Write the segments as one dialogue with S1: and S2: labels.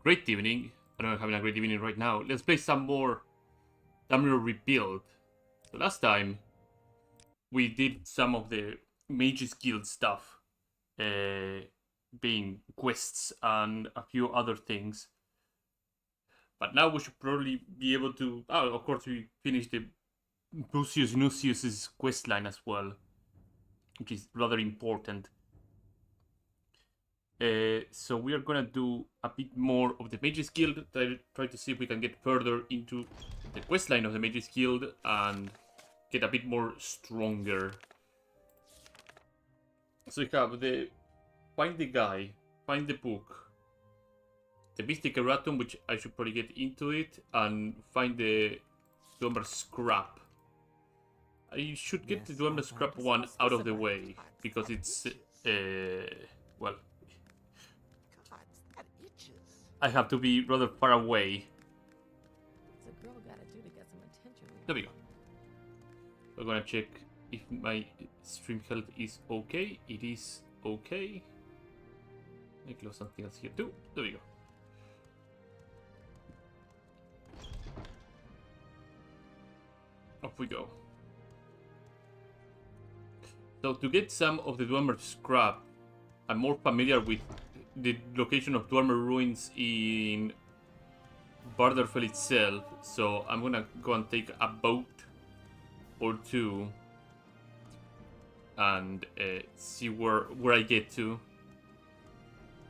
S1: great evening. I don't know, having a great evening right now. Let's play some more Tamriel Rebuilt. So last time, we did some of the Mage's Guild stuff. Being quests and a few other things. But now we should probably be able to... Oh, of course, we finished the Lucius Nucius's quest line as well, which is rather important. So we are gonna do a bit more of the Mage's Guild. Try to see if we can get further into the quest line of the Mage's Guild and get a bit more stronger. So we have the find the guy, find the book, the Mystic Erratum, which I should probably get into it, and find the Dwemer Scrap. I should get the Dwemer Scrap one out of the way because it's well, I have to be rather far away. There we go. We're gonna check if my stream health is okay. It is okay. I close something else here too. There we go. Off we go. So to get some of the Dwemer Scrap, I'm more familiar with the location of Dwemer ruins in Barderfell itself, so I'm gonna go and take a boat or two and see where I get to.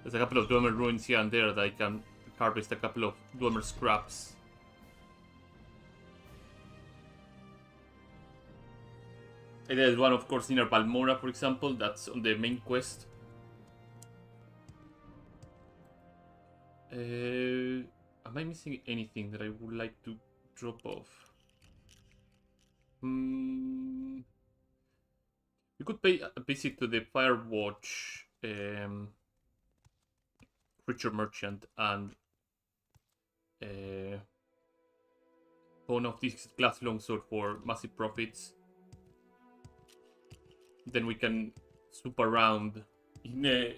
S1: There's a couple of Dwemer ruins here and there that I can harvest a couple of Dwemer scraps. And there's one, of course, near Balmora, for example. That's on the main quest. Am I missing anything that I would like to drop off? We could pay a visit to the Firewatch Creature Merchant and pawn off this glass longsword for massive profits. Then we can swoop around in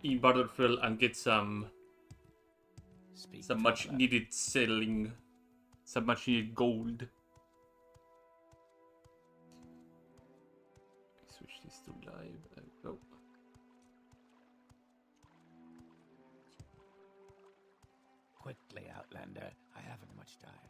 S1: Barderfell and get some much needed selling, some much needed gold. Switch this to live. There we go.
S2: Quickly, Outlander. I haven't much time.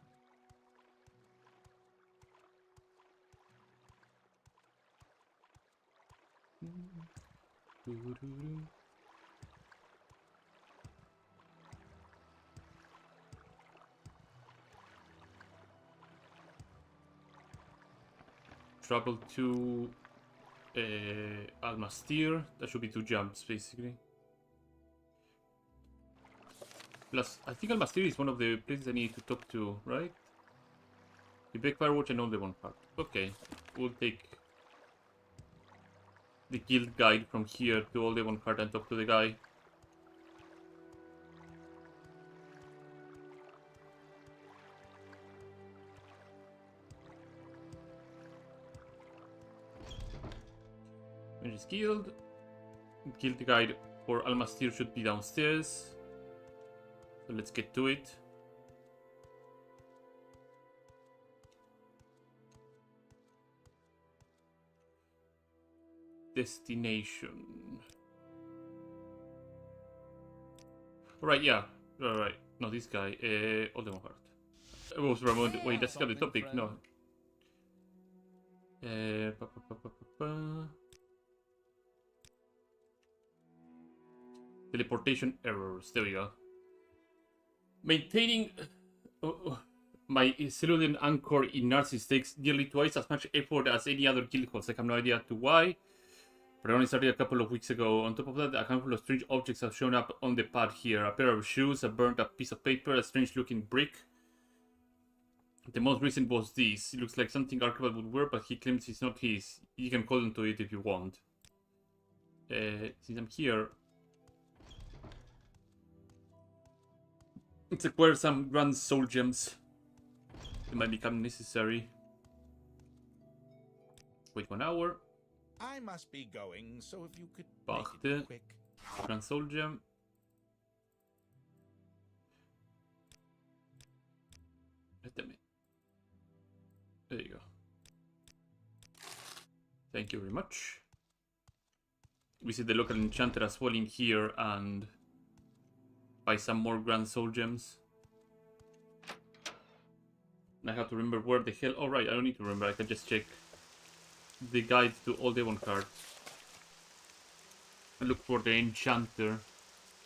S1: Travel to Almastir. That should be 2 jumps, basically. Plus, I think Almastir is one of the places I need to talk to, right? The big Firewatch and all the one part. Okay, we'll take the guild guide from here to all the one part and talk to the guy. Mage's Guild. Guild guide for Almastir should be downstairs. So let's get to it. Destination. Alright, yeah. Alright. No, this guy. Oldemon Heart. Oh, was Ramon. Wait, that's not the topic. No. Teleportation errors. There we go. Maintaining my Cerulean Anchor in Narcissus takes nearly twice as much effort as any other guild host. I have no idea to why, but I only started a couple of weeks ago. On top of that, a handful of strange objects have shown up on the pad here. A pair of shoes, a burnt up piece of paper, a strange looking brick. The most recent was this. It looks like something Archibald would wear, but he claims it's not his. You can call him to it if you want. Since I'm here, let's acquire some grand soul gems. They might become necessary. Wait 1 hour.
S3: I must be going, so if you could
S1: Party.
S3: make it quick.
S1: Grand soul gem. There you go. Thank you very much. Visit the local enchanter as well in here and buy some more Grand Soul Gems. And I have to remember where the hell... Oh right, I don't need to remember, I can just check the guide to all the one cards. And look for the enchanter.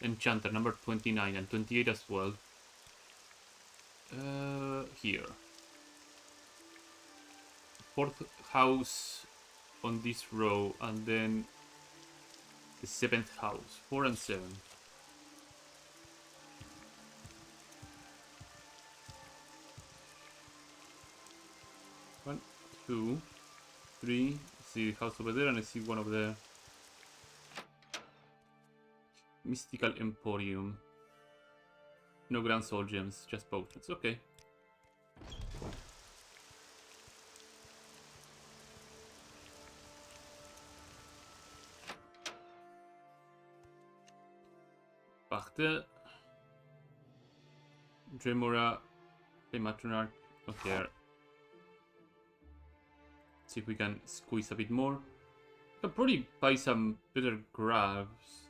S1: Enchanter number 29 and 28 as well. Here. 4th house on this row, and then the 7th house. 4 and 7. One, two, three. See the house over there, and I see one over there. Mystical Emporium. No Grand Soul Gems, just potions. Okay. Pachte. Dremora. Matronarch. Okay. See if we can squeeze a bit more. We can probably buy some better grabs.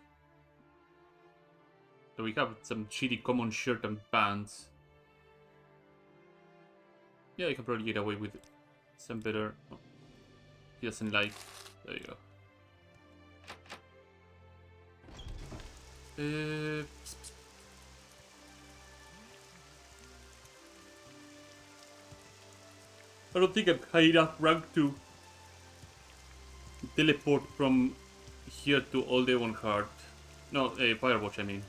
S1: So we have some shitty common shirt and pants. Yeah, I can probably get away with some better... Oh, he doesn't like... There you go. I don't think I'm high enough rank to teleport from here to all the one heart. No, Firewatch I mean.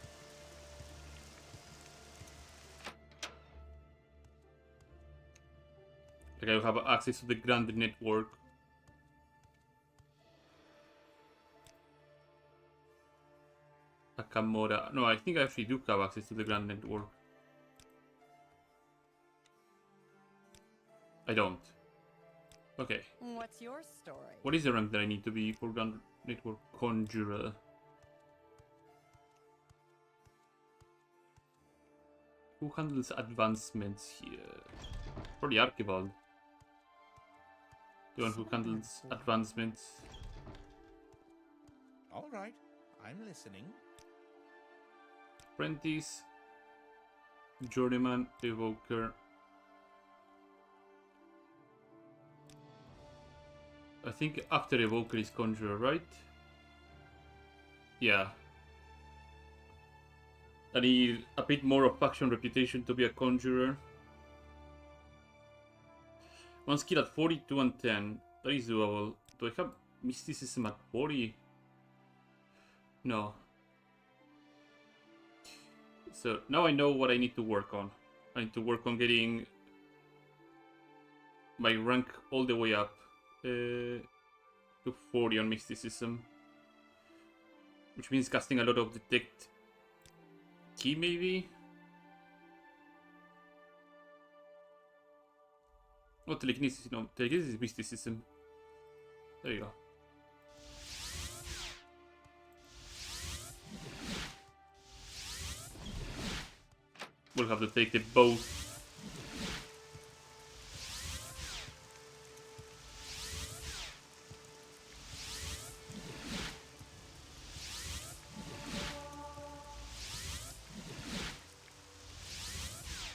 S1: Like I have access to the Grand Network. Akamora. No, I think I actually do have access to the Grand Network. I don't. Okay.
S4: What's your story?
S1: What is the rank that I need to be for Grand Network Conjurer? Who handles advancements here? Probably Archibald. The one who handles advancements.
S3: All right, I'm listening.
S1: Apprentice. Journeyman. Evoker. I think after Evoker is Conjurer, right? Yeah. I need a bit more of faction reputation to be a Conjurer. One skill at 42 and 10. That is doable. Do I have Mysticism at 40? No. So now I know what I need to work on. I need to work on getting my rank all the way up to 40 on Mysticism. Which means casting a lot of Detect Key maybe? Oh, Telekinesis, no. Telekinesis is Mysticism. There you go. We'll have to take the both.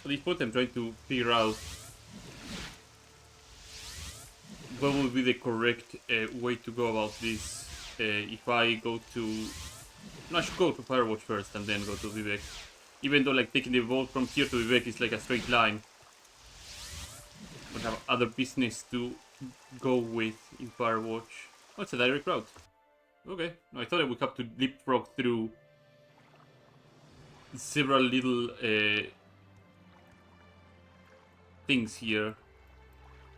S1: At this point I'm trying to figure out what would be the correct way to go about this. If I go to... No, I should go to Firewatch first and then go to Vivek. Even though like taking the vault from here to Vivek is like a straight line. But have other business to go with in Firewatch. Oh, it's a direct route. Okay. No, I thought I would have to leapfrog through several little things here.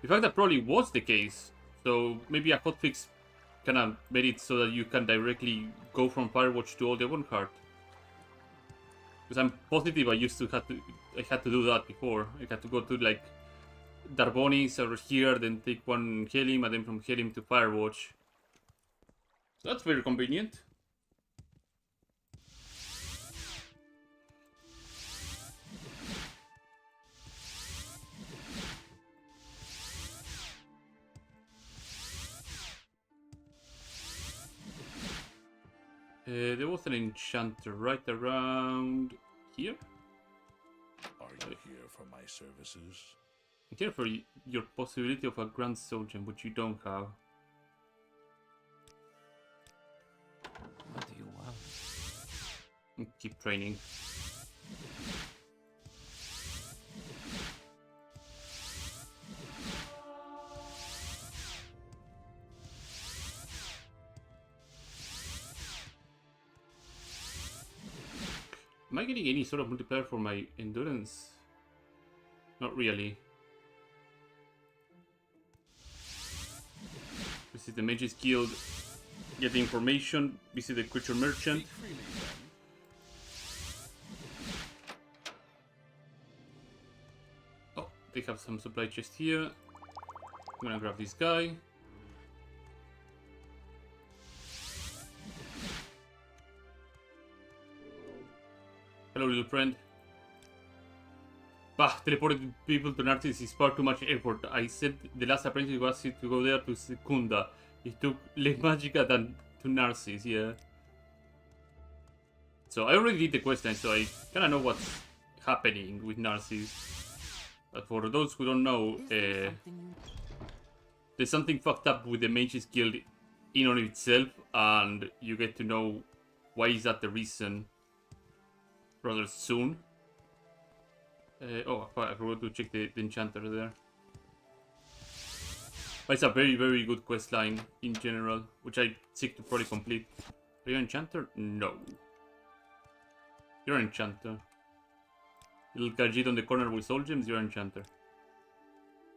S1: In fact, that probably was the case. So maybe a hotfix kind of made it so that you can directly go from Firewatch to all the one card. Because I'm positive I had to do that before. I had to go to like Darbonis over here, then take one Helim, and then from Helim to Firewatch. So that's very convenient. There was an enchanter right around here.
S3: Are you here for my services?
S1: I'm here for your possibility of a grand soul gem, which you don't have.
S2: What do you want?
S1: Keep training. Am I getting any sort of multiplier for my endurance? Not really. Visit the Mage's Guild, get the information, visit the creature merchant. Oh, they have some supply chest here. I'm gonna grab this guy. Hello, little friend. Bah, teleported people to Narcissus is far too much effort. I said the last apprentice was to go there to Secunda. It took less magica than to Narcissus, yeah. So I already did the quest line, so I kinda know what's happening with Narcissus. But for those who don't know, there's something fucked up with the Mage's Guild in on itself, and you get to know why is that the reason rather soon. Oh, I forgot to check the enchanter there. But it's a very, very good quest line in general, which I seek to probably complete. Are you an enchanter? No. You're an enchanter. Little gadget on the corner with soul gems, you're an enchanter.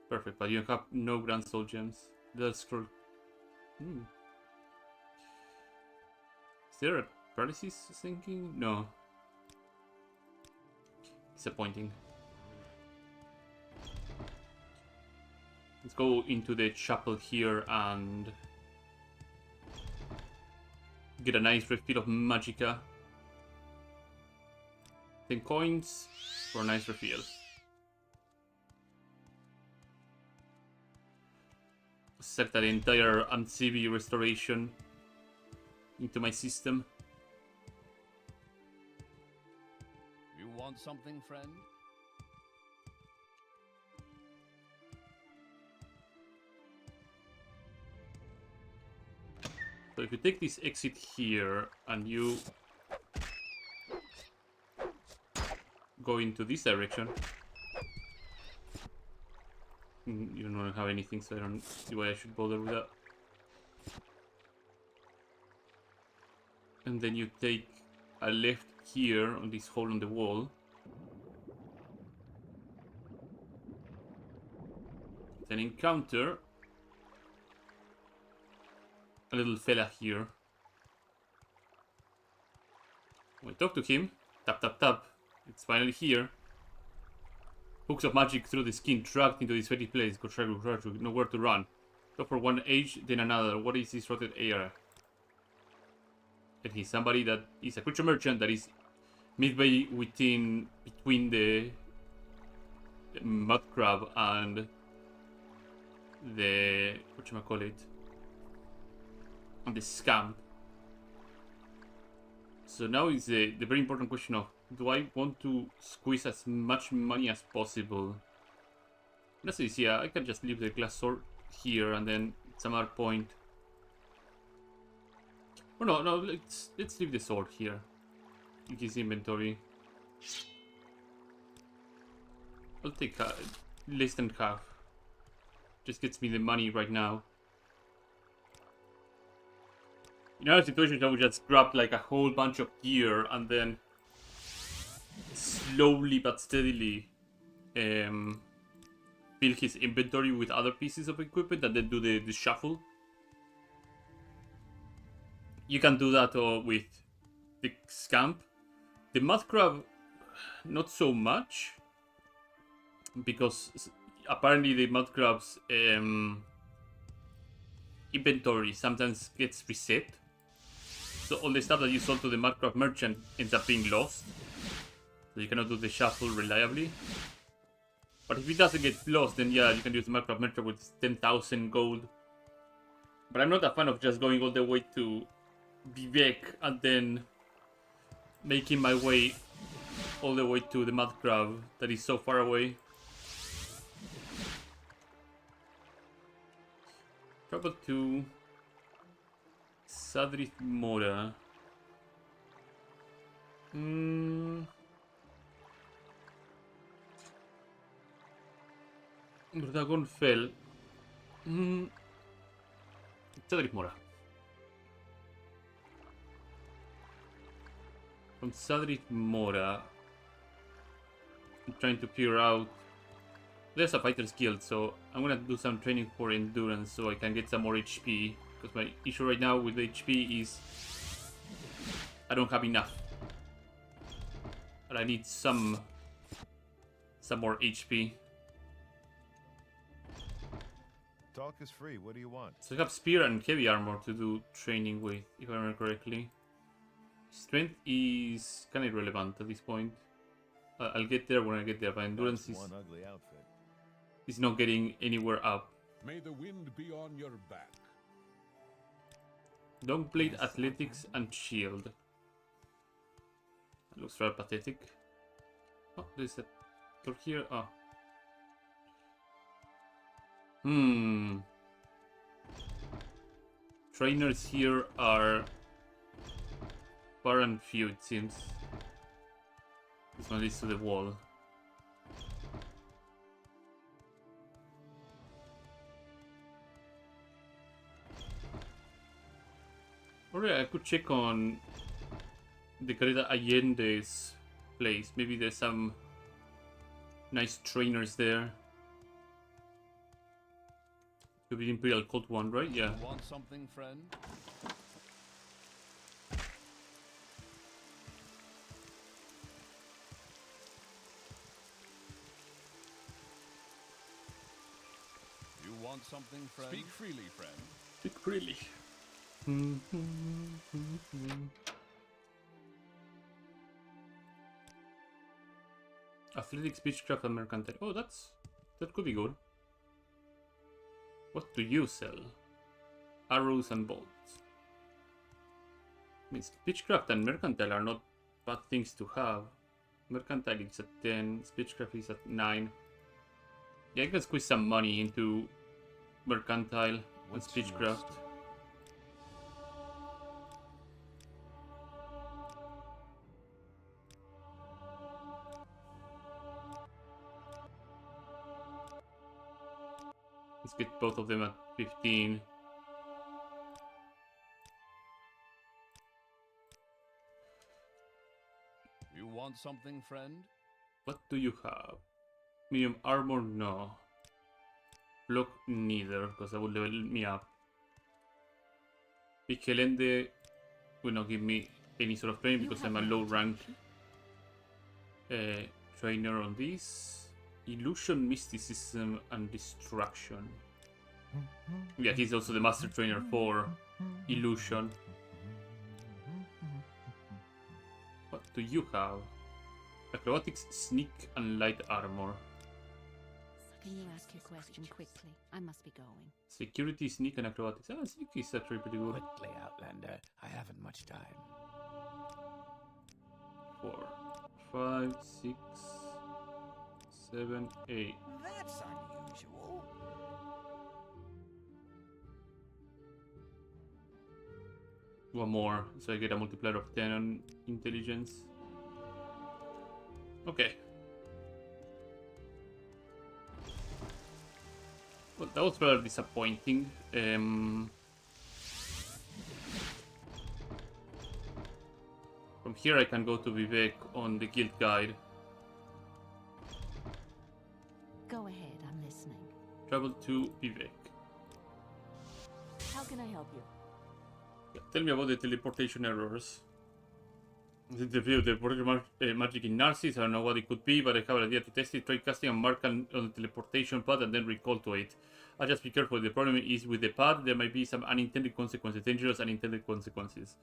S1: Perfect, but you have no grand soul gems. Let's scroll. Is there a paralysis thinking? No. Disappointing. Let's go into the chapel here and get a nice refill of magicka. 10 coins for a nice refill. Set that entire Amcibi restoration into my system.
S2: You want something, friend?
S1: So if you take this exit here and you go into this direction, you don't have anything, so I don't see why I should bother with that. And then you take a left here on this hole on the wall. Then encounter a little fella here. We talk to him. Tap, tap, tap. It's finally here. Hooks of magic through the skin, dragged into this very place. Go try, nowhere to run. Go for one age, then another. What is this rotted area? And he's somebody that is a creature merchant that is midway between the mud crab and the whatchamacallit, and the scam. So now is the very important question of, do I want to squeeze as much money as possible? Let's see, yeah, I can just leave the glass sword here and then at some other point. Oh no, let's leave the sword here in his inventory. I'll take less than half. Just gets me the money right now. In other situations, I would just grab like a whole bunch of gear and then slowly but steadily fill his inventory with other pieces of equipment and then do the shuffle. You can do that with the scamp. The mud crab, not so much, because apparently the mud crab's inventory sometimes gets reset. So all the stuff that you sold to the mud crab merchant ends up being lost. So you cannot do the shuffle reliably. But if it doesn't get lost, then yeah, you can use the mud crab merchant with 10,000 gold. But I'm not a fan of just going all the way to Vivek and then making my way all the way to the mud crab that is so far away. Travel to Sadrith Mora. Dragon fell. Sadrith Mora. From Sadrith Mora, I'm trying to figure out. There's a fighter's guild, so I'm gonna do some training for endurance so I can get some more HP. Because my issue right now with HP is I don't have enough, and I need some more HP.
S4: Talk is free. What do you want?
S1: So I have spear and heavy armor to do training with, if I remember correctly. Strength is kind of irrelevant at this point. I'll get there when I get there, but endurance
S4: That's one ugly outfit.
S1: is not getting anywhere up.
S3: May the wind be on your back.
S1: Dogblade, athletics, and shield. That looks rather pathetic. Oh, there's a door here. Oh. Trainers here are far and few, it seems. This one leads to the wall. Alright, I could check on the Carrera Allende's place. Maybe there's some nice trainers there. Could be the Imperial Cult one, right? Yeah.
S2: You want something, friend? You want something, friend? Speak freely, friend.
S1: Speak freely. Athletics, Beechcraft, and Mercantile. Oh, that could be good. What do you sell? Arrows and bolts. I mean, Speechcraft and Mercantile are not bad things to have. Mercantile is at 10, Speechcraft is at 9. Yeah, I can squeeze some money into Mercantile and Speechcraft. Let's get both of them at 15.
S2: You want something, friend?
S1: What do you have? Medium armor? No. Block? Neither, because that would level me up. Big Helende will not give me any sort of training because I'm a low rank trainer on this. Illusion, Mysticism, and Destruction. Yeah, he's also the master trainer for Illusion. What do you have? Acrobatics, Sneak, and Light Armor.
S5: Can you ask your question quickly? I must be going.
S1: Security, Sneak, and Acrobatics. Ah, Sneak is actually pretty good.
S2: Quickly, Outlander. I haven't much time.
S1: 4, 5, 6, 7, 8.
S2: That's unusual.
S1: One more, so I get a multiplier of 10 on intelligence. Okay. Well, that was rather disappointing. From here I can go to Vivek on the guild guide.
S5: Go ahead, I'm listening.
S1: Travel to Vivek.
S5: How can I help you?
S1: Yeah, tell me about the teleportation errors. The view of the magic in Narcissus, I don't know what it could be, but I have an idea to test it. Try casting a mark on the teleportation pad and then recall to it. I'll just be careful. The problem is with the pad, there might be some unintended consequences, dangerous unintended consequences.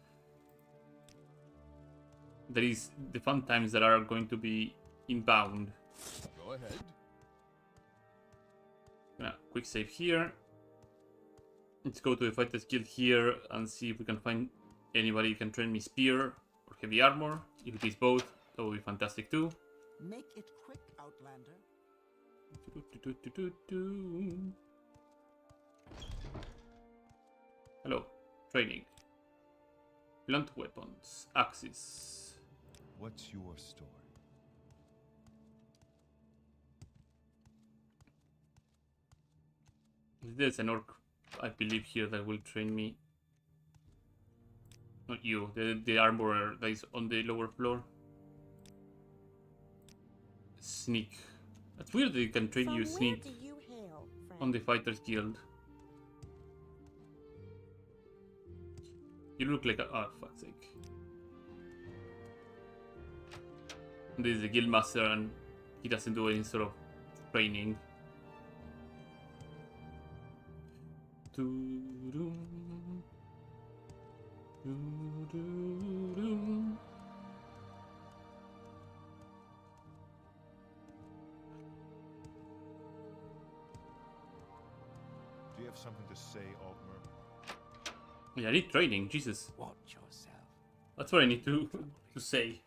S1: That is the fun times that are going to be inbound.
S2: Go ahead.
S1: Gonna quick save here. Let's go to the Fighters Guild here and see if we can find anybody can train me spear or heavy armor. If it is both, that would be fantastic too.
S2: Make it quick, Outlander.
S1: Hello, training. Blunt weapons, axes.
S4: What's your story?
S1: There's an orc, I believe, here that will train me. Not you, the armorer that is on the lower floor. Sneak. That's weird that you can train you sneak
S6: Where do you hail, friend?
S1: on the Fighters Guild. You look like a... oh, fuck's sake. This is the guild master and he doesn't do any sort of training. Doo-doo. Doo-doo-doo.
S4: Do you have something to say, Altmer?
S1: Yeah, I need training, Jesus.
S2: Watch yourself.
S1: That's what I need to say.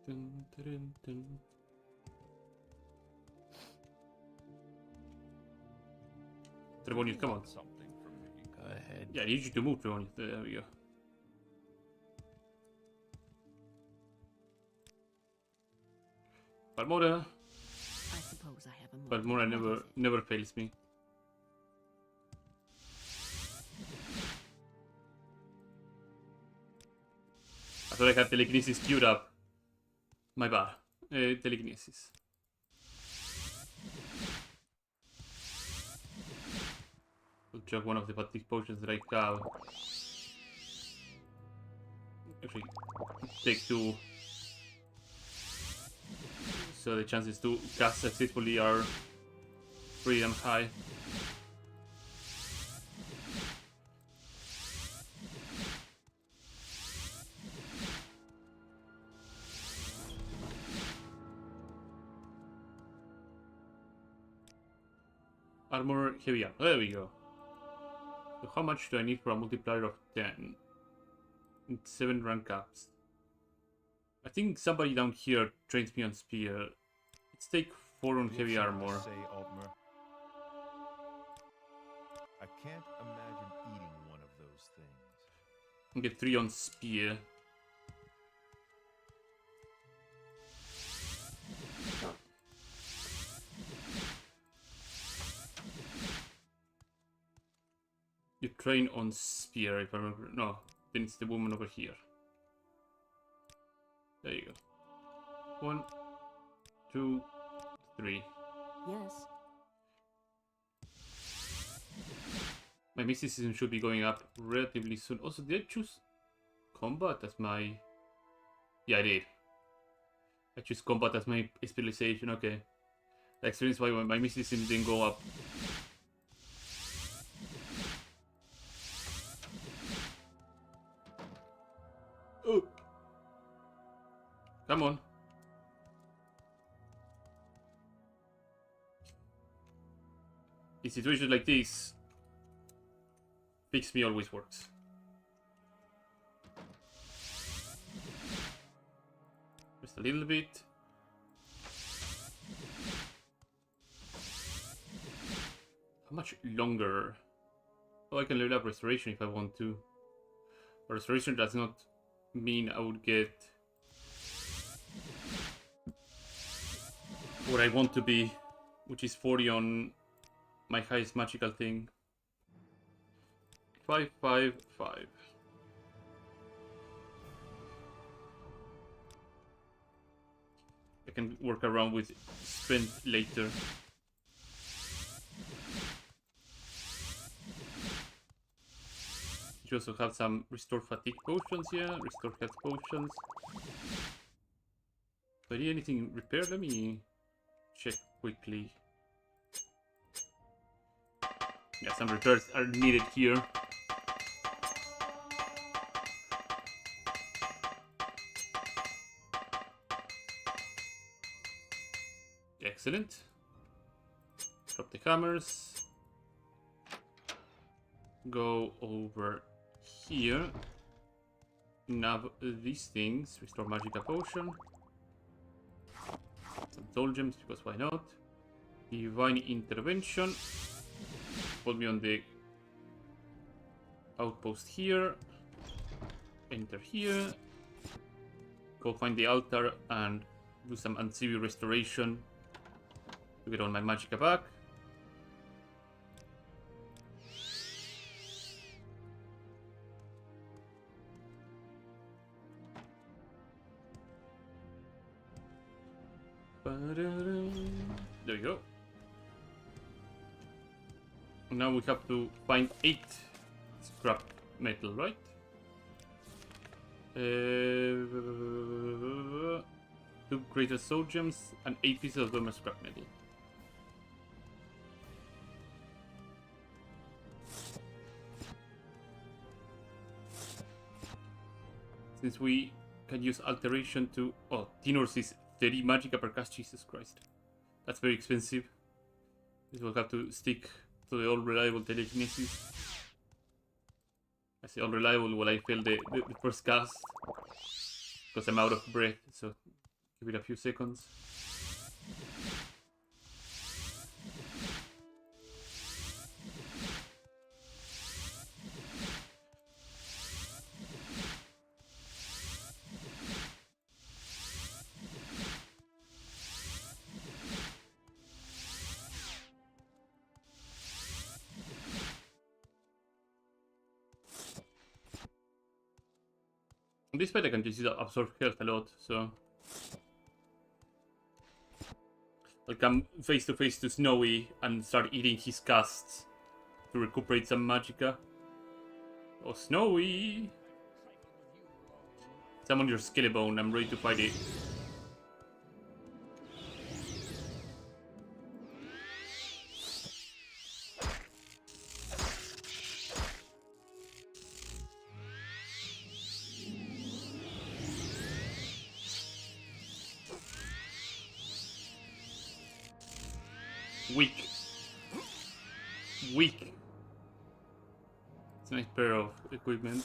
S1: Dun, dun, dun. Trevonius, come on.
S2: Something from me. Go ahead.
S1: Yeah, I need you to move, Trevonius. There we go. Balmora.
S5: I suppose I have a moment.
S1: Balmora never fails me. I thought I had telekinesis queued up. My bad. Telekinesis. I'll check one of the fatigue potions that I have. Actually, take two. So the chances to cast successfully are pretty damn high. Armor heavy armor. There we go. So how much do I need for a multiplier of 10? 7 rank ups. I think somebody down here trains me on spear. Let's take 4 on
S4: Do you
S1: heavy
S4: have something
S1: armor.
S4: to say, Altmer? I can't imagine eating one of those things.
S1: And get 3 on spear. You train on spear, if I remember. No, then it's the woman over here. There you go. 1, 2, 3.
S5: Yes.
S1: My mysticism should be going up relatively soon. Also, did I choose combat as my... Yeah, I did. I choose combat as my specialization, okay. That explains why my mysticism didn't go up. Oh! Come on. In situations like this, fix me always works. Just a little bit. How much longer? Oh, I can level up restoration if I want to. But restoration does not mean I would get what I want to be, which is 40 on my highest magical thing. 5, 5, 5. I can work around with strength later. You also have some restore fatigue potions, yeah, restore health potions. Do I need anything repaired? Let me check quickly. Yeah, some repairs are needed here. Excellent. Drop the hammers. Go over here. Nab these things. Restore Magica Potion. Some Soul Gems, because why not? Divine Intervention. Put me on the outpost here. Enter here. Go find the altar and do some Ancivy restoration to get all my Magica back. There you go. Now we have to find 8 scrap metal, right? 2 greater soul gems and 8 pieces of dormant scrap metal. Since we can use alteration to... Oh, Tinor's is 30 Magica per cast, Jesus Christ. That's very expensive. This will have to stick to the all-reliable telekinesis. I say all-reliable while I fail the first cast. Because I'm out of breath, so give it a few seconds. On this fight I can just absorb health a lot, so... I'll come face to face to Snowy and start eating his casts to recuperate some Magica. Oh, Snowy! Summon your Skelebone, I'm ready to fight it. Weak. Weak. It's a nice pair of equipment.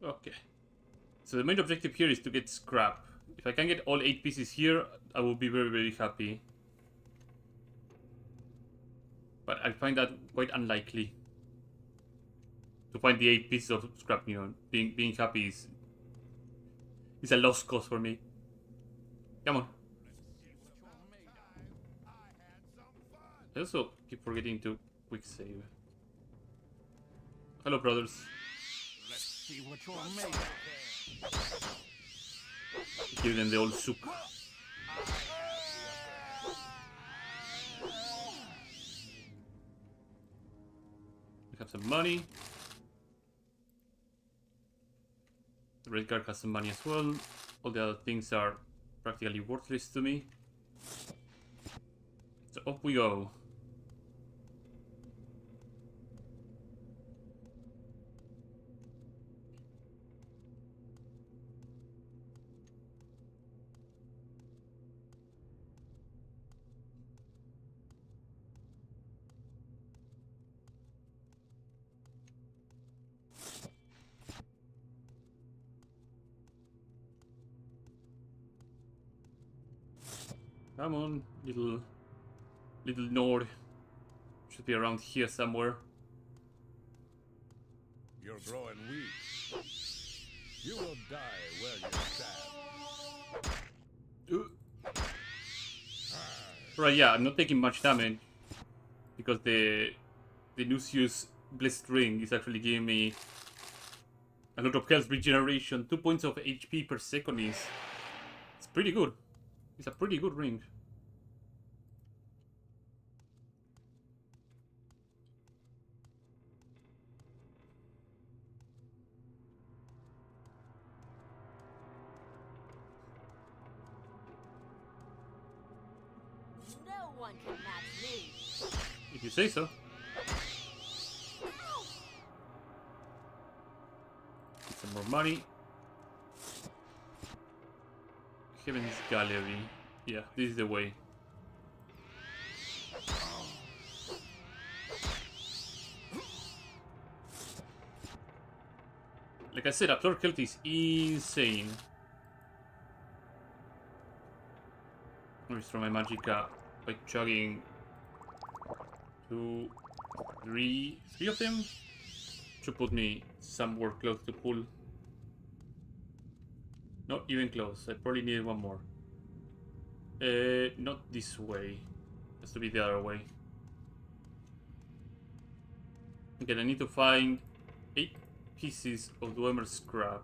S1: Okay. So the main objective here is to get scrap. If I can get all 8 pieces here, I will be very, very happy. But I find that quite unlikely. To find the 8 pieces of scrap, you know, being happy is a lost cause for me. Come on. I also keep forgetting to quick save. Hello, brothers.
S2: See what you're made of.
S1: Give them the old soup. We have some money. The red card has some money as well. All the other things are practically worthless to me. So off we go. Come on, little Nord. Should be around here somewhere.
S3: You're growing weak. You will die where you stand.
S1: Right, yeah, I'm not taking much damage because the Lucius Blessed Ring is actually giving me A lot of health regeneration. 2 points of HP per second is... It's pretty good. It's a pretty good ring.
S6: No one can match me.
S1: If you say so. Get some more money. Heaven's Gallery. Yeah, this is the way. Like I said, Absorb Health is insane. Let me throw my Magicka by chugging 2, 3 of them. Should put me somewhere close to pull. Not even close. I probably need one more. Not this way. Has to be the other way. Okay, I need to find 8 pieces of Dwemer scrap.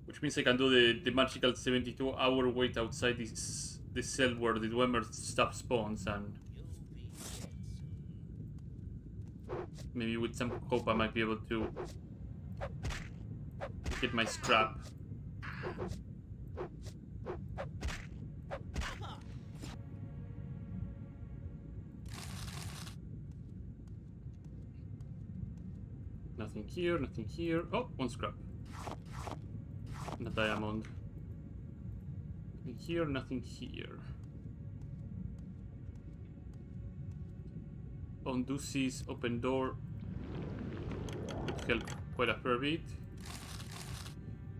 S1: Which means I can do the magical 72-hour wait outside this cell where the Dwemer stuff spawns, and maybe with some hope I might be able to get my scrap. Nothing here, nothing here. Oh, one scrap. And a diamond. Nothing here, nothing here. On Ducey's open door. Would help quite a fair bit.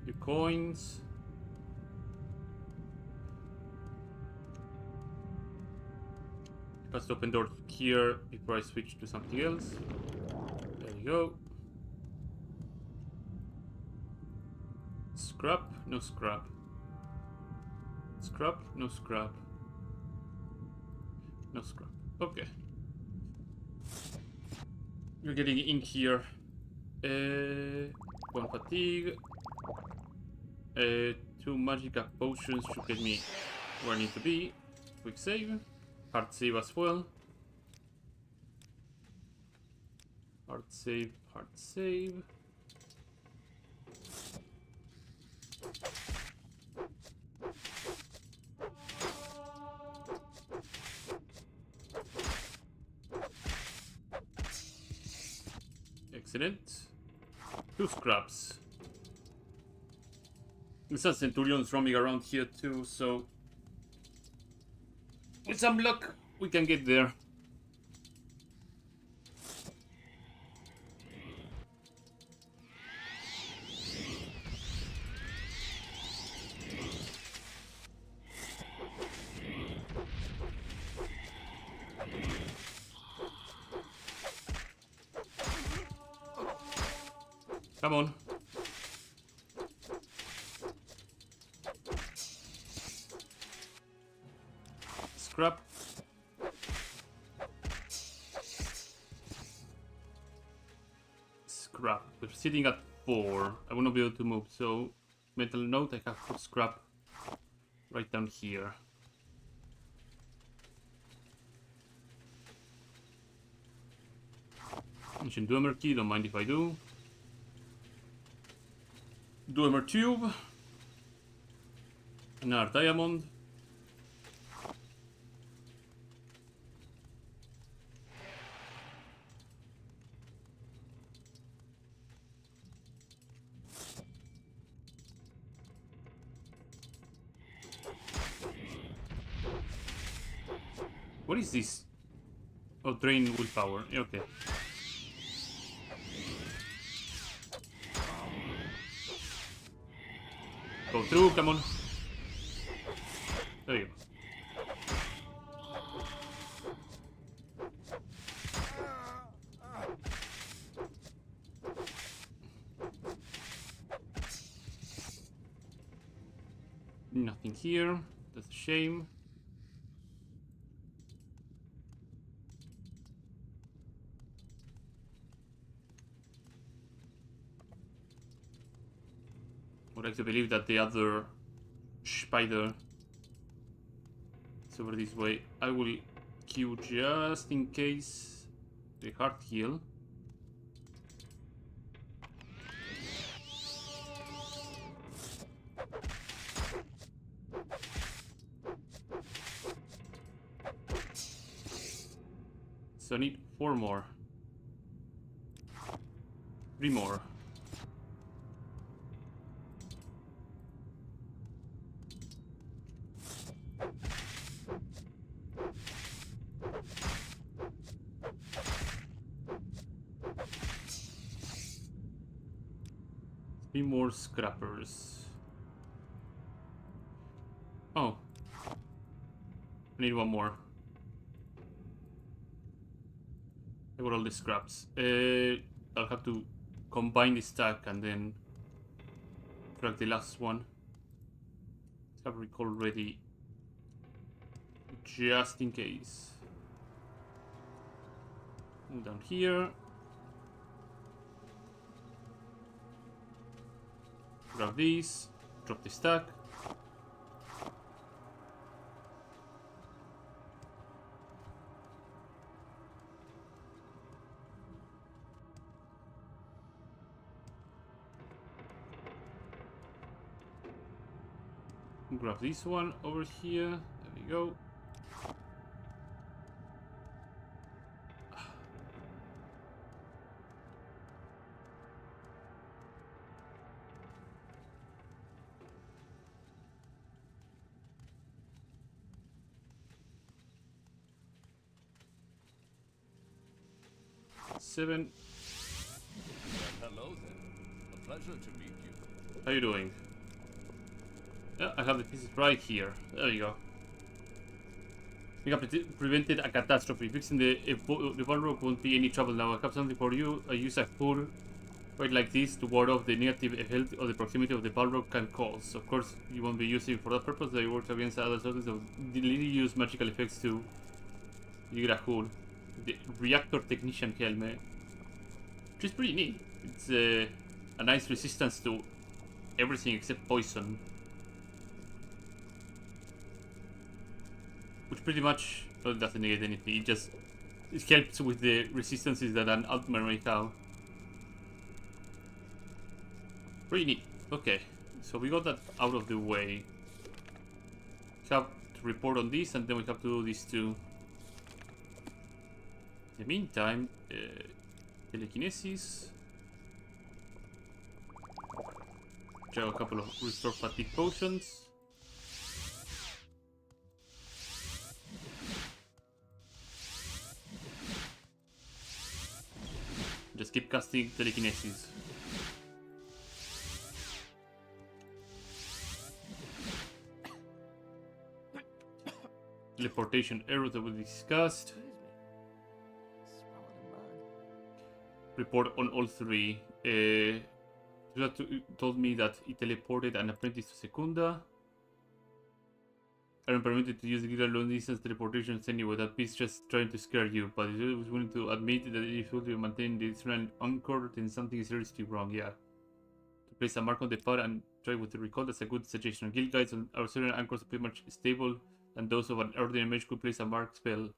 S1: Few coins. Let's open door here before I switch to something else. There you go. Scrap, no scrap. Scrap, no scrap. No scrap. Okay. We're getting in here. One fatigue. 2 Magicka potions should get me where I need to be. Quick save. Hard save as well. Hard save, hard save. Excellent. 2 scraps. There's some centurions roaming around here too, so with some luck we can get there. Come on. Scrap. Scrap. We're sitting at 4. I will not be able to move, so mental note, I have to scrap right down here. Ancient Dwemer key, don't mind if I do. Dwemer tube. Another diamond. What is this? Oh, drain willpower. Okay. Go through, come on. There you go. Nothing here. That's a shame. would like to believe that the other spider is over this way. I will queue just in case the hard heal. So I need 4 more. 3 more. Three more scrappers. Oh. I need 1 more. I got all the scraps. I'll have to combine the stack and then drag the last one. Let's have recall ready. Just in case. And down here. Grab these. Drop the stack. Grab this one over here. There we go. Seven.
S3: Hello there. A pleasure to meet you.
S1: How you doing? Yeah, I have the pieces right here. There you go. We have prevented a catastrophe. Fixing the Balrog won't be any trouble now. I have something for you. I use a tool right like this to ward off the negative effect of the proximity of the Balrog can cause. Of course, you won't be using it for that purpose. They work against other sources of use magical effects too. You get a hood. The reactor technician helmet, which is pretty neat. It's a nice resistance to everything except poison, which pretty much doesn't negate anything. It helps with the resistances that an Altman may have. Pretty neat. Okay, so we got that out of the way. We have to report on this, and then we have to do this too. In the meantime, telekinesis. Check a couple of restore fatigue potions. Just keep casting telekinesis. Teleportation arrow that we discussed. Report on all 3. Told me that he teleported an apprentice to Secunda. I am permitted to use the long distance teleportations anyway. That piece just trying to scare you, but he was willing to admit that if you maintain the Israel anchor, then something is seriously wrong. Yeah. To place a mark on the pad and try with the recall, that's a good suggestion. Guild guides on our certain anchors are pretty much stable, and those of an ordinary mage could place a mark spell.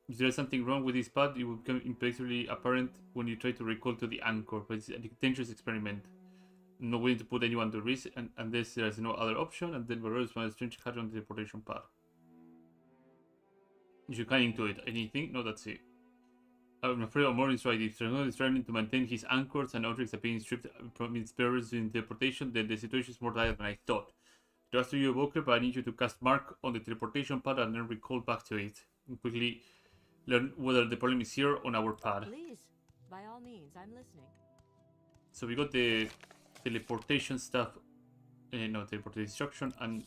S1: If there is something wrong with this pad, it will become imperfectly apparent when you try to recall to the anchor, but it's a dangerous experiment. I'm not willing to put anyone to risk unless there is no other option, and then Varro's my strange hat on the teleportation pad. You can't into it. Anything? No, that's it. I'm afraid Amor is right. If Tranor is trying to maintain his anchors and objects are being stripped from its bearers in teleportation, then the situation is more dire than I thought. Trust you, Evoker, but I need you to cast Mark on the teleportation pad and then recall back to it. And quickly learn whether the problem is here on our pad.
S6: Please, by all means, I'm listening.
S1: So we got the teleportation stuff. No, teleportation destruction and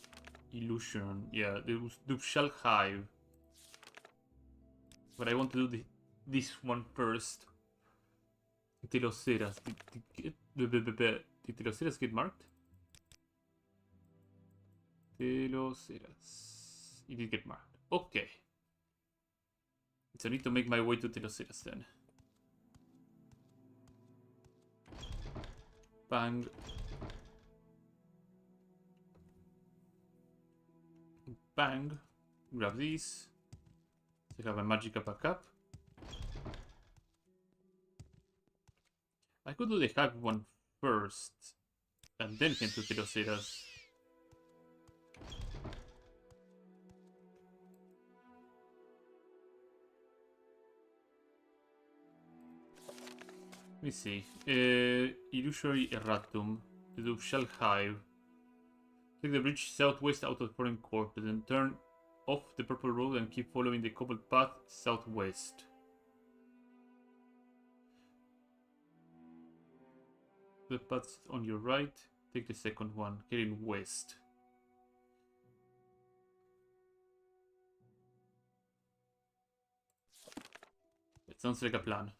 S1: illusion. Yeah, the Dubshal Hive. But I want to do this one first. Teloceras. Did Teloceras get marked? Teloceras. It did get marked. Okay. So I need to make my way to Teloceras then. Bang. Bang. Grab these. So I have a magic backup. I could do the hack one first. And then head to Pirocidas. Let me see. Illusory Erratum. To do Shell Hive. Take the bridge southwest out of Foreign Court, then turn off the purple road and keep following the cobbled path southwest. The path on your right. Take the second one, heading west. It sounds like a plan.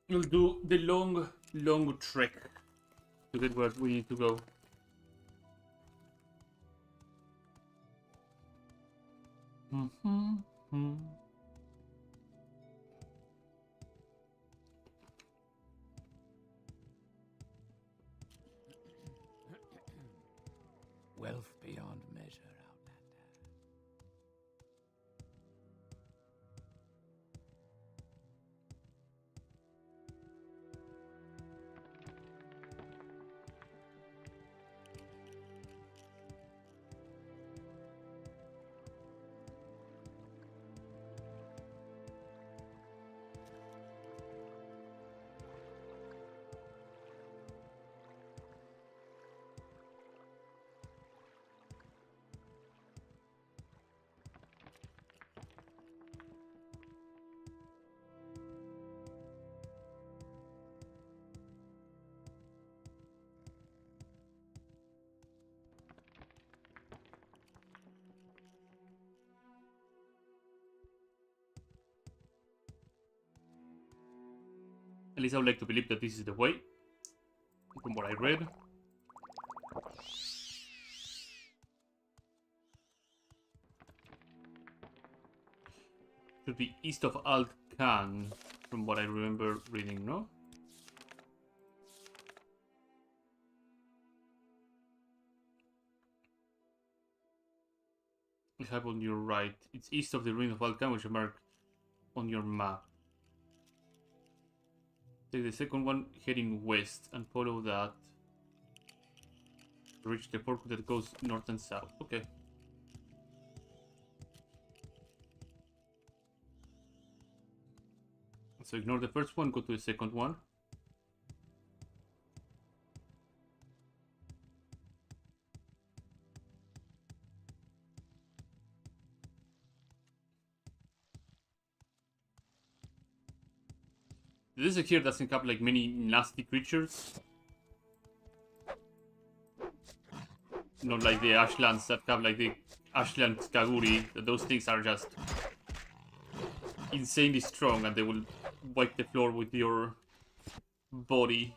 S1: We'll do the long trek to get where we need to go.
S2: Wealth beyond measure, Outlander.
S1: At least I would like to believe that this is the way, from what I read. Should be east of Alt Khan, from what I remember reading, no? We have on your right. It's east of the ruin of Alt Khan, which is marked on your map. Take the second one heading west and follow that to reach the fork that goes north and south. Okay. So ignore the first one, go to the second one. This here doesn't have like many nasty creatures. Not like the Ashlands that have like the Ashland Kaguri. Those things are just insanely strong and they will wipe the floor with your body.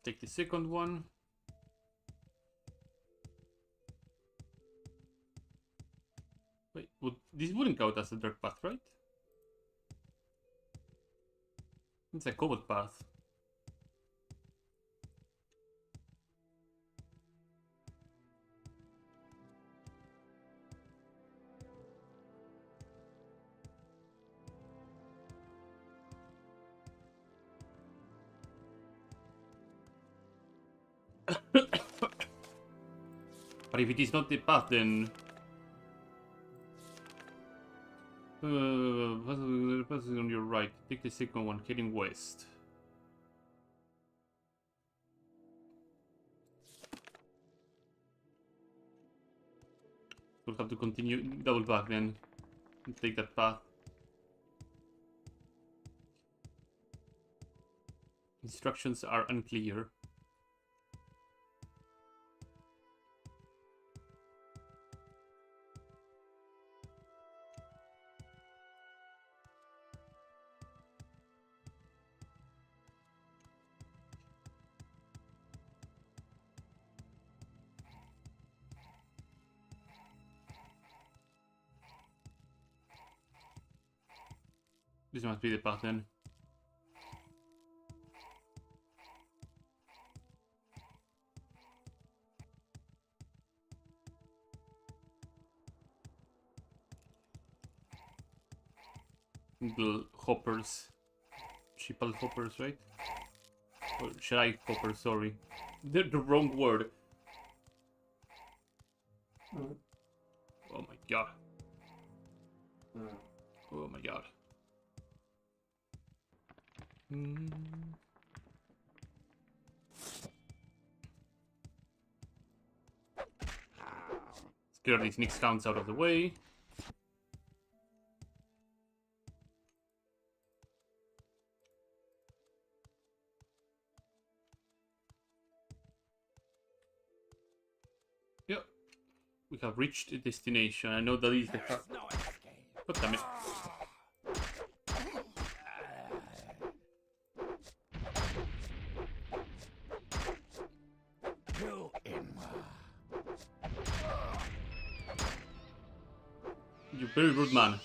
S1: Take the second one. Wait, this wouldn't count as a dirt path, right? It's a cobbled path. But if it is not the path, then path is on your right. Take the second one, heading west. We'll have to continue double back then and take that path. Instructions are unclear. This must be the path then. little hoppers. Sheeple hoppers, right? Or Shirai hoppers, sorry. They're the wrong word. Oh my god. Oh my god. Let's clear these Nyx counts out of the way. Yep. We have reached a destination. I know that is the car.
S2: No escape.
S1: God damn it.
S2: You in.
S1: You very rude man.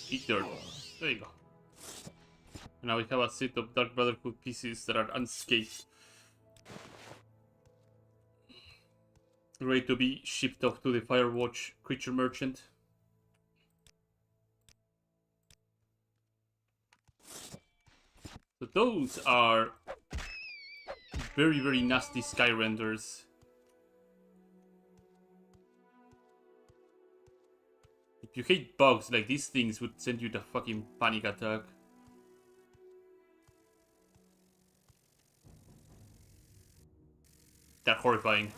S1: Eat dirt. There you go. And now we have a set of Dark Brotherhood pieces that are unscathed. Ready to be shipped off to the Firewatch creature merchant. So those are very, very nasty sky renders. If you hate bugs, like these things would send you the fucking panic attack. They're horrifying.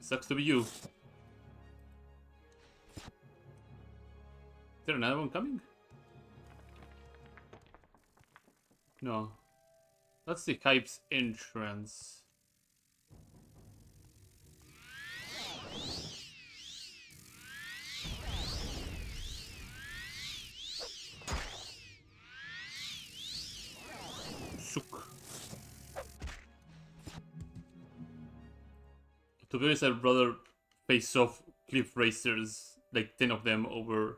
S1: Sucks to be you. Is there another one coming? No. That's the Kype's entrance. Shook. To be honest, I'd rather face off cliff racers, like 10 of them, over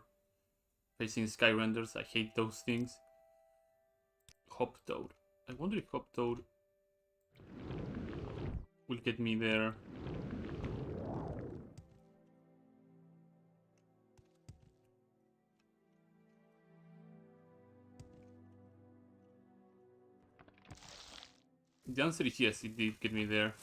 S1: facing sky renders. I hate those things. Hop Toad. I wonder if Hop Toad will get me there. The answer is yes, it did get me there.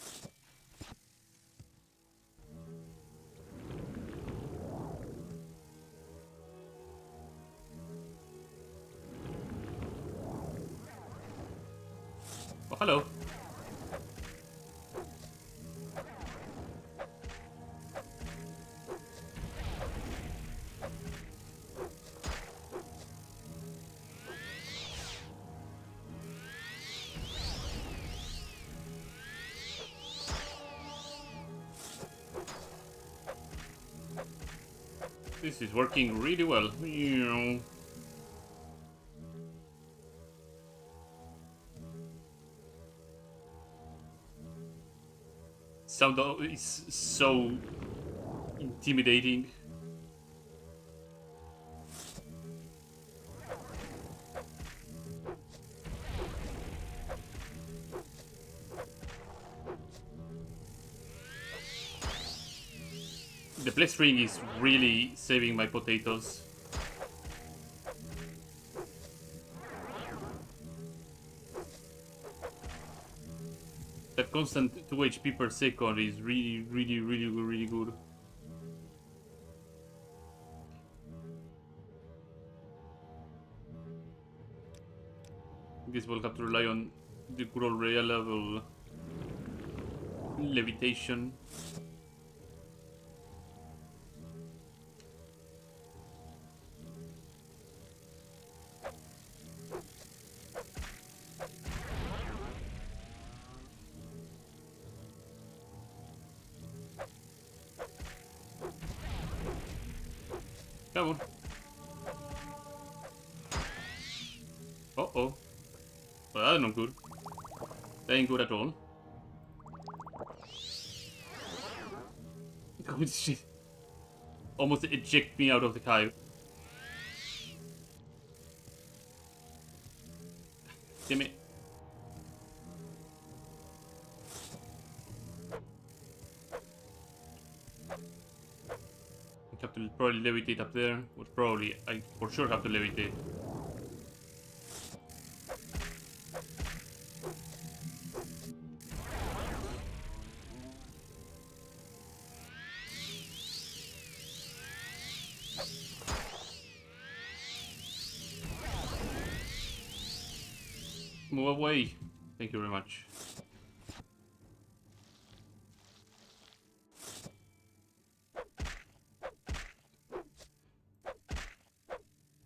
S1: Oh, hello. This is working really well. Sound is so intimidating. The blessed ring is really saving my potatoes. That constant 2 HP per second is really good. Guess we'll have to rely on the good old reliable levitation. Come on. Uh-oh. Well, that's not good. That ain't good at all. Good shit. Almost eject me out of the hive. Damn it. have to probably levitate up there. Well, probably, I for sure have to levitate. Move away. Thank you very much.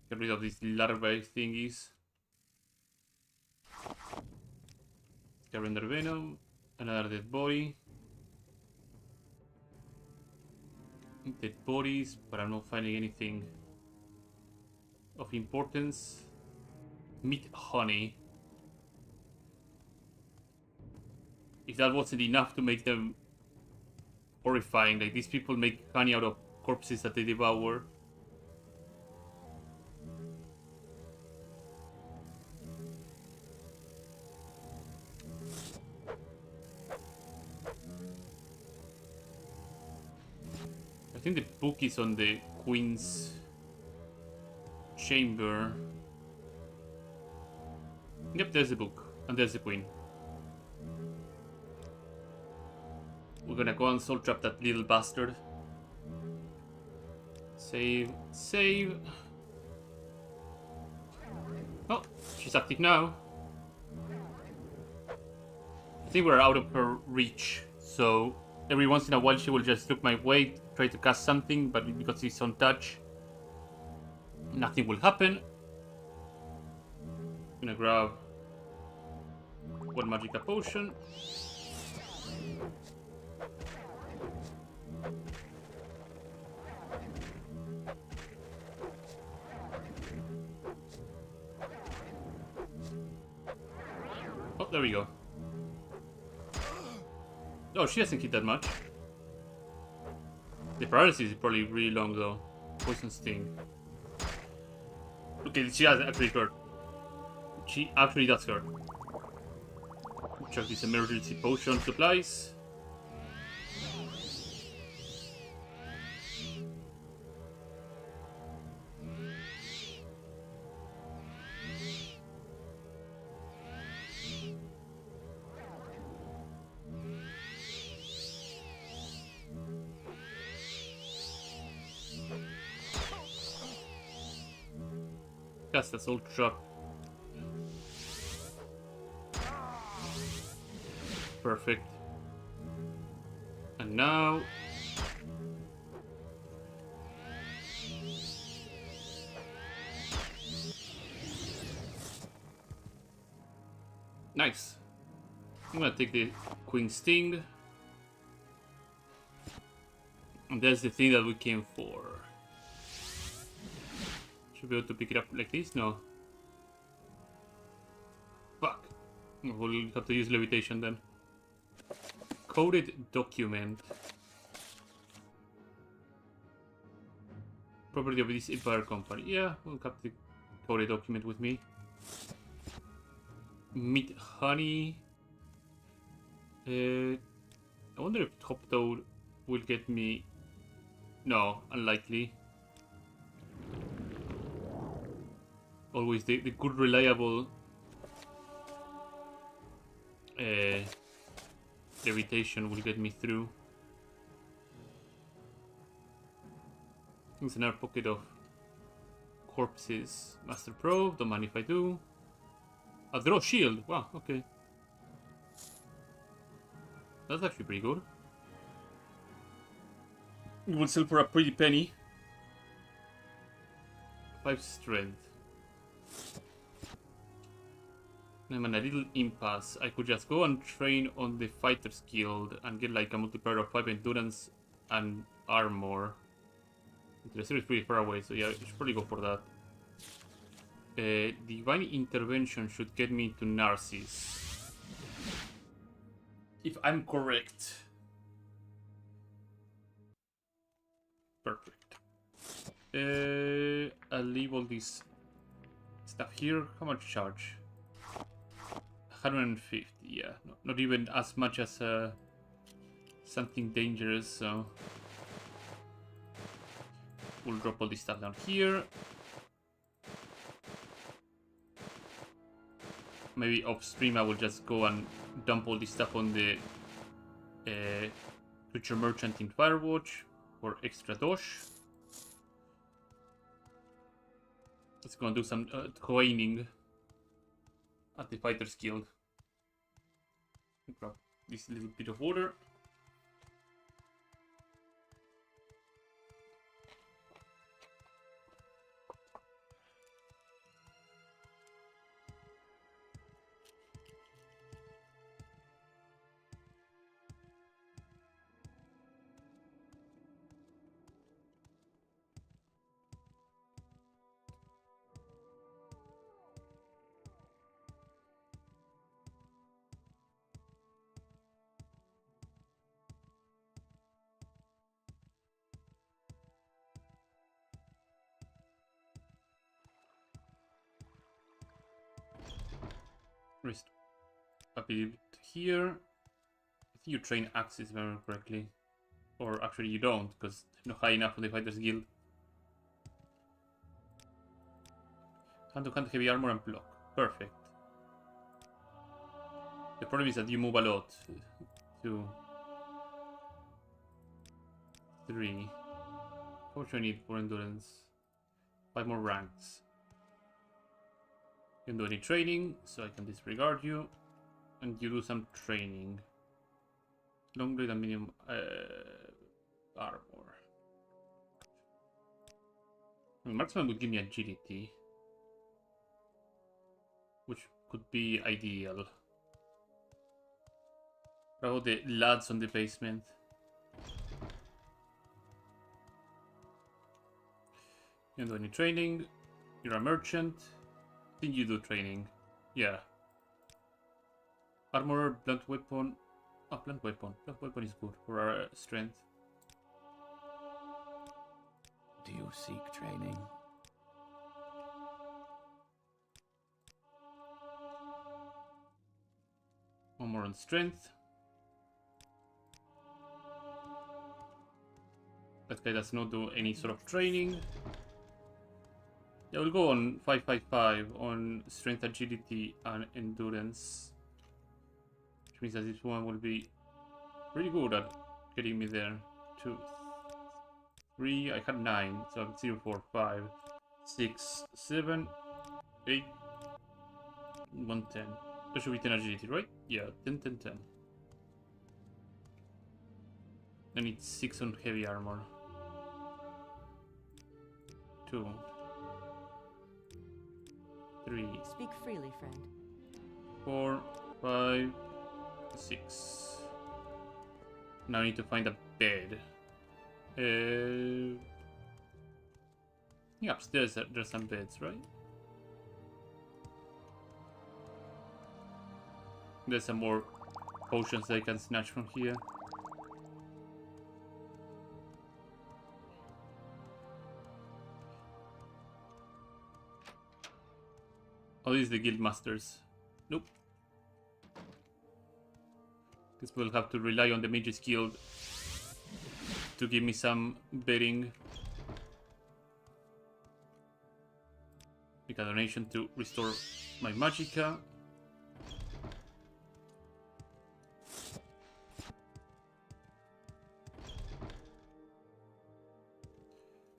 S1: Get rid of these larvae thingies. Scavenger venom. Another dead body. Dead bodies, but I'm not finding anything of importance. Meat honey. If that wasn't enough to make them horrifying, like these people make honey out of corpses that they devour. I think the book is on the Queen's chamber. Yep, there's the book, and there's the Queen. We're gonna go and soul trap that little bastard. Save, save. Oh, she's active now. I think we're out of her reach, so every once in a while she will just look my way, try to cast something, but because it's on touch, nothing will happen. I'm gonna grab one magica potion. Oh, there we go. Oh, she hasn't hit that much. The paralysis is probably really long though. Poison sting. Okay, she has actually hurt. She actually does hurt. Check these emergency potion supplies. Cast a soul trap. Perfect. And now nice. I'm gonna take the Queen Sting. And that's the thing that we came for. Should be able to pick it up like this? No. Fuck. We'll have to use levitation then. Coded document. Property of this Empire Company. Yeah, we'll have the coded document with me. Meat honey. I wonder if Top Toad will get me. No, unlikely. Always the good, reliable levitation will get me through. There's another pocket of corpses. Master Probe, don't mind if I do. A draw shield, wow, okay. That's actually pretty good. It will sell for a pretty penny. 5 strength. I'm in a little impasse. I could just go and train on the Fighters Guild and get like a multiplier of 5 endurance and armor. The series is pretty far away, so yeah, I should probably go for that. Divine Intervention should get me to Narcissus. If I'm correct. Perfect. I'll leave all this stuff here. How much charge? 150, yeah. Not even as much as something dangerous, so... We'll drop all this stuff down here. Maybe off stream I will just go and dump all this stuff on the creature merchant in Firewatch for extra dosh. Let's go and do some coining at the Fighters Guild. Grab this little bit of water. Rest a bit here. I think you train axes, if I remember correctly. Or actually you don't, because not high enough for the Fighters Guild. Hand to hand heavy armor and block. Perfect. The problem is that you move a lot. 2, 3. How much do I need for endurance? 5 more ranks. You don't do any training, so I can disregard you. And you do some training. Long blade and medium armor. Marksman would give me agility, which could be ideal. What about the lads on the basement? You don't do any training. You're a merchant. I think you do training. Yeah. Armor, blunt weapon. Oh, blunt weapon. Blunt weapon is good for our strength.
S2: Do you seek training?
S1: One more on strength. That guy does not do any sort of training. Yeah, we'll go on 555 on strength, agility, and endurance. Which means that this one will be pretty good at getting me there. 2, 3, I had 9, so I'm 0, 4, 5, 6, 7, 8, 1, 10. That should be 10 agility, right? Yeah, 10, 10, 10. I need 6 on heavy armor. 2, 3,
S6: Speak freely, friend.
S1: 4, 5, 6. Now I need to find a bed. Yeah, upstairs there's some beds, right? There's some more potions that I can snatch from here. Oh, this is the guild masters. Nope. Guess we'll have to rely on the mages guild to give me some betting. Make a donation to restore my magicka.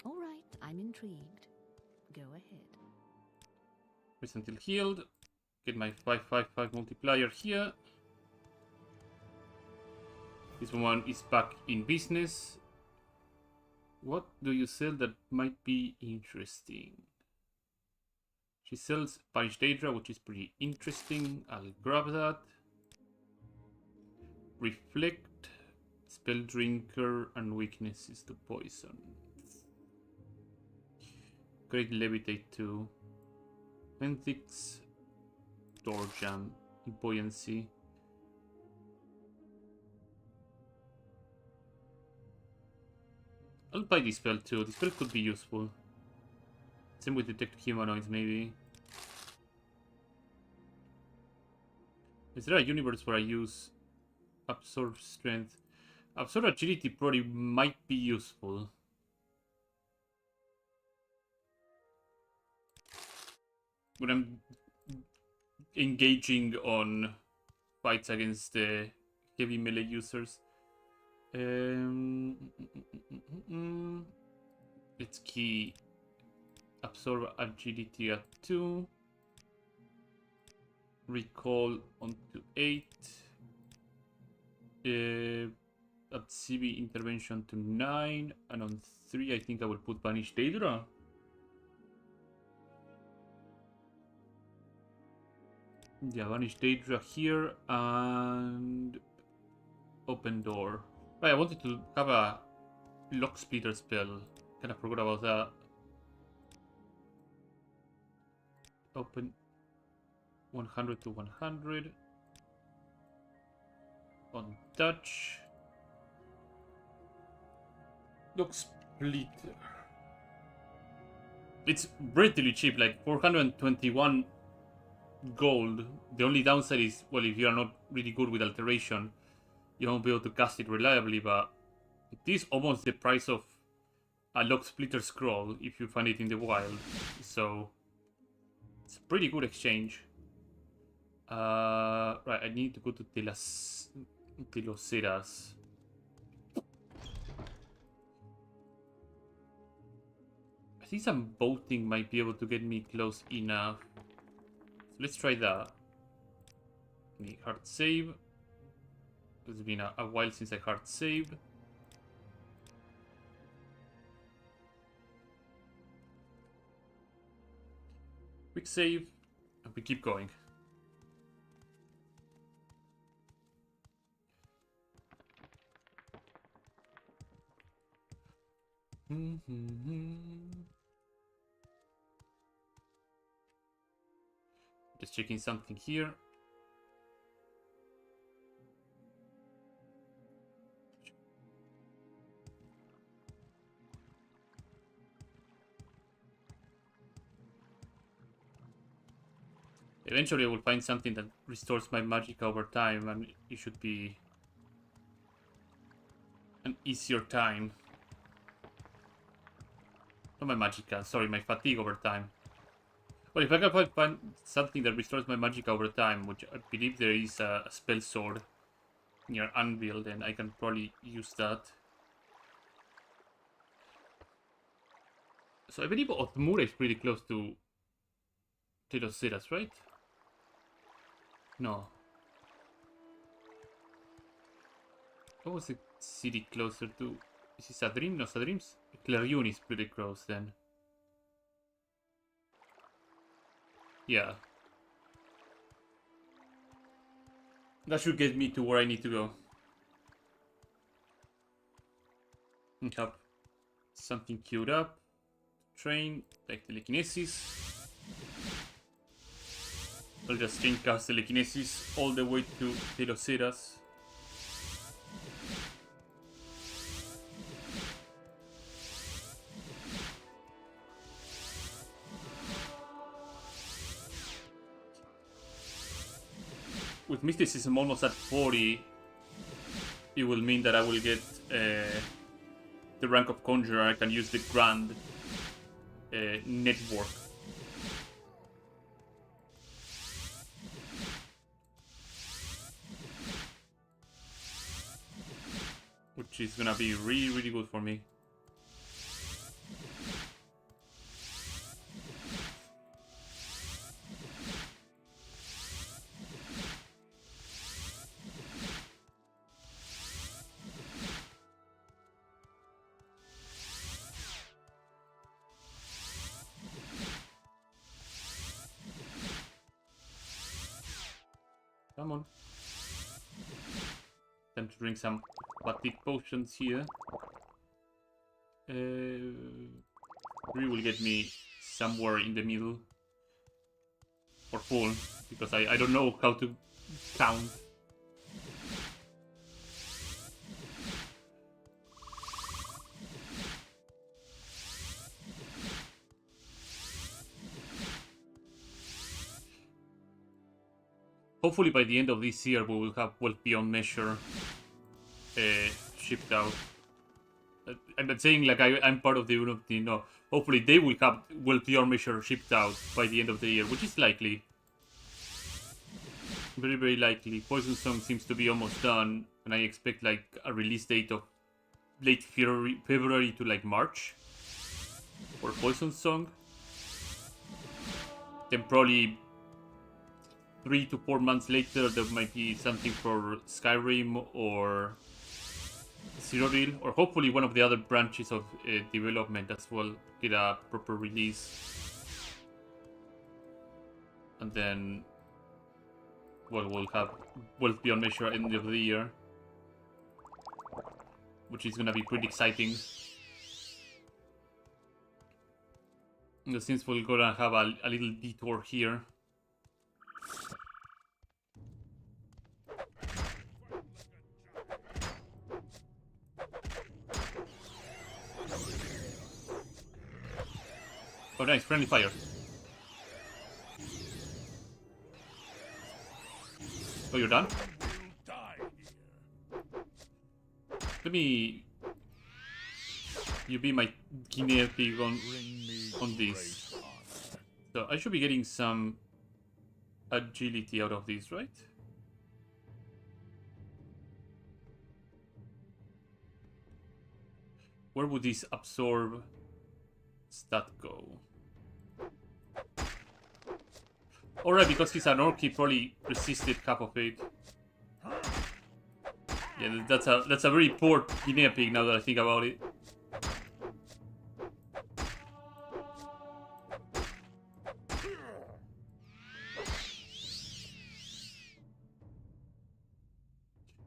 S5: All right, I'm intrigued. Go ahead.
S1: Rest until healed. Get my 555 multiplier here. This one is back in business. What do you sell that might be interesting? She sells Punished Daedra, which is pretty interesting. I'll grab that. Reflect, Spell Drinker, and weaknesses to poison. Great Levitate too. Menthics, Door Jam, Buoyancy. I'll buy this spell too. This spell could be useful. Same with Detect Humanoids, maybe. Is there a universe where I use Absorb Strength? Absorb Agility probably might be useful. when I'm engaging on fights against the heavy melee users. Let's key absorb agility at 2, recall onto 8, at CB intervention to 9, and on 3 I think I will put Banish Daedra. Yeah, Banish Daedra here, and open door. Right, I wanted to have a lock splitter spell. Kind of forgot about that. Open 100 to 100. On touch. Lock splitter. It's relatively cheap, like 421 gold. The only downside is, well, if you are not really good with alteration, you won't be able to cast it reliably, but it is almost the price of a lock splitter scroll if you find it in the wild. So it's a pretty good exchange. Right, I need to go to Teloceras. I think some boating might be able to get me close enough. So let's try that. Hard save. It's been a while since I hard saved. Quick save, and we keep going. Just checking something here. Eventually I will find something that restores my magic over time, and it should be an easier time. Not my magicka, sorry, my fatigue over time. Well, if I can find something that restores my magic over time, which I believe there is a spell sword near Anvil, then I can probably use that. So I believe Othmura is pretty close to Teloceras, right? No. What was the city closer to? Is it Sadrim? No, Sadrim's Clarion is pretty close then. Yeah. That should get me to where I need to go. And have something queued up. Train, like telekinesis. I'll just chain cast telekinesis all the way to Teloceras. With mysticism almost at 40, it will mean that I will get the rank of conjurer. I can use the grand network. Which is gonna be really, really good for me. Come on. Time to drink some fatigue potions here. 3 will get me somewhere in the middle. Or full, because I don't know how to count. Hopefully by the end of this year we will have Wealth Beyond Measure shipped out. I'm not saying like I'm part of the Europe team. No, hopefully they will have Your Measure shipped out by the end of the year, which is likely. Very, very likely. Poison Song seems to be almost done, and I expect like a release date of late February to like March for Poison Song. Then probably 3 to 4 months later, there might be something for Skyrim or Cyrodiil, or hopefully one of the other branches of development as well get a proper release. And then, well, we'll have Wealth Beyond Measure at the end of the year, which is gonna be pretty exciting. And since we're gonna have a little detour here. Oh nice, friendly fire. Oh, you're done? Let me... You be my guinea pig on this. So I should be getting some agility out of this, right? Where would this absorb stat go? Alright, because he's an orc, he probably resisted half of it. Yeah, that's a very poor guinea pig now that I think about it.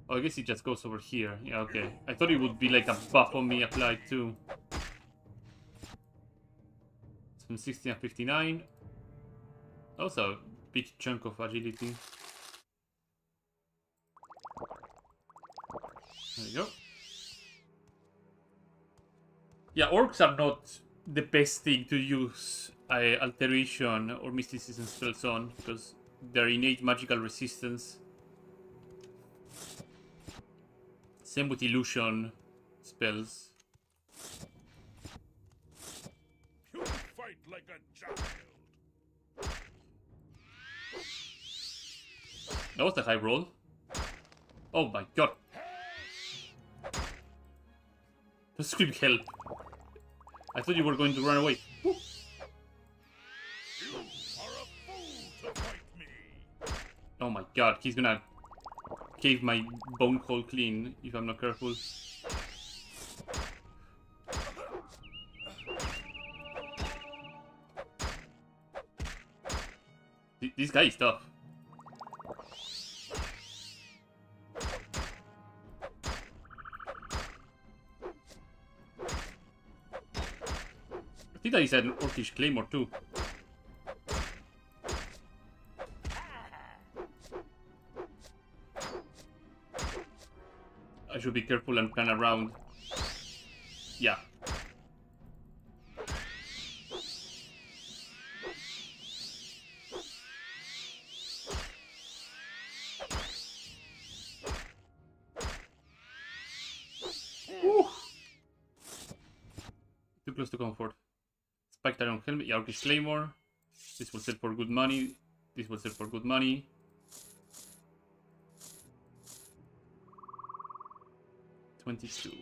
S1: Oh, I guess it just goes over here. Yeah, okay. I thought it would be like a buff on me applied too. From 16 and 59. Also a big chunk of agility. There you go. Yeah, orcs are not the best thing to use alteration or mysticism spells on, because their innate magical resistance. Same with illusion spells.
S3: You fight like a child.
S1: That was a high roll. Oh my god. The scream help. I thought you were going to run away. Woo.
S3: You are a fool to fight me.
S1: Oh my god, he's gonna cave my bone hole clean if I'm not careful. This guy is tough. I think that is an orcish claymore too. I should be careful and plan around. Yeah. Woo. Too close to comfort. Spiked iron helmet, Yorkish claymore. This will sell for good money. This will sell for good money. $22.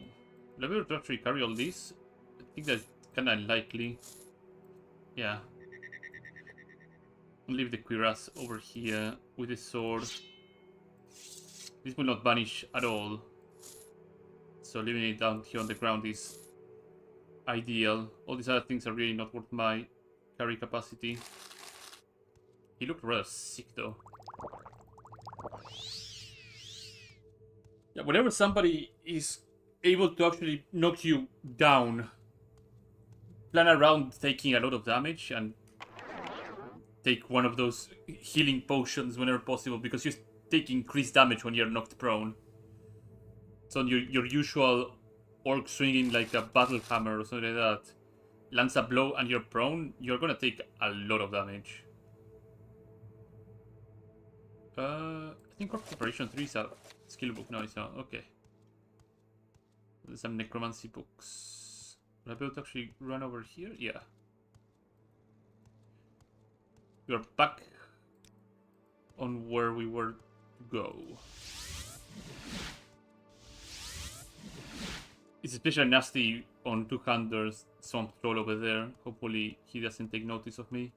S1: Will I be able to actually carry all these? I think that's kinda unlikely. Yeah. I'll leave the cuirass over here with the sword. This will not vanish at all. So leaving it down here on the ground is ideal. All these other things are really not worth my carry capacity. He looked rather sick though. Yeah, whenever somebody is able to actually knock you down, plan around taking a lot of damage and take one of those healing potions whenever possible, because you take increased damage when you're knocked prone. So your usual orc swinging like a battle hammer or something like that lands a blow and you're prone, you're gonna take a lot of damage. I think Orc Preparation 3 is a skill book. No, it's not. Okay. Some necromancy books. Will I be able to actually run over here? Yeah. We're back on where we were to go. It's especially nasty on two-handers swamp troll over there. Hopefully he doesn't take notice of me.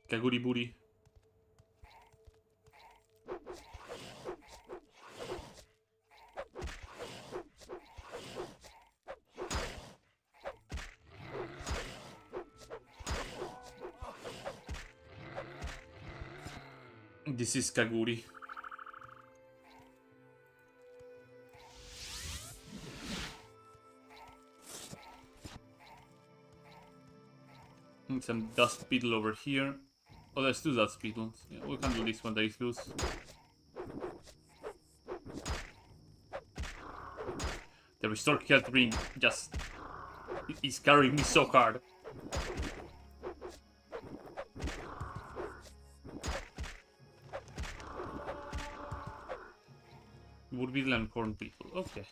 S1: Kaguri booty. This is Kaguri. And some dust beetle over here. Oh, there's two dust beetles. Yeah, we'll handle this one that is loose. The restored health ring just is carrying me so hard. Wood beetle and corn beetle. Okay.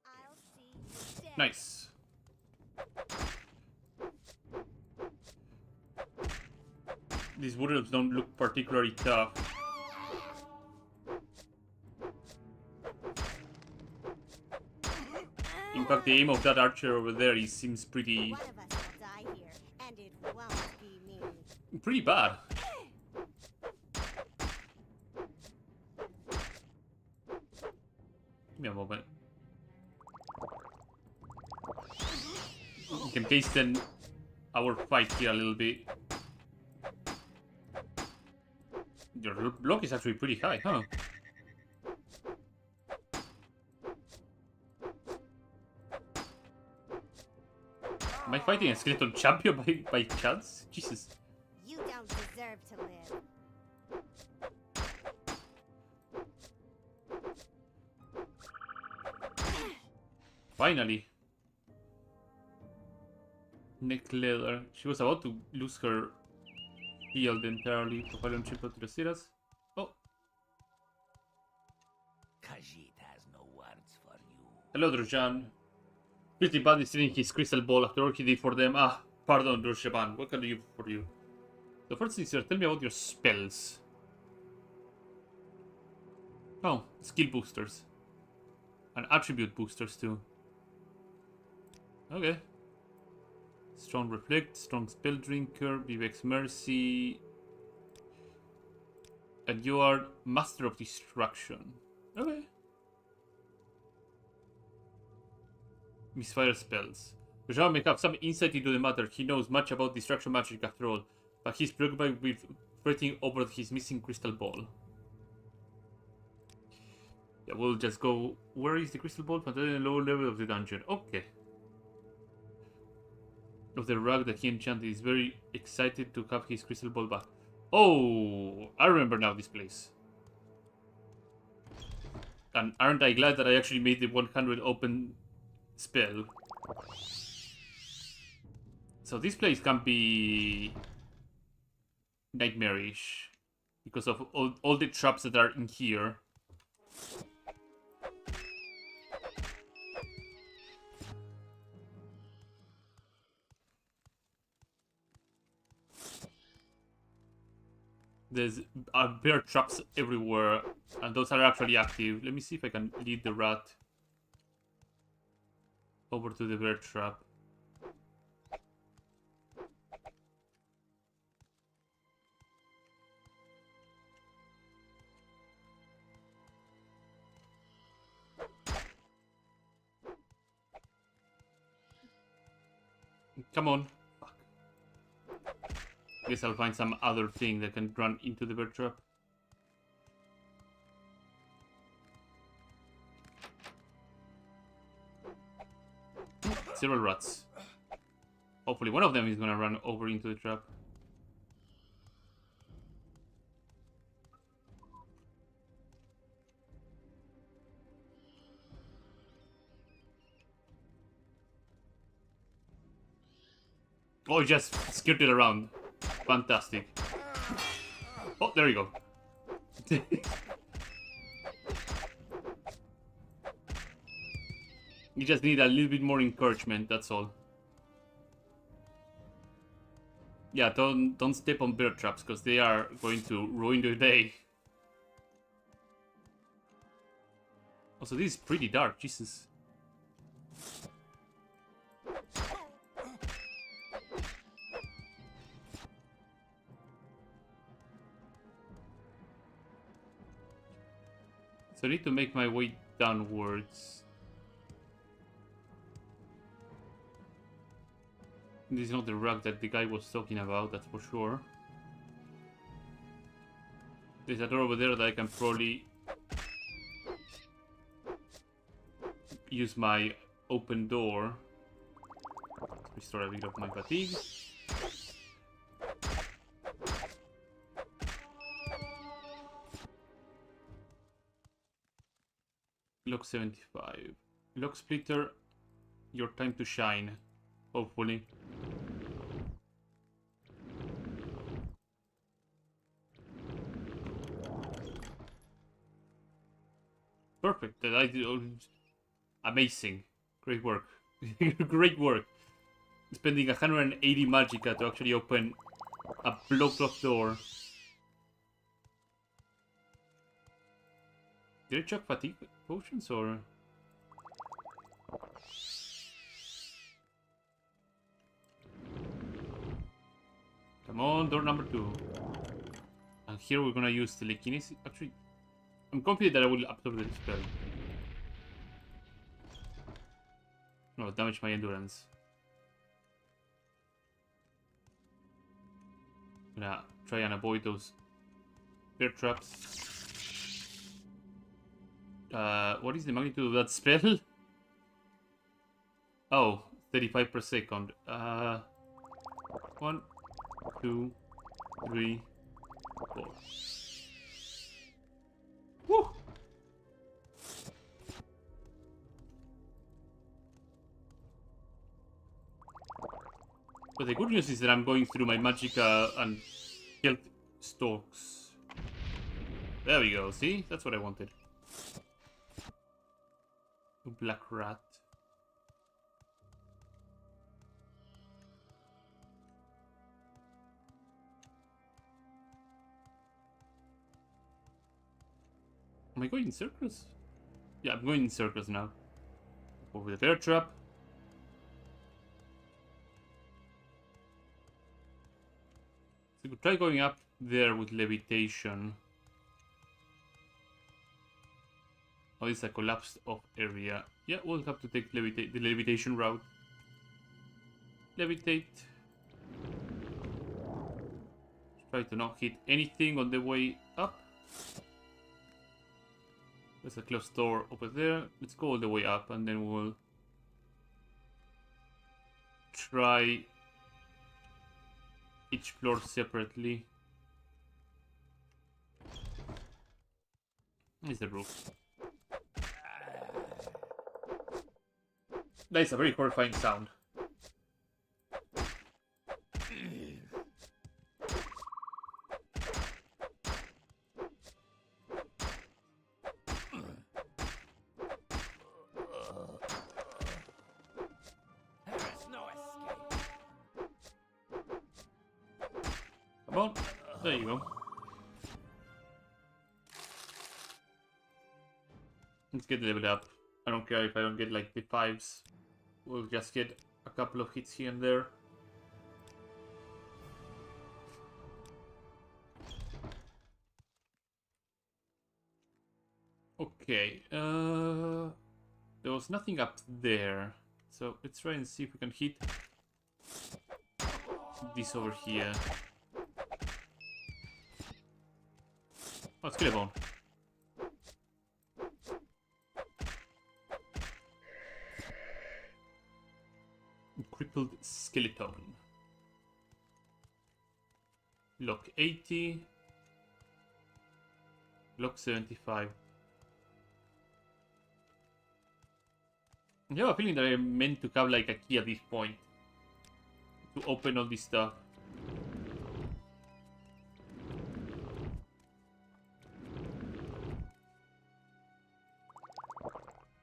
S7: I'll see you dead.
S1: Nice. These wood elves don't look particularly tough. In fact, the aim of that archer over there seems pretty
S7: One of us will die here, and it won't be me.
S1: pretty bad. Give me a moment. We can hasten our fight here a little bit. Your block is actually pretty high, huh? Am I fighting a skeleton champion by chance? Jesus.
S7: You don't deserve to live.
S1: Finally. Neck leather. She was about to lose her shield entirely. Profile on triple to the Siras. Oh,
S2: Khajiit has no words for you.
S1: hello, Drujan. Pretty bad is stealing his crystal ball after all he did for them. Ah, pardon, Drujaban. What can I do for you? The first thing, sir, tell me about your spells. Oh, skill boosters. And attribute boosters, too. Okay. Strong Reflect, Strong Spell Drinker, Vivek's Mercy. And you are Master of Destruction. Okay. Misfire spells. Jean may have some insight into the matter. He knows much about destruction magic after all, but he's preoccupied with fretting over his missing crystal ball. Yeah, we'll just go. Where is the crystal ball? Found in the lower level of the dungeon. Okay. Of the rug that he enchanted is very excited to have his crystal ball back. Oh, I remember now this place. And aren't I glad that I actually made the 100 open spell? So this place can be nightmarish because of all the traps that are in here. There's bear traps everywhere, and those are actually active. Let me see if I can lead the rat over to the bear trap. Come on. Fuck. Guess I'll find some other thing that can run into the bear trap. Several rats. Hopefully one of them is gonna run over into the trap. Oh, it just skirted around. Fantastic. Oh, there you go. You just need a little bit more encouragement, that's all. Yeah, don't step on bear traps, because they are going to ruin your day. Also, this is pretty dark, Jesus. So I need to make my way downwards. This is not the rug that the guy was talking about, that's for sure. There's a door over there that I can probably use my open door to restore a bit of my fatigue. Lock 75. Lock splitter, your time to shine. Hopefully. Perfect. That I did. Amazing. Great work. Great work. Spending 180 magicka to actually open a blocked off door. Did I chuck fatigue potions or? Come on, door number 2. And here we're gonna use telekinesis. Actually, I'm confident that I will absorb the spell. No, damage my endurance. I'm gonna try and avoid those bear traps. What is the magnitude of that spell? Oh, 35 per second. 1, 2, 3, 4. Woo! But the good news is that I'm going through my magicka and health stocks. There we go, see? That's what I wanted. A black rat. Am I going in circles? Yeah, I'm going in circles now. Over the bear trap. So we could try going up there with levitation. Oh, it's a collapsed off area. Yeah, we'll have to take the levitation route. Levitate. Try to not hit anything on the way up. There's a closed door over there. Let's go all the way up and then we'll try each floor separately. Is the roof. That is a very horrifying sound. Come on. There you go. Let's get leveled up. I don't care if I don't get like the 5s. We'll just get a couple of hits here and there. Okay. There was nothing up there. So let's try and see if we can hit this over here. Oh, skeleton. Crippled skeleton. Lock 80. Lock 75. I have a feeling that I'm meant to have like a key at this point to open all this stuff.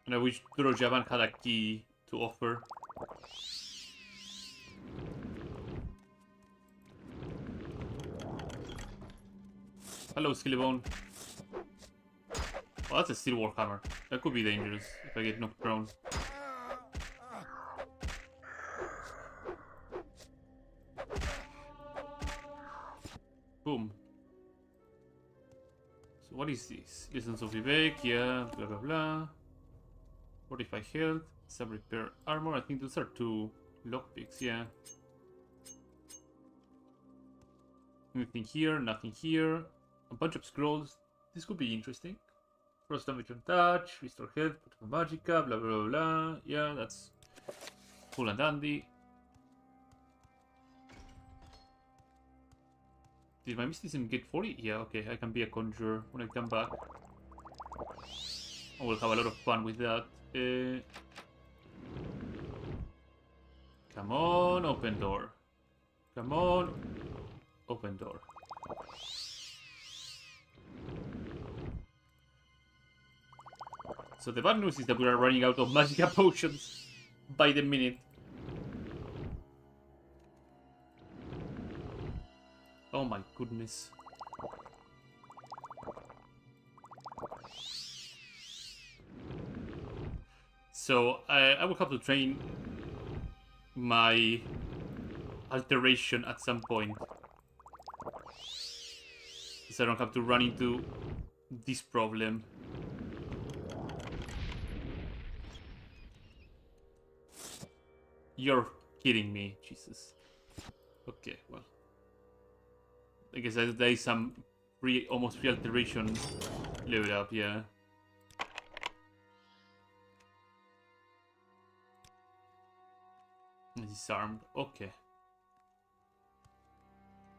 S1: And I wish Drojavan had a key to offer. Hello, Skillybone. Oh, that's a steel warhammer. That could be dangerous if I get knocked prone. Boom. So what is this? Lessons of Vivek, yeah, blah blah blah. 45 health, some repair armor. I think those are 2 lockpicks, yeah. Anything here, nothing here. A bunch of scrolls. This could be interesting. Frost damage on touch, restore health, put magica, blah blah blah. Yeah, that's cool and dandy. Did my mysticism get 40? Yeah, okay, I can be a conjurer when I come back. I will have a lot of fun with that. Come on, open door. Come on, open door. So the bad news is that we are running out of magica potions by the minute. Oh my goodness. So I will have to train my alteration at some point, so I don't have to run into this problem. You're kidding me, Jesus. Okay, well, I guess there is some almost free alteration level up, yeah. Disarmed. Okay.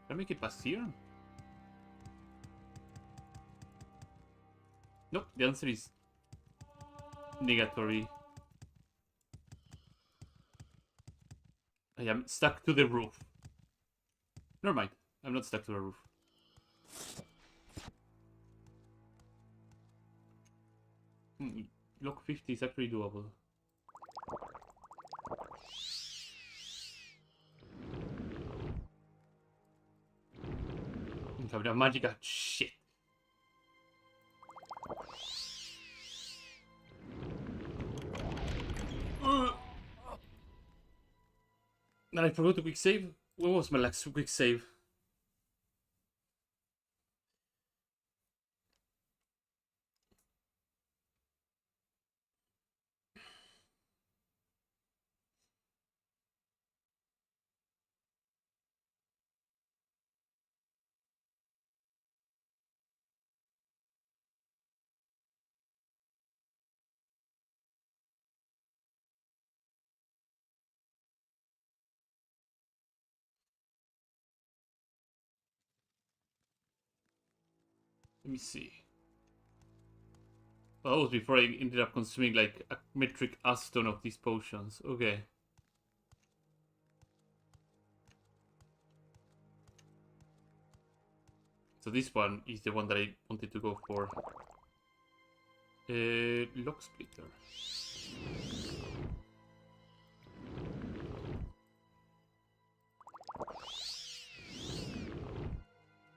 S1: Can I make it past here? Nope, the answer is negatory. I am stuck to the roof. Never mind, I'm not stuck to the roof. Lock 50 is actually doable. Have enough magic. Shit. And I forgot to quick save. When was my last quick save? Let me see. Well, that was before I ended up consuming like a metric aston of these potions. Okay. So this one is the one that I wanted to go for. Lock splitter.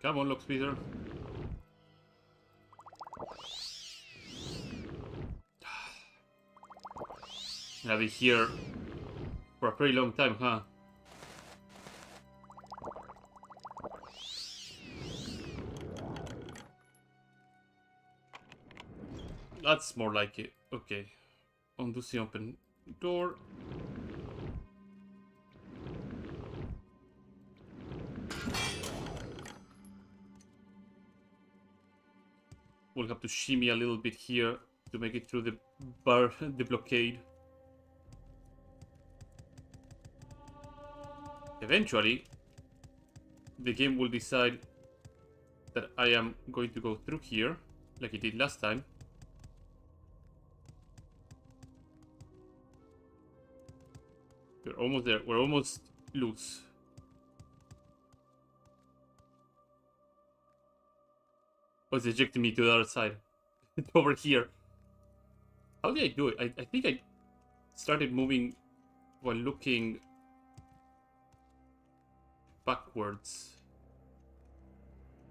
S1: Come on, lock splitter. I'll be here for a very long time, huh? That's more like it. Okay. Undo the open door. We'll have to shimmy a little bit here to make it through the the blockade. Eventually, the game will decide that I am going to go through here, like it did last time. We're almost there. We're almost loose. Oh, it's ejecting me to the other side. Over here. How did I do it? I think I started moving while looking backwards.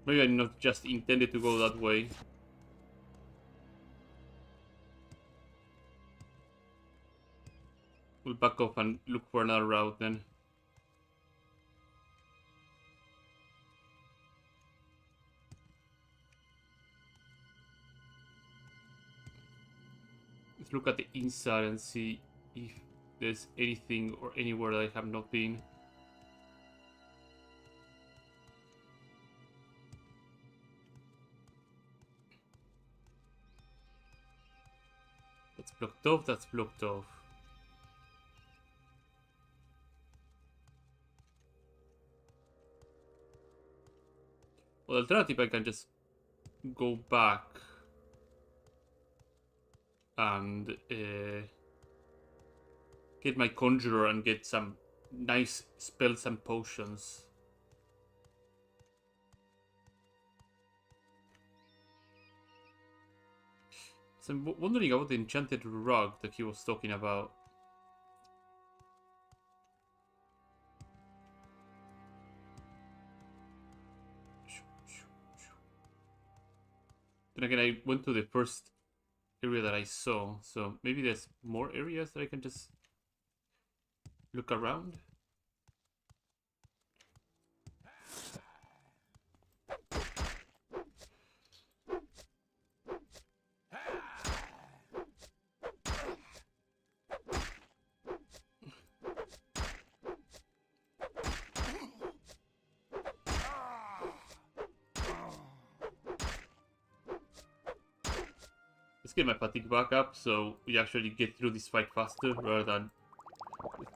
S1: Maybe I not just intended to go that way. We'll back off and look for another route then. Let's look at the inside and see if there's anything or anywhere that I have not been. That's blocked off, that's blocked off. Well, alternative, I can just go back and get my conjurer and get some nice spells and potions. So I'm wondering about the enchanted rug that he was talking about. Then again, I went to the first area that I saw, so maybe there's more areas that I can just look around. Let's get my fatigue back up so we actually get through this fight faster rather than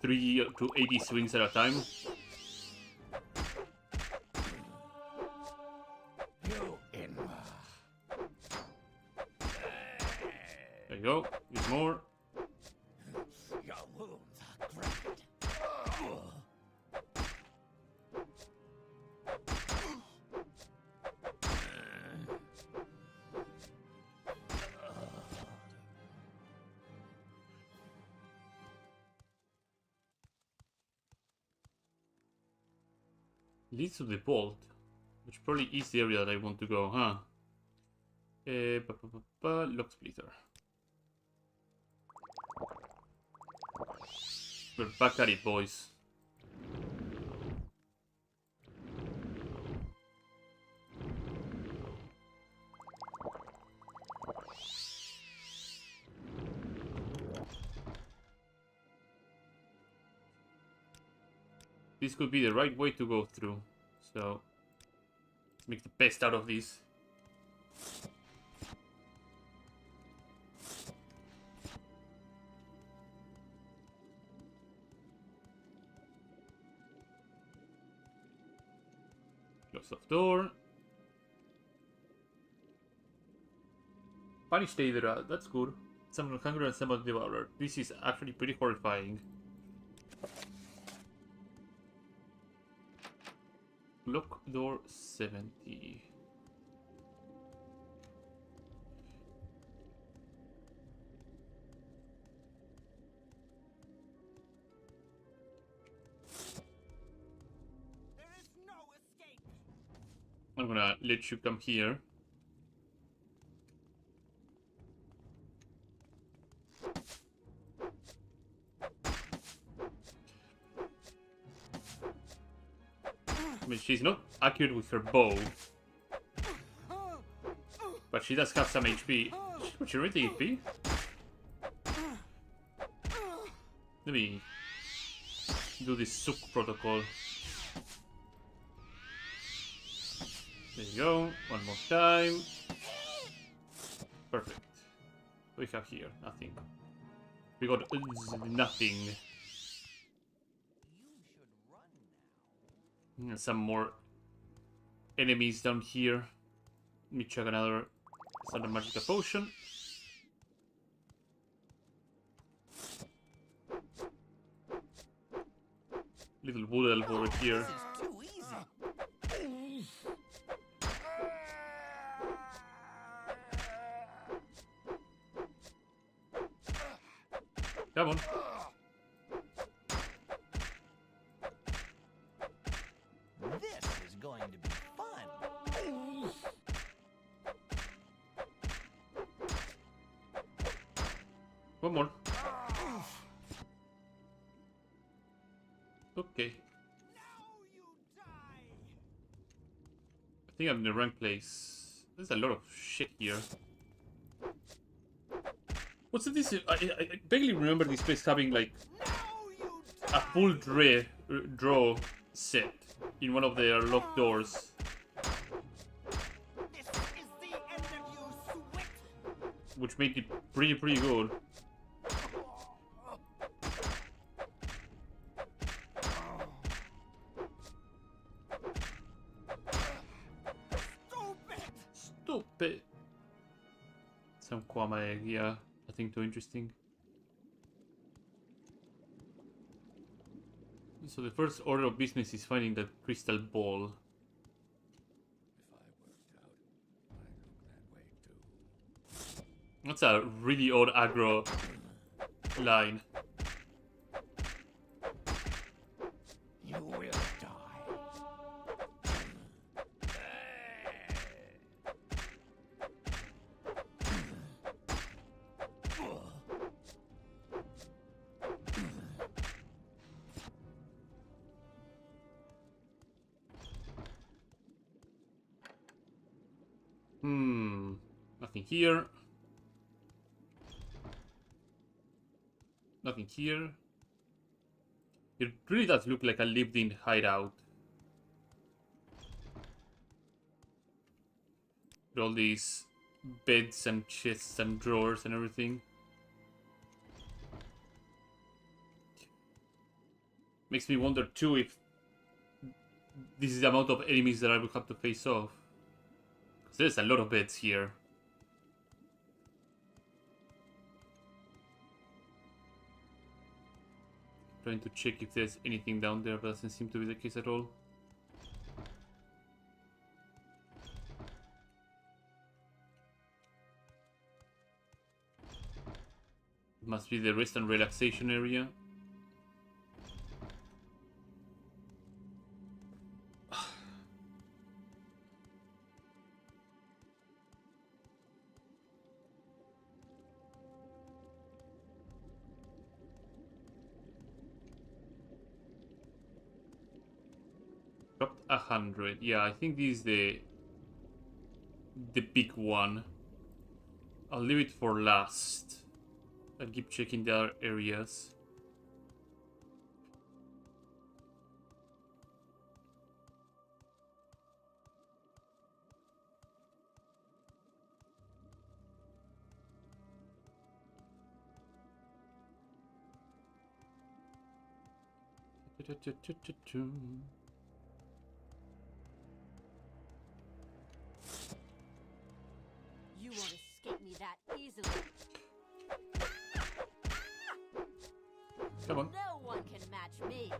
S1: 3 to 80 swings at a time. There you go. Use more.
S2: Your wounds are great.
S1: Leads to the vault, which probably is the area that I want to go, huh? Lock splitter. We're back at it, boys. This could be the right way to go through, so let's make the best out of this. Close off door. Punish the Hydra, that's good. Summon Hunger and Summon Devourer. This is actually pretty horrifying. Lock door 70.
S7: There is no escape.
S1: I'm gonna let you come here. I mean, she's not accurate with her bow, but she does have some HP. Would she really HP? Let me do this Sook protocol. There you go. One more time. Perfect. What do we have here? Nothing. We got nothing. Some more enemies down here. Let me check another magical potion. Little wood elf over here. Come on.
S2: This is going to be fun.
S1: One more. Okay. I think I'm in the wrong place. There's a lot of shit here. What's this? I vaguely remember this place having like a full draw set in one of their locked doors.
S7: This is the end of you, Swit.
S1: Which made it pretty good. Stupid. Some Kwama egg, yeah. Nothing too interesting. So the first order of business is finding that crystal ball. That's a really odd aggro line.
S2: You will die.
S1: Nothing here. Nothing here. It really does look like a lived-in hideout. With all these beds and chests and drawers and everything. Makes me wonder too if this is the amount of enemies that I will have to face off. Because there's a lot of beds here. Trying to check if there's anything down there, but doesn't seem to be the case at all. It must be the rest and relaxation area. Dropped 100. Yeah, I think this is the big one. I'll leave it for last. I'll keep checking the other areas.
S6: You won't escape me that easily.
S1: Come on.
S6: No one can match me.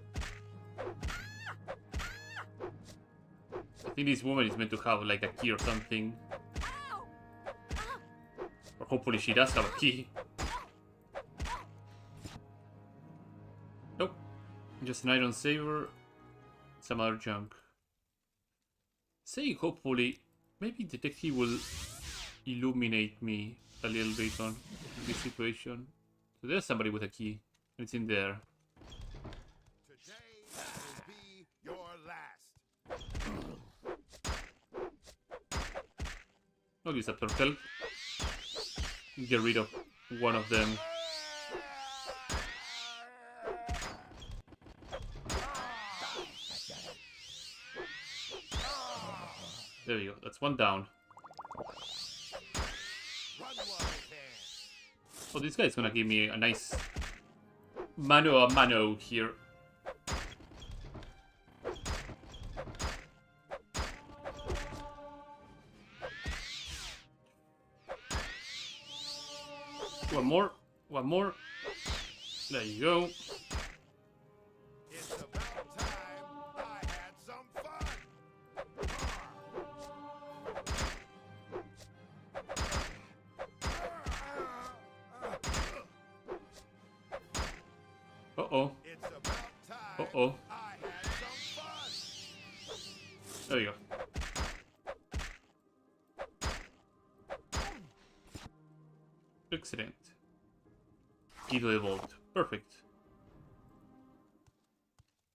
S1: I think this woman is meant to have like a key or something.
S6: Ow!
S1: Or hopefully she does have a key. Nope. Just an iron saver. Some other junk. Saying hopefully, maybe detective will illuminate me a little bit on this situation. So there's somebody with a key. It's in there.
S3: Today will be your last.
S1: I'll use a turtle. Get rid of one of them. There we go. That's one down.
S3: One more
S1: Oh, this guy's gonna give me a nice mano a mano here. One more. One more. There you go.
S3: It's about time I had some fun.
S1: Uh-oh.
S3: It's about time
S1: Uh-oh.
S3: I had some fun.
S1: There you go. Excellent. Key to the vault. Perfect.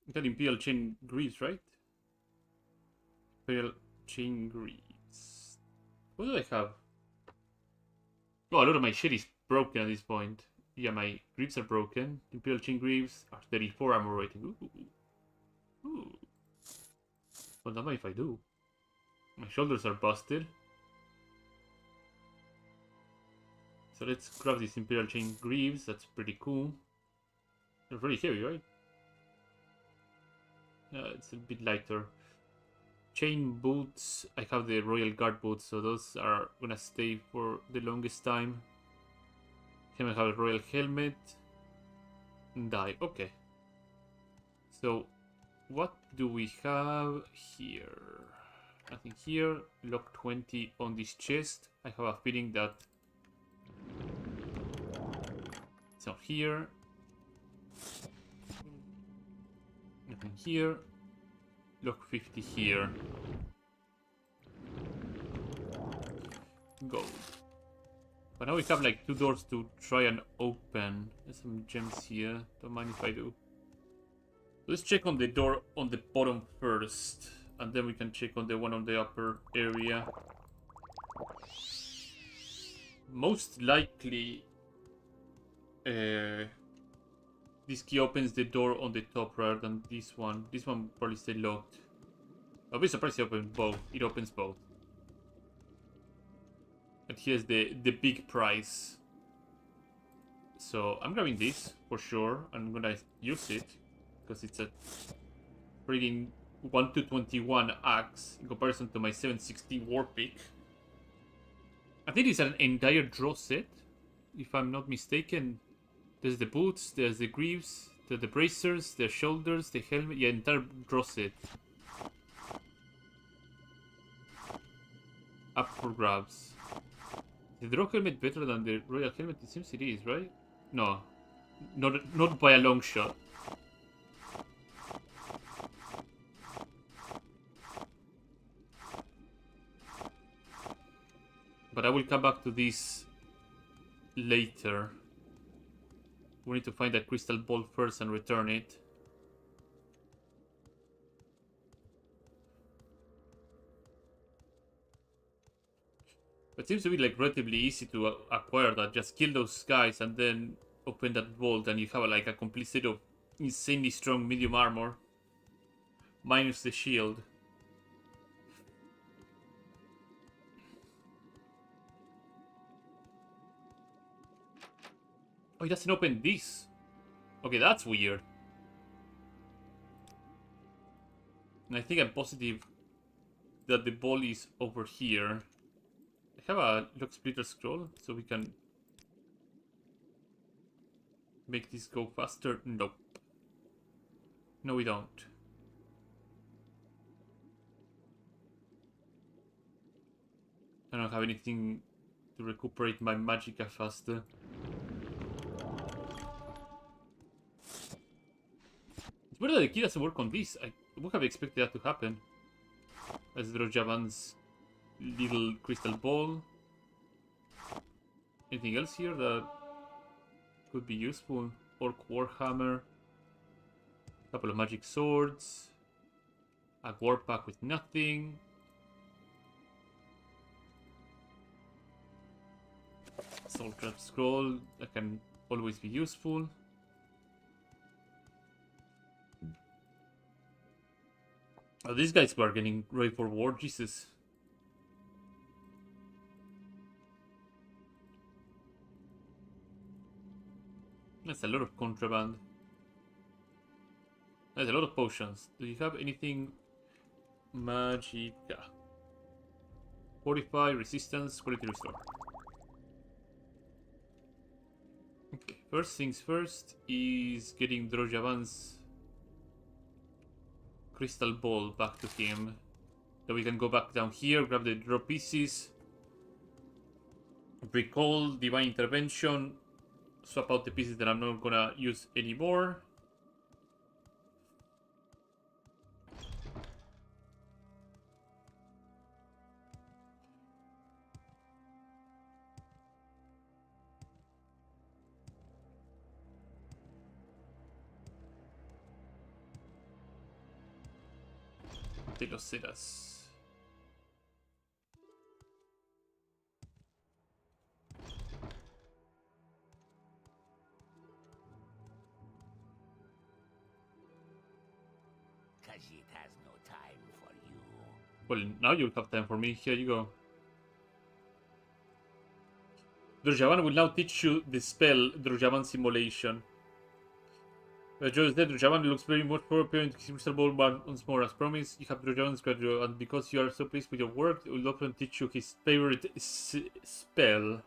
S1: We got Imperial Chain Greaves, right? Imperial Chain Greaves. What do I have? Oh, a lot of my shit is broken at this point. Yeah, my greaves are broken. Imperial Chain Greaves are 34 armor rating. Ooh. Ooh. What am I if I do? My shoulders are busted. So let's grab these Imperial Chain Greaves. That's pretty cool. They're very heavy, right? Yeah, it's a bit lighter. Chain boots. I have the Royal Guard boots, so those are gonna stay for the longest time. Can I have a Royal Helmet? Die. Okay. So, what do we have here? Nothing here. Lock 20 on this chest. I have a feeling that it's not here. Nothing here. Lock 50 here. Gold. But now we have like 2 doors to try and open. There's some gems here. Don't mind if I do. Let's check on the door on the bottom first. And then we can check on the one on the upper area. Most likely, this key opens the door on the top rather than this one. This one probably stay locked. I'll be surprised it opens both. It opens both. And here's the big prize. So I'm grabbing this for sure. I'm gonna use it because it's a freaking 1-21 axe in comparison to my 716 war pick. I think it's an entire draw set, if I'm not mistaken. There's the boots, there's the greaves, there's the bracers, the shoulders, the helmet. Yeah, entire draw set. Up for grabs. Is the draw helmet better than the royal helmet? It seems it is, right? No, not by a long shot. But I will come back to this later. We need to find that crystal ball first and return it. It seems to be like relatively easy to acquire that. Just kill those guys and then open that vault and you have like a complete set of insanely strong medium armor. Minus the shield. Oh, he doesn't open this. Okay, that's weird. And I think I'm positive that the ball is over here. I have a lock splitter scroll, so we can make this go faster. Nope. No, we don't. I don't have anything to recuperate my magicka faster. It's weird that the key doesn't work on this. I would have expected that to happen. As Drojavan's little crystal ball. Anything else here that could be useful? Orc Warhammer. A couple of magic swords. A war pack with nothing. Soul Trap Scroll. That can always be useful. Oh, these guys were getting ready for war, Jesus. That's a lot of contraband. There's a lot of potions. Do you have anything Magica? Fortify, resistance, quality restore. Okay, first things first is getting Drojavan's crystal ball back to him. Then we can go back down here, grab the draw pieces, recall, divine intervention, swap out the pieces that I'm not gonna use anymore. De los Ceras.
S2: Cause it has no time for you.
S1: Well, now you'll have time for me. Here you go. Drojavan will now teach you the spell Drojavan Simulation. Joe is dead. Drojavan looks very much more appearing to his crystal ball once more. As promised, you have Drojavan's graduate, and because you are so pleased with your work, he will often teach you his favorite spell,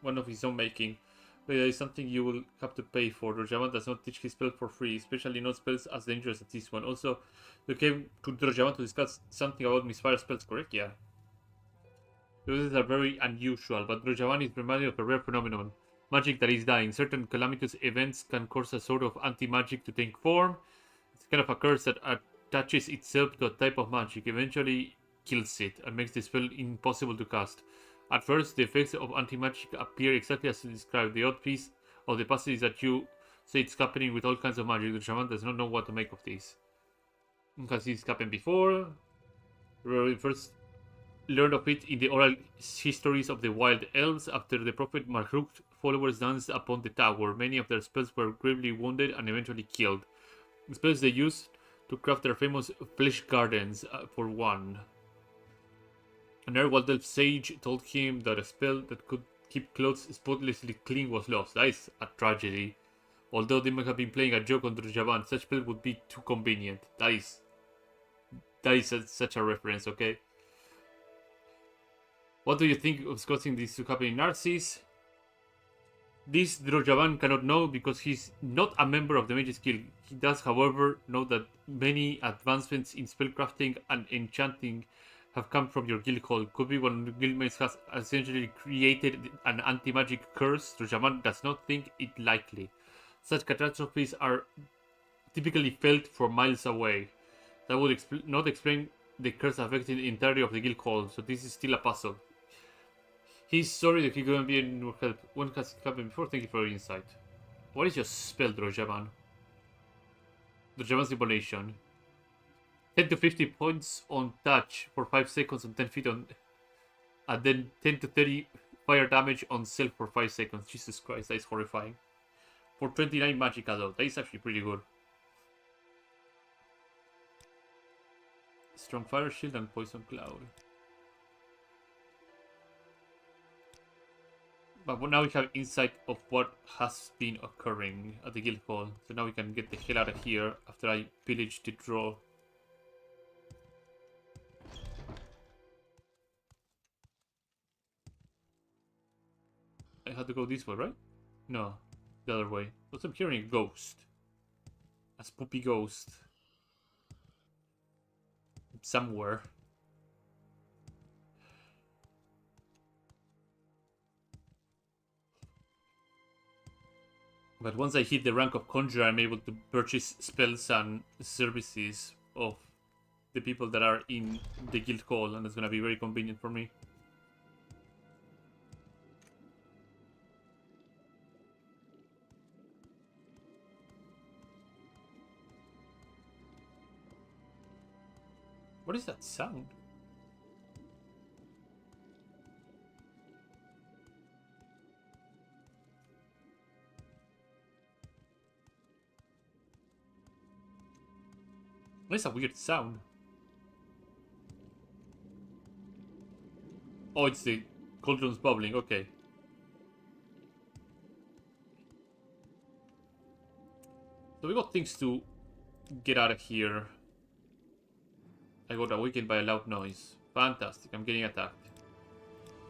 S1: one of his own making. But there is something you will have to pay for. Drojavan does not teach his spell for free, especially not spells as dangerous as this one. Also, you came to Drojavan to discuss something about misfire spells, correct? Yeah. Those are very unusual, but Drojavan is reminded of a rare phenomenon. Magic that is dying. Certain calamitous events can cause a sort of anti-magic to take form. It's kind of a curse that attaches itself to a type of magic, eventually kills it, and makes the spell impossible to cast. At first, the effects of anti-magic appear exactly as described. The odd piece of the passage is that you say it's happening with all kinds of magic. The shaman does not know what to make of this. Has this happened before? We first learned of it in the oral histories of the wild elves. After the prophet Marhruk's followers danced upon the tower, many of their spells were gravely wounded and eventually killed. The spells they used to craft their famous flesh gardens, for one. An wild elf sage told him that a spell that could keep clothes spotlessly clean was lost. That is a tragedy. Although they may have been playing a joke on Drojavan, such spell would be too convenient. That is such a reference, okay? What do you think of causing this to happen in Narcissus? This Drojavan cannot know because he's not a member of the Mage's Guild. He does, however, know that many advancements in spellcrafting and enchanting have come from your guild hall. Could be one of the guildmates has essentially created an anti-magic curse. Drojavan does not think it likely. Such catastrophes are typically felt from miles away. That would not explain the curse affecting the entirety of the guild hall, so this is still a puzzle. He's sorry that he couldn't be any more help. When has it happened before? Thank you for your insight. What is your spell, Drojavan? Drojavan Simulation. 10 to 50 points on touch for 5 seconds on 10 feet on... And then 10 to 30 fire damage on self for 5 seconds. Jesus Christ, that is horrifying. For 29 magicka though, that is actually pretty good. Strong fire shield and poison cloud. But now we have insight of what has been occurring at the guild hall. So now we can get the hell out of here after I pillage the draw. I had to go this way, right? No, the other way. But I'm hearing a ghost. A spoopy ghost. Somewhere. But once I hit the rank of Conjurer, I'm able to purchase spells and services of the people that are in the guild hall, and it's gonna be very convenient for me. What is that sound? That's a weird sound. Oh, it's the cauldron's bubbling, okay. So we got things to get out of here. I got awakened by a loud noise. Fantastic, I'm getting attacked.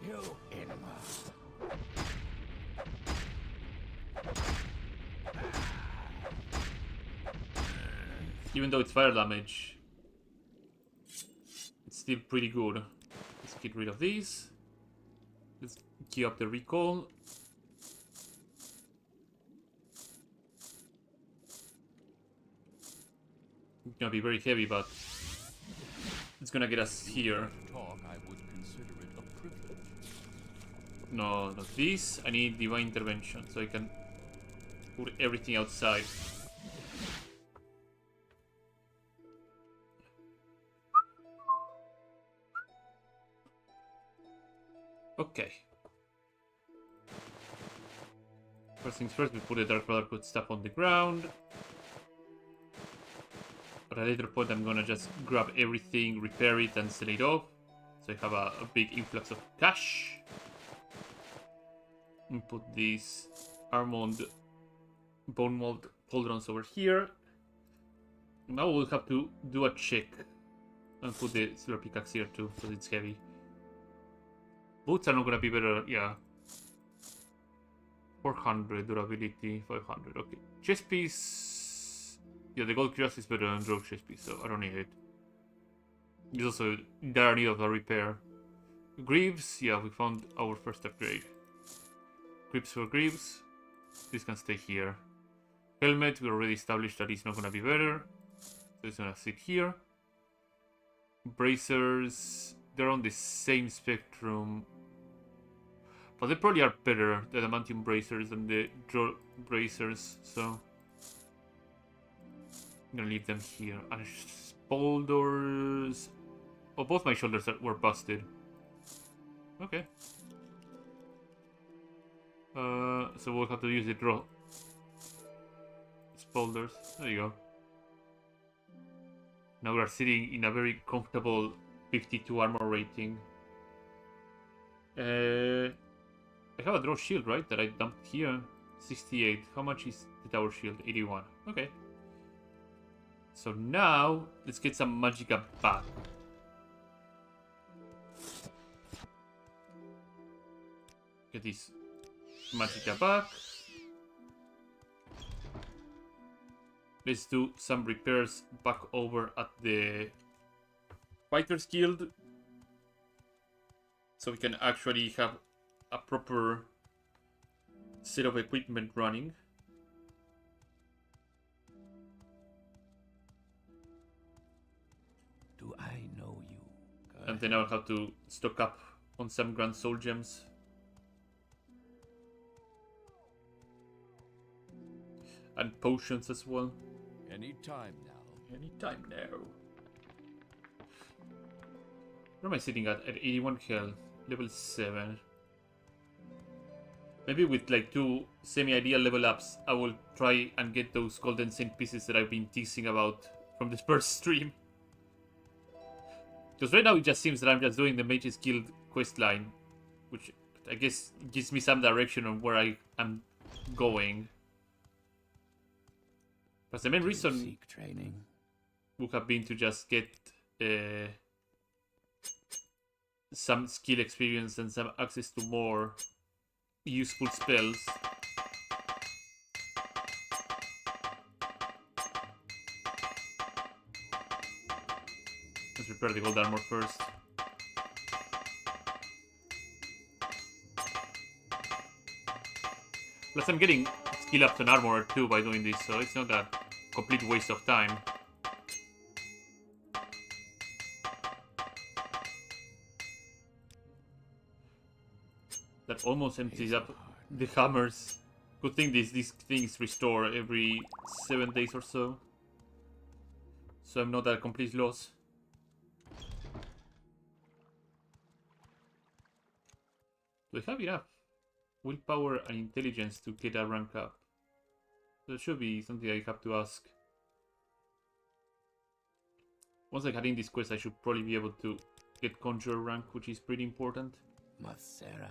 S2: You enema.
S1: Even though it's fire damage, it's still pretty good. Let's get rid of these. Let's gear up the recall. It's gonna be very heavy, but it's gonna get us here.
S3: Talk, I would consider it a privilege.
S1: No, not this. I need divine intervention so I can put everything outside. Okay. First things first, we put the Dark Brotherhood stuff on the ground. At a later point, I'm gonna just grab everything, repair it, and sell it off. So I have a big influx of cash. And put these Armond Bone Mold Pauldrons over here. Now we'll have to do a check. And put the Silver Pickaxe here too, because it's heavy. Boots are not gonna be better, yeah. 400 durability, 500, okay. Chest piece. Yeah, the gold cuirass is better than rogue chest piece, so I don't need it. It's also in dire need of a repair. Greaves, yeah, we found our first upgrade. Grips for Greaves. This can stay here. Helmet, we already established that it's not gonna be better. So it's gonna sit here. Bracers, they're on the same spectrum. But they probably are better, the adamantium bracers than the draw bracers, so I'm gonna leave them here. And shoulders. Oh, both my shoulders were busted. Okay. So we'll have to use the draw shoulders. There you go. Now we are sitting in a very comfortable 52 armor rating. I have a draw shield, right? That I dumped here. 68. How much is the tower shield? 81. Okay. So now, let's get some magicka back. Get this magicka back. Let's do some repairs back over at the Fighters Guild. So we can actually have a proper set of equipment running.
S2: Do I know you? Go
S1: And then I'll have to stock up on some Grand Soul Gems. And potions as well.
S3: Any time now.
S1: Anytime now. Where am I sitting at? At 81 health. Level 7. Maybe with like 2 semi-ideal level ups, I will try and get those golden saint pieces that I've been teasing about from the first stream. Because right now it just seems that I'm just doing the Mage's Guild questline, which I guess gives me some direction on where I am going. But the main reason
S2: seek training.
S1: would have been to just get some skill experience and some access to more useful spells. Let's repair the gold armor first. Plus I'm getting skill ups on armor too by doing this, so it's not a complete waste of time. That almost empties up the hammers. Good thing these things restore every 7 days or so. So I'm not at a complete loss. Do I have enough willpower and intelligence to get a rank up? That should be something I have to ask. Once I get in this quest, I should probably be able to get Conjurer rank, which is pretty important.
S2: Masera.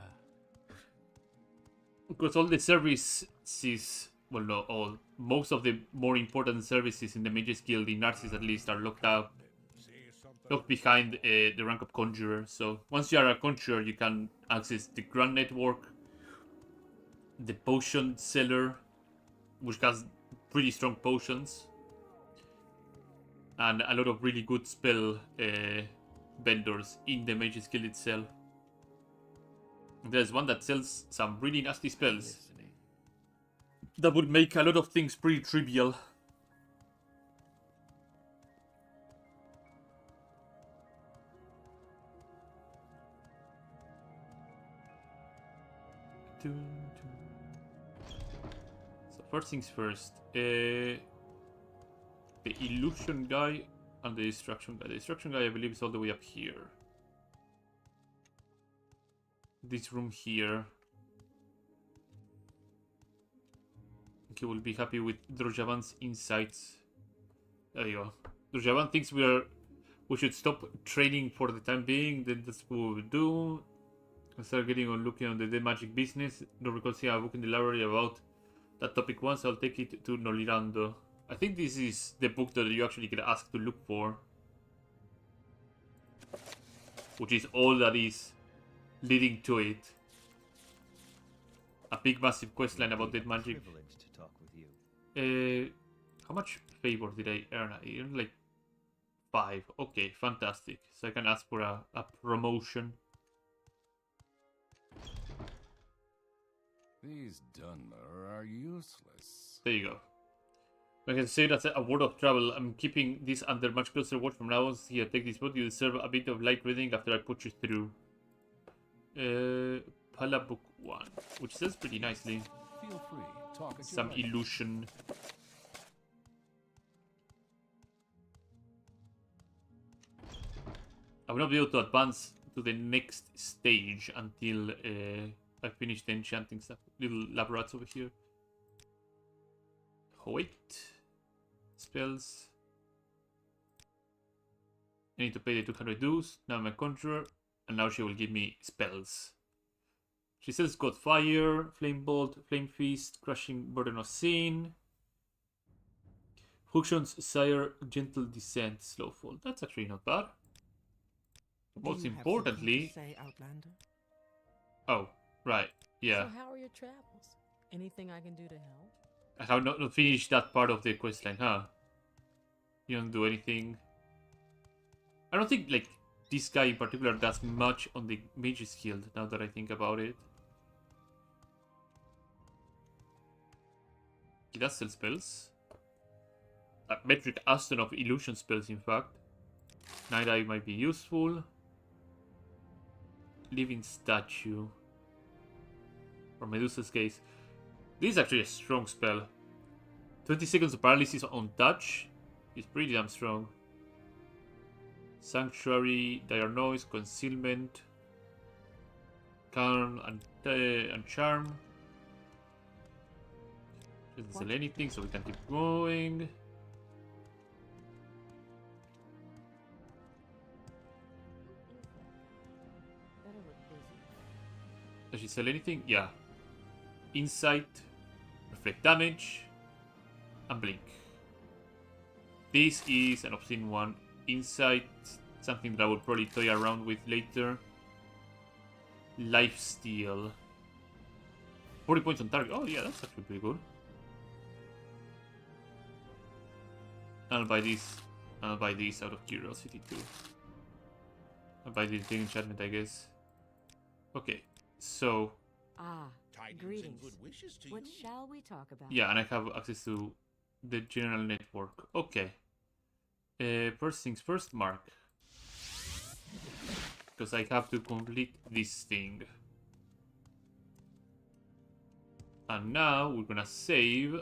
S1: Because all the services well, not all, most of the more important services in the Mages Guild, in Narcissus at least, are locked behind the rank of Conjurer. So once you are a Conjurer, you can access the Grand Network, the Potion Seller, which has pretty strong potions, and a lot of really good spell vendors in the Mages Guild itself. There's one that sells some really nasty spells that would make a lot of things pretty trivial. So first things first, the illusion guy and the destruction guy. The destruction guy, I believe, is all the way up here. This room here. He will be happy with Drojavan's insights. There you go. Drojavan thinks we should stop training for the time being. Then that's what we will do. I start getting on looking on the dead magic business. Don't recall seeing a book in the library about that topic once. I'll take it to Nolirando. I think this is the book that you actually get asked to look for, which is all that is leading to it. A big massive questline about dead magic.
S4: Privileged to talk with you.
S1: How much favor did I earn? I earned like 5. Okay, fantastic. So I can ask for a promotion.
S3: These Dunmer are useless.
S1: There you go. I can say that's a word of travel. I'm keeping this under much closer watch from now on. Here, take this book. You deserve a bit of light reading after I put you through. Pala Book 1, which says pretty nicely.
S3: Feel free. Talk at
S1: Some
S3: your leisure.
S1: illusion. I will not be able to advance to the next stage until I finish the enchanting stuff. Little lab rats over here. Oh, wait. Spells. I need to pay the 200 dues. Now I'm a conjurer. And now she will give me spells. She says got fire, flame bolt, flame feast, crushing burden of sin. Functions sire, gentle descent, slow fall. That's actually not bad. Most importantly,
S8: say, Outlander?
S1: oh right, yeah.
S8: So how are your travels? Anything I can do to help?
S1: I have not finished that part of the questline, huh? You don't do anything. I don't think like this guy in particular does much on the Mage's Guild, now that I think about it. He does sell spells. A metric aston of illusion spells, in fact. Night Eye might be useful. Living Statue. For Medusa's case. This is actually a strong spell. 20 seconds of paralysis on touch. It's pretty damn strong. Sanctuary, Dire Noise, Concealment, Calm, and Charm. Doesn't sell anything, so we can keep going. Does she sell anything? Yeah. Insight, Reflect Damage, and Blink. This is an obscene one. Insight, something that I will probably toy around with later. Lifesteal. 40 points on target. Oh yeah, that's actually pretty good. I'll buy this. I'll buy this out of curiosity too. I'll buy the enchantment, I guess. Okay, so
S6: Ah,
S3: Tidings
S6: greetings.
S3: and good wishes to
S6: What
S3: you.
S6: shall we talk about?
S1: yeah, and I have access to the general network. Okay. First things first, Mark. Because I have to complete this thing. And now we're gonna save.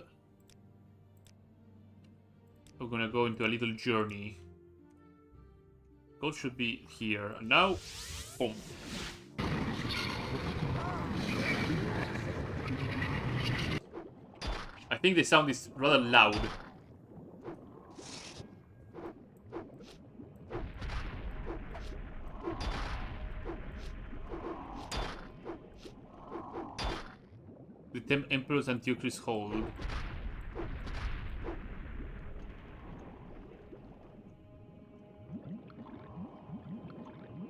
S1: We're gonna go into a little journey. Gold should be here. And now, boom. I think the sound is rather loud. The Emperor's Antiochus hold.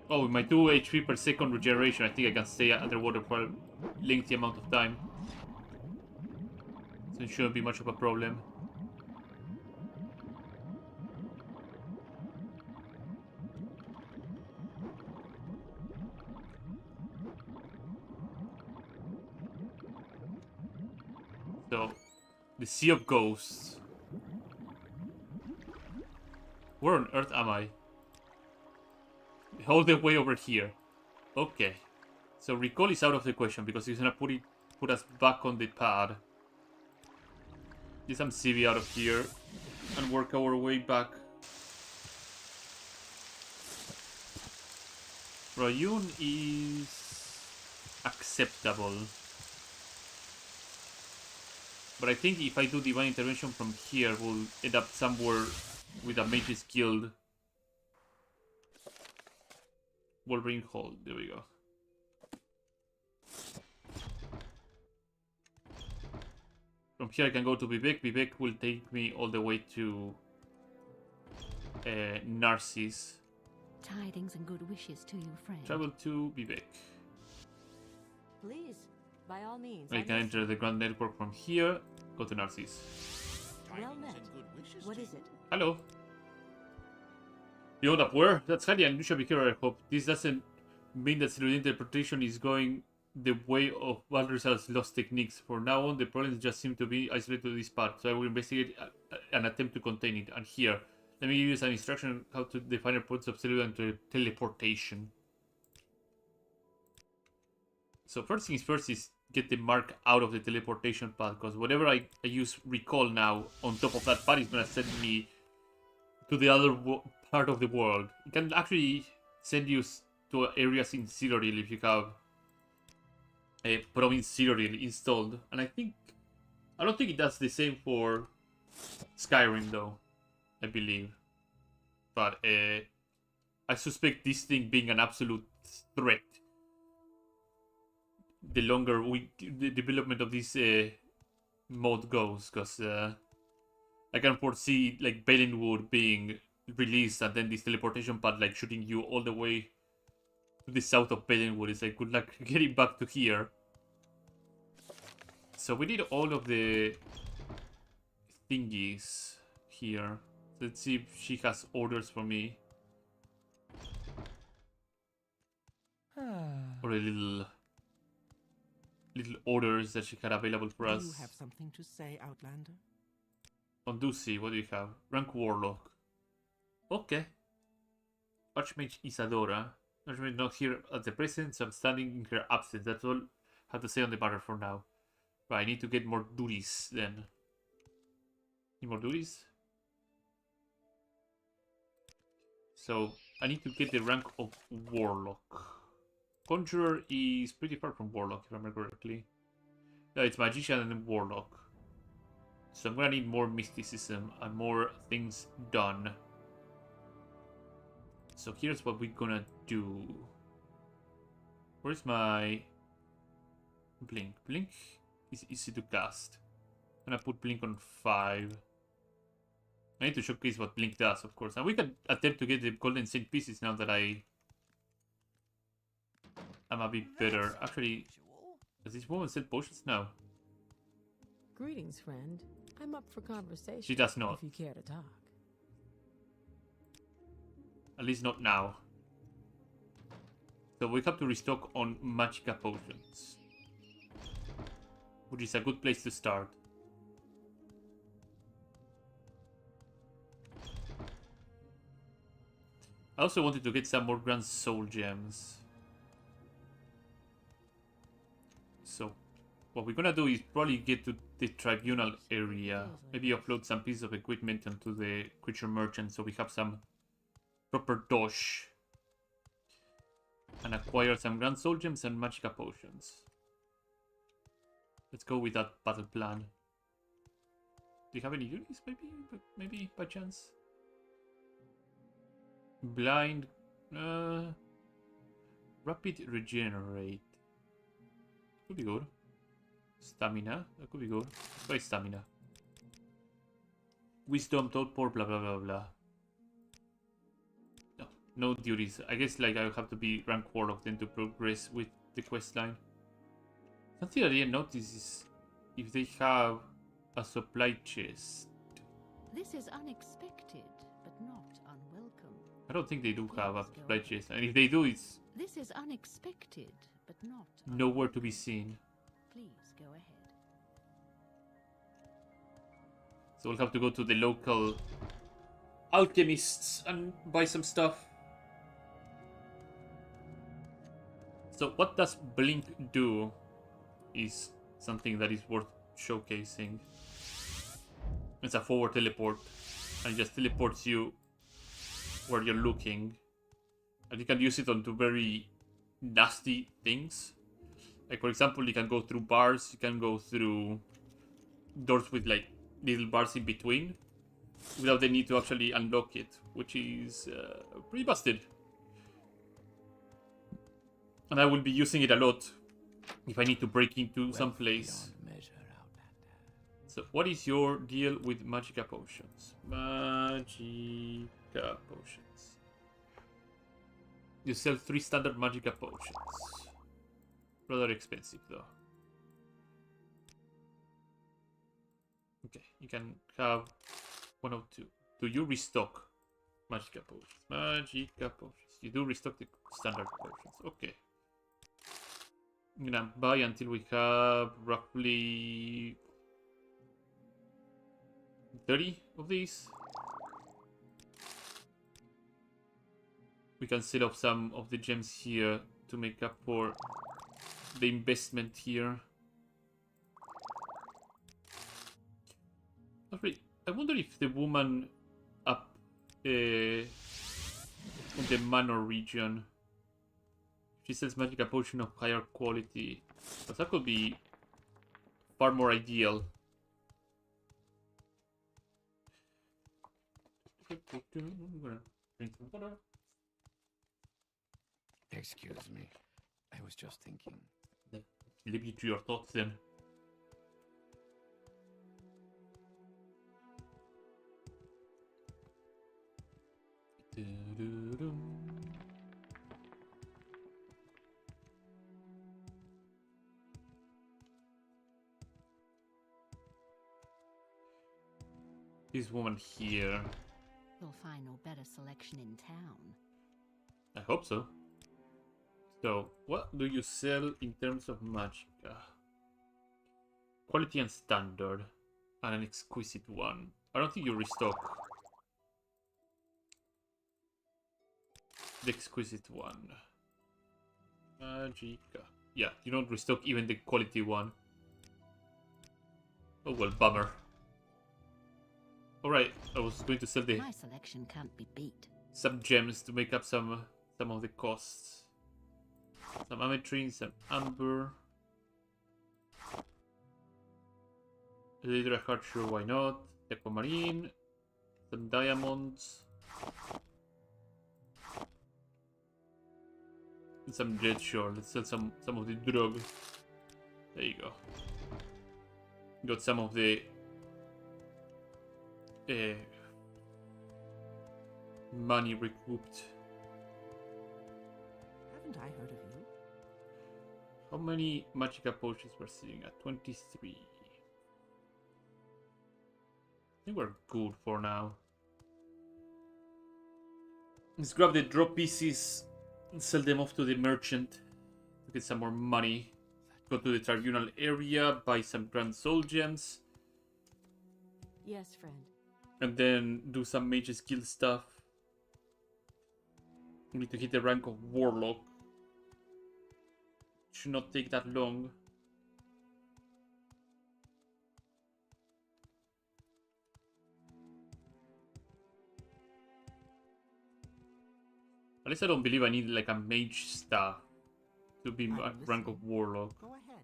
S1: Oh, with my 2 HP per second regeneration, I think I can stay underwater for a lengthy amount of time. So it shouldn't be much of a problem. So, the Sea of Ghosts. Where on earth am I? All the way over here. Okay. So recall is out of the question because he's gonna put us back on the pad. Get some CV out of here and work our way back. Rayun is acceptable. But I think if I do Divine Intervention from here, we'll end up somewhere with a Mage's Guild. Wolverine Hold, there we go. From here I can go to Vivek. Vivek will take me all the way to Narcissus.
S5: Tidings and good wishes to you, friend.
S1: Travel to Vivek.
S6: Please, by all means.
S1: I can enter the Grand Network from here. Go to Narcissus.
S6: Well met. What is it?
S1: Hello. Beyond up where? That's highly unusual behavior, I hope. This doesn't mean that Cerulean interpretation is going the way of Baldur's lost techniques. For now on, the problems just seem to be isolated to this part, so I will investigate an attempt to contain it. And here, let me give you some instruction on how to define the points of Cerulean teleportation. So first things first is get the mark out of the teleportation path, because whenever I use recall now on top of that path, it's going to send me to the other part of the world. It can actually send you to areas in Cyrodiil if you have a province Cyrodiil installed. And I don't think it does the same for Skyrim though, I believe. But I suspect this thing being an absolute threat the longer the development of this mod goes, because I can foresee like Balenwood being released and then this teleportation pad like shooting you all the way to the south of Balenwood. It's like good luck getting back to here. So we need all of the thingies here. Let's see if she has orders for me. Or a little orders that she had available for us.
S2: Do you have something to say, Outlander?
S1: On Ducey, what do you have? Rank Warlock. Okay. Archmage Isadora. Archmage not here at the present, so I'm standing in her absence. That's all I have to say on the matter for now. Right, I need to get more duties then. Need more duties? So, I need to get the rank of Warlock. Conjurer is pretty far from Warlock, if I remember correctly. No, it's Magician and then Warlock. So I'm gonna need more mysticism and more things done. So here's what we're gonna do. Where's my Blink? Blink is easy to cast. I'm gonna put Blink on 5. I need to showcase what Blink does, of course. And we can attempt to get the Golden Saint pieces now that I'm a bit better. Actually, does this woman sell potions now?
S8: Greetings, friend. I'm up for conversation.
S1: She does not.
S8: If you care to talk.
S1: At least not now. So we have to restock on Magicka potions, which is a good place to start. I also wanted to get some more Grand Soul Gems. So what we're gonna do is probably get to the tribunal area. Maybe upload some pieces of equipment onto the creature merchant so we have some proper dosh. And acquire some Grand Soul Gems and Magicka potions. Let's go with that battle plan. Do you have any units maybe by chance? Blind, rapid regenerate. Could be good. Stamina. That could be good. Try stamina. Wisdom, teleport, blah blah blah blah. No, no duties. I guess like I have to be rank warlock then to progress with the quest line. Something I didn't notice is if they have a supply chest.
S5: This is unexpected, but not unwelcome.
S1: I don't think they do have a
S5: Please go
S1: supply
S5: ahead.
S1: chest, and if they do, it's
S5: This is unexpected, but not
S1: nowhere to be seen.
S5: Please go ahead.
S1: So we'll have to go to the local alchemists and buy some stuff. So what does Blink do is something that is worth showcasing. It's a forward teleport, and it just teleports you where you're looking. And you can use it onto very nasty things. Like for example, you can go through bars, you can go through doors with like little bars in between without the need to actually unlock it, which is pretty busted. And I will be using it a lot if I need to break into some place.
S2: Beyond measure, Outlander.
S1: So what is your deal with Magicka potions? Magicka potions. You sell 3 standard Magicka potions. Rather expensive though. Okay, you can have 1 or 2. Do you restock Magicka potions? Magicka potions. You do restock the standard potions. Okay. I'm gonna buy until we have roughly 30 of these. We can set up some of the gems here to make up for the investment here. I wonder if the woman up in the manor region, she sells Magicka potion of higher quality, but that could be far more ideal. I'm gonna drink some water.
S2: Excuse me. I was just thinking.
S1: Leave you to your thoughts then. This woman here.
S5: You'll find no better selection in town.
S1: I hope so. So, what do you sell in terms of Magicka? Quality and standard, and an exquisite one. I don't think you restock the exquisite one. Magicka. Yeah, you don't restock even the quality one. Oh well, bummer. Alright, I was going to sell
S5: My selection can't be beat.
S1: some gems to make up some of the costs. Some ametrine, some amber. Elytra heart, sure, why not? Aquamarine, some diamonds, and some jet, sure. Let's sell some of the drug. There you go. Got some of the money recouped.
S8: Haven't I heard of you?
S1: How many Magicka potions we're sitting at? 23. I think we're good for now. Let's grab the drop pieces and sell them off to the merchant to get some more money. Go to the tribunal area, buy some grand soul gems,
S8: Yes, friend.
S1: and then do some mage's guild stuff. We need to hit the rank of warlock. Should not take that long. At least I don't believe I need like a mage staff to be
S8: I'm
S1: rank of
S8: listening.
S1: warlock.
S8: Go ahead.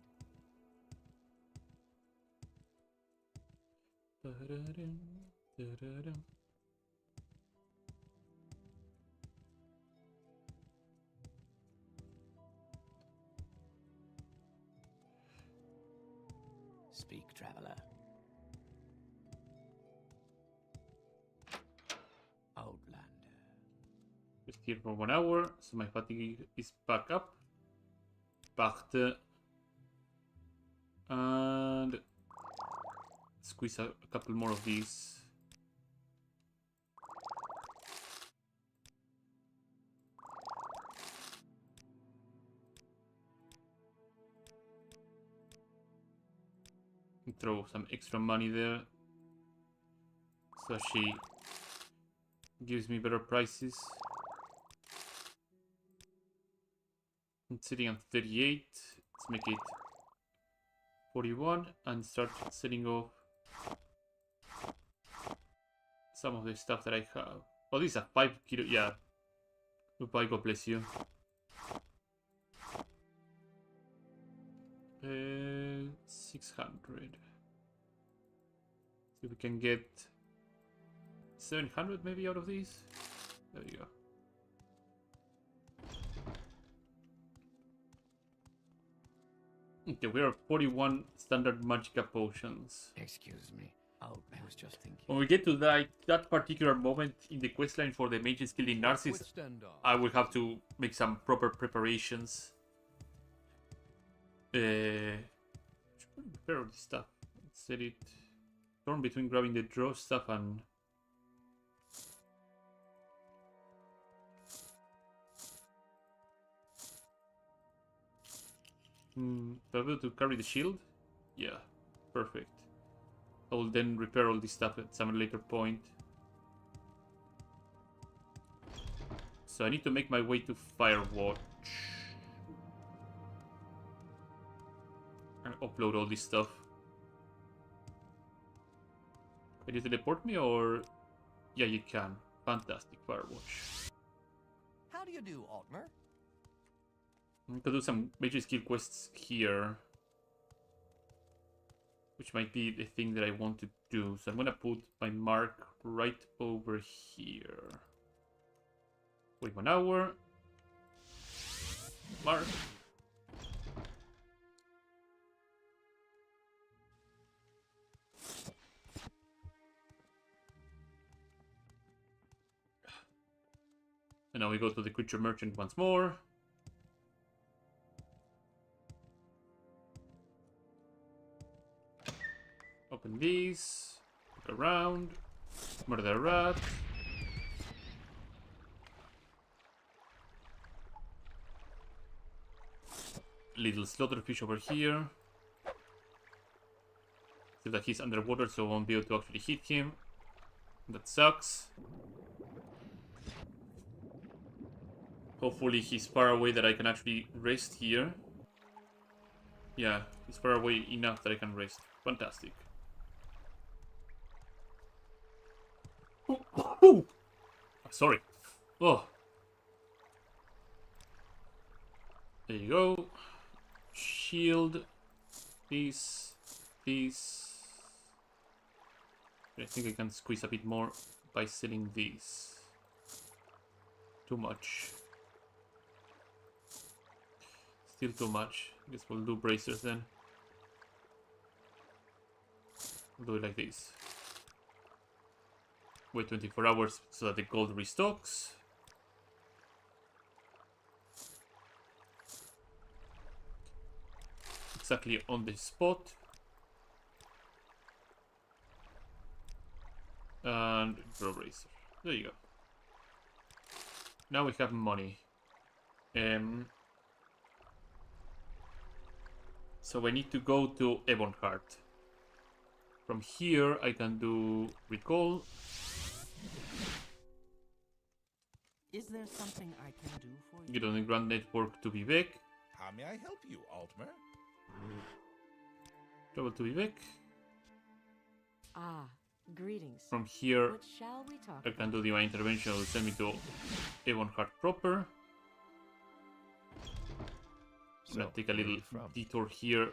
S2: traveler. Outlander.
S1: Just here for 1 hour, so my fatigue is back up. Pachte. And squeeze a couple more of these. And throw some extra money there. So she gives me better prices. I'm sitting on 38. Let's make it 41 and start setting off some of the stuff that I have. Oh, these are 5 kilo. Yeah. Goodbye, God bless you. 600. See if we can get 700 maybe out of these. There you go. Okay, we are 41 standard magicka potions.
S2: Excuse me. Oh, I was just thinking.
S1: When we get to that particular moment in the questline for the mage's guild in Narcissus,
S3: Withstand all.
S1: I will have to make some proper preparations. Should we prepare all this stuff? Let's set it. Torn between grabbing the draw stuff and. Able to carry the shield? Yeah, perfect. I will then repair all this stuff at some later point. So I need to make my way to Firewatch. And upload all this stuff. Can you teleport me or... Yeah, you can. Fantastic, Firewatch.
S9: How do you do, Altmer?
S1: I'm gonna do some major skill quests here. Which might be the thing that I want to do. So I'm gonna put my mark right over here. Wait 1 hour. Mark. And now we go to the creature merchant once more. Open these. Look around. Murder a rat. Little slaughterfish over here. See that he's underwater, so I won't be able to actually hit him. That sucks. Hopefully he's far away that I can actually rest here. Yeah, he's far away enough that I can rest. Fantastic. Ooh. Sorry. Oh. There you go. Shield. This. I think I can squeeze a bit more by selling these. Too much. Still too much. I guess we'll do bracers then. We'll do it like this. Wait 24 hours so that the gold restocks. Exactly on the spot. And draw bracer. There you go. Now we have money. So I need to go to Ebonheart. From here I can do recall.
S9: Is there something I can do for you?
S1: Get on the Grand Network to Vivek.
S3: How may I help you, Altmer?
S1: Travel to Vivek.
S8: Ah, greetings.
S1: From here
S8: What shall we talk
S1: I
S8: about?
S1: can do the intervention. It will send me to Ebonheart proper. I'm gonna take a little detour here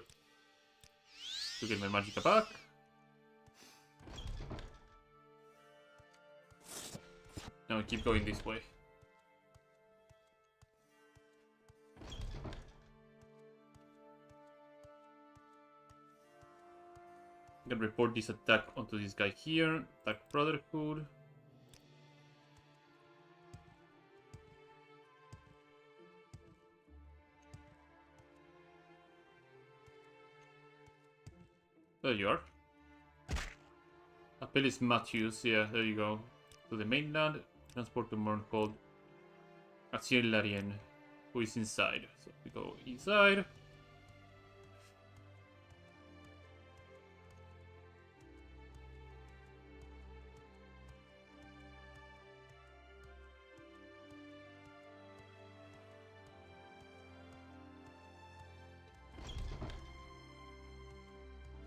S1: to get my magicka back. Now I keep going this way. can report this attack onto this guy here. Attack Brotherhood. There you are. Appelis Matthews, yeah, there you go. To the mainland. Transport to Morncold. Aciel Larien, who is inside. So we go inside.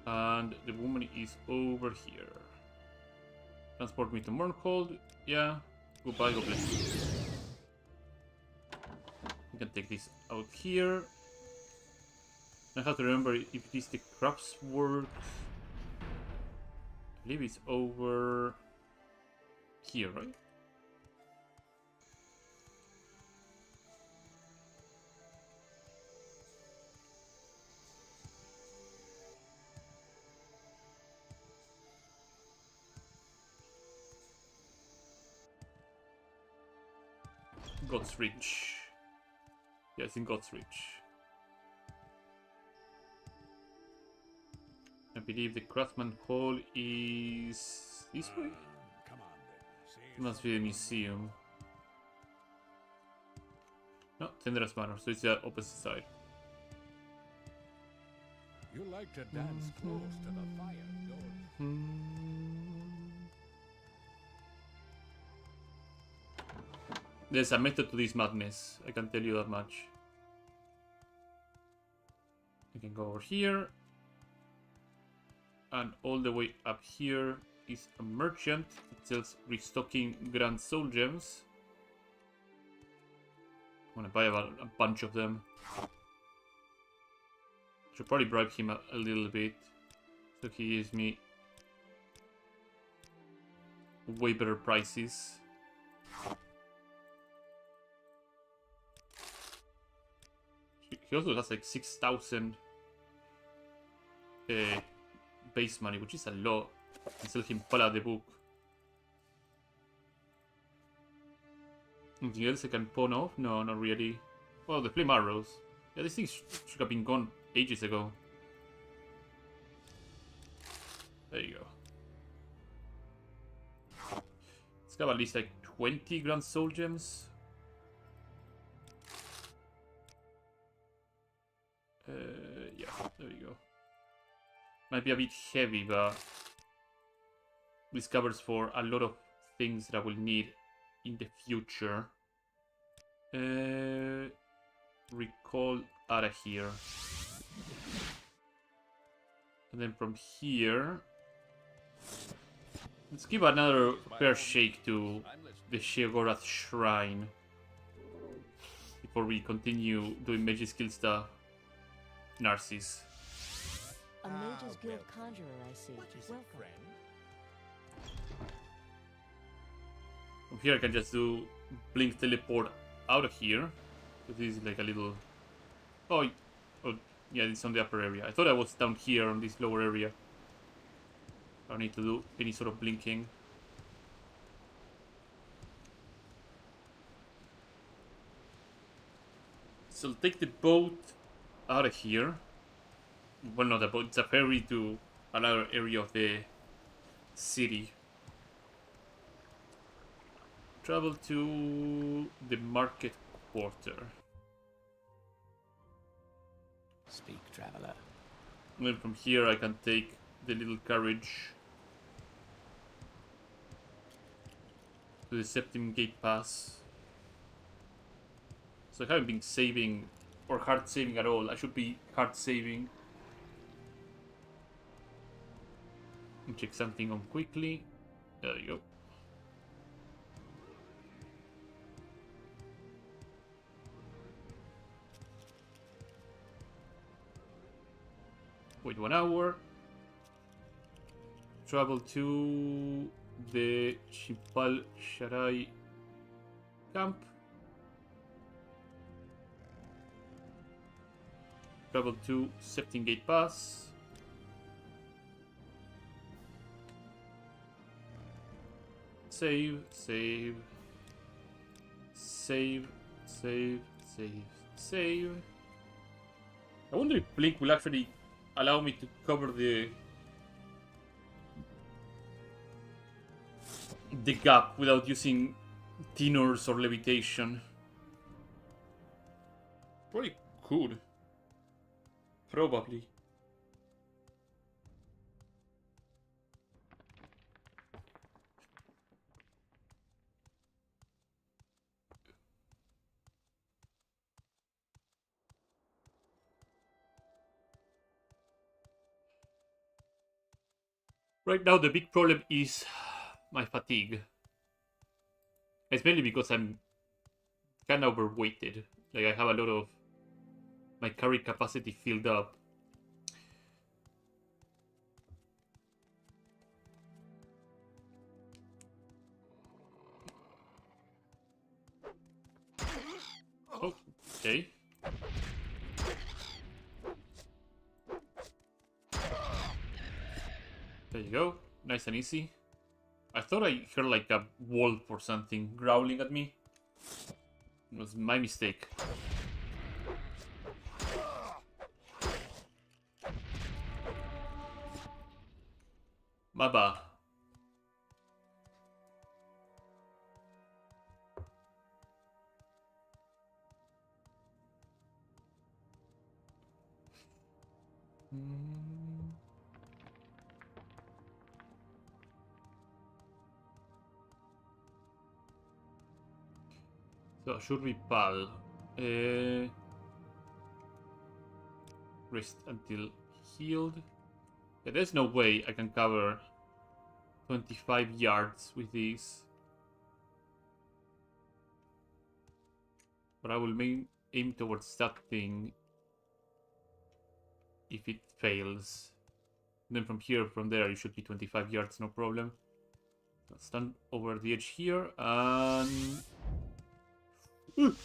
S1: And the woman is over here. Transport me to Morncold. Yeah. Goodbye, God bless you. We can take this out here. I have to remember if it is the crafts work. I believe it's over here, right? God's Reach. Yeah, it's in God's Reach. I believe the Craftsman Hall is this way?
S3: Come on then.
S1: It must be a museum. No, Tender's Manor, so it's the opposite side.
S3: You like to dance close to the fire, don't you?
S1: There's a method to this madness, I can tell you that much. I can go over here. And all the way up here is a merchant that sells restocking Grand Soul Gems. I'm gonna buy a bunch of them. Should probably bribe him a little bit, so he gives me way better prices. He also has like 6,000 base money, which is a lot. And sell him Pala the book. Anything else I can pawn off? No, not really. Well, the flame arrows. Yeah, these things should have been gone ages ago. There you go. Let's have at least like 20 Grand Soul Gems. Yeah, there we go. Might be a bit heavy, but this covers for a lot of things that I will need in the future. Recall out of here. And then from here, let's give another fair shake to the Sheogorath Shrine before we continue doing magic skill stuff. Narcissus.
S6: A Mage's Guild conjurer, I see. Welcome.
S1: From here I can just do blink teleport out of here. This is like a little... Oh, yeah, it's on the upper area. I thought I was down here on this lower area. I don't need to do any sort of blinking. So I'll take the boat out of here. Well, not a boat, it's a ferry to another area of the city. Travel to the market quarter.
S2: Speak, traveler.
S1: And then from here I can take the little carriage to the Septim Gate Pass. So I haven't been saving or hard saving at all. I should be hard saving. And check something on quickly. There you go. Wait 1 hour. Travel to the Shipal Sharai camp. Travel to Septim Gate Pass. Save, save, save, save, save, save. I wonder if Blink will actually allow me to cover the gap without using tenors or levitation. Probably could. Probably. Right now the big problem is my fatigue. It's mainly because I'm kind of overweighted. Like, I have a lot of my carry capacity filled up. Oh, okay. There you go. Nice and easy. I thought I heard like a wolf or something growling at me. It was my mistake. My bad. So should we pal? Rest until healed. Yeah, there's no way I can cover 25 yards with these. But I will aim towards that thing if it fails. And then from there, it should be 25 yards, no problem. I'll stand over the edge here and... Ooh.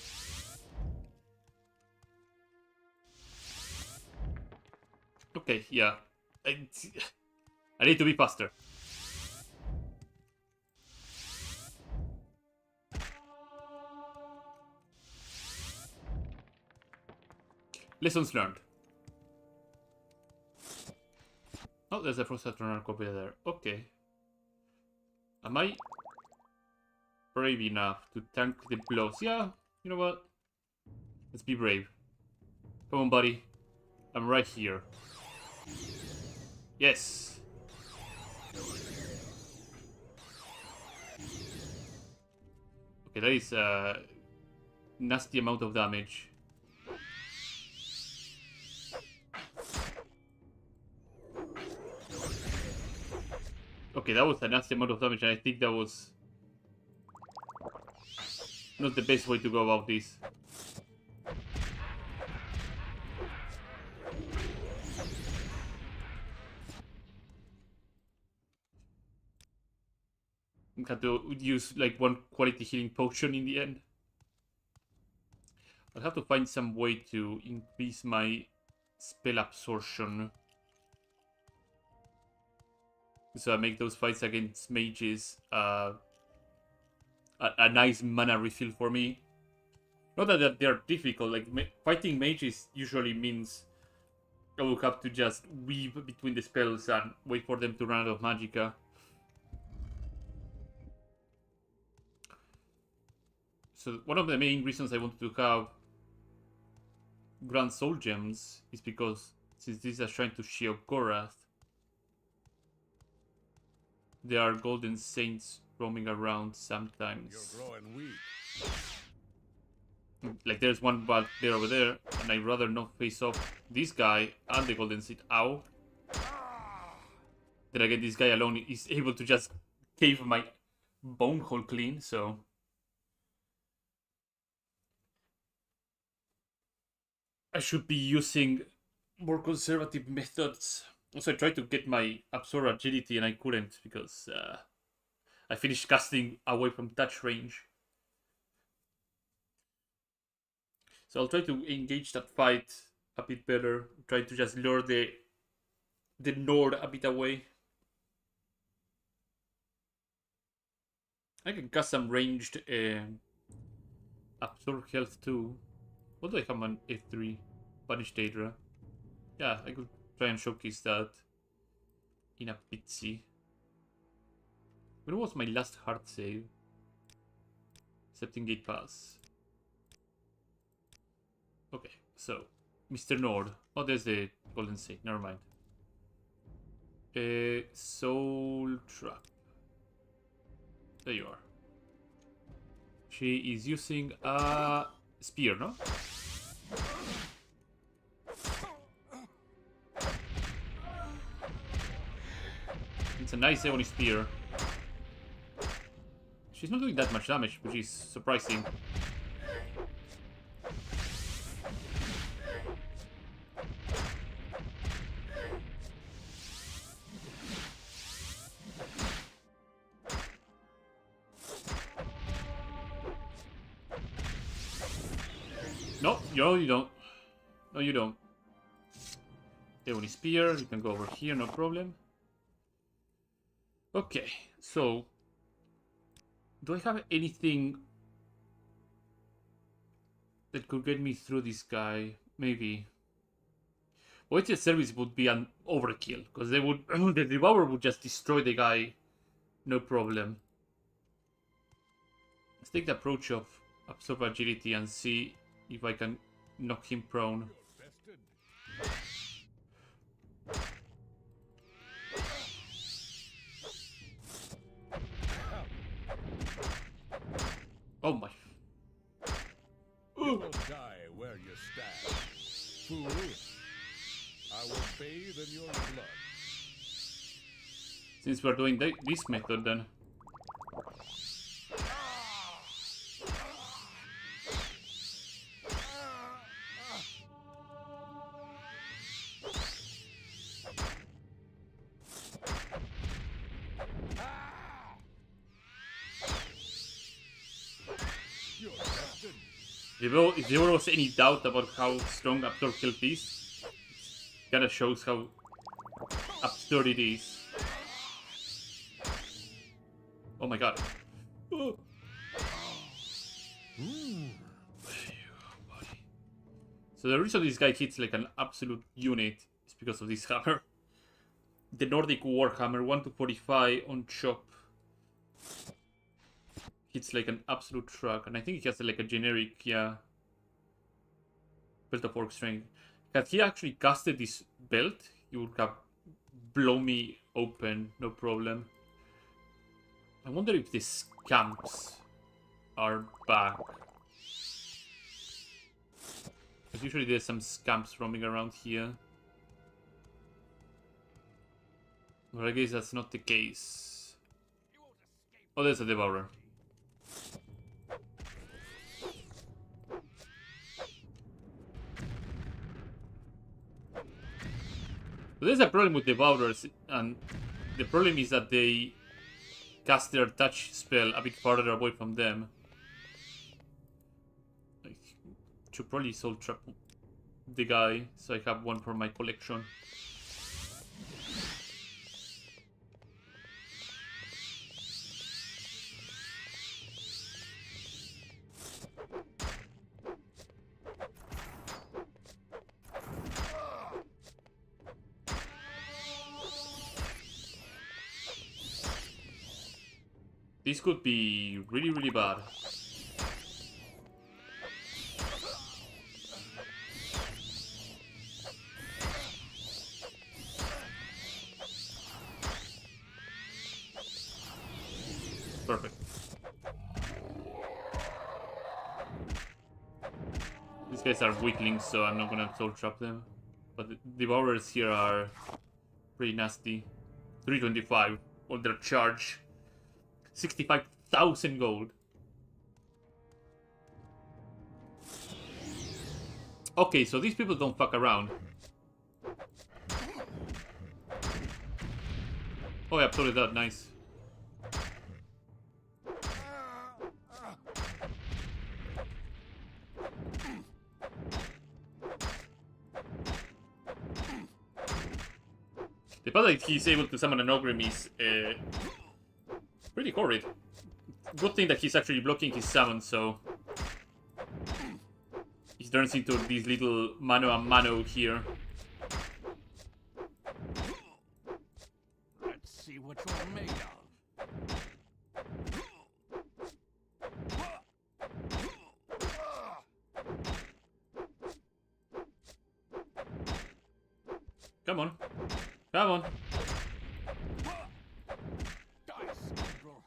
S1: Okay, yeah. I need to be faster. Lessons learned. Oh, there's a Frostratron copy there. Okay. Am I brave enough to tank the blows? Yeah, you know what? Let's be brave. Come on, buddy. I'm right here. Yes. Okay, that is a nasty amount of damage. Okay, that was a nasty amount of damage, and I think that was not the best way to go about this. I had to use like one quality healing potion in the end. I'll have to find some way to increase my spell absorption, so I make those fights against mages a nice mana refill for me. Not that they're difficult, like fighting mages usually means I will have to just weave between the spells and wait for them to run out of magicka. So one of the main reasons I wanted to have Grand Soul Gems is because since this is a shrine to Sheogorath, there are golden saints roaming around sometimes.
S3: You're growing weak.
S1: Like there's one bug there over there, and I'd rather not face off this guy and the golden saint. Ow. Then again, this guy alone is able to just cave my bone hole clean, so... I should be using more conservative methods. Also, I tried to get my absorb agility and I couldn't because I finished casting away from touch range. So I'll try to engage that fight a bit better. Try to just lure the Nord a bit away. I can cast some ranged absorb health too. What do I have on F3? Punish Daedra. Yeah, I could try and showcase that in a pitsy. When was my last hard save? Accepting Gate Pass. Okay, so Mr. Nord. Oh, there's the Golden State. Never mind. Soul Trap. There you are. She is using a spear, no? It's a nice Ebony spear. She's not doing that much damage, which is surprising. No, you don't. No, you don't. Ebony spear, you can go over here, no problem. Okay, so do I have anything that could get me through this guy? Maybe. Waited service would be an overkill, because they would the Devourer would just destroy the guy, no problem. Let's take the approach of absorb agility and see if I can knock him prone. Oh my.
S3: You will die where you stand. Fool. I will bathe in your blood.
S1: Since we're doing this method then. If there was any doubt about how strong Absorb Health is, it kinda shows how absurd it is. Oh my god. Oh. So the reason this guy hits like an absolute unit is because of this hammer. The Nordic Warhammer 1 to 45 on chop. Hits like an absolute truck, and I think he has like a generic, yeah, belt of orc strength. Had he actually casted this belt, he would have blown me open, no problem. I wonder if the scamps are back. Because usually there's some scamps roaming around here. But I guess that's not the case. Oh, there's a Devourer. So there's a problem with Devourers, and the problem is that they cast their touch spell a bit farther away from them. I should probably soul trap the guy, so I have one for my collection. This could be really, really bad. Perfect. These guys are weaklings, so I'm not gonna soul trap them. But the Devourers here are pretty nasty. 325 on their charge. 65,000 gold. Okay, so these people don't fuck around. Oh, I absolutely that. Nice. The fact that he's able to summon an Ogrim is pretty horrid. Good thing that he's actually blocking his summon, so he turns into this little mano a mano here.
S2: Let's see what you're made of.
S1: Come on. Come on.
S2: Die, scoundrel.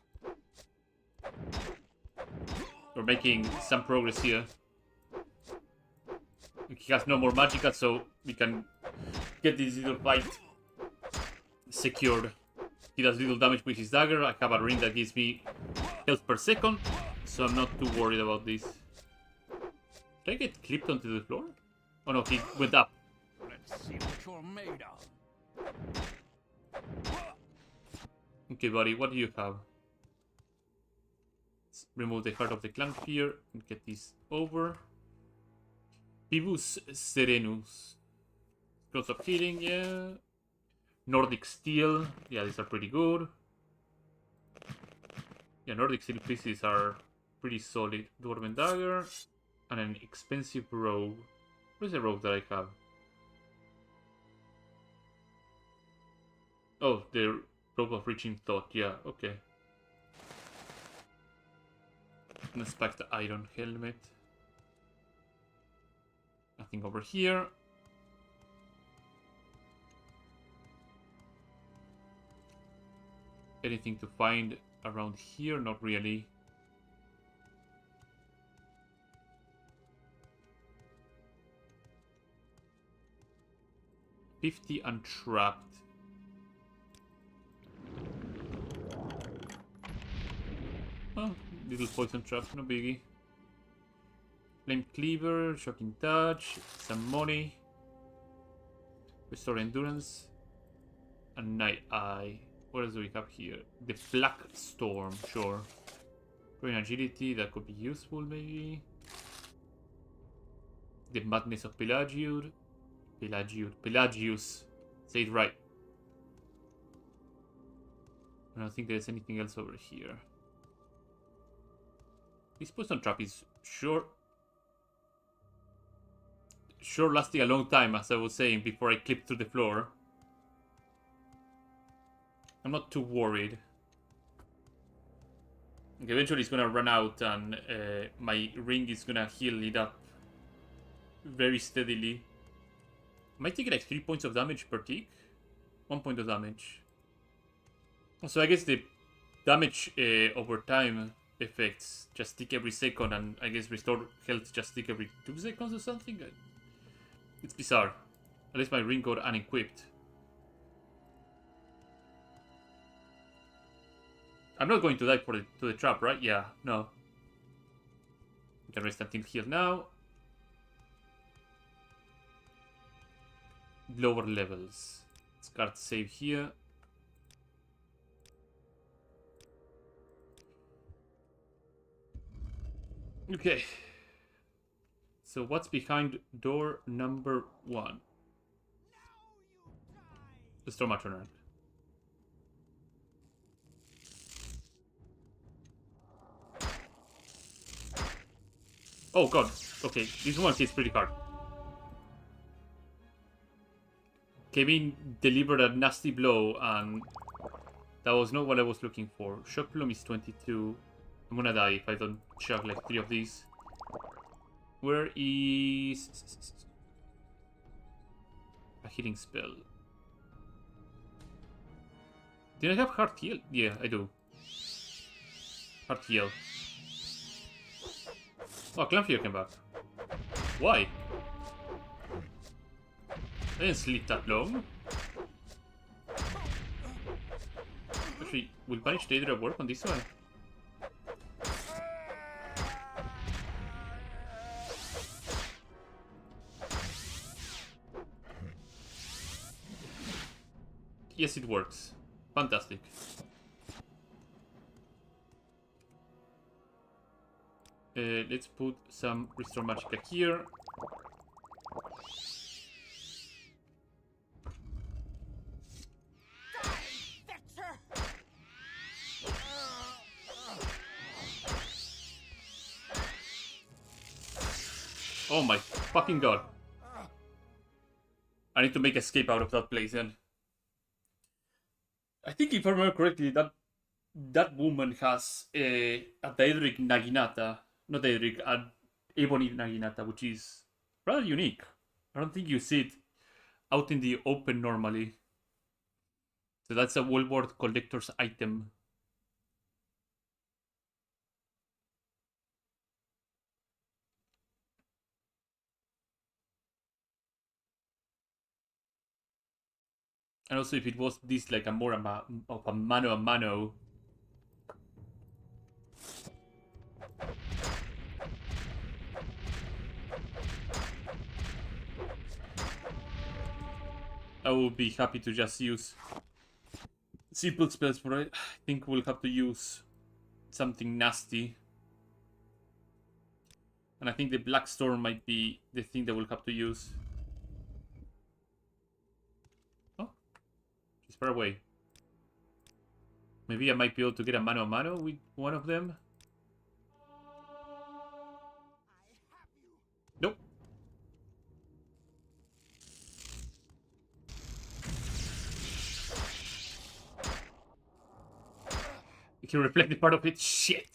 S1: We're making some progress here. He has no more magicka, so we can get this little fight secured. He does little damage with his dagger. I have a ring that gives me health per second, so I'm not too worried about this. Did I get clipped onto the floor? Oh no, he went up.
S2: Let's see what you're made of.
S1: Okay, buddy, what do you have? Let's remove the Heart of the Clan here and get this over. Pibus Serenus. Close up healing, yeah. Nordic Steel. Yeah, these are pretty good. Yeah, Nordic Steel pieces are pretty solid. Dwarven Dagger. And an expensive robe. What is the robe that I have? Oh, the robe of reaching thought. Yeah, okay. Let's pack the iron helmet. Nothing over here. Anything to find around here? Not really. $50 untrapped. Oh, little poison trap, no biggie. Flame Cleaver, Shocking Touch, some money. Restore Endurance. And Night Eye. What else do we have here? The Black Storm, sure. Growing Agility, that could be useful maybe. The Madness of Pelagius. Pelagius. Say it right. I don't think there's anything else over here. This poison trap is sure lasting a long time, as I was saying before I clipped to the floor. I'm not too worried. Okay, eventually it's gonna run out and my ring is gonna heal it up very steadily. Am I taking like 3 points of damage per tick? 1 point of damage. So I guess the damage over time effects just tick every second, and I guess restore health just tick every 2 seconds or something. It's bizarre. Unless my ring got unequipped. I'm not going to die to the trap, right? Yeah, no. I can rest until heal now. Lower levels. Let's card save here. Okay. So what's behind door number 1? The Stormatron. Oh god. Okay, this one hits pretty hard. Kevin delivered a nasty blow, and that was not what I was looking for. Shock Plume is 22. I'm gonna die if I don't chug like 3 of these. Where is a healing spell? Did I have Heart Heal? Yeah, I do. Heart Heal. Oh, Clanfear came back. Why? I didn't sleep that long. Actually, will Punish Daedra work on this one? Yes, it works. Fantastic. Let's put some Restore Magicka here. Oh my fucking god. I need to make escape out of that place then. I think if I remember correctly, that woman has a Daedric Naginata. Not Daedric, an Ebony Naginata, which is rather unique. I don't think you see it out in the open normally. So that's a World collector's item. And also if it was this like a more of a mano a mano. I would be happy to just use simple spells, but I think we'll have to use something nasty. And I think the Black Storm might be the thing that we'll have to use. Oh, she's far away. Maybe I might be able to get a mano with one of them. Nope. You can reflect the part of it. Shit.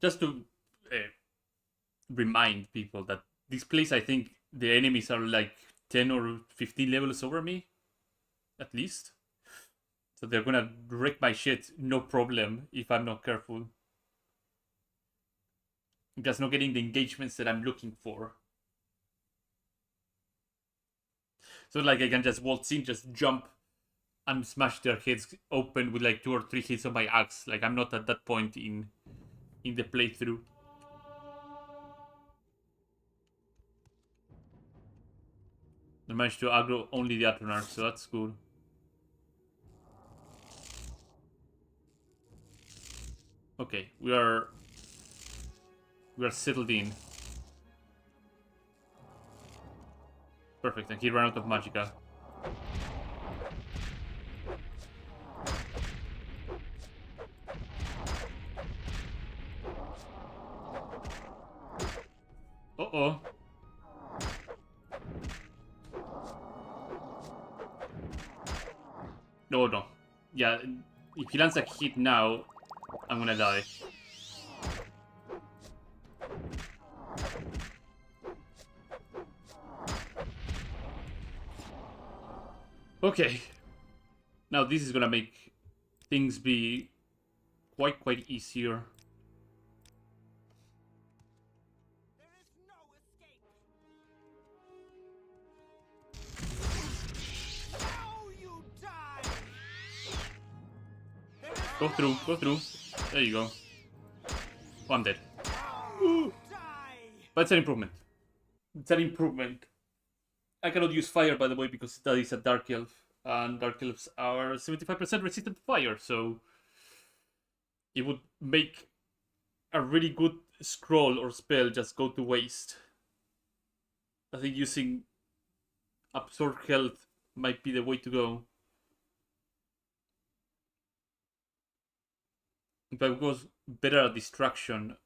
S1: Just to remind people that this place, I think the enemies are like 10 or 15 levels over me, at least. So they're gonna wreck my shit, no problem, if I'm not careful. I'm just not getting the engagements that I'm looking for. So like I can just waltz in, just jump, and smash their heads open with like 2 or 3 hits of my axe. Like I'm not at that point in the playthrough. I managed to aggro only the Atronach, so that's cool. Okay, we are settled in. Perfect, and he ran out of magicka. Uh-oh. No, no. Yeah, if he lands a hit now, I'm gonna die. Okay. Now this is gonna make things be quite easier. Go through, go through. There you go. Oh, I'm dead. But it's an improvement. It's an improvement. I cannot use fire, by the way, because that is a Dark Elf. And Dark Elves are 75% resistant to fire, so it would make a really good scroll or spell just go to waste. I think using Absorb Health might be the way to go. If I was better at distraction,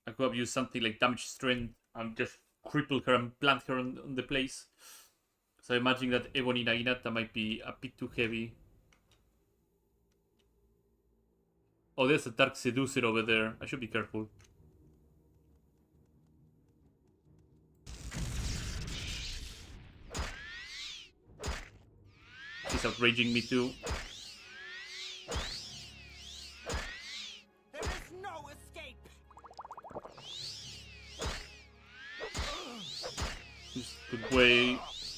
S1: I could have used something like Damage Strength and just cripple her and plant her on the place. So I imagine that Ebony Naginata might be a bit too heavy. Oh, there's a Dark Seducer over there. I should be careful. He's outraging me too.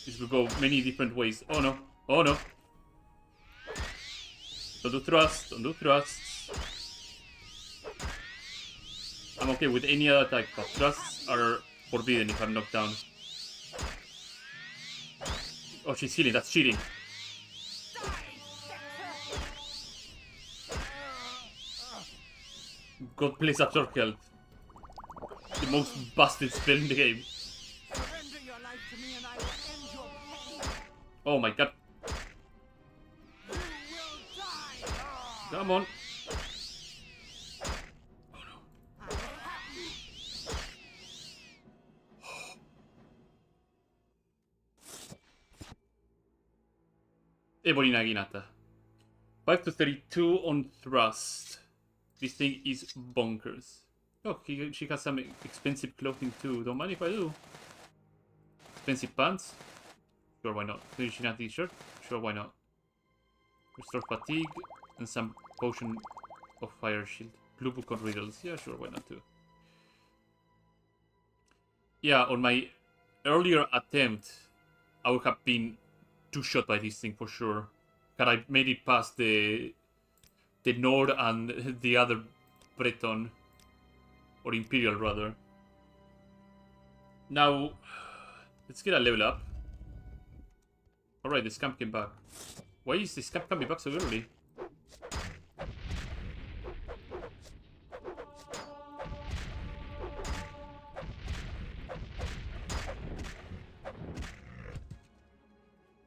S1: This could go many different ways. Oh no. Oh no. Don't do thrust. Don't do thrusts. I'm okay with any other attack, but thrusts are forbidden if I'm knocked down. Oh, she's healing. That's cheating. God please absorb health. The most busted spell in the game. Oh my god. Come on. Oh no. Ebony Naginata. 5 to 32 on thrust. This thing is bonkers. Oh, she has some expensive clothing too. Don't mind if I do. Expensive pants? Sure, why not? Finishing t-shirt? Sure, why not? Restore fatigue and some potion of fire shield. Blue book on riddles. Yeah, sure, why not too? Yeah, on my earlier attempt, I would have been two-shot by this thing for sure. Had I made it past the Nord and the other Breton. Or Imperial, rather. Now, let's get a level up. Alright, the scamp came back. Why is the scamp coming back so early?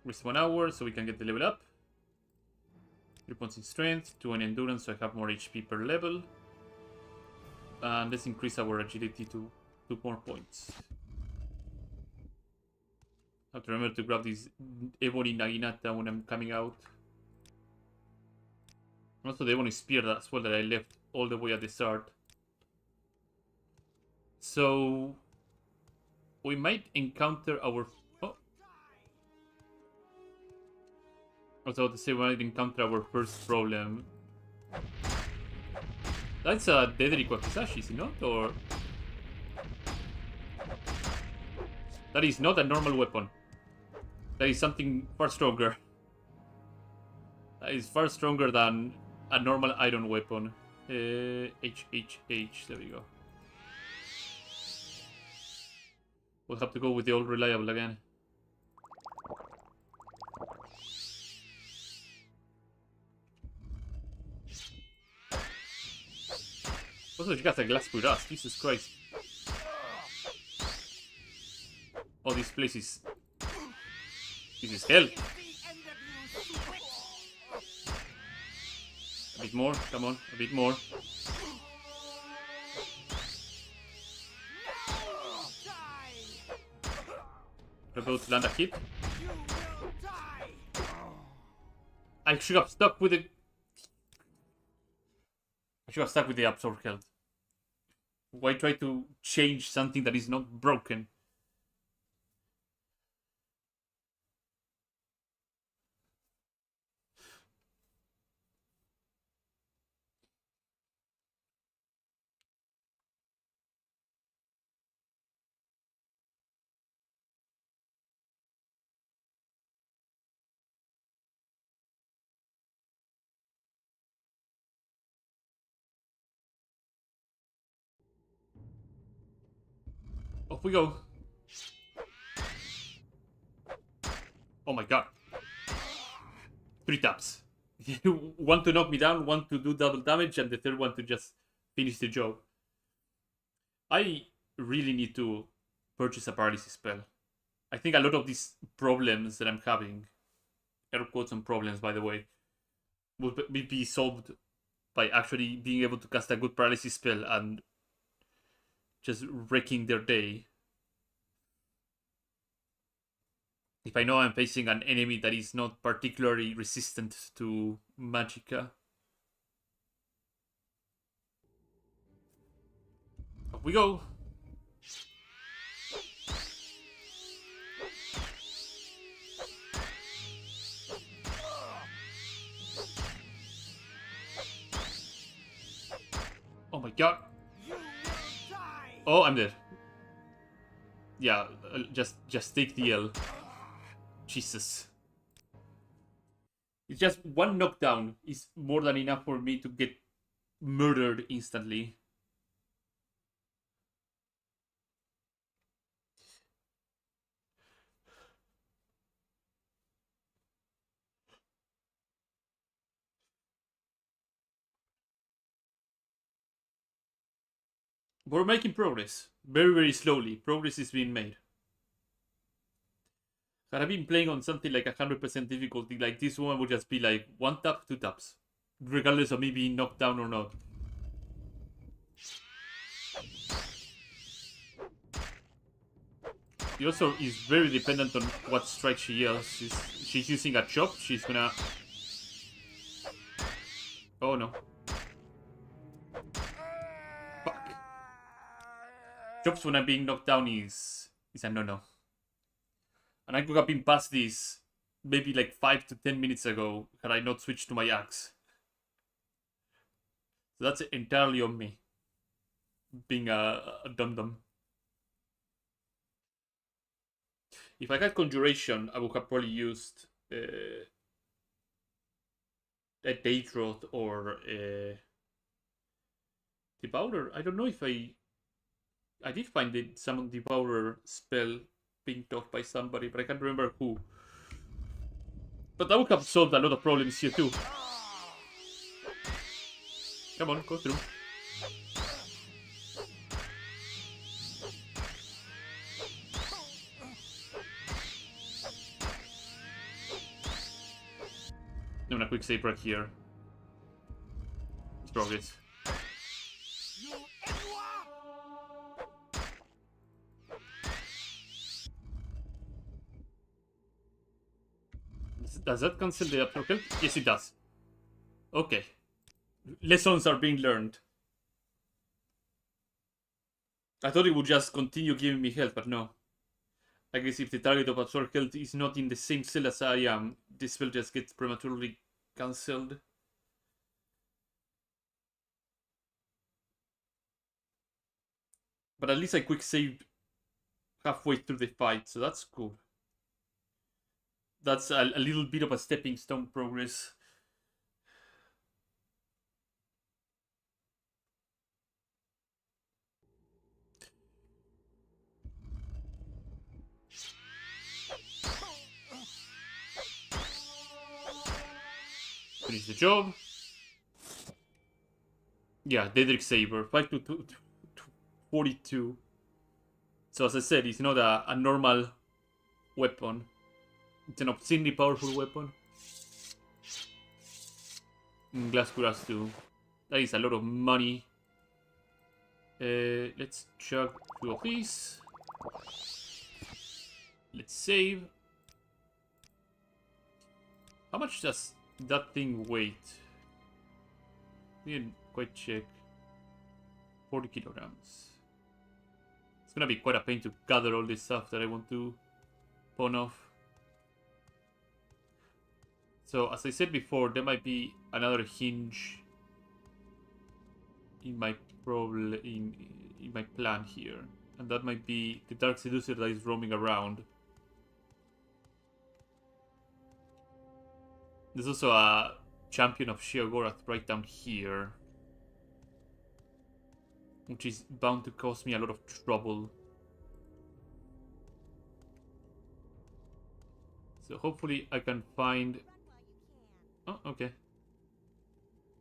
S1: Rest 1 hour so we can get the level up. 3 points in strength, 2 in endurance so I have more HP per level. And let's increase our agility to 2 more points. I have to remember to grab this Ebony Naginata when I'm coming out. And also the Ebony Spear as well that I left all the way at the start. So we might encounter our... Oh. I was about to say we might encounter our first problem. That's a Deadly Kwakizashi, is it not? Or... That is not a normal weapon. That is something far stronger. That is far stronger than a normal iron weapon. HHH, there we go. We'll have to go with the old reliable again. Also, she got a glass with us. Jesus Christ. Oh, this place is... This is hell. A bit more. Come on. A bit more. About to land a hit. I should have stuck with the... I should have stuck with the absorb health. Why try to change something that is not broken? Off we go. Oh my god. 3 taps. One to knock me down, one to do double damage, and the third one to just finish the job. I really need to purchase a paralysis spell. I think a lot of these problems that I'm having, air quotes on problems by the way, will be solved by actually being able to cast a good paralysis spell and just wrecking their day. If I know I'm facing an enemy that is not particularly resistant to Magicka. Off we go! Oh my god! Oh, I'm dead. Yeah, just take the L. Jesus. It's just one knockdown is more than enough for me to get murdered instantly. We're making progress. Very, very slowly. Progress is being made. Had I been playing on something like 100% difficulty, like this one would just be like 1 tap, 2 taps. Regardless of me being knocked down or not. He also is very dependent on what strike she yells. She's using a chop, she's gonna... Oh no. Fuck. Chops when I'm being knocked down is a no-no. And I could have been past this maybe like 5 to 10 minutes ago had I not switched to my axe. So that's entirely on me. Being a dum-dum. If I had Conjuration, I would have probably used a Daedroth or a Devourer. I don't know if I did find some Devourer spell being taught by somebody, but I can't remember who. But that would have solved a lot of problems here too. Come on, go through. Doing a quick save right here. It's progress. Does that cancel the upload? Yes, it does. Okay. Lessons are being learned. I thought it would just continue giving me health, but no. I guess if the target of absorb health is not in the same cell as I am, this spell just gets prematurely cancelled. But at least I quick saved halfway through the fight, so that's cool. That's a little bit of a stepping stone progress. Finish the job. Yeah, Daedric Saber. 5 to 42. So as I said, it's not a normal weapon. It's an obscenely powerful weapon. Glass Cuirass too. That is a lot of money. Let's chug 2 of these. Let's save. How much does that thing weigh? Didn't quite check. 40 kilograms. It's gonna be quite a pain to gather all this stuff that I want to pawn off. So as I said before, there might be another hinge in my in my plan here, and that might be the Dark Seducer that is roaming around. There's also a champion of Sheogorath right down here, which is bound to cause me a lot of trouble. So hopefully I can find... Oh, okay.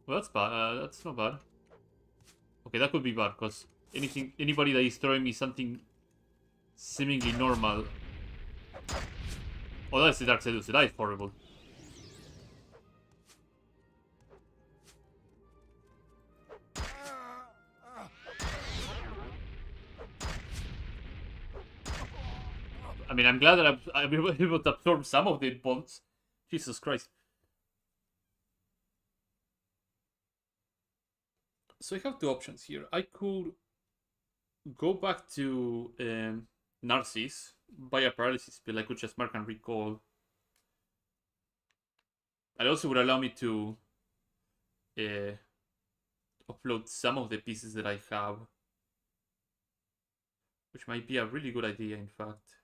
S1: Well, that's bad. That's not bad. Okay, that could be bad, because anybody that is throwing me something seemingly normal... Oh, that's the Dark Seducer. That is horrible. I mean, I'm glad that I'm able to absorb some of the bolts. Jesus Christ. So I have 2 options here. I could go back to Narcissus, buy a paralysis spell. I could just mark and recall. It also would allow me to upload some of the pieces that I have, which might be a really good idea, in fact.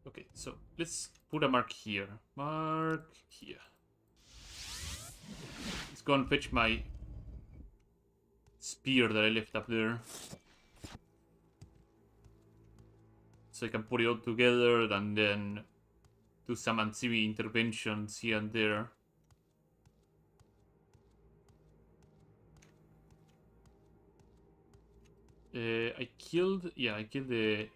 S1: Okay, so let's put a mark here. Mark here. Let's go and fetch my spear that I left up there. So I can put it all together and then do some Ansimi interventions here and there. I killed the...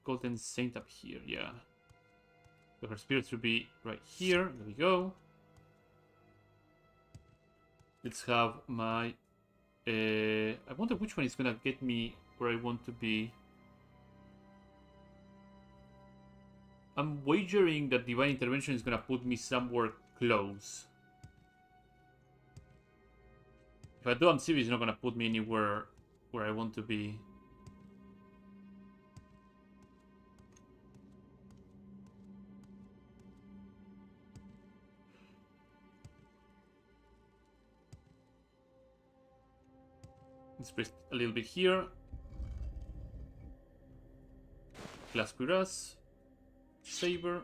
S1: Golden Saint up here, yeah. So her spirit should be right here. There we go. Let's have my... I wonder which one is gonna get me where I want to be. I'm wagering that Divine Intervention is gonna put me somewhere close. If I do, I'm serious, it's not gonna put me anywhere where I want to be. Let's press a little bit here. Glass Cuirass. Saber.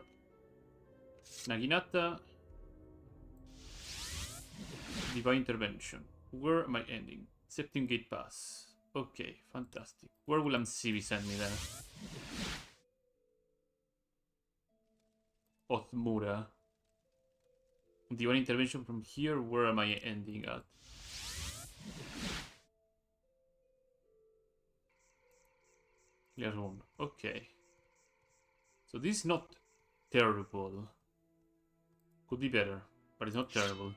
S1: Naginata. Divine Intervention. Where am I ending? Septim Gate Pass. Okay, fantastic. Where will Amcibi send me then? Othmura. Divine Intervention from here. Where am I ending at? Learn. Okay. So this is not terrible. Could be better, but it's not terrible.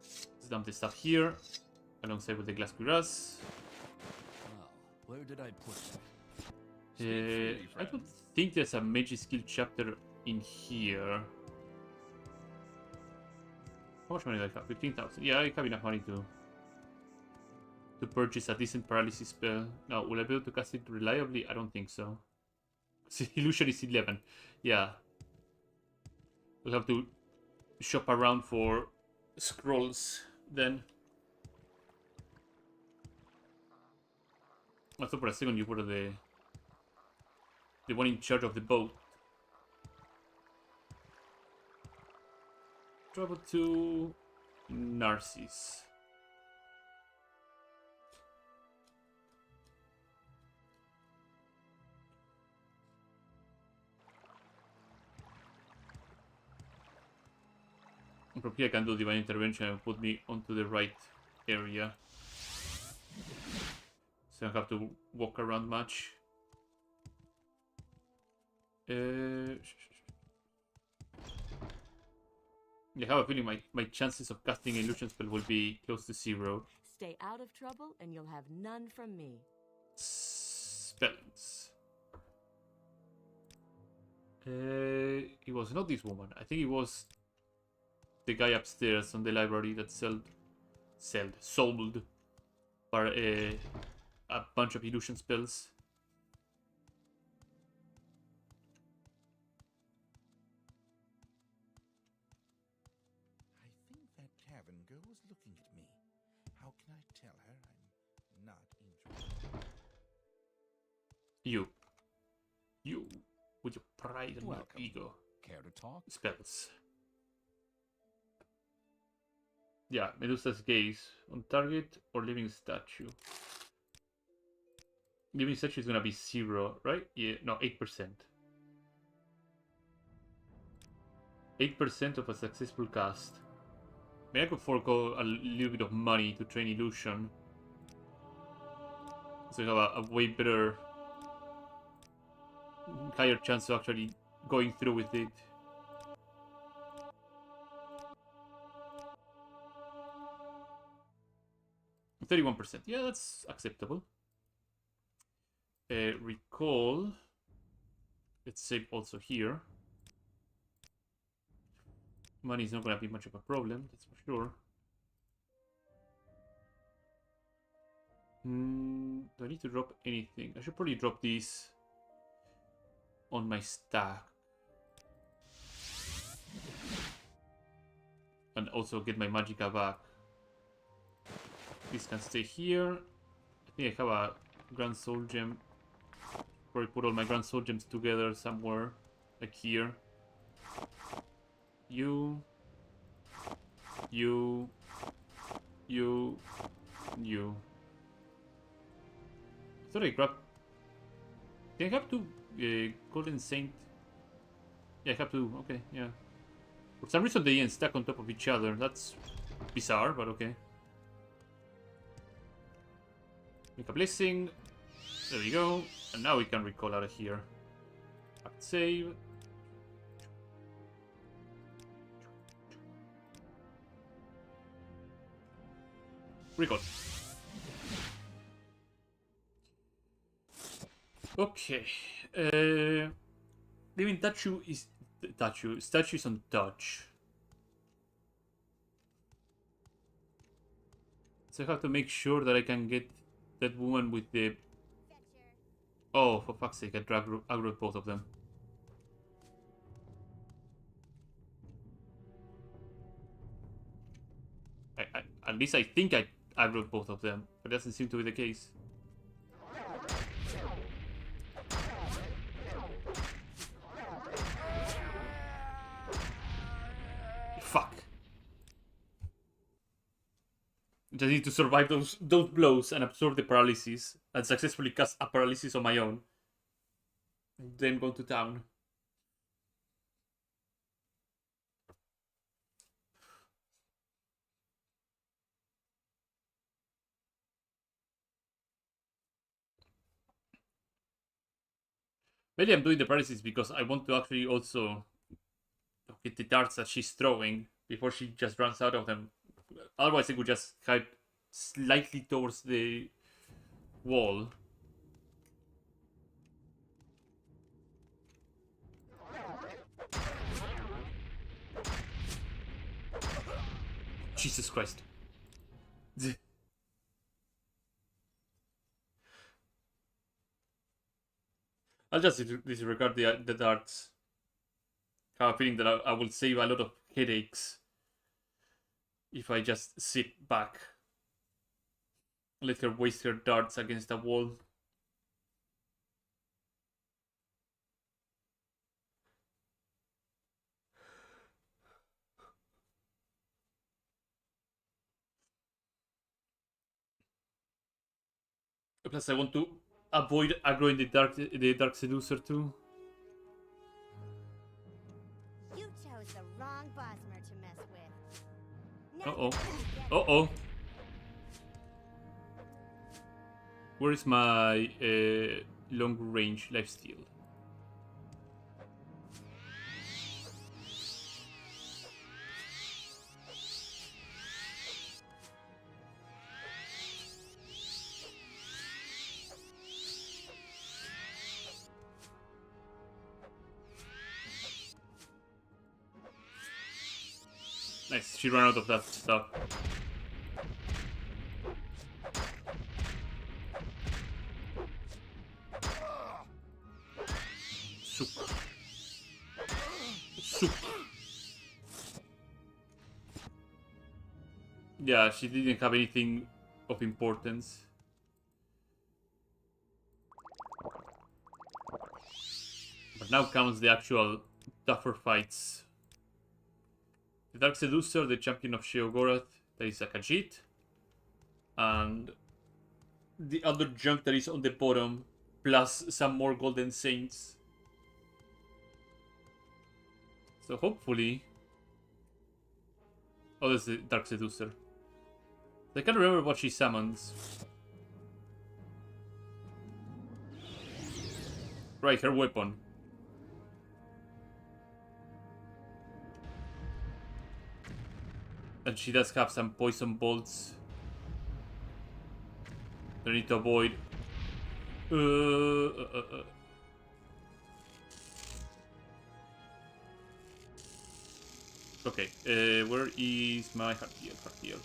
S1: Let's dump this stuff here, alongside with the Glass Cuirass.
S2: Well, where did I put that?
S1: I don't think there's a magic skill chapter in here. How much money do I have? 15,000. Yeah, I have enough money to purchase a decent paralysis spell. Now, will I be able to cast it reliably? I don't think so. Illusion is 11. Yeah. We'll have to shop around for scrolls then. I thought for a second you were the one in charge of the boat. Travel to Narcissus. From here I can do Divine Intervention and put me onto the right area. So I don't have to walk around much. I have a feeling my chances of casting illusion spell will be close to 0.
S6: Stay out of trouble and you'll have none from me.
S1: Spells. It was not this woman. I think it was the guy upstairs on the library that sold for a bunch of illusion spells.
S4: I think that tavern girl was looking at me. How can I tell her I'm not interested?
S1: You, with your pride and your
S2: Welcome.
S1: ego.
S2: Care to talk?
S1: Spells. Yeah, Medusa's Gaze. On target or living statue? Living statue is gonna be 0, right? Yeah, no, 8%. 8% of a successful cast. I mean, I could forego a little bit of money to train illusion. So you have a way better, higher chance of actually going through with it. %. Yeah, that's acceptable. Recall. Let's save also here. Money is not going to be much of a problem, that's for sure. Do I need to drop anything? I should probably drop these on my stack. And also get my Magicka back. This can stay here. I think I have a Grand Soul Gem. Probably put all my Grand Soul Gems together somewhere. Like here. You. I thought I grabbed... Did I have to Golden Saint? Yeah, I have to. Okay, yeah. For some reason they didn't stack on top of each other. That's bizarre, but okay. Make a blessing. There we go. And now we can recall out of here. Hard save. Record. Okay. Living statue is on touch. So I have to make sure that I can get that woman with the... Oh, for fuck's sake, I aggroed both of them. At least I think I aggroed both of them, but that doesn't seem to be the case. Fuck. Just need to survive those blows and absorb the paralysis and successfully cast a paralysis on my own. Then go to town. Maybe I'm doing the paralysis because I want to actually also get the darts that she's throwing before she just runs out of them. Otherwise, I would just hide slightly towards the wall. Jesus Christ. I'll just disregard the darts. I have a feeling that I will save a lot of headaches if I just sit back. Let her waste her darts against the wall. Plus, I want to avoid aggroing the dark seducer too.
S7: You chose the wrong Bosmer to mess with.
S1: Uh-oh. Uh-oh. Where is my long range lifesteal? Nice, she ran out of that stuff. Soup. Soup. Yeah, she didn't have anything of importance. But now comes the actual tougher fights. The Dark Seducer, the champion of Sheogorath, that is a Khajiit. And the other junk that is on the bottom, plus some more Golden Saints. So hopefully... Oh, that's the Dark Seducer. I can't remember what she summons. Right, her weapon. And she does have some poison bolts that I need to avoid. Okay, where is my heart heal? Heart heal.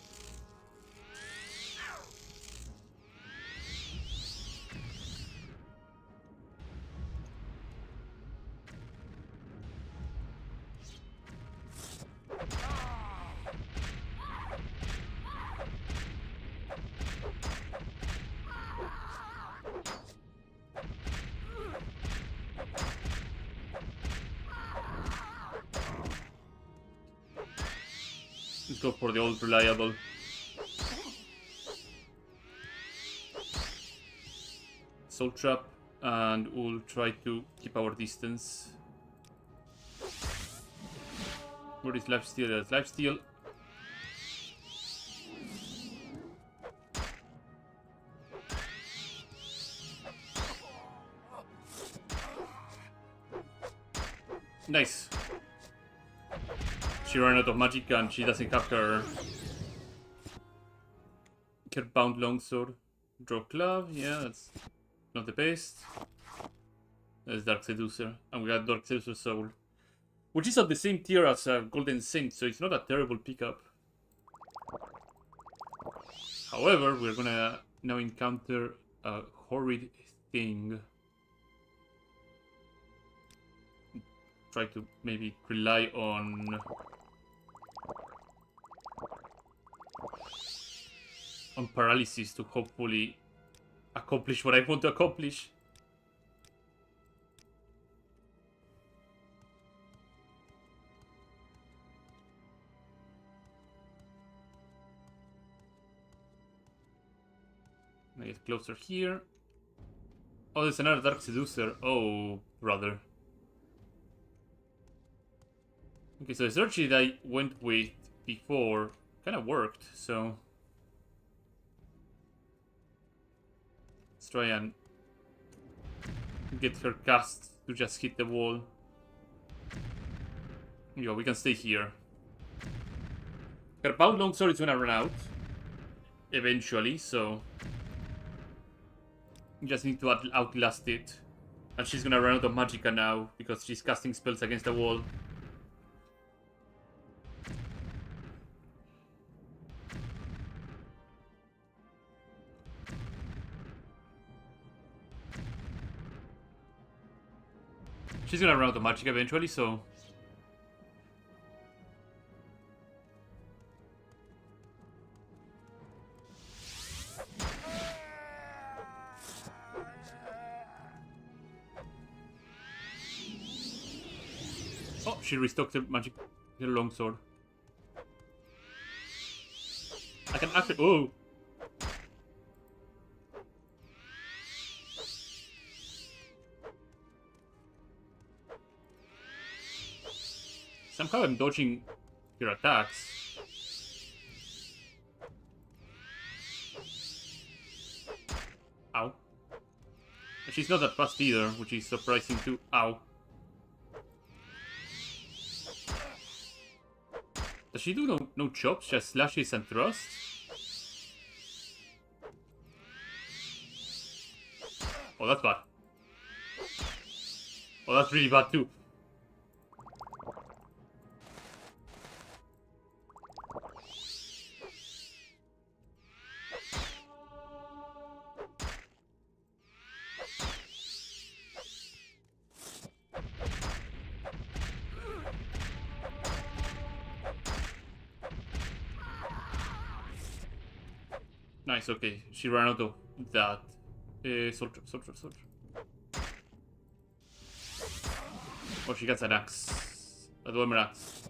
S1: Let's go for the old reliable. Soul Trap, and we'll try to keep our distance. Where is lifesteal? There's lifesteal. Nice. She ran out of magic and she doesn't have her bound longsword. Draw club, yeah, that's not the best. That's Dark Seducer, and we got Dark Seducer Soul, which is on the same tier as Golden Saint, so it's not a terrible pickup. However, we're gonna now encounter a horrid thing. Try to maybe rely on paralysis to hopefully accomplish what I want to accomplish. I get closer here. Oh, there's another Dark Seducer. Oh, brother. Okay, so the strategy that I went with before kind of worked, so let's try and get her cast to just hit the wall. Yeah, we can stay here. Her bound longsword is gonna run out eventually, so you just need to outlast it. And she's gonna run out of magicka now because she's casting spells against the wall. She's gonna run out of magic eventually, so oh, she restocked her magic, her longsword. I can actually. Oh! Somehow I'm dodging her attacks. Ow. And she's not that fast either, which is surprising too. Ow. Does she do no chops, just slashes and thrusts? Oh, that's bad. Oh, that's really bad too. Nice, okay. She ran out of that. Soldier. Oh, she gets an axe. A Dwemer axe.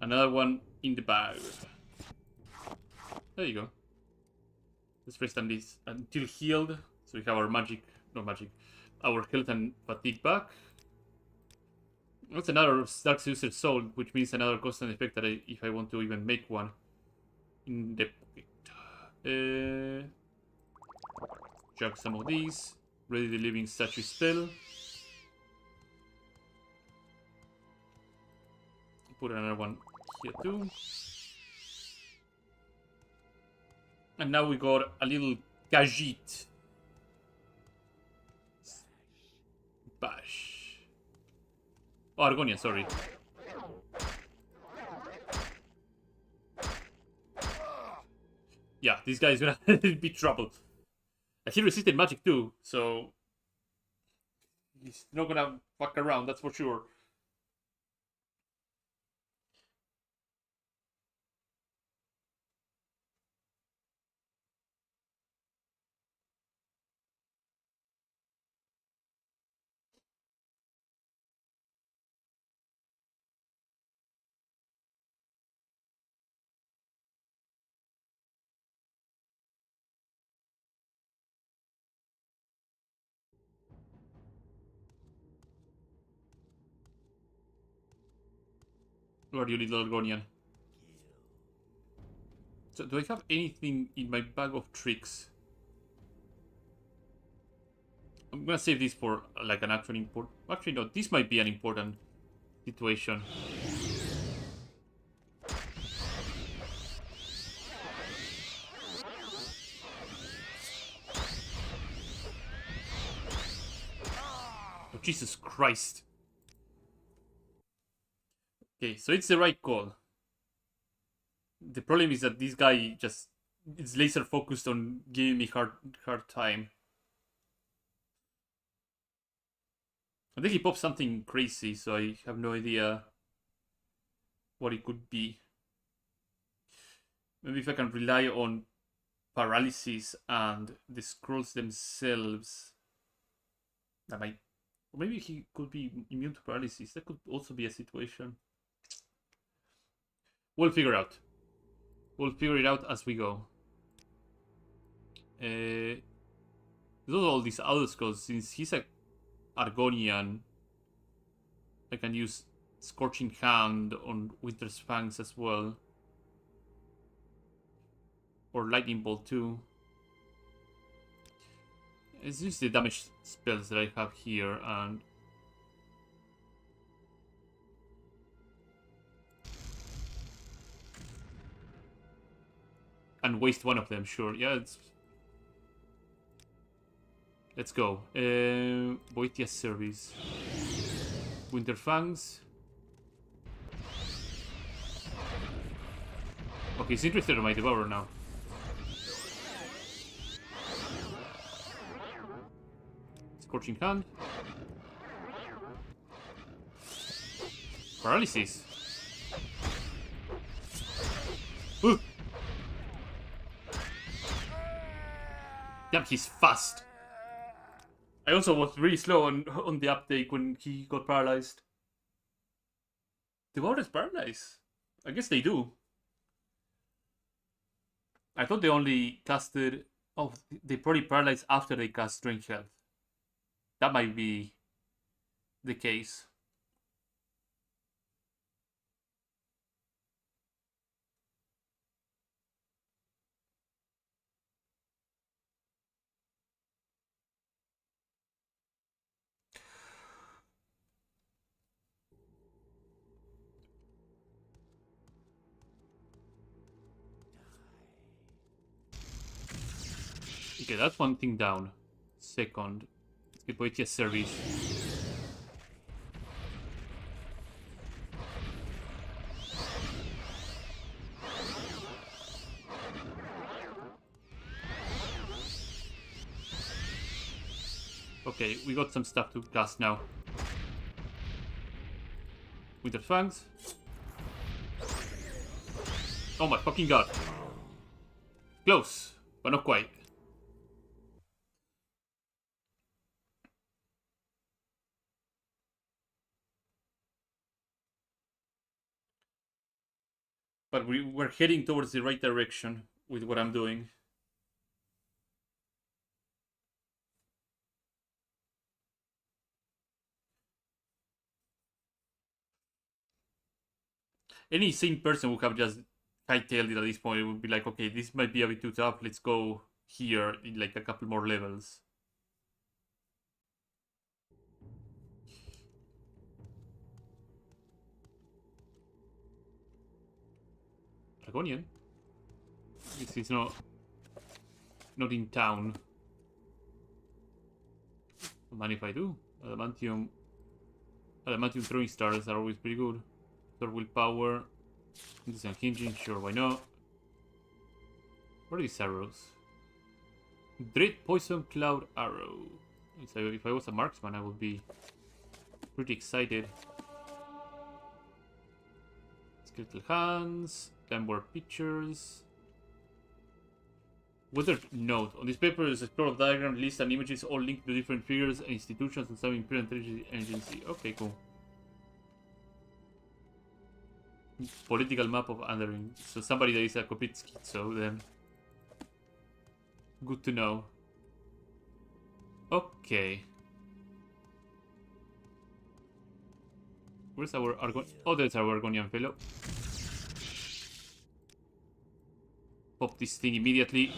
S1: Another one in the bag. There you go. Let's rest on this until healed. So we have our our health and fatigue back. That's another Dark Seducer Soul, which means another constant effect that if I want to even make one in the pocket. Jug some of these. Ready the living statue spell. Put another one here too. And now we got a little Khajiit. Bash. Oh, Argonia, sorry. Yeah, this guy is gonna be trouble. He resisted magic too, so he's not gonna fuck around, that's for sure. Where are you, little Argonian? So, do I have anything in my bag of tricks? I'm gonna save this for like an actual import. Actually, no, this might be an important situation. Oh, Jesus Christ. Okay, so it's the right call. The problem is that this guy just is laser focused on giving me hard time. I think he popped something crazy, so I have no idea what it could be. Maybe if I can rely on paralysis and the scrolls themselves, that might... Or maybe he could be immune to paralysis. That could also be a situation. We'll figure out. We'll figure it out as we go. There's also all these other scrolls. Since he's a Argonian, I can use Scorching Hand on Winter's Fangs as well. Or Lightning Bolt too. It's just the damage spells that I have here, and waste one of them, sure. Yeah, it's... Let's go. Boetia's Service. Winter Fangs. Okay, he's interested in my Devourer now. Scorching Hand. Paralysis. Ooh. Damn, he's fast. I also was really slow on the uptake when he got paralyzed. Devourers paralyze? I guess they do. I thought they only casted... Oh, they probably paralyze after they cast Strange Health. That might be the case. Okay, that's one thing down. Second, let's get Boetia's Service. Okay, we got some stuff to cast now. Winter Fangs. Oh my fucking god. Close, but not quite. But we're heading towards the right direction with what I'm doing. Any sane person would have just hightailed it at this point. It would be like, okay, this might be a bit too tough. Let's go here in like a couple more levels. Argonian? This is not in town. Don't mind if I do. Adamantium throwing stars are always pretty good. Third willpower. This is unhinging, sure, why not? What are these arrows? Dread Poison Cloud Arrow. So if I was a marksman, I would be pretty excited. Skeletal Hands. Timeware Pictures. Weather note. On this paper is a scroll of diagram, list and images all linked to different figures and institutions and some Imperial Intelligence Agency. Okay, cool. Political map of Undering. So somebody that is a complete schizo then. Good to know. Okay. Where's our Argon? Oh, there's our Argonian fellow. Pop this thing immediately.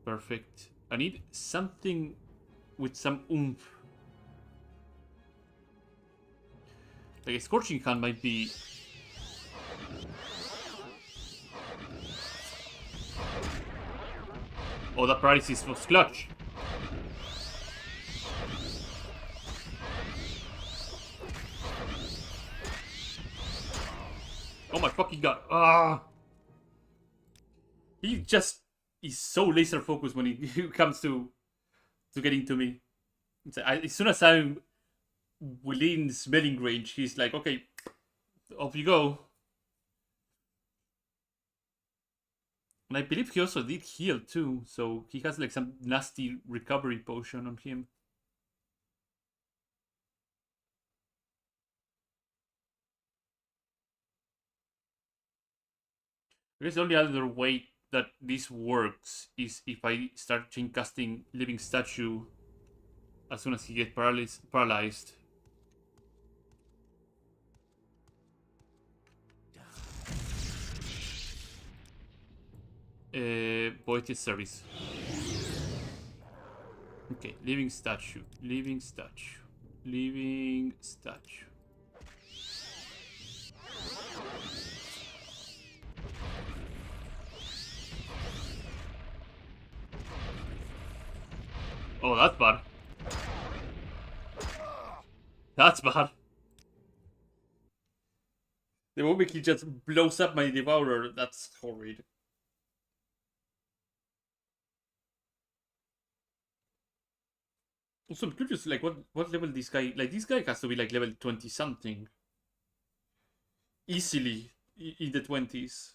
S1: Perfect. I need something with some oomph. Like a Scorching Hand might be... Oh, that paralysis was clutch. Oh my fucking god. Ah! He just is so laser focused when it comes to getting to me. As soon as I'm within smelling range, he's like, okay, off you go. And I believe he also did heal too, so he has like some nasty recovery potion on him. I guess the only other way that this works is if I start chain casting Living Statue as soon as he gets paralyzed. Poetic Service. Okay, Living Statue, Living Statue, Living Statue. Oh, that's bad. That's bad. The moment he just blows up my Devourer, that's horrid. Also, I'm curious, like, what level this guy... Like, this guy has to be, like, level 20-something. Easily in the 20s.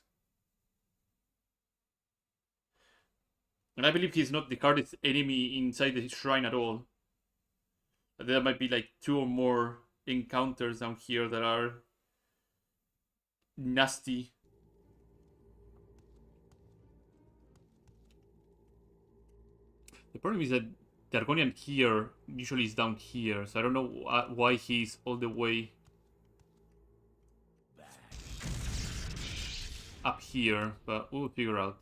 S1: And I believe he's not the hardest enemy inside the shrine at all. There might be, like, 2 or more encounters down here that are nasty. The problem is that the Argonian here usually is down here, so I don't know why he's all the way up here, but we'll figure out.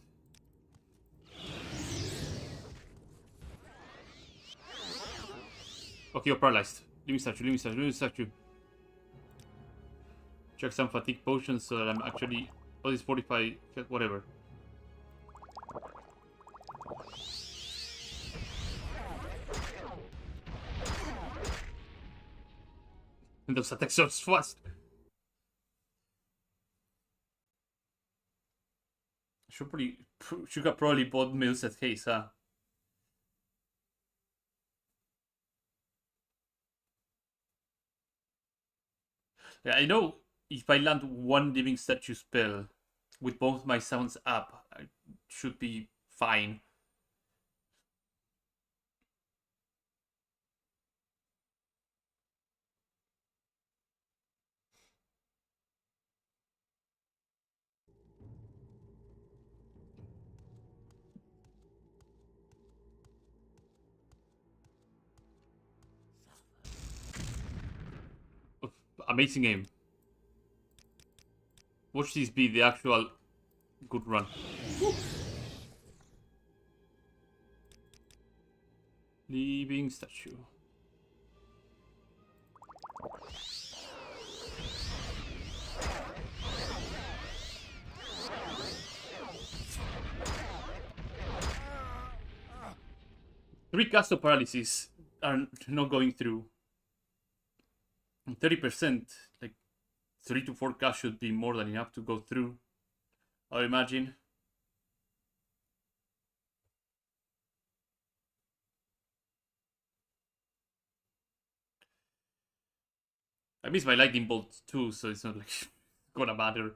S1: Okay, you're paralyzed. Living Statue, Living Statue, Living Statue. Check some fatigue potions so that I'm actually... Oh, this 45... Whatever. And those attacks so fast. Should have probably bought Mills at Haze, huh? Yeah, I know if I land one Living Statue spell with both my sounds up, I should be fine. Amazing game. Watch this be the actual good run. Woo. Living Statue. Three caster paralysis are not going through. 30%, like 3 to 4 cast should be more than enough to go through, I imagine. I miss my lightning bolt too, so it's not like gonna matter.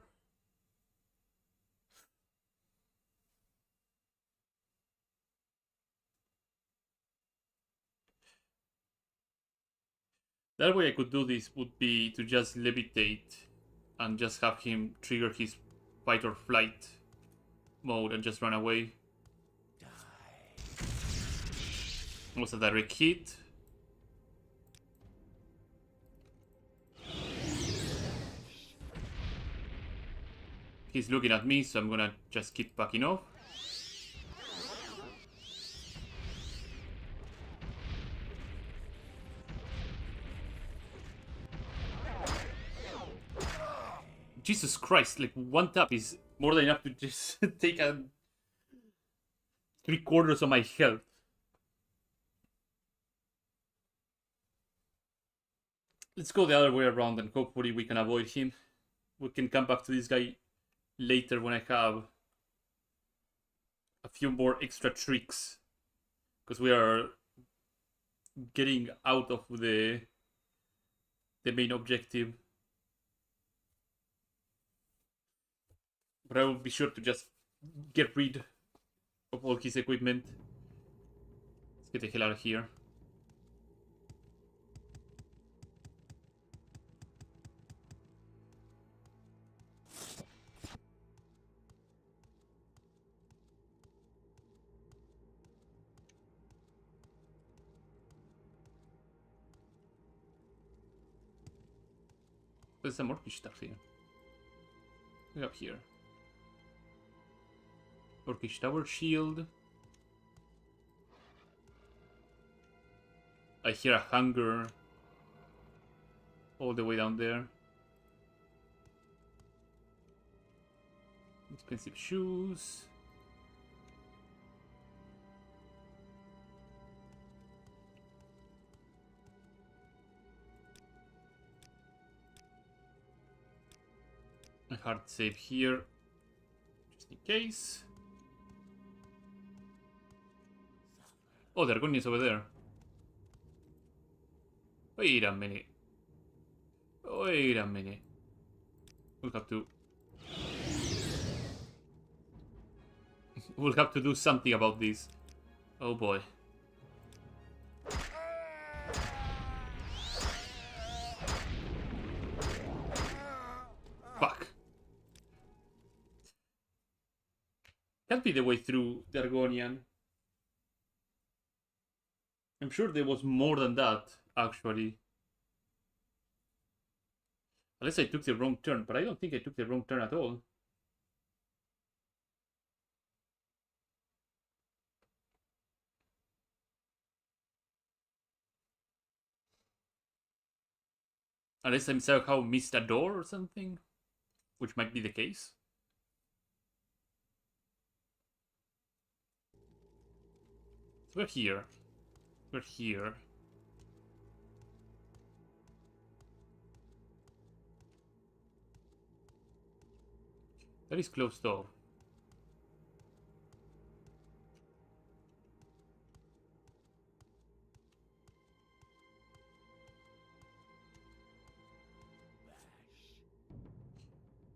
S1: That way I could do this would be to just levitate and just have him trigger his fight or flight mode and just run away. It was a direct hit. He's looking at me, so I'm gonna just keep backing off. Jesus Christ, like one tap is more than enough to just take a 3/4 of my health. Let's go the other way around and hopefully we can avoid him. We can come back to this guy later when I have a few more extra tricks. Because we are getting out of the main objective. But I will be sure to just get rid of all his equipment. Let's get the hell out of here. There's some more stuff here. We have here. Orcish Tower Shield. I hear a hunger all the way down there. Expensive shoes. A hard save here, just in case. Oh, the Argonian is over there. Wait a minute. Wait a minute. We'll have to... we'll have to do something about this. Oh boy. Fuck. Can't be the way through the Argonian. I'm sure there was more than that, actually. Unless I took the wrong turn, but I don't think I took the wrong turn at all. Unless I somehow missed a door or something, which might be the case. So we're here. We're here. That is closed off.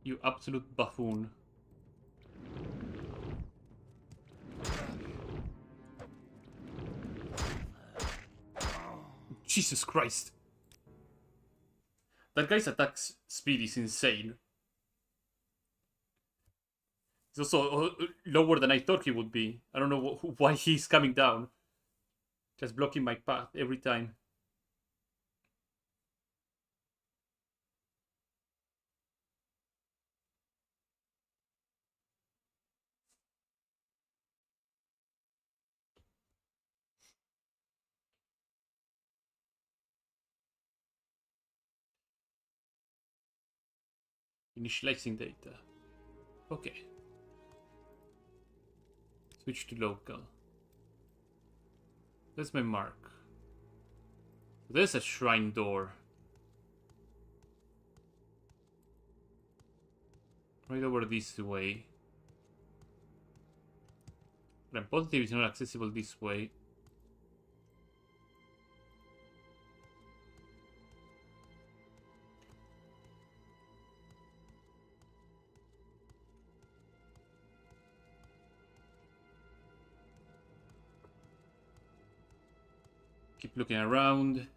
S1: You absolute buffoon. Jesus Christ. That guy's attack speed is insane. It's also lower than I thought he would be. I don't know why he's coming down. Just blocking my path every time. Initializing data. Okay. Switch to local. That's my mark. There's a shrine door. Right over this way. But I'm positive it's not accessible this way. Keep looking around.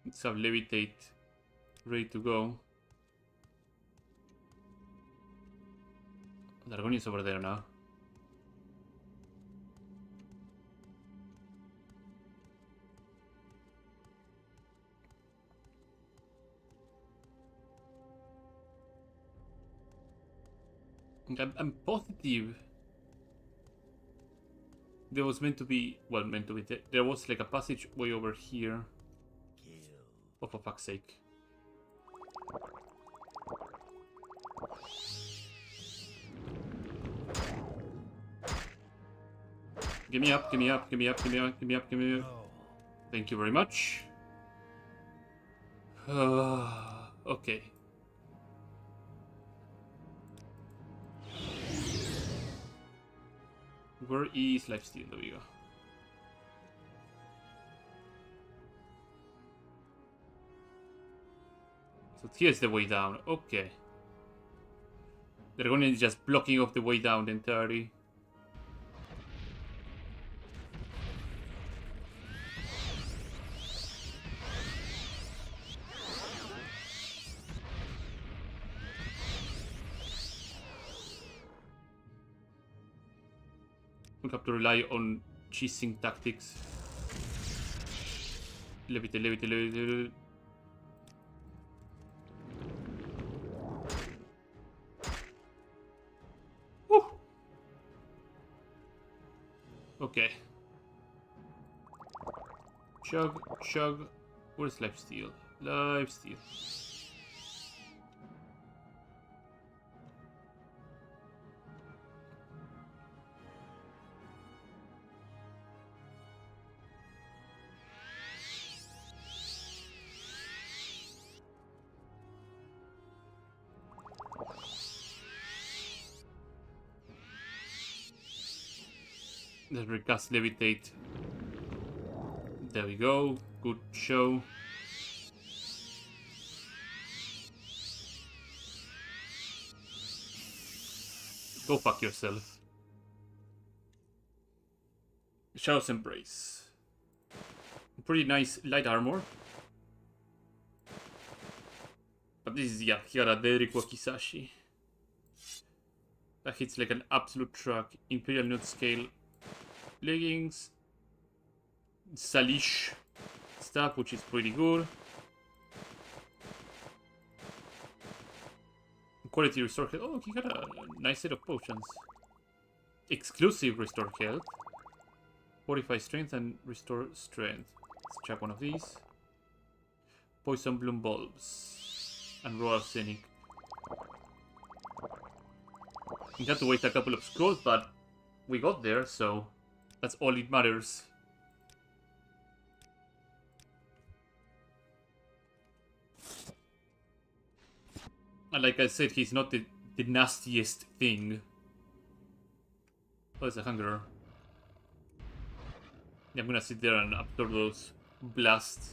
S1: Let's have levitate ready to go. Dragon is over there now. I'm positive there was meant to be, well, meant to be, there was like a passage way over here. Oh, for fuck's sake. Give me up, give me up, give me up, give me up, give me up, give me up. Thank you very much. Okay. Where is lifesteal? There we go. So here's the way down. Okay. They're going to be just blocking off the way down entirely. We have to rely on cheesing tactics. Levitate, levitate, levitate. Woo! Okay. Chug, chug. Where's lifesteal? Lifesteal. Let's recast levitate. There we go. Good show. Go fuck yourself. Shadow's Embrace. Pretty nice light armor. But this is, yeah, Hiara Dedrick Wakizashi. That hits like an absolute truck. Imperial Nut Scale leggings. Salish stuff, which is pretty good. Quality restore health. Oh, he got a nice set of potions. Exclusive restore health. Fortify strength and restore strength. Let's check one of these. Poison bloom bulbs. And raw arsenic. We had to wait a couple of scrolls, but we got there, so that's all it matters. And like I said, he's not the nastiest thing. Oh, it's a hunger. Yeah, I'm gonna sit there and absorb those blasts.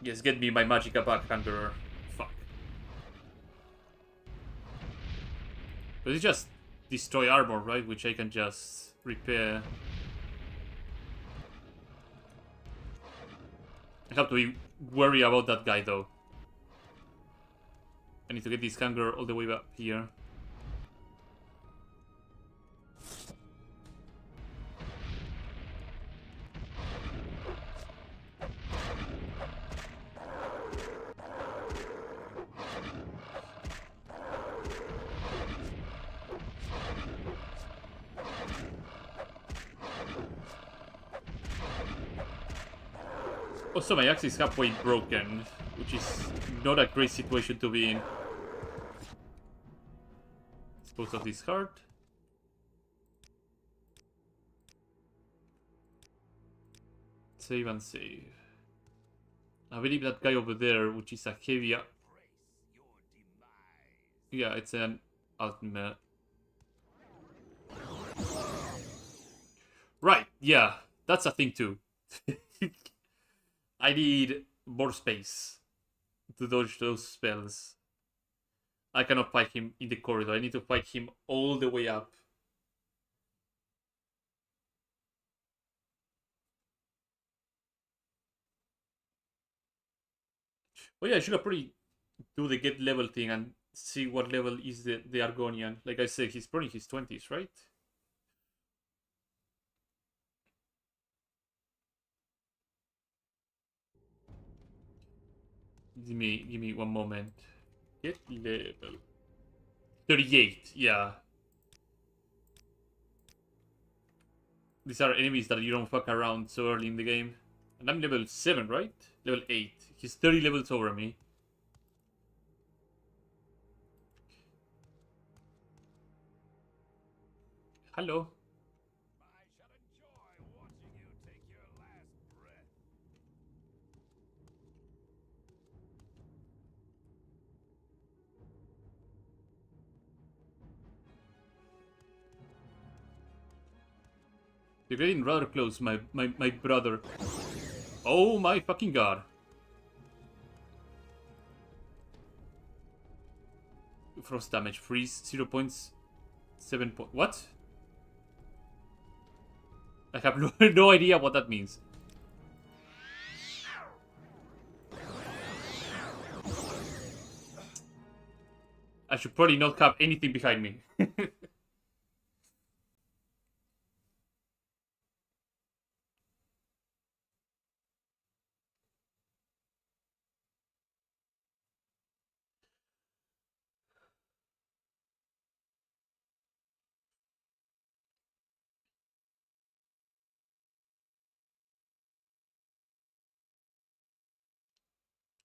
S1: Yes, get me my Magicka back, Hunter. Fuck. But it's just destroy armor, right? Which I can just repair. I have to be worried about that guy, though. I need to get this hunger all the way up here. Also, my axe is halfway broken, which is not a great situation to be in. Dispose of this heart. Save and save. I believe that guy over there, which is a heavy... Yeah, it's an ultimate. Right, yeah, that's a thing too. I need more space to dodge those spells. I cannot fight him in the corridor. I need to fight him all the way up. Oh yeah, I should have probably do the get level thing and see what level is the Argonian. Like I said, he's probably in his 20s, right? Give me one moment. Get level. 38, yeah. These are enemies that you don't fuck around so early in the game. And I'm level 7, right? Level 8. He's 30 levels over me. Hello.
S3: I shall enjoy watching you take your last breath.
S1: You're getting rather close, my brother. Oh my fucking god. Frost damage, freeze, 0.7 point. What? I have no idea what that means. I should probably not have anything behind me.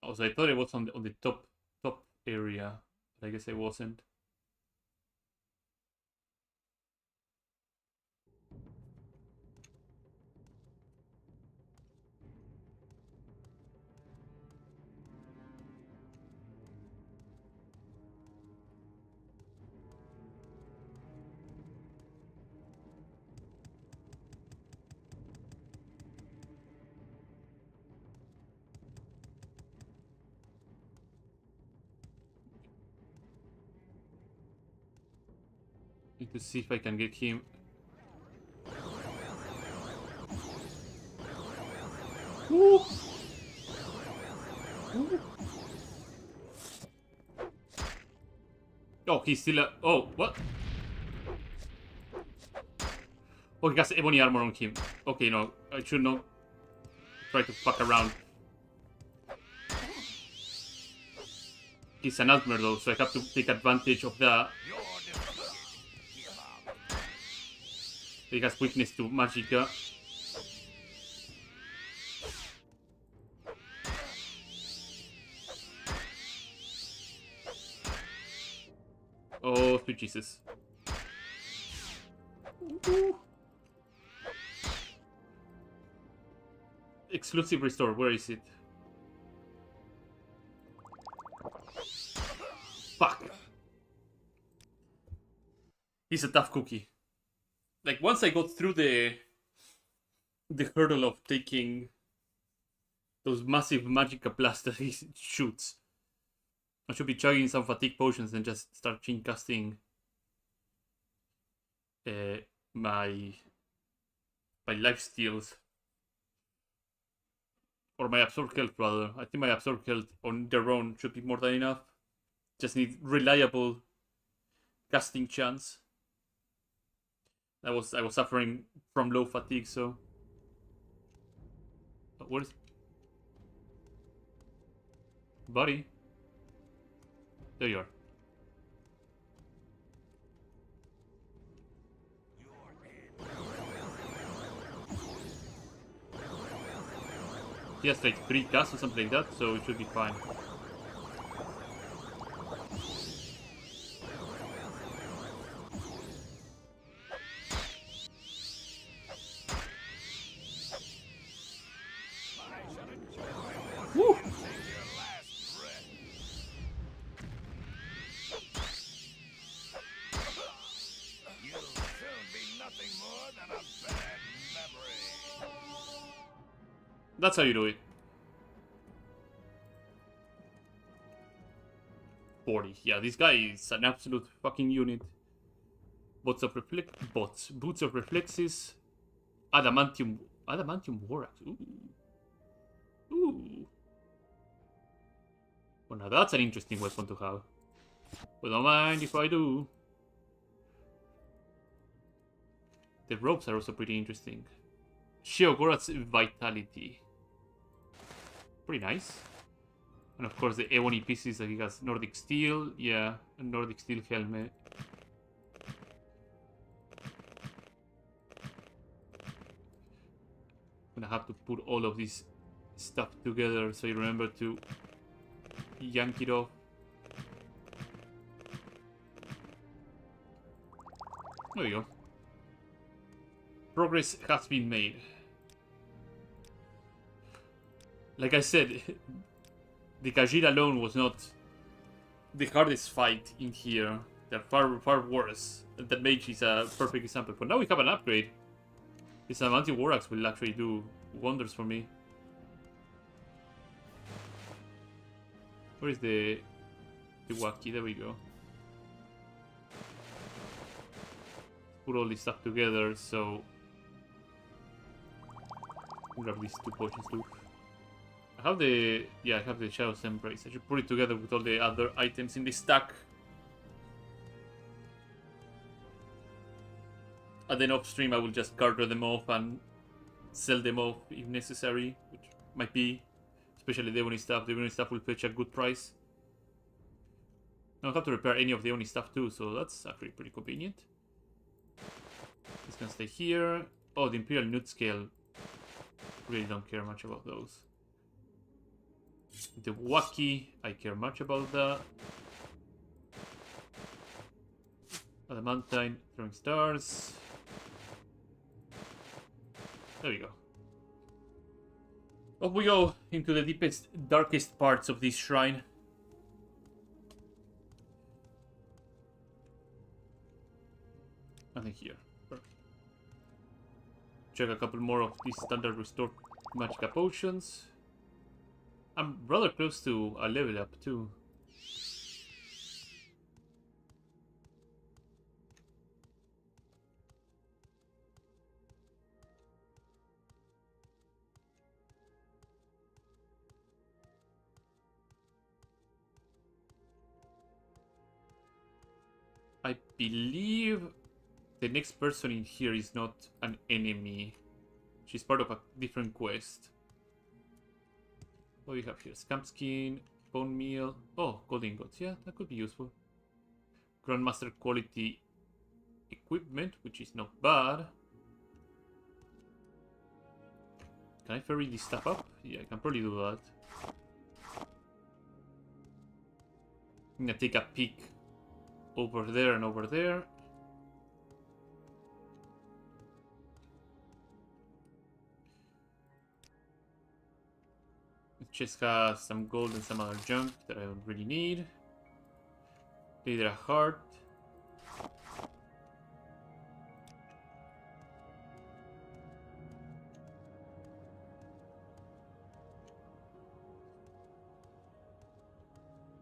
S1: Also, I thought it was on the top area, but I guess it wasn't. Need to see if I can get him. Woo! Woo! Oh, he's still a... Oh, what? Oh, he has ebony armor on him. Okay, no, I should not try to fuck around. He's an Altmer though, so I have to take advantage of that. He has weakness to Magicka. Oh, sweet Jesus. Ooh. Exclusive restore, where is it? Fuck. He's a tough cookie. Like, once I got through the hurdle of taking those massive Magicka blasts that he shoots, I should be chugging some fatigue potions and just start chain casting my life steals. Or my absorb health, rather. I think my absorb health on their own should be more than enough. Just need reliable casting chance. I was suffering from low fatigue, so... What is... Buddy? There you are. He has like 3 casts or something like that, so it should be fine. Woo! That's how you do it. 40. Yeah, this guy is an absolute fucking unit. Boots of reflexes. Adamantium Borax. Ooh. Ooh. Well, now that's an interesting weapon to have. But don't mind if I do. The ropes are also pretty interesting. Sheogorath's Vitality. Pretty nice. And of course the ebony pieces that he has Nordic steel. Yeah, a Nordic steel helmet. I'm gonna have to put all of this stuff together so you remember to yank it off. There we go. Progress has been made. Like I said, the Khajiit alone was not the hardest fight in here. They're far worse. That mage is a perfect example. But now we have an upgrade. This anti-war axe will actually do wonders for me. Where is the Wacky? There we go. Put all this stuff together, so grab these 2 potions too. I have the Shadow's Embrace. I should put it together with all the other items in the stack. And then off stream I will just garter them off and sell them off if necessary, which might be, especially the Ebony stuff. The Ebony stuff will fetch a good price. I don't have to repair any of the Ebony stuff too, so that's actually pretty convenient. It's gonna stay here. Oh, the Imperial Newt Scale. Really don't care much about those. The Wacky, I care much about that. Adamantine, Throwing Stars. There we go. Off we go into the deepest, darkest parts of this shrine. Nothing here. Perfect. Check a couple more of these standard restored magic potions. I'm rather close to a level up too. I believe the next person in here is not an enemy. She's part of a different quest. What do we have here? Scamp Skin, Bone Meal. Oh, Gold Ingots. Yeah, that could be useful. Grandmaster quality equipment, which is not bad. Can I ferry this stuff up? Yeah, I can probably do that. I'm gonna take a peek over there and over there. The chest has some gold and some other junk that I don't really need. Leader a heart.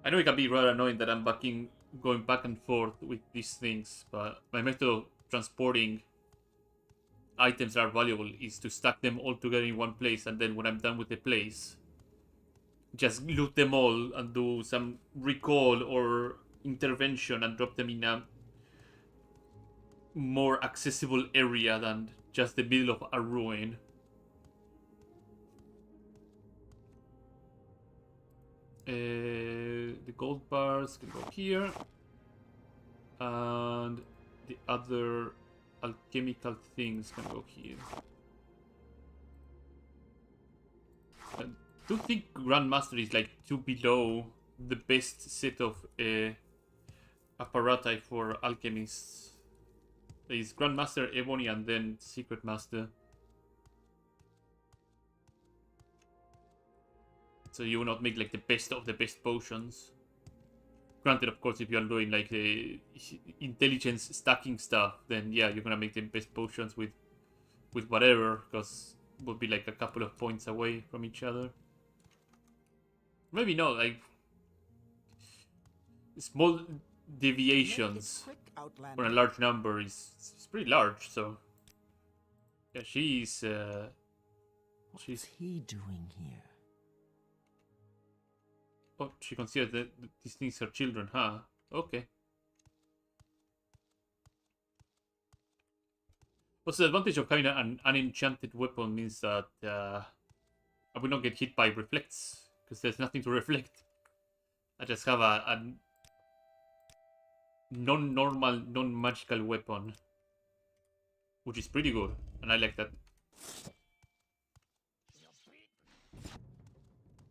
S1: I know it can be rather annoying that I'm going back and forth with these things, but my method of transporting items that are valuable is to stack them all together in one place, and then when I'm done with the place, just loot them all and do some recall or intervention and drop them in a more accessible area than just the middle of a ruin. The gold bars can go here, and the other alchemical things can go here. I do think Grandmaster is like 2 below the best set of apparati for alchemists. There is Grandmaster, Ebony, and then Secret Master. So you will not make like the best of the best potions. Granted, of course, if you are doing like the intelligence stacking stuff, then yeah, you're gonna make the best potions with whatever, because it would be like a couple of points away from each other. Maybe not, like small deviations for a large number is pretty large. So yeah, she's
S2: What's he doing here?
S1: Oh, she considers that these things her children, huh? Okay. Also, the advantage of having an unenchanted weapon means that I will not get hit by reflects, because there's nothing to reflect. I just have a non-normal, non-magical weapon. Which is pretty good. And I like that.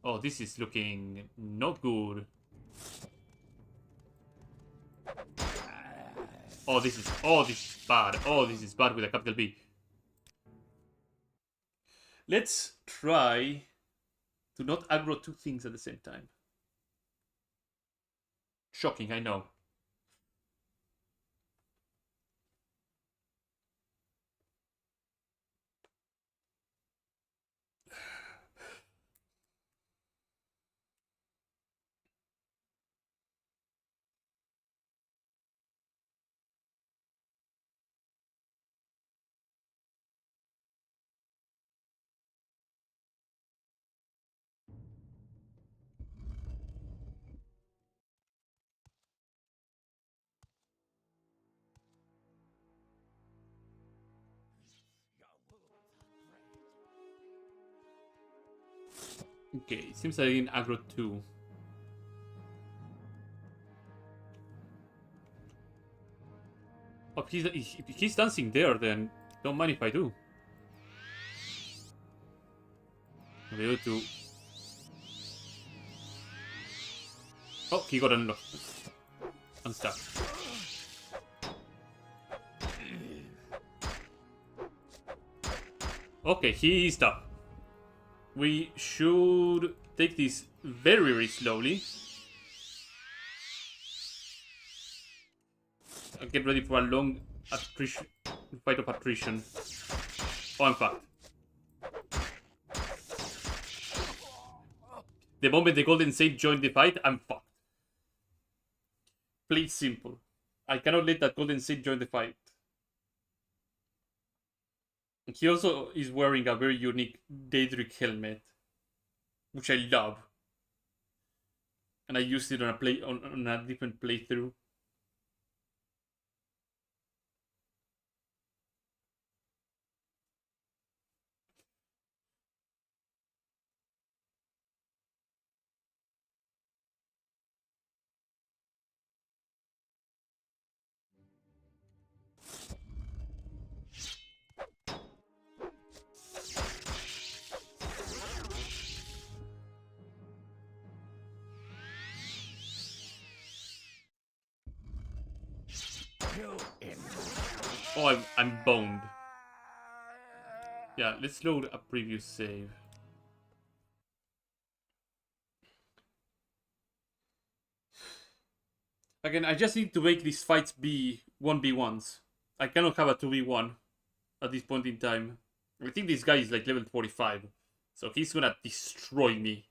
S1: Oh, this is looking not good. Oh, this is bad. Oh, this is bad with a capital B. Let's try to not aggro two things at the same time. Shocking, I know. Okay, it seems I didn't aggro two. Oh, if he's dancing there, then don't mind if I do. I'll be able to... Oh, he got unlocked. Unstuck. Okay, he is up. We should take this very, very slowly. I'll get ready for a long fight of attrition. Oh, I'm fucked. The moment the Golden Sage joined the fight, I'm fucked. Play it simple. I cannot let that Golden Sage join the fight. He also is wearing a very unique Daedric helmet, which I love. And I used it on a different playthrough. Oh, I'm boned. Yeah, let's load a previous save. Again, I just need to make these fights be 1v1s. I cannot have a 2v1 at this point in time. I think this guy is like level 45. So he's gonna destroy me.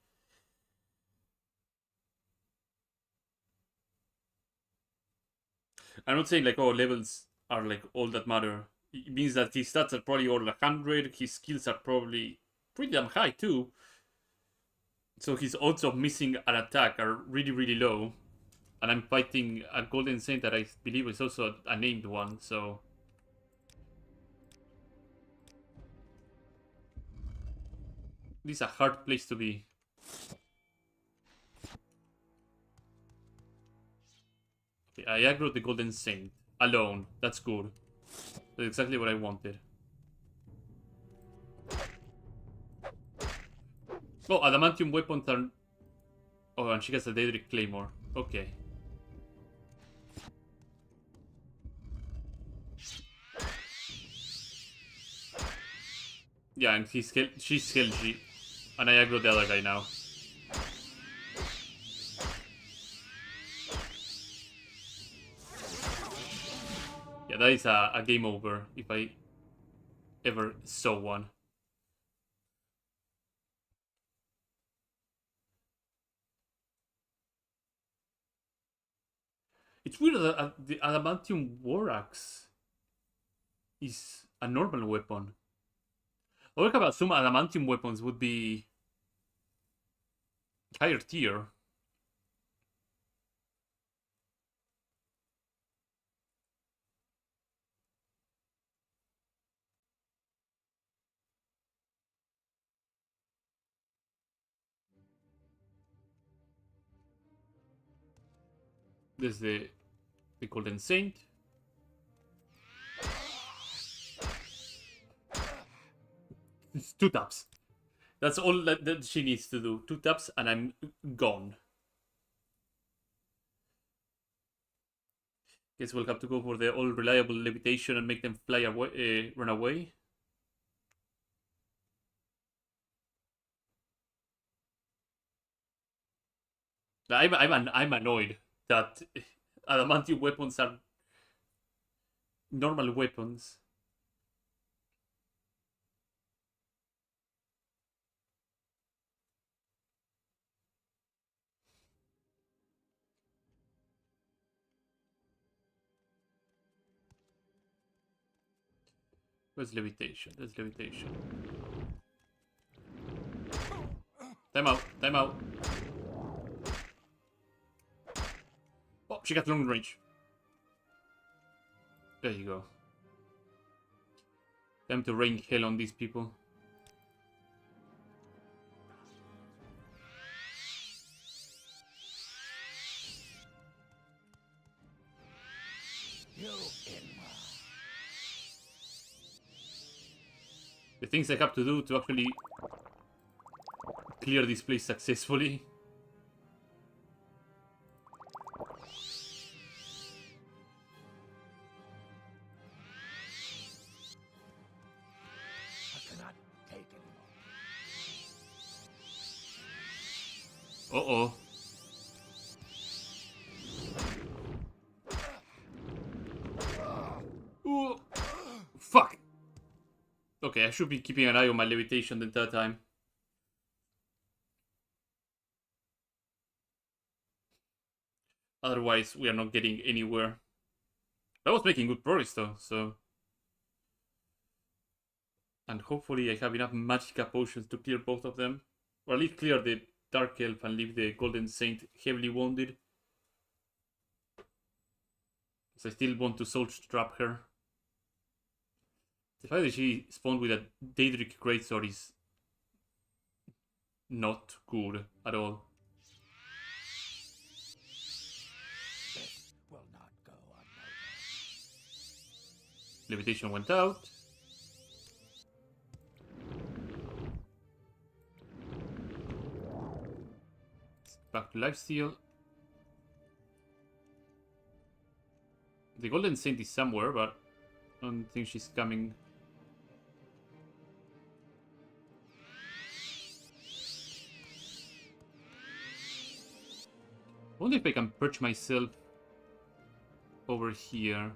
S1: I'm not saying like, oh, levels are like all that matter. It means that his stats are probably all 100. His skills are probably pretty damn high too. So his odds of missing an attack are really, really low. And I'm fighting a Golden Saint that I believe is also a named one, so... This is a hard place to be. Okay, I aggroed the Golden Saint. Alone. That's good. That's exactly what I wanted. Oh, adamantium weapons are... Oh, and she gets a Daedric Claymore. Okay. Yeah, and she's Helgi. And I aggro the other guy now. Yeah, that is a game over if I ever saw one. It's weird that the adamantium war axe is a normal weapon. I would have assumed adamantium weapons would be higher tier. There's the Golden Saint. It's 2 taps. That's all that she needs to do. 2 taps and I'm gone. Guess we'll have to go for the all reliable levitation and make them fly away, run away. I'm annoyed that adamantium weapons are normal weapons. Where's levitation? There's levitation. Time out. Time out. Oh, she got long range. There you go. Time to rain hell on these people. The things I have to do to actually clear this place successfully. Uh-oh. Ooh. Fuck. Okay, I should be keeping an eye on my levitation the entire time. Otherwise, we are not getting anywhere. I was making good progress though, so... And hopefully I have enough magica potions to clear both of them. Or at least clear the Dark Elf and leave the Golden Saint heavily wounded. Because I still want to soul trap her. The fact that she spawned with a Daedric Greatsword is not good at all.
S2: This will not go unnoticed.
S1: Levitation went out. Back to lifesteal. The Golden Saint is somewhere, but I don't think she's coming. I wonder if I can perch myself over here.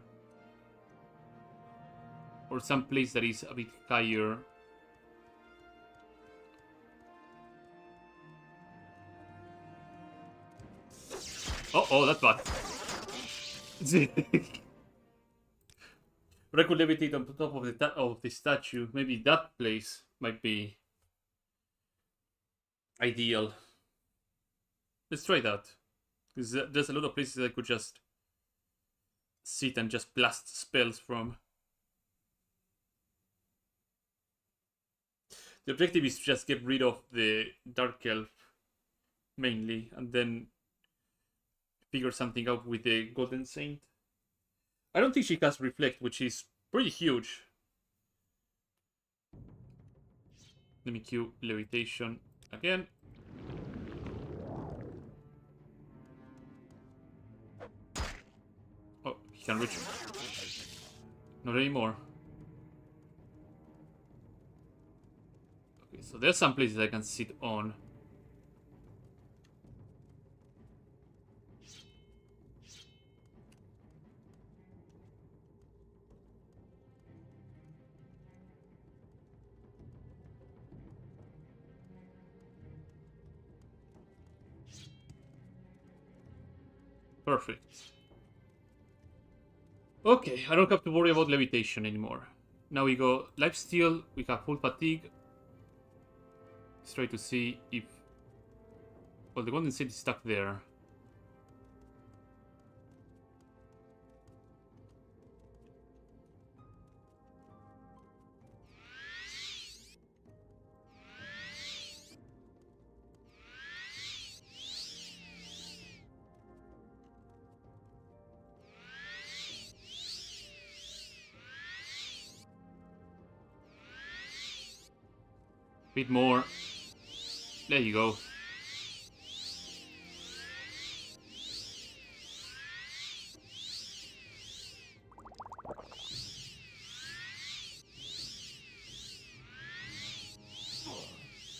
S1: Or some place that is a bit higher. Oh, that's bad. But I could levitate on top of the statue. Maybe that place might be ideal. Let's try that. Because there's a lot of places I could just sit and just blast spells from. The objective is to just get rid of the Dark Elf mainly, and then figure something out with the Golden Saint. I don't think she has Reflect, which is pretty huge. Let me cue Levitation again. Oh, he can reach. Not anymore. Okay, so there's some places I can sit on. Perfect. Okay, I don't have to worry about levitation anymore. Now we go lifesteal, we have full fatigue. Let's try to see if... Well, the Golden Saint is stuck there. Bit more. There you go.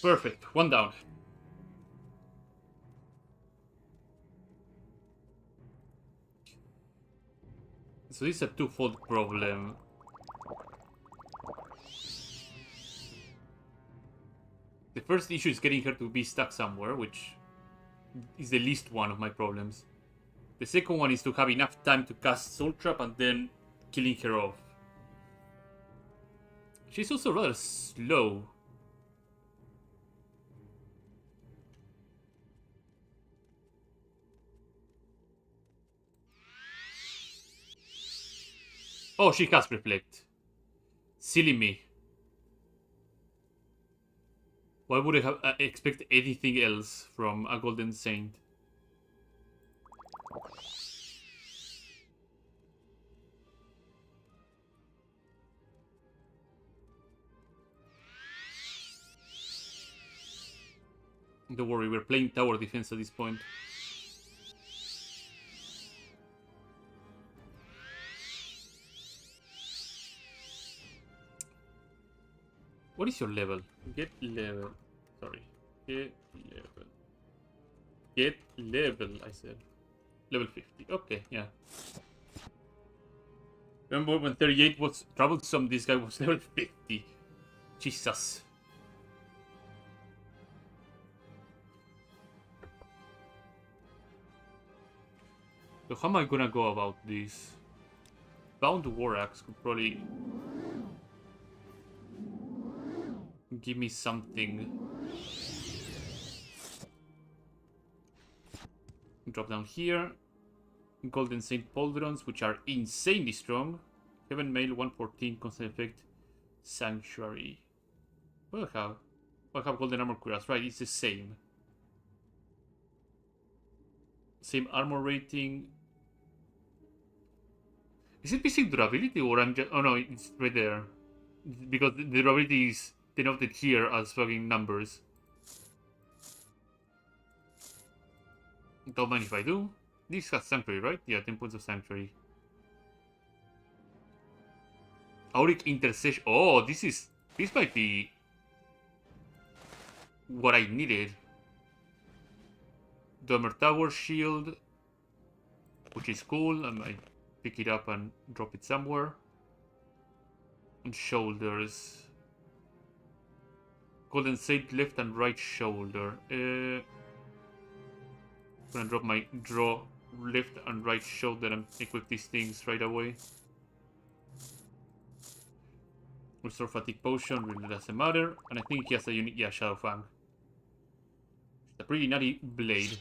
S1: Perfect. One down. So this is a twofold problem. The first issue is getting her to be stuck somewhere, which is the least one of my problems. The second one is to have enough time to cast Soul Trap and then killing her off. She's also rather slow. Oh, she has Reflect. Silly me. Why would I have expect anything else from a Golden Saint? Don't worry, we're playing tower defense at this point. What is your level? Get level. Sorry. Get level. Get level, I said. Level 50. Okay, yeah. Remember when 38 was troublesome, this guy was level 50. Jesus. So how am I gonna go about this? Bound War Axe could probably give me something. Drop down here. Golden Saint Pauldrons, which are insanely strong. Heaven Mail 114, constant effect. Sanctuary. What do I have? I have Golden Armor Cuirass, right? It's the same. Same armor rating. Is it missing durability or I'm just... Oh no, it's right there. Because the durability is denoted here as fucking numbers. Don't mind if I do. This has Sanctuary, right? Yeah, 10 points of Sanctuary. Auric Intercession. Oh, this might be what I needed. Domer Tower Shield, which is cool. I might pick it up and drop it somewhere. And shoulders. Golden Saint left and right shoulder. Gonna drop my draw left and right shoulder and equip these things right away. Restore Fatigue Potion, really doesn't matter. And I think he has a unique, yeah, Shadow Fang. It's a pretty nutty blade.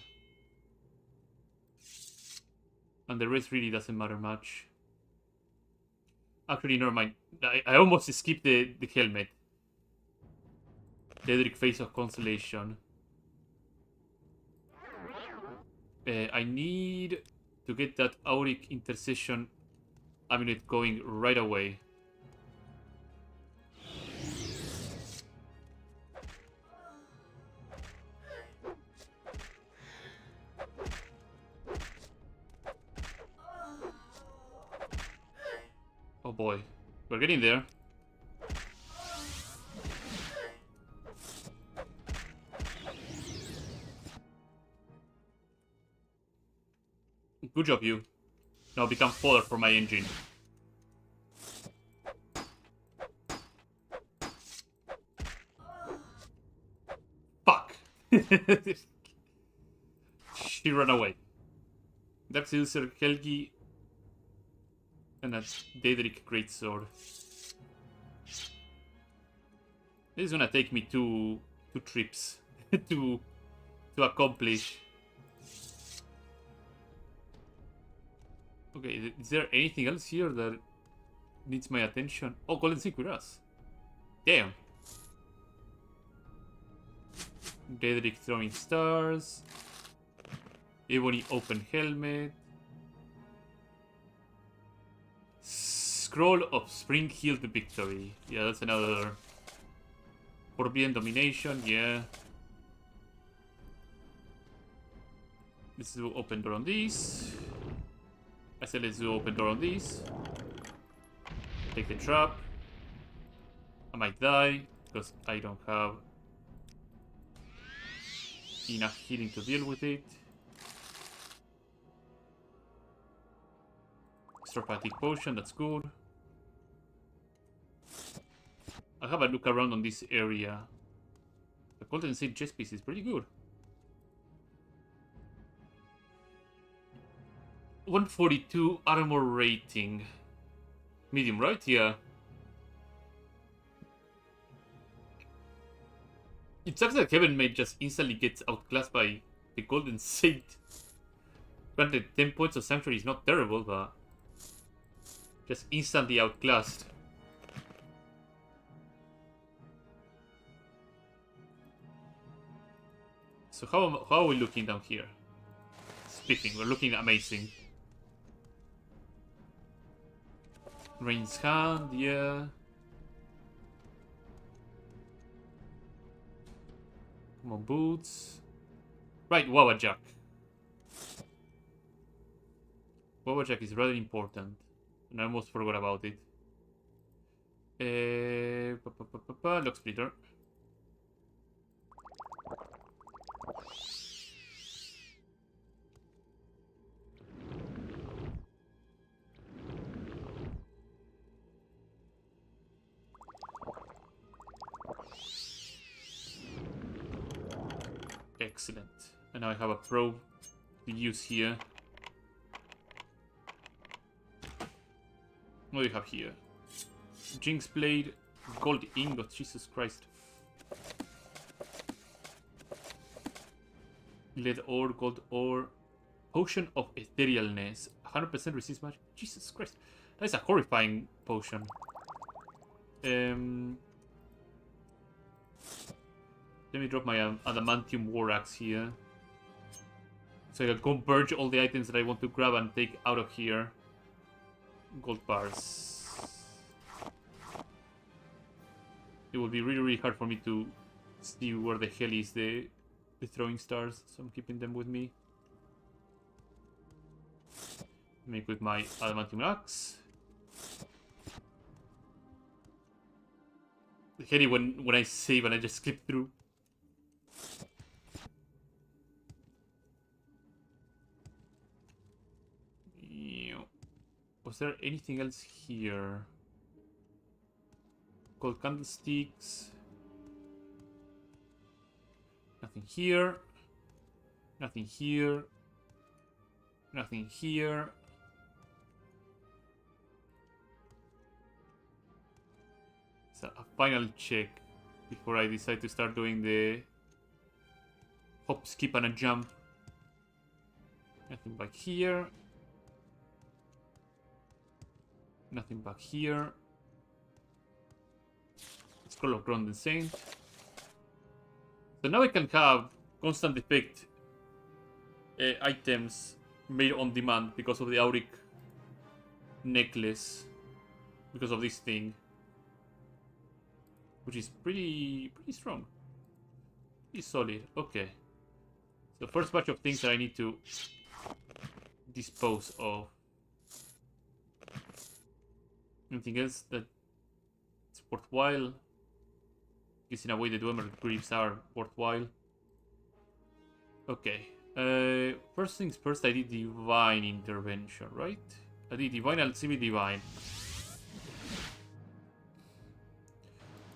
S1: And the rest really doesn't matter much. Actually, never mind. I almost skipped the helmet. Daedric Face of Constellation. I need to get that Auric Intercession amulet going right away. Oh boy, we're getting there. Good job, you. Now become fodder for my engine. Fuck! She ran away. That's Ilser Helgi. And that's Daedric Greatsword. This is gonna take me two trips to accomplish. Okay, is there anything else here that needs my attention? Oh, Golden Saint Cuirass. Damn. Daedric Throwing Stars. Ebony Open Helmet. Scroll of Spring Healed Victory. Yeah, that's another Forbidden Domination, yeah. Let's do open door on these. I said let's do open door on these. Take the trap. I might die because I don't have enough healing to deal with it. Extropathic potion, that's good. I'll have a look around on this area. The Golden Saint chest piece is pretty good. 142 armor rating. Medium, right? Yeah. It sucks that Heaven Mage just instantly gets outclassed by the Golden Saint. Granted, 10 points of Sanctuary is not terrible, but just instantly outclassed. So how are we looking down here? Spiffing, we're looking amazing. Rain's Hand, yeah. Come on, boots. Right, Wawajak. Wawajak is rather important. And I almost forgot about it. Lock Splitter. Excellent. And now I have a probe to use here. What do you have here? Jinx Blade, Gold Ingot, Jesus Christ. Lead Ore, Gold Ore. Potion of Etherealness. 100% resist magic. Jesus Christ. That is a horrifying potion. Let me drop my Adamantium War Axe here. So I can converge all the items that I want to grab and take out of here. Gold bars. It will be really hard for me to see where the hell is the throwing stars, so I'm keeping them with me. Make with my Adamantium Axe. I hate it when I save and I just skip through. Was there anything else here? Gold candlesticks. Nothing here. Nothing here. Nothing here. So a final check before I decide to start doing the hop, skip, and a jump. Nothing back here. Nothing back here. Scroll of Ground and Saint. So now I can have constant effect items made on demand because of the Auric necklace. Because of this thing. Which is pretty strong. Pretty solid. Okay. So first batch of things that I need to dispose of. Anything else that's worthwhile? Guess in a way the Dwemer Greaves are worthwhile. Okay. First things first, I did Divine Intervention, right? I did Divine and CV Divine.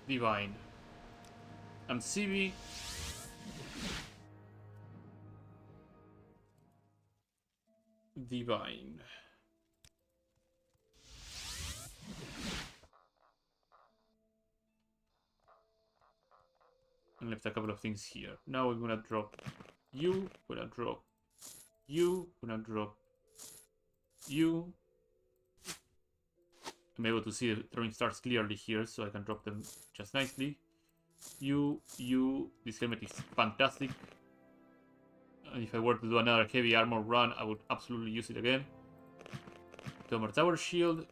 S1: Divine. And CV. Divine. And left a couple of things here. Now we're gonna drop you, gonna drop you, gonna drop you. I'm able to see the throwing stars clearly here, so I can drop them just nicely. You, this helmet is fantastic. And if I were to do another heavy armor run, I would absolutely use it again. Tomer Tower Shield.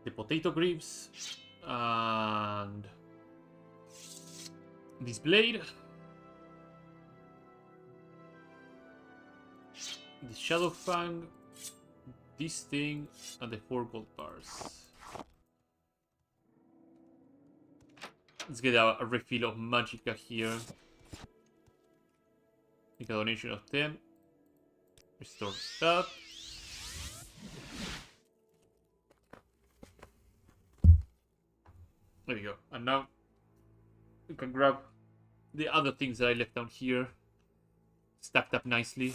S1: The Potato Greaves. And This blade. The Shadow Fang. This thing. And the 4 gold bars. Let's get a refill of Magicka here. Make a donation of 10. Restore that. There we go. And now we can grab the other things that I left down here. Stacked up nicely.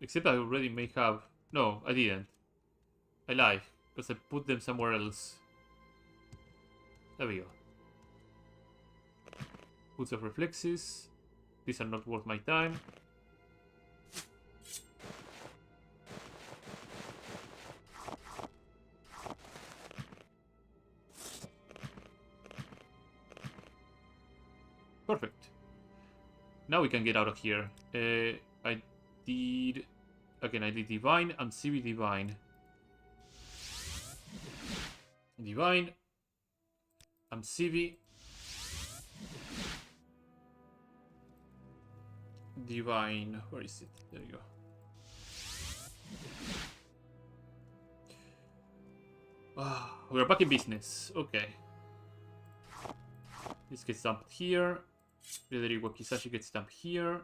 S1: Except I already may have... No, I didn't. I lied. Because I put them somewhere else. There we go. Boots of Reflexes. These are not worth my time. Perfect. Now we can get out of here. I did... Again, I did Divine and CV Divine. Divine. I'm CV. Divine. Where is it? There you go. We're back in business. Okay. This gets dumped here. Federico Kisashi gets dumped here.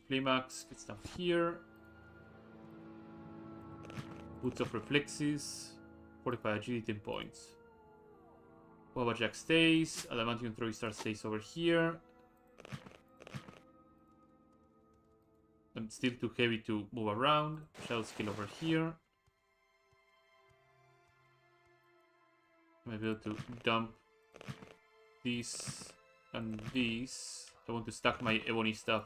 S1: Climax gets dumped here. Boots of Reflexes. 45 agility 10 points. Wabajack stays. Adamantium Throwing Star stays over here. I'm still too heavy to move around. Shadow Skill over here. I'm able to dump this and this. I want to stack my ebony stuff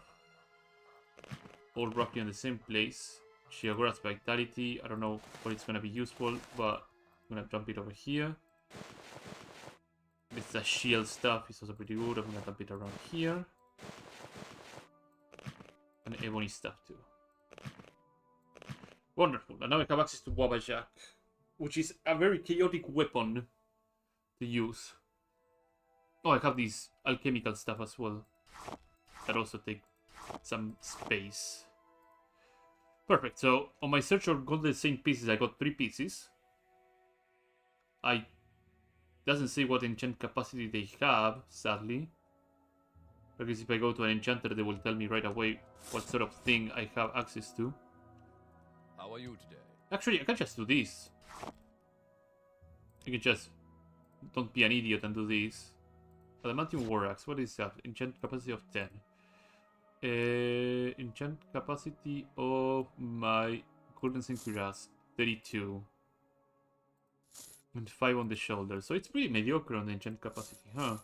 S1: all roughly in the same place. Shiagora's Vitality. I don't know what it's gonna be useful, but I'm gonna dump it over here. This is shield stuff. It's also pretty good. I'm gonna dump it around here. And ebony stuff too. Wonderful. And now I have access to Wabajack, which is a very chaotic weapon to use. Oh, I have these alchemical stuff as well that also take some space. Perfect. So on my search for golden saint pieces, I got 3 pieces. I doesn't say what enchant capacity they have, sadly. I guess if I go to an enchanter, they will tell me right away what sort of thing I have access to.
S3: How are you today?
S1: Actually, I can just do this. You can just don't be an idiot and do this. Adamantium War Axe, what is that? Enchant capacity of 10. Enchant capacity of my Golden Saint Cuirass, 32. And 5 on the shoulder. So it's pretty mediocre on the enchant capacity, huh?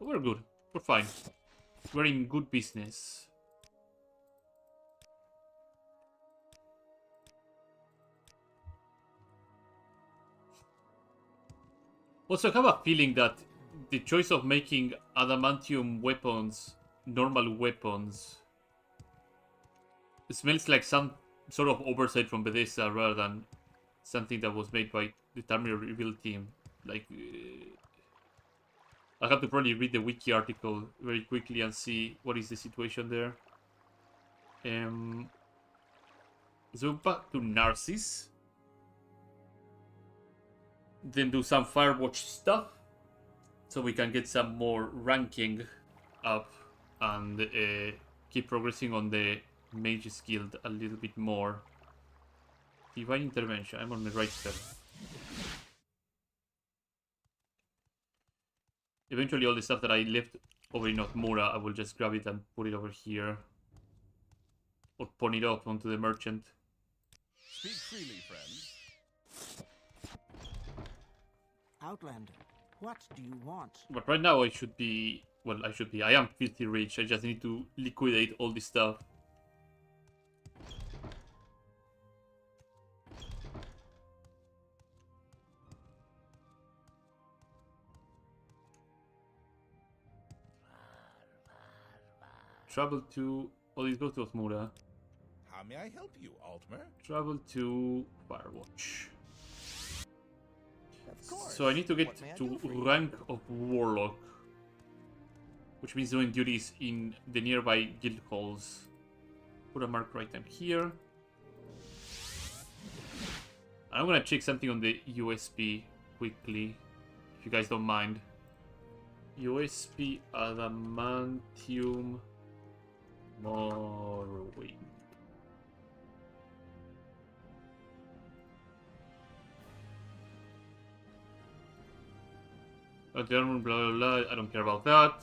S1: But we're good. We're fine. We're in good business. Also, I have a feeling that the choice of making adamantium weapons, normal weapons, it smells like some sort of oversight from Bethesda rather than something that was made by the Tamriel Rebuilt team. Like, I have to probably read the wiki article very quickly and see what is the situation there. So back to Narcissus. Then do some Firewatch stuff, so we can get some more ranking up and keep progressing on the Mage's Guild a little bit more. Divine Intervention, I'm on the right step. Eventually all the stuff that I left over in Otmura, I will just grab it and put it over here. Or pawn it off onto the merchant.
S3: Speak freely, friend.
S9: Outlander, what do you want?
S1: But right now I should be... Well, I am filthy rich. I just need to liquidate all this stuff. Travel to... Oh, let's go to Osmura.
S4: How may I help you, Altmer?
S1: Travel to Firewatch.
S2: Of course.
S1: So I need to get
S2: What may I
S1: to
S2: do for you?
S1: rank of Warlock, which means doing duties in the nearby guild halls. Put a mark right time here. I'm gonna check something on the USP quickly, if you guys don't mind. USP Adamantium Morrowind. The armor, blah blah blah. I don't care about that.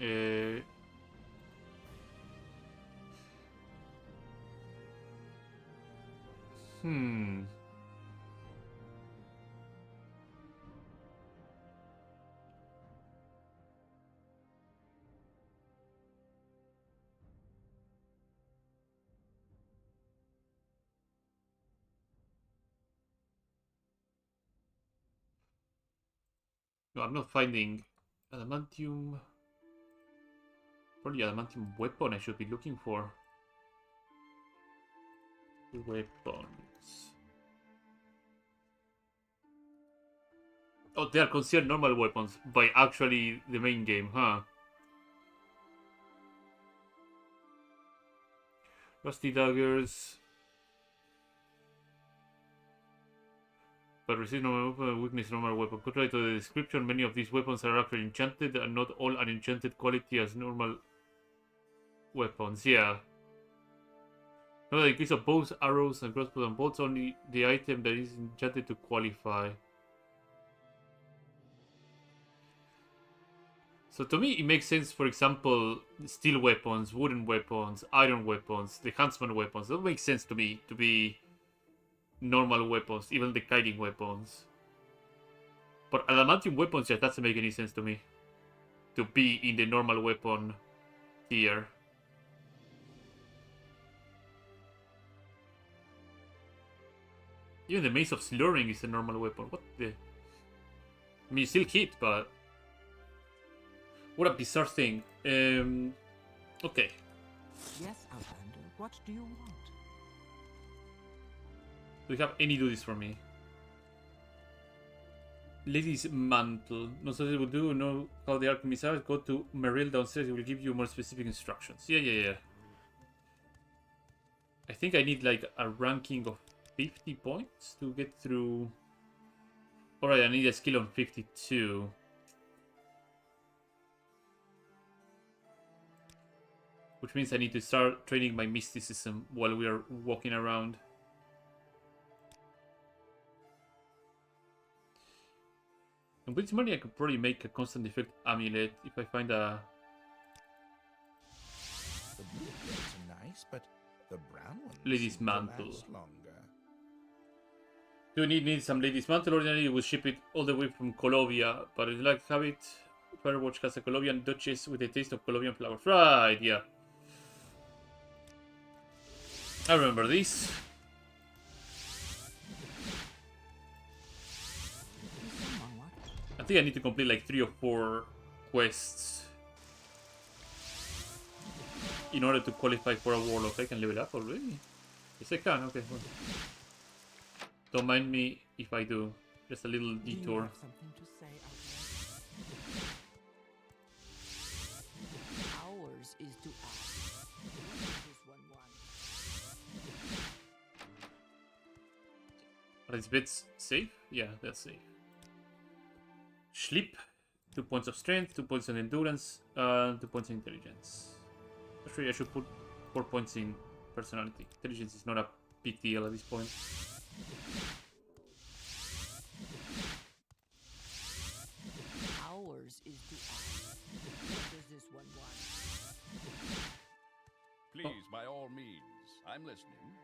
S1: Uh, hmm. No, I'm not finding adamantium. Probably adamantium weapon I should be looking for. Weapons. Oh, they are considered normal weapons by actually the main game, huh? Rusty daggers. But receive normal weapon, weakness normal weapon. Contrary to the description, many of these weapons are actually enchanted and not all are enchanted quality as normal weapons. Yeah. No, the increase of bows, arrows, and crossbows and bolts only the item that is enchanted to qualify. So to me, it makes sense, for example, steel weapons, wooden weapons, iron weapons, the huntsman weapons. That makes sense to me to be normal weapons, even the kiting weapons. But adamantium weapons just doesn't make any sense to me to be in the normal weapon tier. Even the Mace of Slurring is a normal weapon. What the? I mean, you still hit, but what a bizarre thing. Okay.
S9: Yes, Outlander. What do you want?
S1: Do you have any duties for me? Lady's Mantle. No such will do. Know how the alchemists are. Go to Merrill downstairs. He will give you more specific instructions. Yeah. I think I need like a ranking of 50 points to get through. Alright, I need a skill on 52. Which means I need to start training my mysticism while we are walking around. And with this money I could probably make a constant effect amulet if I find a...
S4: The blue ones are nice, but the brown ones
S1: Lady's
S4: seem to
S1: Mantle.
S4: last longer.
S1: Do you need some Lady's Mantle? Ordinarily, we'll ship it all the way from Colovia, but if you like to have it, Firewatch has a Colovian Duchess with a taste of Colovian flowers. Right, yeah. I remember this. I think I need to complete like 3 or 4 quests in order to qualify for a Warlock. I can level up already. Yes, I can. Okay. Well. Don't mind me if I do. Just a little
S9: Do you
S1: detour.
S9: have something to say, Outlander? Ours is to ask. What does this one want?
S1: Are these bits safe? Yeah, that's safe. Sleep. 2 points of strength, 2 points on endurance, 2 points in intelligence. Actually, I should put 4 points in personality. Intelligence is not a big deal at this point.
S9: Ours is to ask. What does this one want?
S3: Please, by all means. I'm listening.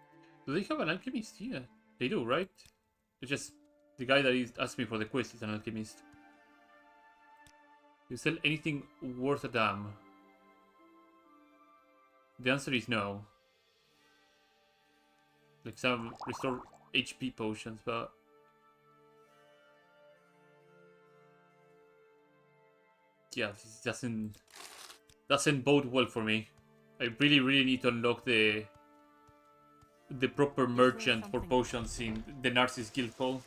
S1: Do they have an alchemist? Yeah, they do, right? It's just the guy that is asked me for the quest is an alchemist. You sell anything worth a damn? The answer is no. Like some restore HP potions, but Yeah, this doesn't bode well for me. I really need to unlock the proper merchant for potions in the Narcissus Guild Hall.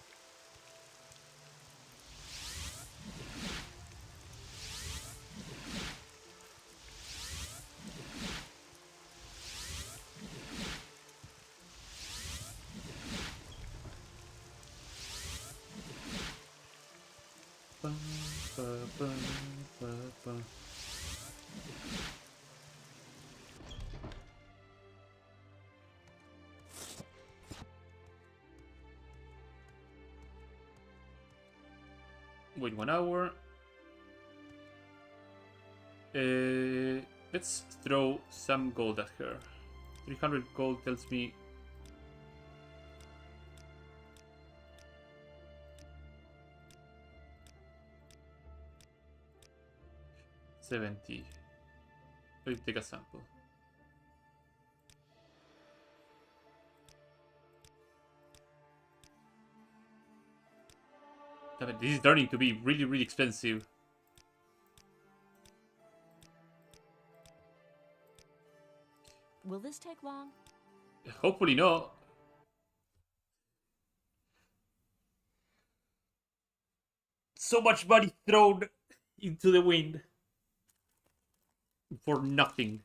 S1: Wait 1 hour. Let's throw some gold at her. 300 gold tells me 70. Let me take a sample. Damn it, this is starting to be really expensive.
S6: Will this take long?
S1: Hopefully not. So much money thrown into the wind for nothing.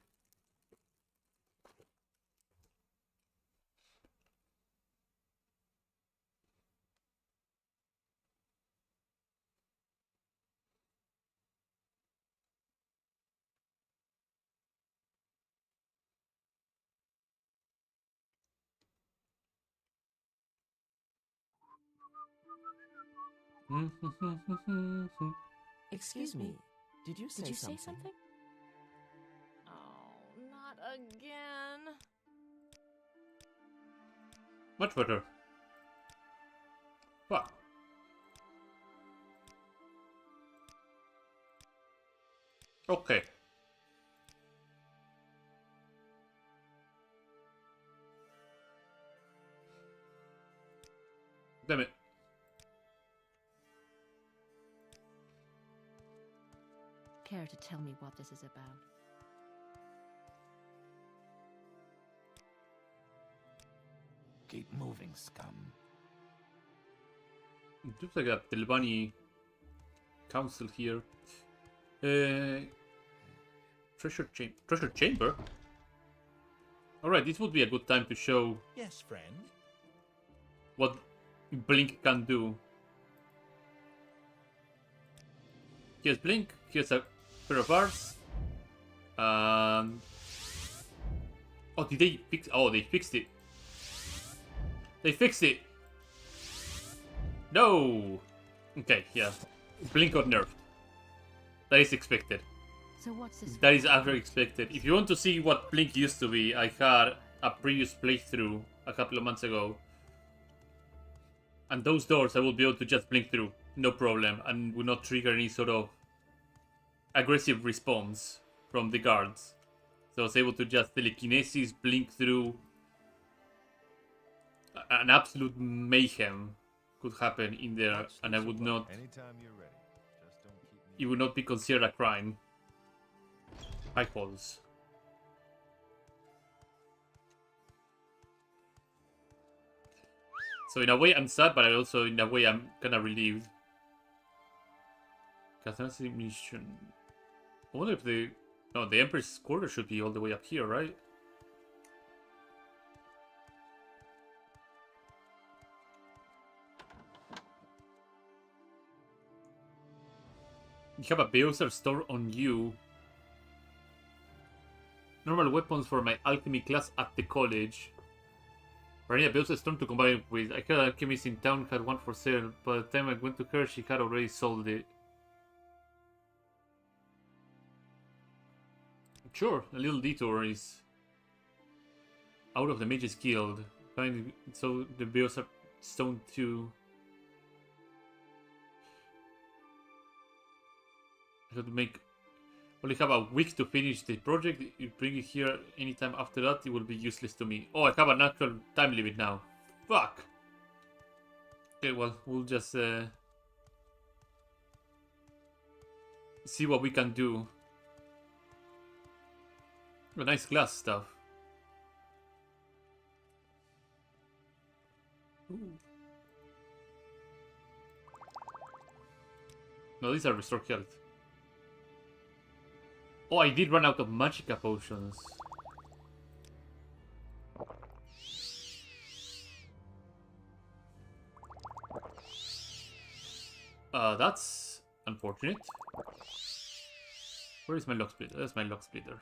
S6: Excuse me. Did you say something? Oh, not again.
S1: Much better. Fuck. Okay. Damn it.
S5: Care to tell me what this is about?
S2: Keep moving, scum.
S1: It looks like a Telvani council here. Treasure chamber? Alright, this would be a good time to show
S4: Yes, friend.
S1: what Blink can do. Here's Blink, here's a pair of bars. Oh, did they fix? Oh, they fixed it. They fixed it. No. Okay, yeah. Blink got nerfed. That is expected.
S5: So what's this?
S1: That is actually expected. If you want to see what Blink used to be, I had a previous playthrough a couple of months ago. And those doors I will be able to just blink through, no problem, and will not trigger any sort of aggressive response from the guards. So I was able to just telekinesis, blink through. An absolute mayhem could happen in there, and I would not.
S3: Anytime you're ready. Just don't keep me.
S1: It would not be considered a crime. High falls. So in a way I'm sad, but also in a way I'm kinda relieved. Katana's mission. I wonder if the... No, the Empress Quarter should be all the way up here, right? You have a Beoser store on you. Normal weapons for my alchemy class at the college. Marina built a storm to combine with. I had an alchemist in town had one for sale. By the time I went to her, she had already sold it. Sure, a little detour is out of the Mages Guild. So the bills are stone too. I have to make. Only have a week to finish the project. You bring it here anytime after that, it will be useless to me. Oh, I have an actual time limit now. Fuck. Okay, well, we'll just see what we can do. Oh, nice glass stuff. Ooh. No, these are restore health. Oh, I did run out of Magicka potions. That's unfortunate. Where is my lock splitter? That's my lock splitter.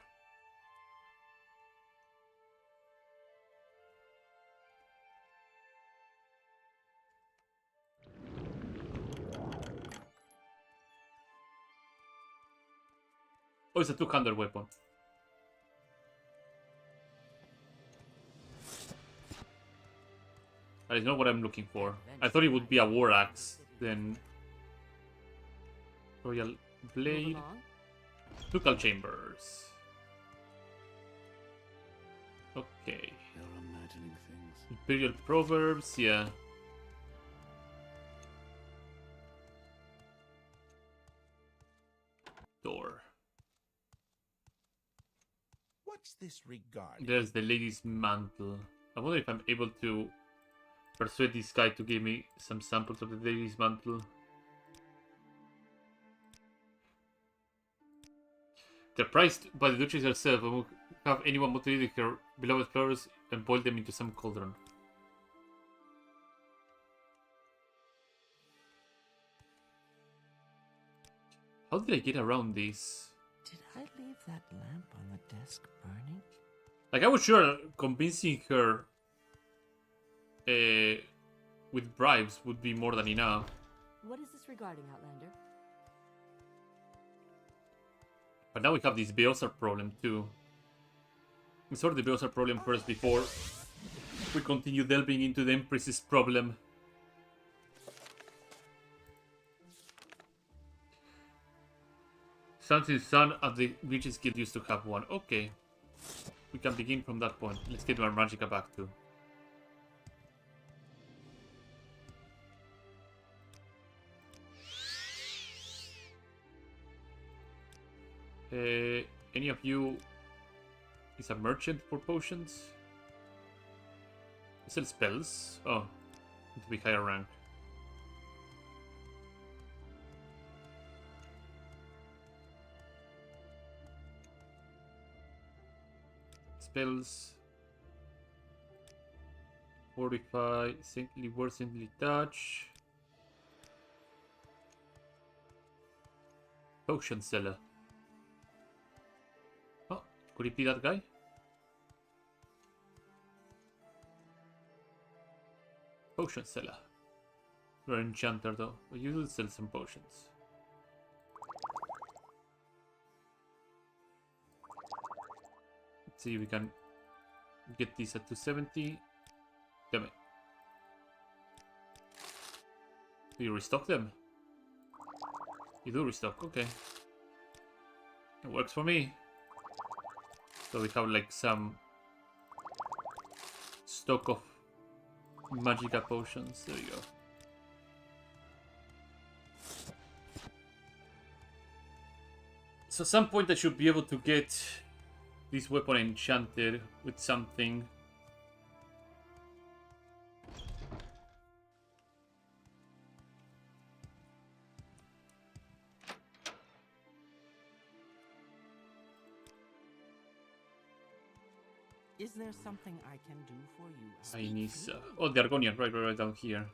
S1: Oh, it's a two-handed weapon. That is not what I'm looking for. I thought it would be a war axe, then Royal Blade. Ducal Chambers. Okay.
S10: You're imagining things.
S1: Imperial Proverbs, yeah. Door.
S4: What's this regarding?
S1: There's the lady's mantle. I wonder if I'm able to persuade this guy to give me some samples of the lady's mantle. They're priced by the Duchess herself and will have anyone mutilated her beloved flowers and boil them into some cauldron. How did I get around this?
S6: Did I leave that lamp on the desk burning?
S1: Like, I was sure convincing her with bribes would be more than enough.
S9: What is this regarding, Outlander?
S1: But now we have this Beosar problem too. We sort the Beosar problem first before we continue delving into the Empress's problem. Something son of the Witches Guild used to have one. Okay. We can begin from that point. Let's get our Magicka back too. Any of you is a merchant for potions? I sell spells. Oh, need to be higher rank. Spells. Fortify, Saintly Word, Saintly Touch. Potion seller. Oh, could it be that guy? Potion seller. You're an enchanter though, but you will sell some potions. Let's see if we can get this at 270. Damn it. Do you restock them? You do restock, okay. It works for me. So we have like some stock of Magicka potions. There you go. So at some point I should be able to get this weapon enchanted with something.
S6: Is there something I can do for you?
S1: Ainisa. Oh, the Argonian, right down here.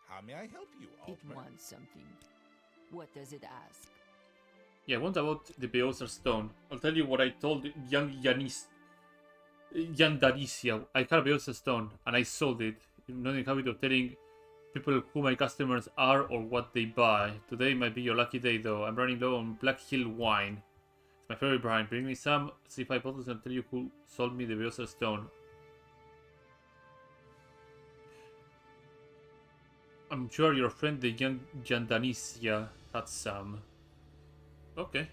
S4: How may I help you,
S9: It
S4: Altmer?
S9: wants something. What does it ask?
S1: Yeah, what about the Beosar stone? I'll tell you what I told young Yandarisia. I had a Beosar stone and I sold it. I'm not in the habit of telling people who my customers are or what they buy. Today might be your lucky day though. I'm running low on Black Hill wine. It's my favorite brand. Bring me some, see 5 bottles and tell you who sold me the Beosar stone. I'm sure your friend the young Yandarisia had some. Okay.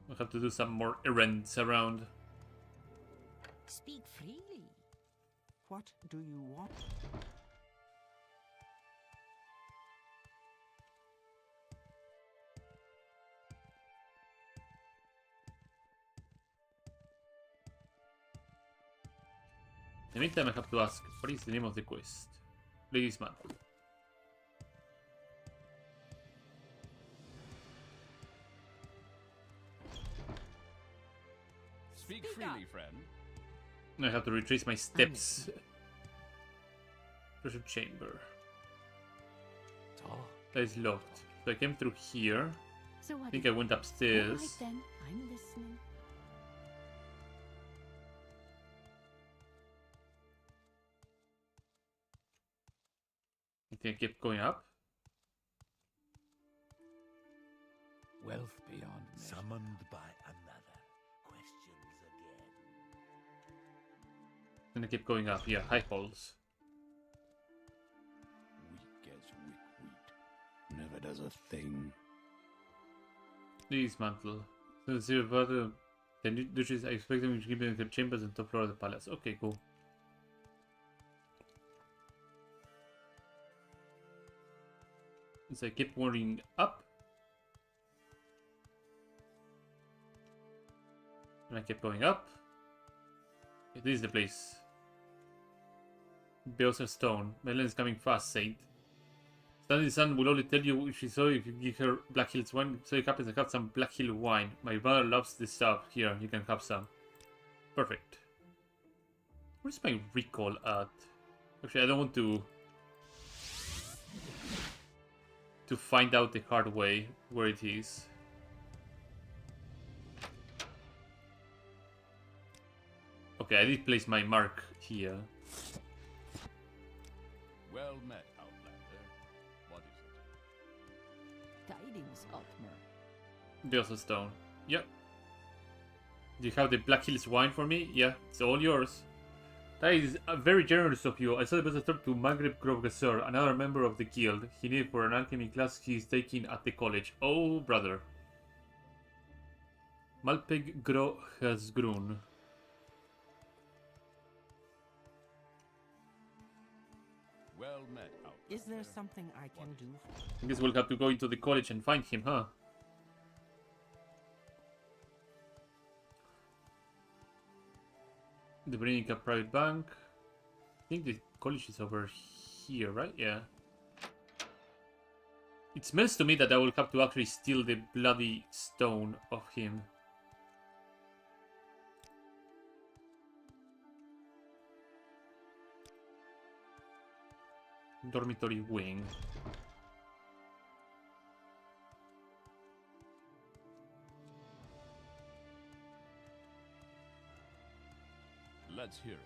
S1: We'll have to do some more errands around.
S6: Speak freely. What do you want?
S1: In the meantime, I have to ask, what is the name of the quest? Lady's Mantle.
S3: Speak freely, friend.
S1: I have to retrace my steps. Treasure chamber. That is locked. So I came through here.
S5: So what?
S1: I think I went upstairs.
S5: All right then, I'm listening.
S1: I think I kept going up.
S2: Wealth beyond measure.
S3: Summoned by another. Questions again.
S1: And I kept going up. Yeah, high halls.
S10: Weak as wick wheat. Never does a thing.
S1: Lady's Mantle. So the zero brother. The duchess, I expect them to keep in the chambers and top floor of the palace. Okay, cool. So I kept wandering up. And I kept going up. This is the place. Beelzer Stone. Madeline is coming fast, Saint. Stanley's son will only tell you if she saw if you give her Black Hills wine. So it happens I have some Black Hill wine. My brother loves this stuff. Here, you can have some. Perfect. Where's my recall at? Actually, I don't want to find out the hard way where it is. Okay, I did place my mark here.
S3: Well met, Outlander. What is it?
S9: Tidings, Otmer.
S1: Beelzer Stone. Yep. Do you have the Black Hills wine for me? Yeah, it's all yours. That is very generous of you. I saw the best talk to Maghreb Grovgasur, another member of the guild. He needed for an alchemy class he is taking at the college. Oh, brother. Malpeg Grohasgrun.
S3: Well met, Outlander.
S9: Is there something I can do?
S1: I guess we'll have to go into the college and find him, huh? The Brinica Private Bank. I think the college is over here, right? Yeah. It smells to me that I will have to actually steal the bloody stone of him. Dormitory wing.
S3: Let's hear it.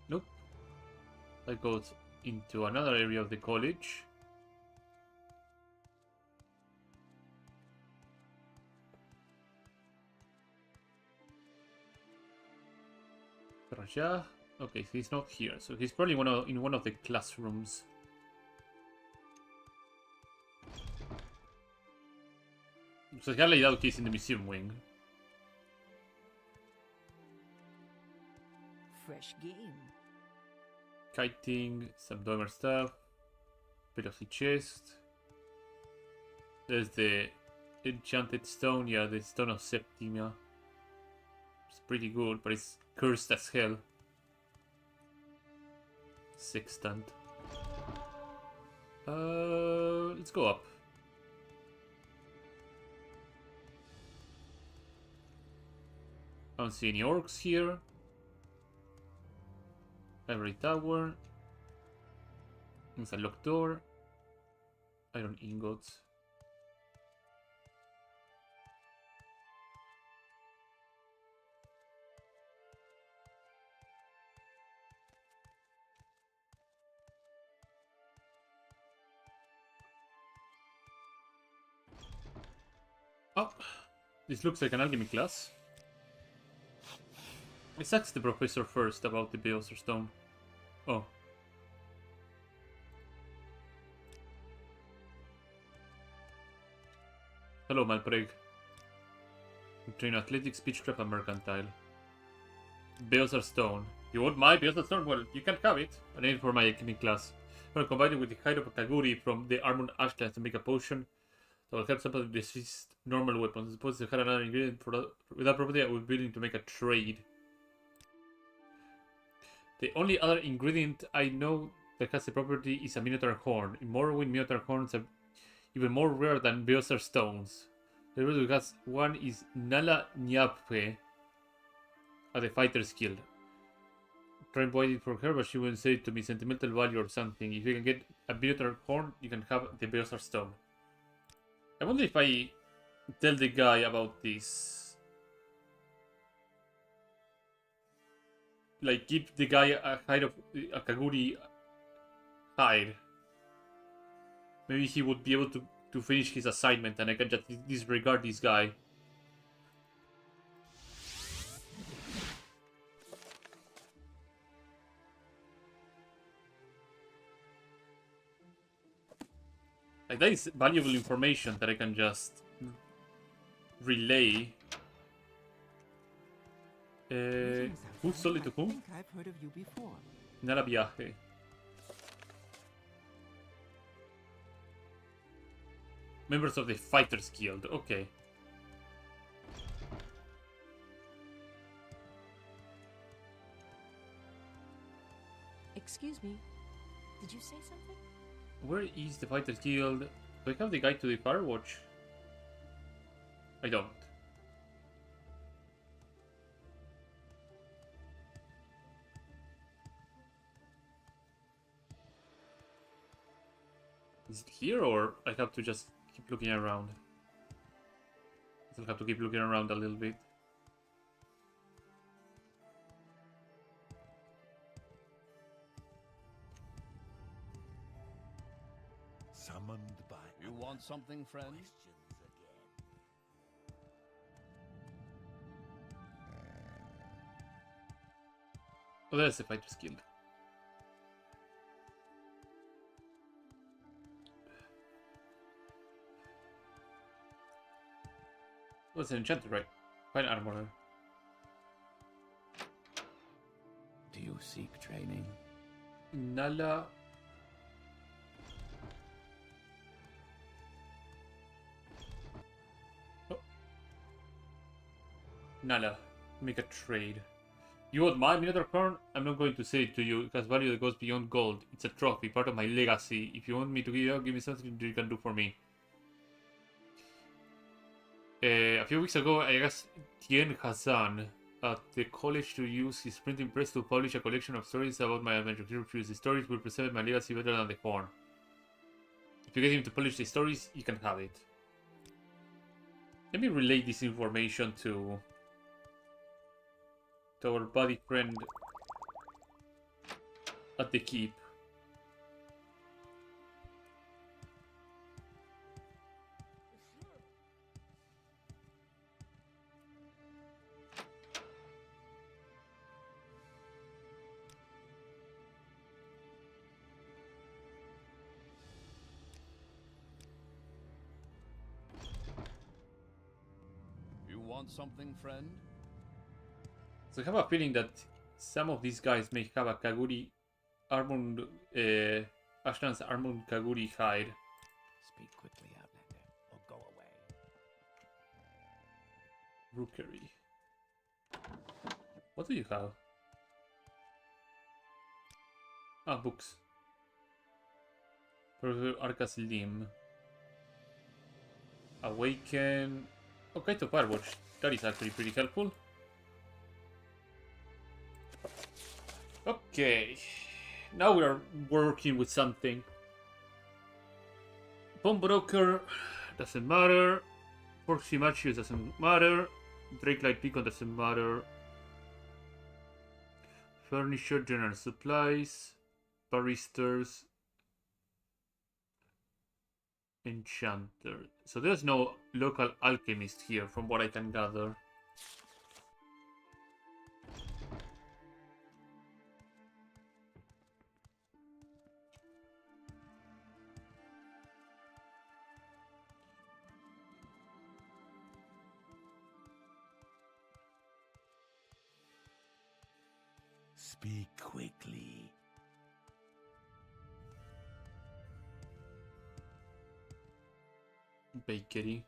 S1: Nope. That goes into another area of the college. Raja. Okay, so he's not here, so he's probably in one of the classrooms. So he laid out he's in the museum wing.
S9: Fresh game.
S1: Kiting, some Domer stuff, bit of the chest. There's the enchanted stone, yeah, the stone of Septimia. It's pretty good, but it's cursed as hell. Sextant. Let's go up. I don't see any orcs here. Ivory tower. There's a locked door. Iron ingots. Oh, this looks like an alchemy class. Let's ask the professor first about the Beelzer Stone. Oh. Hello, Malpreg. You train athletics, speechcraft, and mercantile. Beelzer Stone. You want my Beelzer Stone? Well, you can have it. I need it for my alchemy class. I'll combine it with the hide of a Kaguri from the Armored Ashlands to make a potion So I'll have some of these normal weapons. Suppose they had another ingredient for that. With that property, I would be willing to make a trade. The only other ingredient I know that has the property is a Minotaur horn. In Morrowind, Minotaur horns are even more rare than Beosar stones. The other who has one is Nala Nyapwe at the Fighter's Guild. Try and buy it for her, but she will say it to me sentimental value or something. If you can get a Minotaur horn, you can have the Beosar stone. I wonder if I tell the guy about this. Like, give the guy a hide of a Kaguri hide. Maybe he would be able to finish his assignment and I can just disregard this guy. Like, that is valuable information that I can just relay. Who sold it to whom?
S2: I think I've heard of you before.
S1: Nala Viaje. Members of the Fighters Guild. Okay.
S6: Excuse me. Did you say something?
S1: Where is the Fighters Guild? Do I have the guide to the Firewatch? I don't. Is it here or I have to just keep looking around? I'll have to keep looking around a little bit.
S3: Summoned by
S10: You want something, friend?
S1: Oh, there's the Fighters Guild. Oh, it's an enchanted, right? Fine armor.
S10: Do you seek training?
S1: Nala. Oh. Nala, make a trade. You want my Minotaur horn? I'm not going to say it to you. It has value that goes beyond gold. It's a trophy, part of my legacy. If you want me to give it up, give me something you can do for me. A few weeks ago, I asked Tien Hassan at the college to use his printing press to publish a collection of stories about my adventure. He refused. The stories will preserve my legacy better than the horn. If you get him to publish the stories, you can have it. Let me relay this information to our buddy friend at the keep.
S10: You want something, friend?
S1: So I have a feeling that some of these guys may have a Kaguri armored, Ashland's armored Kaguri hide.
S2: Speak quickly, Outlander, or go away.
S1: Rookery. What do you have? Ah, books. Professor Arca's Limb. Awaken. Okay, to Firewatch. That is actually pretty helpful. Okay. Now we are working with something. Pawnbroker doesn't matter. Proxy Matches doesn't matter. Drakelight Beacon doesn't matter. Furniture, general supplies, barristers, enchanter. So there's no local alchemist here from what I can gather.
S10: Speak quickly.
S1: bakery.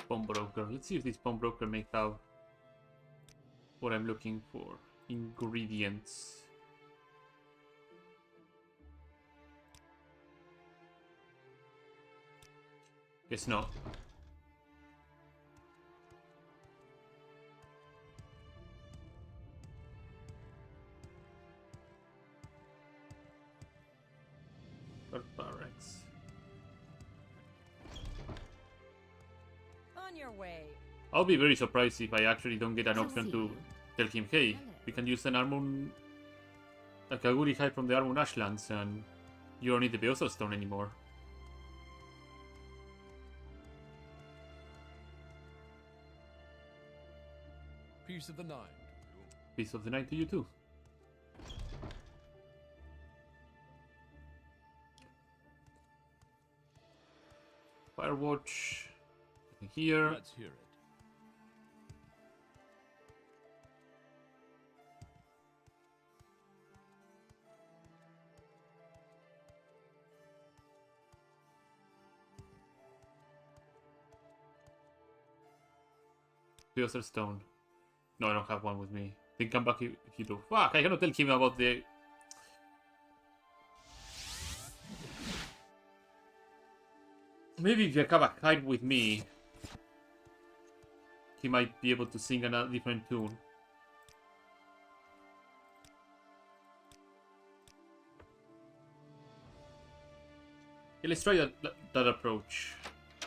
S1: Pawnbroker. Let's see if this pawnbroker may have what I'm looking for. Ingredients. Guess not. Barracks.
S9: On your way.
S1: I'll be very surprised if I actually don't get an option to tell him, hey, we can use an Armon, a Kaguri hide from the Armon Ashlands, and you don't need the Beosar Stone anymore.
S3: Piece of the nine.
S1: Piece of the night to you too. Firewatch. Nothing here.
S3: Let's hear it.
S1: Beosar Stone. No, I don't have one with me. Then come back if you do. Fuck, I cannot tell him about the... Maybe if you have a hide with me, he might be able to sing a different tune. Yeah, let's try that approach.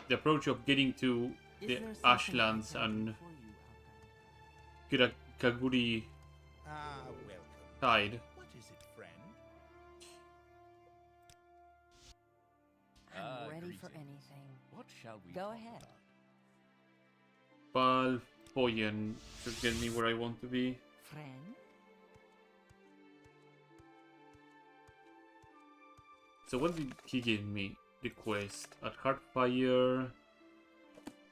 S1: The approach of getting to the Ashlands and get a Kaguri
S4: welcome.
S1: hide.
S4: What is it, friend?
S6: I'm ready for
S3: Greetings.
S6: anything.
S3: What shall we
S6: Go
S3: talk
S6: ahead.
S3: about?
S1: Balfoyen should get me where I want to be.
S6: Friend?
S1: So what did he give me? The quest at Heartfire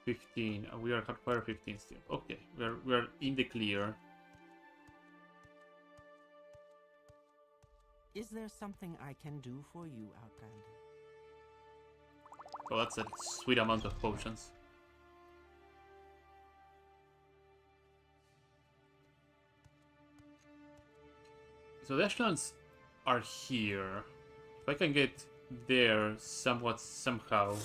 S1: 15. We are at Heartfire 15 still. Okay, we're in the clear.
S11: Is there something I can do for you, Outlander?
S1: Oh, that's a sweet amount of potions. So the Ashlands are here. If I can get there somehow.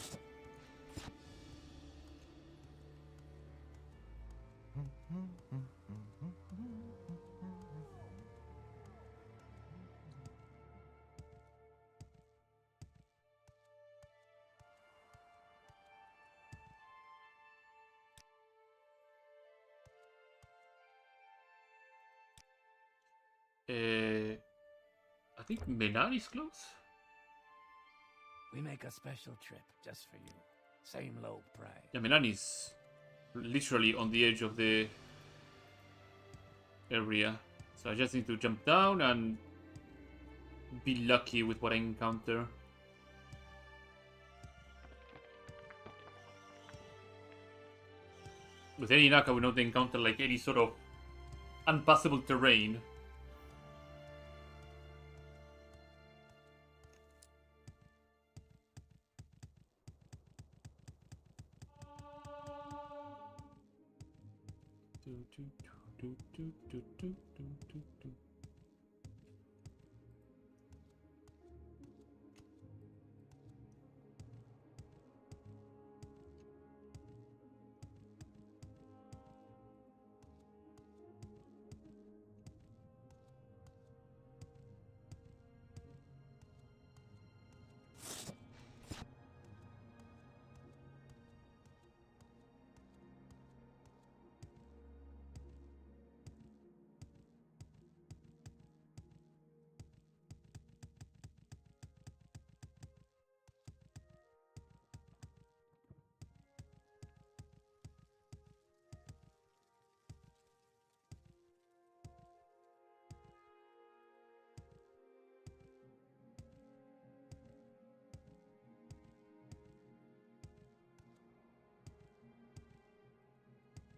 S1: I think Menar is close.
S2: We make a special trip just for you. Same low price.
S1: Yeah, Menar is literally on the edge of the area. So I just need to jump down and be lucky with what I encounter. With any luck, I would not encounter like any sort of unpassable terrain.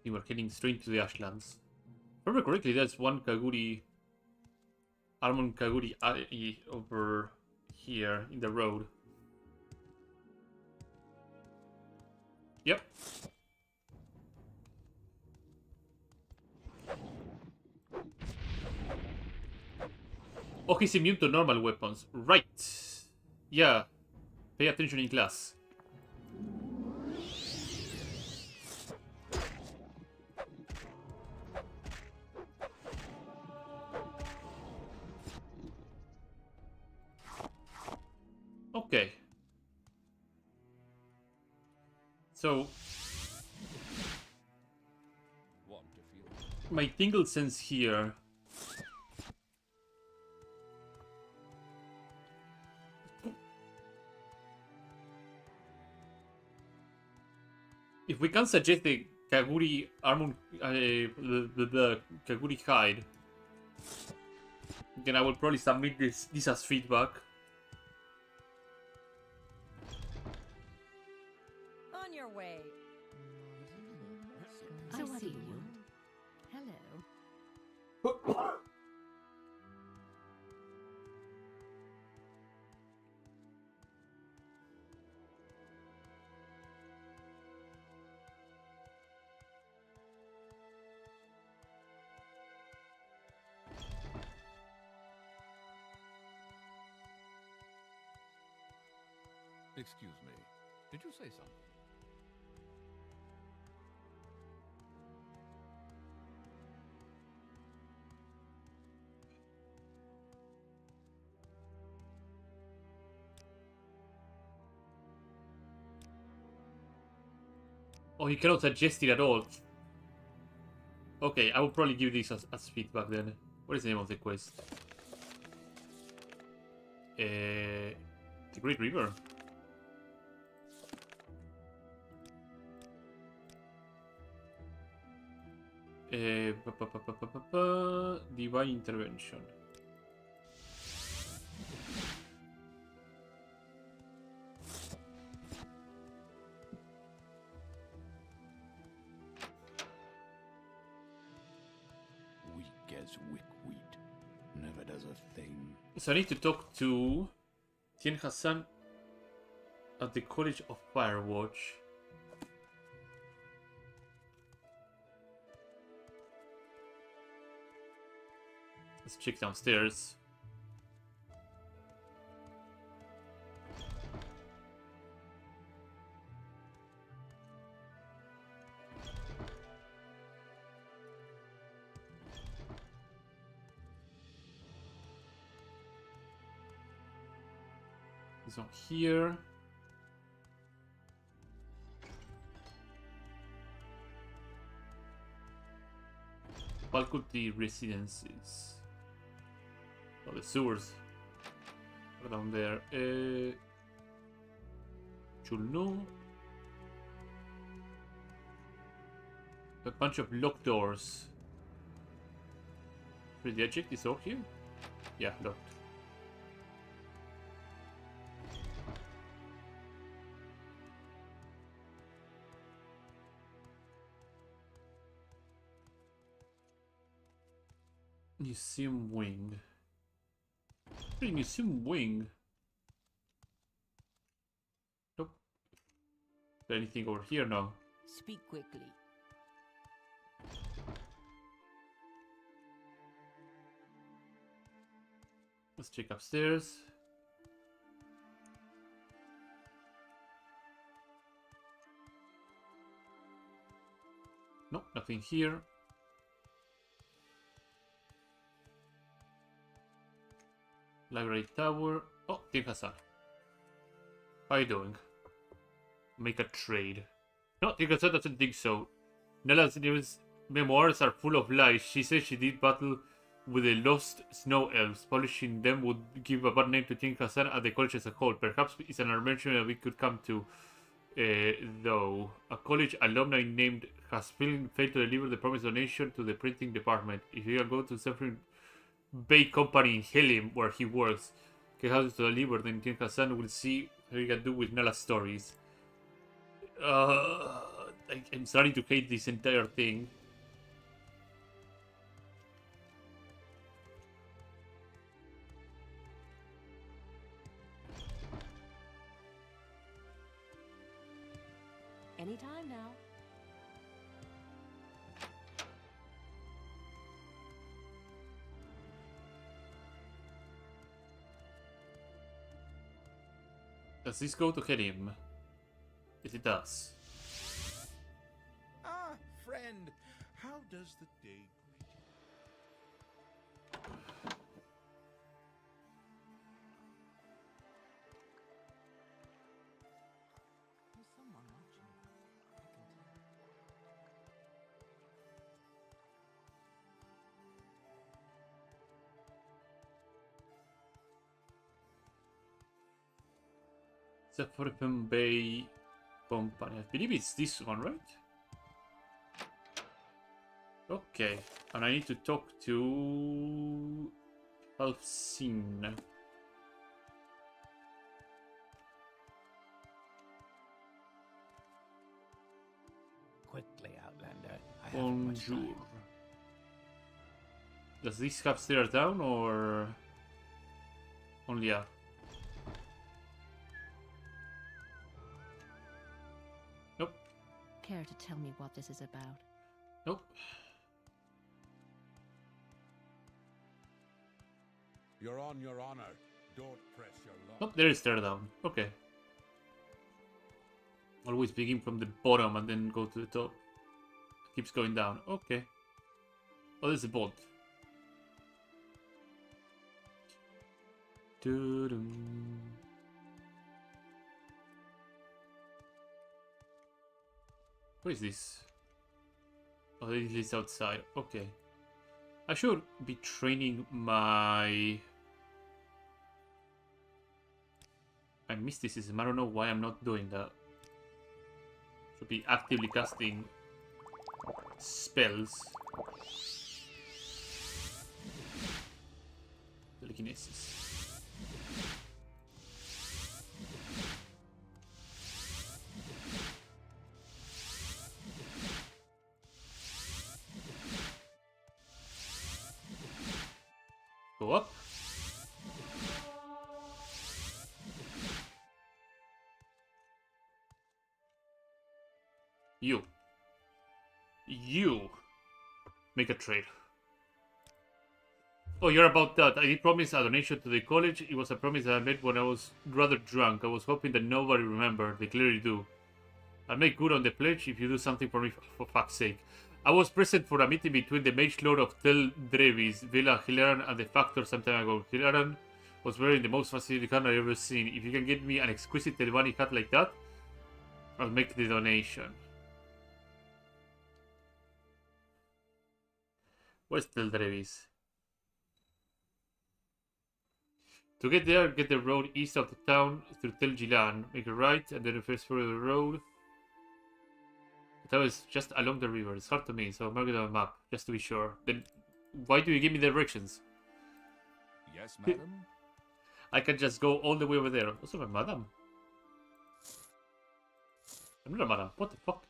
S1: You were heading straight to the Ashlands. If I remember correctly, there's one Kaguri Armon Kaguri over here in the road. Yep. Oh, he's immune to normal weapons. Right. Yeah. Pay attention in class. Okay. So my tingle sense here. If we can suggest the Kaguri Armon, the Kaguri hide, then I will probably submit this as feedback.
S9: On your way.
S5: I
S9: I
S5: see
S9: see
S5: you. Hello.
S3: Excuse me. Did you say something?
S1: Oh, you cannot suggest it at all. Okay, I will probably give this as feedback then. What is the name of the quest? The Great River. Divine Intervention.
S10: Weak as wickweed. Never does a thing.
S1: So I need to talk to Tien Hassan at the College of Firewatch. Let's check downstairs. It's on here. Faculty residences. Oh, the sewers are down there. Should know. A bunch of locked doors. Did I check this door here? Yeah, locked. Museum wing. Hey, museum wing. Nope. Is there anything over here now?
S9: Speak quickly.
S1: Let's check upstairs. Nope, nothing here. Library tower. Oh, Tim Hassan. How you doing? Make a trade. No, Tim Hassan doesn't think so. Nella's memoirs are full of lies. She says she did battle with the lost snow elves. Publishing them would give a bad name to Tim Hassan and the college as a whole. Perhaps it's an arrangement that we could come to. Though a college alumni named has failed to deliver the promised donation to the printing department. If you can go to Zephyr Bay Company in Helium where he works, get houses to deliver, then Tim Hassan will see what he can do with Nala's stories. I'm starting to hate this entire thing.
S6: any time now.
S1: Does this go to hit him? Yes, it does.
S4: Ah, friend, how does the day greet you?
S11: There's someone watching you. I can tell.
S1: Zafarpam Bay Company. I believe it's this one, right? Okay. And I need to talk to Alcine.
S2: Quickly, Outlander. I haven't much
S1: Bonjour.
S2: time.
S1: Does this have stairs down or only up? Nope.
S5: Care to tell me what this is about?
S1: Nope.
S3: You're on your honor. Don't press your luck.
S1: Nope, there is stair down. Okay. Always begin from the bottom and then go to the top. Keeps going down. Okay. Oh, there's a bolt. Doo-doo. What is this? Oh, it is outside. Okay. I should be training my mysticism. I don't know why I'm not doing that. Should be actively casting spells. Telekinesis. Go up. You make a trade. Oh, you're about that. I did promise a donation to the college. It was a promise that I made when I was rather drunk. I was hoping that nobody remembered. They clearly do. I'll make good on the pledge if you do something for me, for fuck's sake. I was present for a meetel between the Mage Lord of Tel Drevis, Villa Hilaran, and the Factor some time ago. Hilaran was wearing the most fascinating hat I've ever seen. If you can get me an exquisite Telvanni hat like that, I'll make the donation. Where's Tel Drevis? To get there, get the road east of the town through Tel Gilan. Make a right, and then reverse through the road. That was just along the river. It's hard to me, so I'll mark it on a map, just to be sure. Then, why do you give me directions?
S3: Yes, madam?
S1: I can just go all the way over there. Also, madam. I'm not a madam. What the fuck?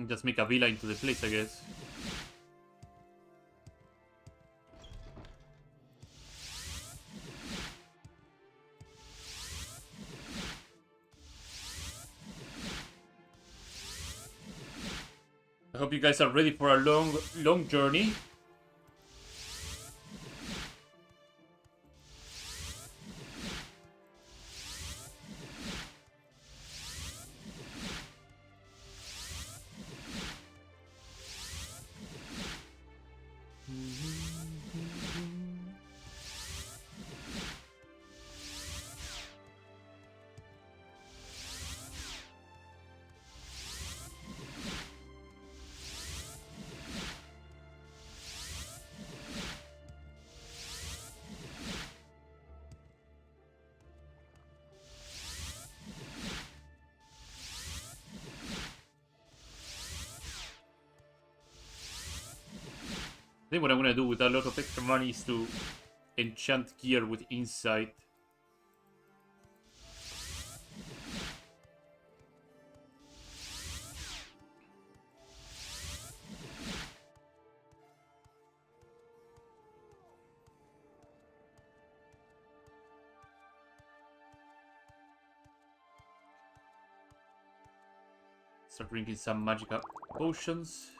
S1: Just make a villa into the place, I guess. I hope you guys are ready for a long journey. I think what I'm gonna do with a lot of extra money is to enchant gear with insight. Start drinking some magical potions.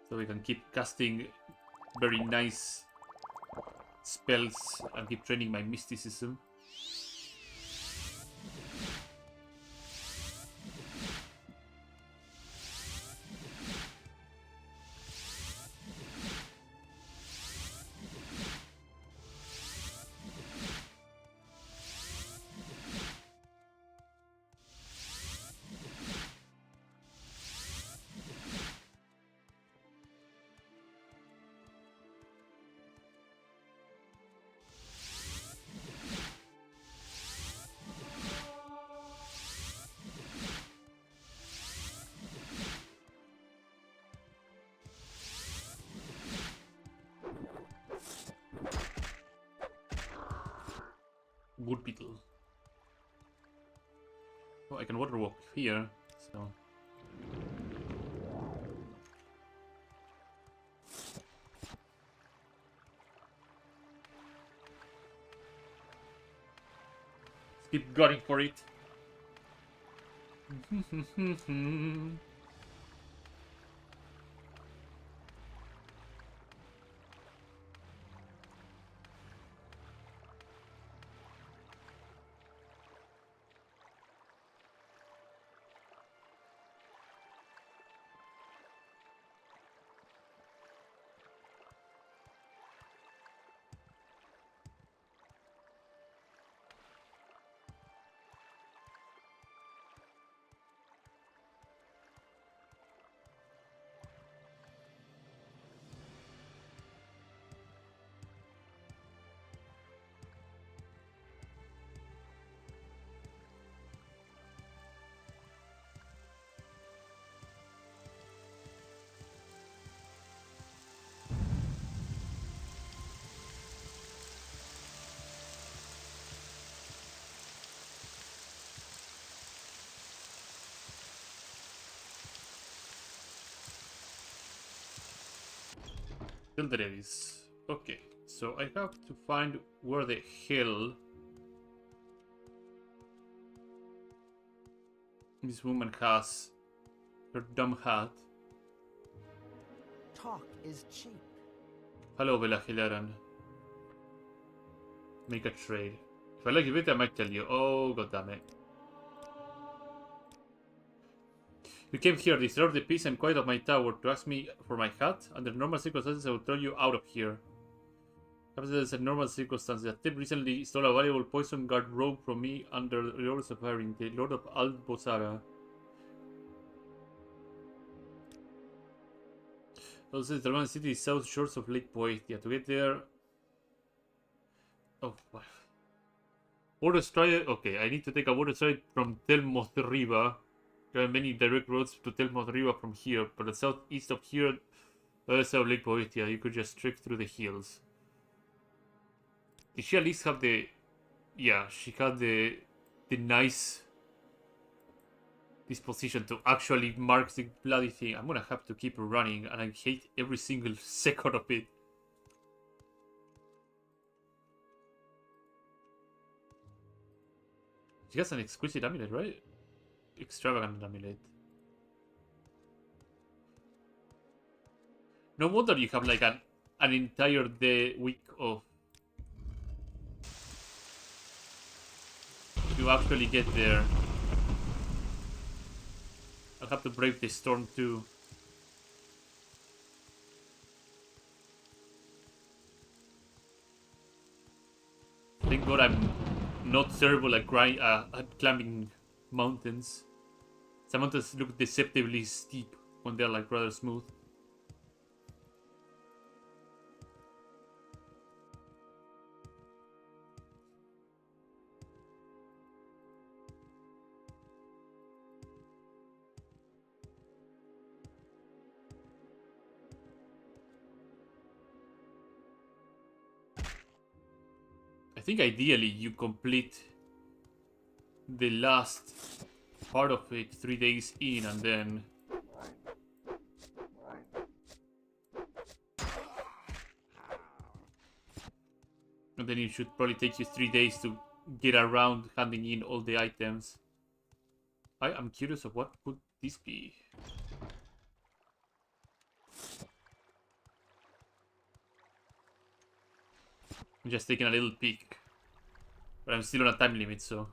S1: So we can keep casting very nice spells and keep training my mysticism. Wood beetle. Oh, I can water walk here, so. Let's keep gunning for it. Still there is. Okay, so I have to find where the hell this woman has her dumb hat.
S2: Talk is cheap.
S1: Hello, Bella Hilaran. Make a trade. If I like it, I might tell you. Oh, goddammit. You came here, disturb the peace and quiet of my tower to ask me for my hat? Under normal circumstances, I would throw you out of here. Perhaps there's a normal circumstance. The thief recently stole a valuable poison guard robe from me under the orders of Haring, the Lord of Albosara. Also, the Roman city is south shores of Lake Boetia. To get there... Oh, what? Water stride... Okay, I need to take a water stride from Telmoth Riva. There are many direct roads to Telmoth Riva from here, but the southeast of here, the other side of Lake Boetia, you could just trek through the hills. Did she at least have the... Yeah, she had the nice disposition to actually mark the bloody thing. I'm gonna have to keep running, and I hate every single second of it. She has an exquisite amulet, right? Extravagant amulet. No wonder you have like an entire day week of to actually get there. I'll have to brave the storm too. Thank God I'm not terrible at climbing mountains. Some mountains look deceptively steep when they're like rather smooth. I think ideally you complete the last part of it 3 days in, and then it should probably take you 3 days to get around handing in all the items. I am curious of what could this be. I'm just taking a little peek. But I'm still on a time limit, so...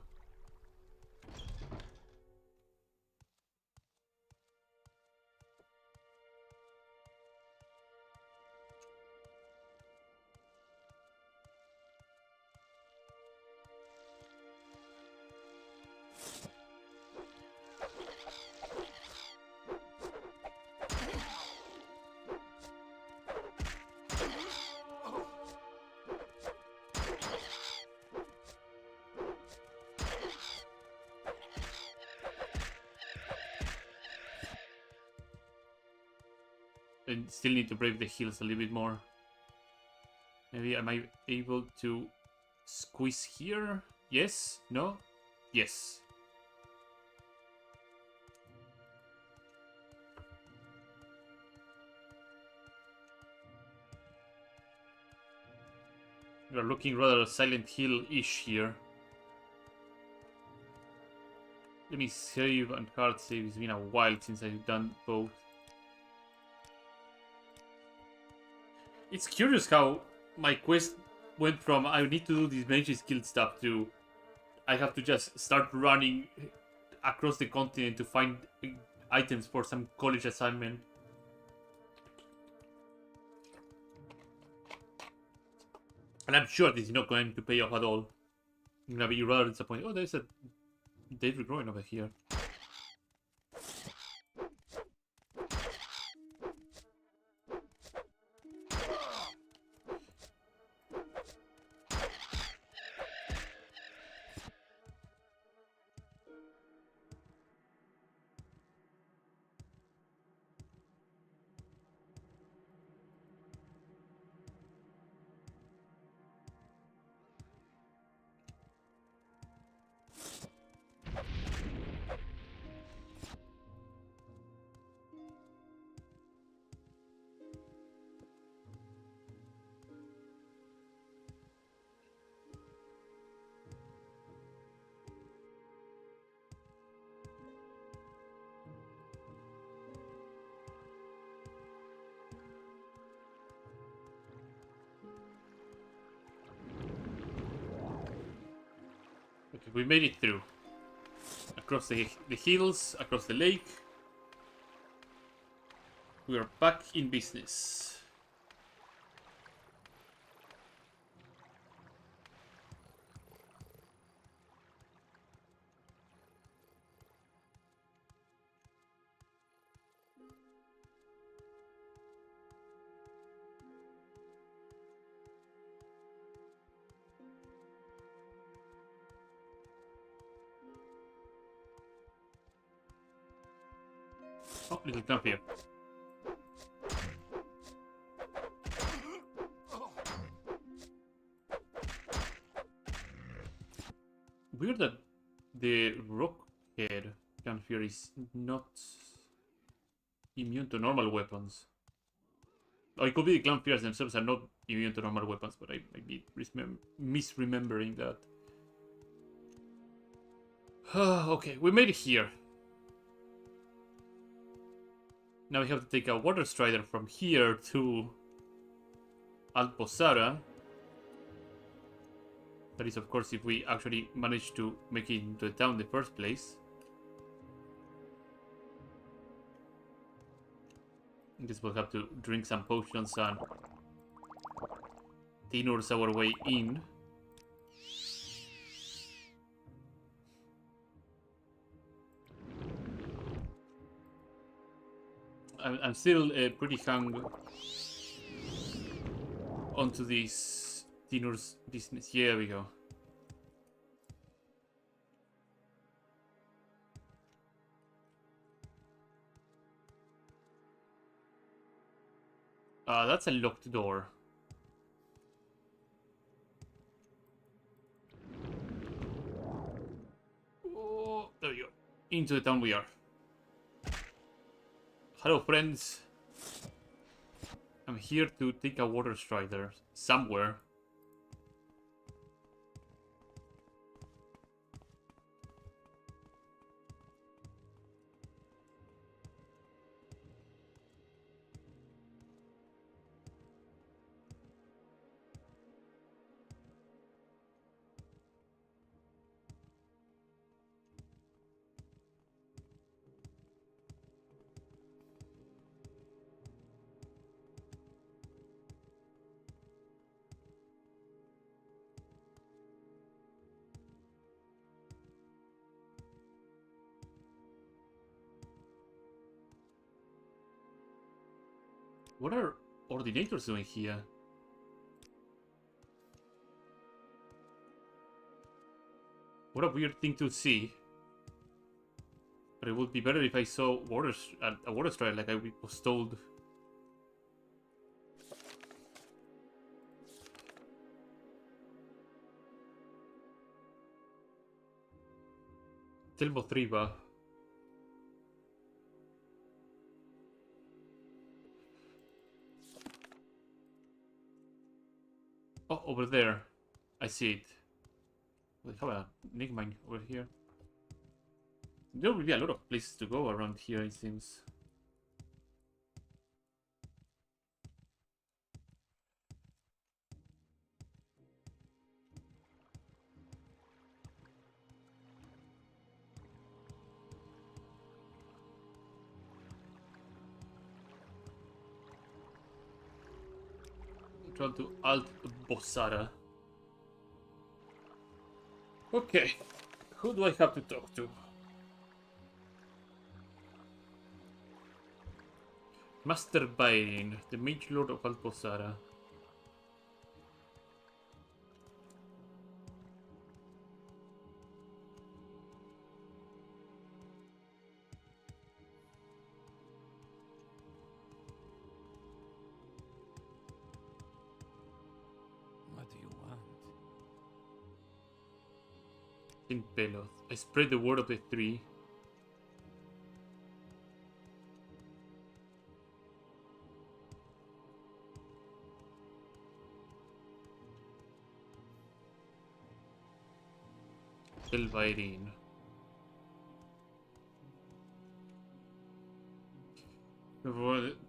S1: I still need to brave the hills a little bit more. Maybe am I able to squeeze here? Yes? No? Yes. We are looking rather Silent Hill-ish here. Let me save and hard save. It's been a while since I've done both. It's curious how my quest went from I need to do this Mage's Guild stuff to I have to just start running across the continent to find items for some college assignment. And I'm sure this is not going to pay off at all. I'm gonna be rather disappointed. Oh, there's a David growing over here. Okay, we made it through. Across the hills, across the lake. We are back in business. Oh, little jump here. Weird that the rock head Canfier is not immune to normal weapons. Or it could be the Clanfears themselves are not immune to normal weapons, but I might be misremembering that. Okay, we made it here. Now we have to take a water strider from here to Alposara. That is, of course, if we actually manage to make it into the town in the first place. I guess we'll have to drink some potions and Tinur's our way in. I'm still pretty hung onto this Tinur's business. Here we go. That's a locked door. Oh, there we go. Into the town we are. Hello, friends. I'm here to take a water strider somewhere. What are ordinators doing here? What a weird thing to see. But it would be better if I saw a water strike like I was told. Telmo Triba. Oh, over there. I see it. We have a Nickmine over here. There will be a lot of places to go around here, it seems. Try to alt Bossara. Okay, who do I have to talk to? Master Byron, the Mage Lord of Alposara.
S2: What do you want?
S1: In Peloth, I spread the word of the three. Elvairine.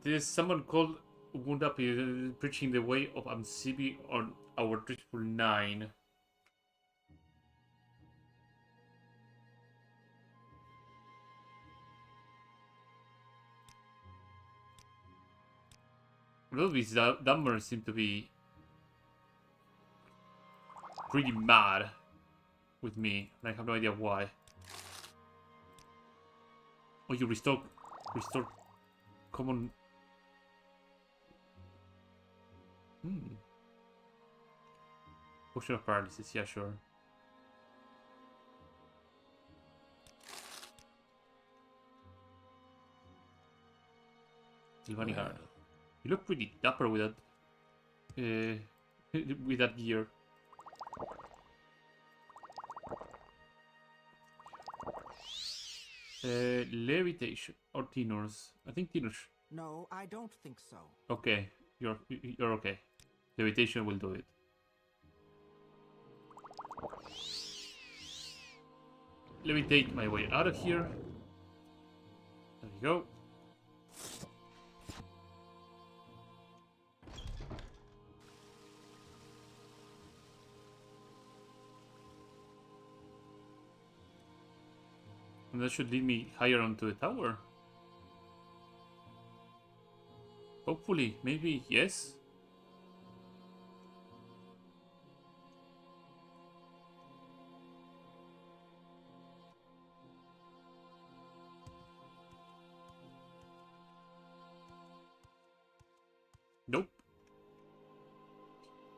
S1: There's someone called Wundapi preaching the way of Amsibi on our 999. A lot of these dumbers seem to be pretty mad with me, and I have no idea why. Oh, you restore common. Potion of paralysis, yeah, sure. Silvani Guard. You look pretty dapper with that. With that gear. Levitation or Tinors. I think Tinors.
S11: No, I don't think so.
S1: Okay, you're okay. Levitation will do it. Levitate my way out of here. There we go. And that should lead me higher onto the tower. Hopefully, maybe, yes? Nope.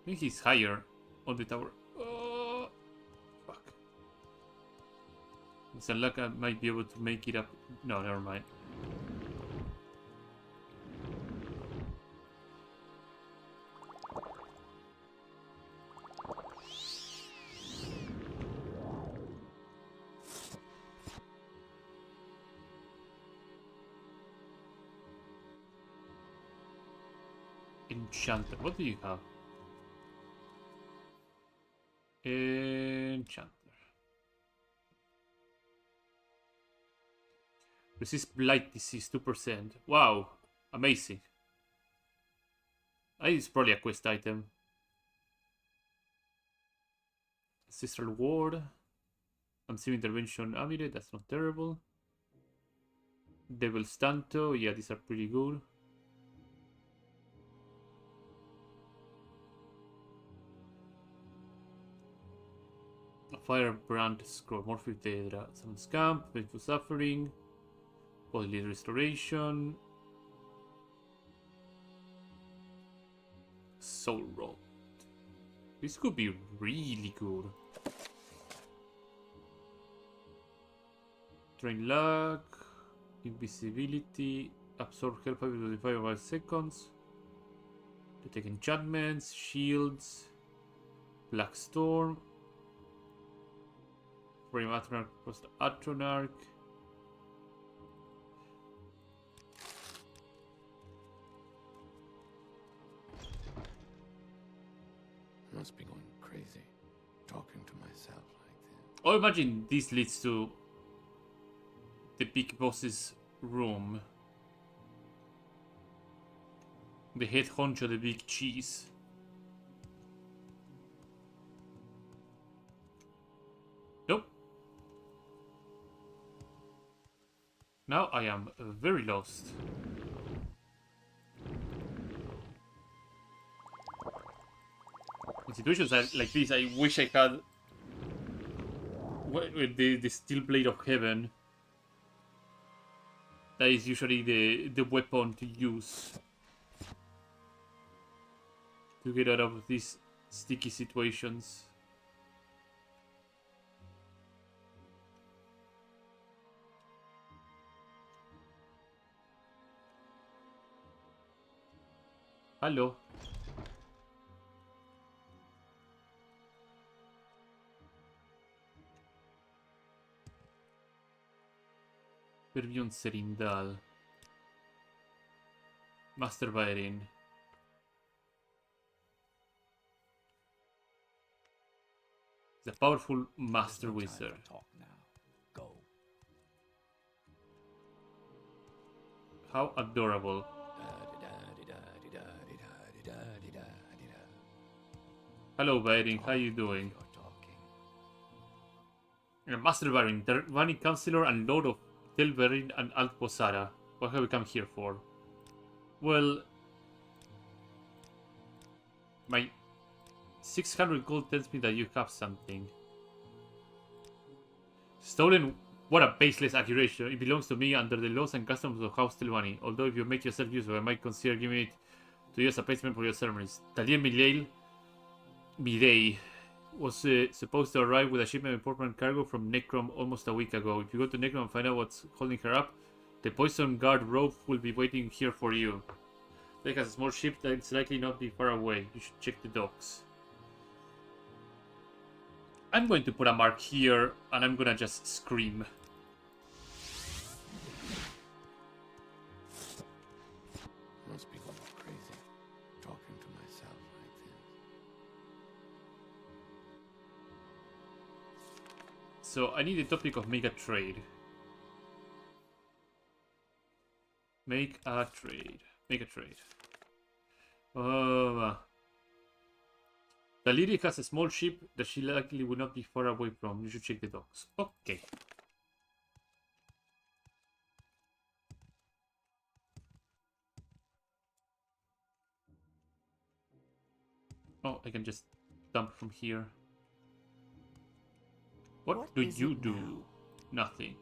S1: I think he's higher on the tower. Oh, fuck. It's a luck I might be able to make it up. No, never mind. Enchanter. What do you have? Enchanter. Resist blight disease 2%. Wow, amazing. It's probably a quest item. Ancestral Ward. Unseen Intervention Amulet, that's not terrible. Devil's Tanto, yeah, these are pretty good. Firebrand Scroll, Morphic Daedra, Summons Camp, Painful Suffering, Bodily Restoration. Soul Road. This could be really good. Drain luck, invisibility, absorb health for 25 seconds. Detect enchantments, shields, Black Storm, frame Atronach post Atronach.
S10: I must be going crazy, talking to myself like this.
S1: Oh, imagine this leads to the big boss's room. The head honcho, the big cheese. Nope. Now I am very lost. In situations like this, I wish I had the Steel Blade of Heaven. That is usually the weapon to use to get out of these sticky situations. Hello. Fervion Serindal. Master Baerin. The powerful Master Wizard.
S2: Talk now. Go.
S1: How adorable. Hello, Baerin. How you doing? Master Baerin, the Running Counselor and Lord of Telverin and Alt Posara. What have we come here for? Well, my 600 gold tells me that you have something. Stolen? What a baseless accusation. It belongs to me under the laws and customs of House Telvani. Although if you make yourself useful, I might consider giving it to you as a placement for your ceremonies. Talier Midei was supposed to arrive with a shipment of important cargo from Necrom almost a week ago. If you go to Necrom and find out what's holding her up, the Poison Guard rope will be waiting here for you. Lake has a small ship that it's likely not be far away. You should check the docks. I'm going to put a mark here, and I'm gonna just scream.
S10: Must be going crazy, talking to myself like this.
S1: So I need the topic of make a trade. Make a trade. Make a trade. The lady has a small ship that she likely will not be far away from. You should check the docks. Okay. Oh, I can just dump from here. What do you do? Now? Nothing.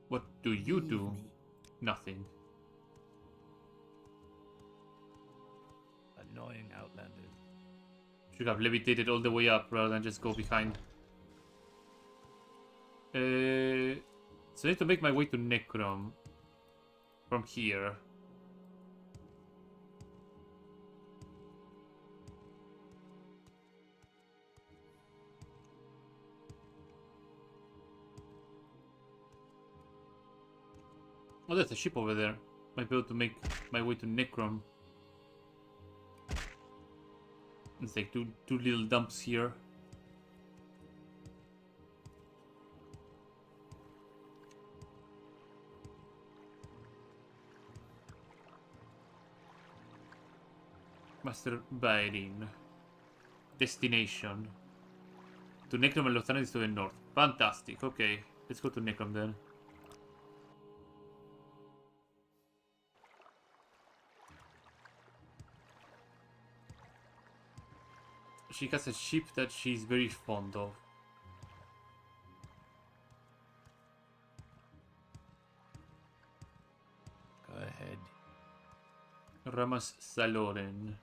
S1: What do you do? Nothing.
S2: Annoying outlander.
S1: Should have levitated all the way up rather than just go behind. So I need to make my way to Necrom from here. Oh, there's a ship over there. Might be able to make my way to Necrom. It's like two little dumps here. Master Baerin. Destination. To Necrom and Lotharan is to the north. Fantastic. Okay, let's go to Necrom then. She has a ship that she's very fond of.
S2: Go ahead.
S1: Ramas Saloren.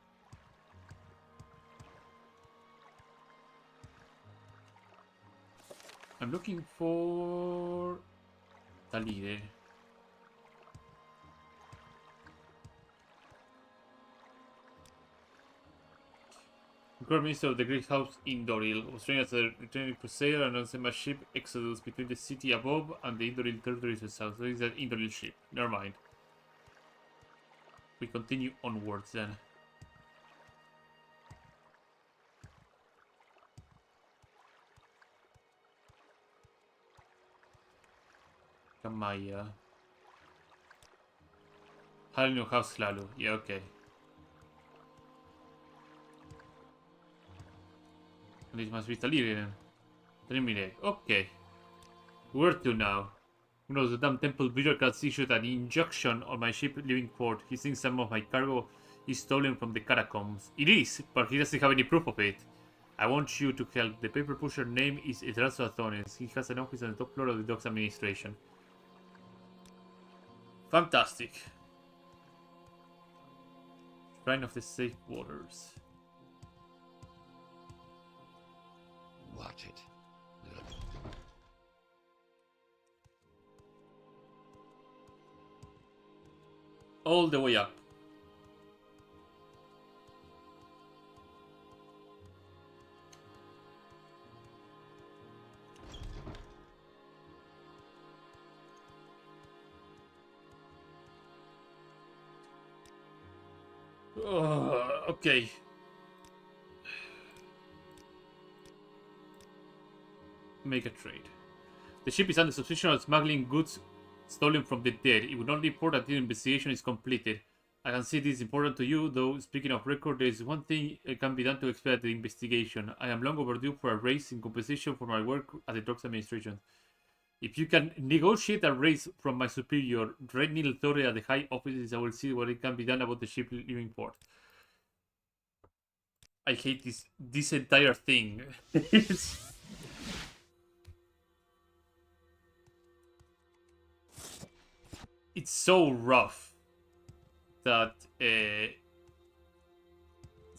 S1: I'm looking for Talide. Grand Minister of the Great House in Doril was trained as a returning crusader and on a ship Exodus between the city above and the Indoril territories to the south. So it's an Indoril ship. Never mind. We continue onwards then. Kamaya. Halino House Lalu. Yeah, okay. And this must be Taliri then. Terminate. Okay. Where to now? Who knows, the damn temple bureaucrats issued an injunction on my ship leaving port. He thinks some of my cargo is stolen from the catacombs. It is, but he doesn't have any proof of it. I want you to help. The paper pusher name is Edrazo Athones. He has an office on the top floor of the docks administration. Fantastic. Shrine of the Safe Waters.
S10: Watch it.
S1: All the way up. Okay. Make a trade. The ship is under suspicion of smuggling goods stolen from the dead. It will not report until the investigation is completed. I can see this is important to you, though speaking of record, there is one thing can be done to expedite the investigation. I am long overdue for a raise in compensation for my work at the Docks Administration. If you can negotiate a raise from my superior, Renil Torre at the high offices, I will see what it can be done about the ship leaving port. I hate this entire thing. It's so rough that it's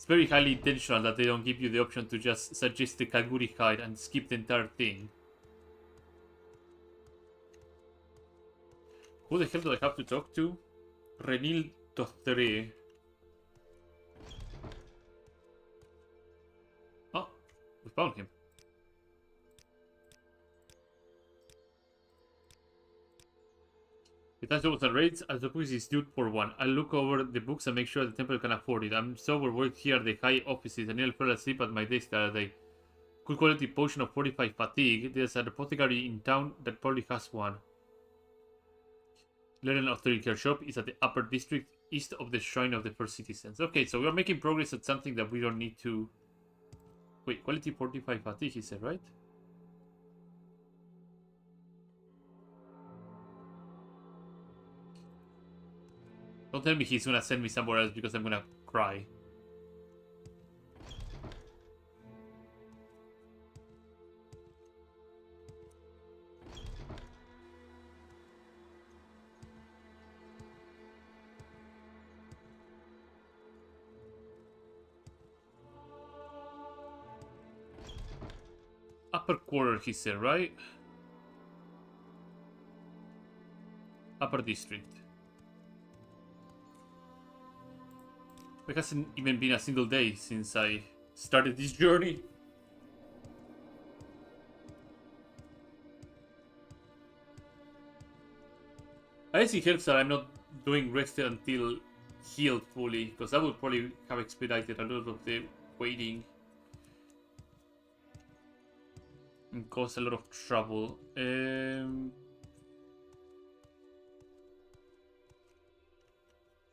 S1: very highly intentional that they don't give you the option to just suggest the Kaguri hide and skip the entire thing. Who the hell do I have to talk to? Renil Torre. Oh, we found him. If that's what raids, I suppose it's due for one. I'll look over the books and make sure the temple can afford it. I'm so overworked here at the high offices. I nearly fell asleep at my desk the other day. Good quality potion of 45 fatigue. There's an apothecary in town that probably has one. Learning Authority shop is at the upper district, east of the Shrine of the First Citizens. Okay, so we're making progress at something that we don't need to... Wait, quality 45 fatigue, he said, right? Don't tell me he's gonna send me somewhere else because I'm gonna cry. Upper quarter, he said, right? Upper district. It hasn't even been a single day since I started this journey. I guess it helps that I'm not doing rest until healed fully, because that would probably have expedited a lot of the waiting and caused a lot of trouble.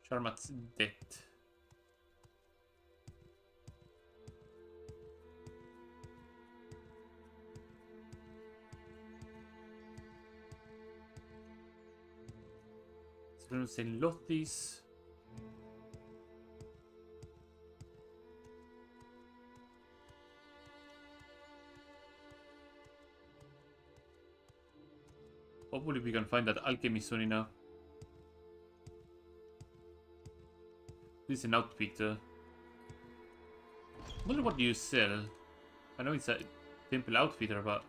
S1: Sharmat's death. En Lothis. Hopefully we can find that alchemy soon enough. This is an outfit. I wonder what you sell. I know it's a temple outfitter, but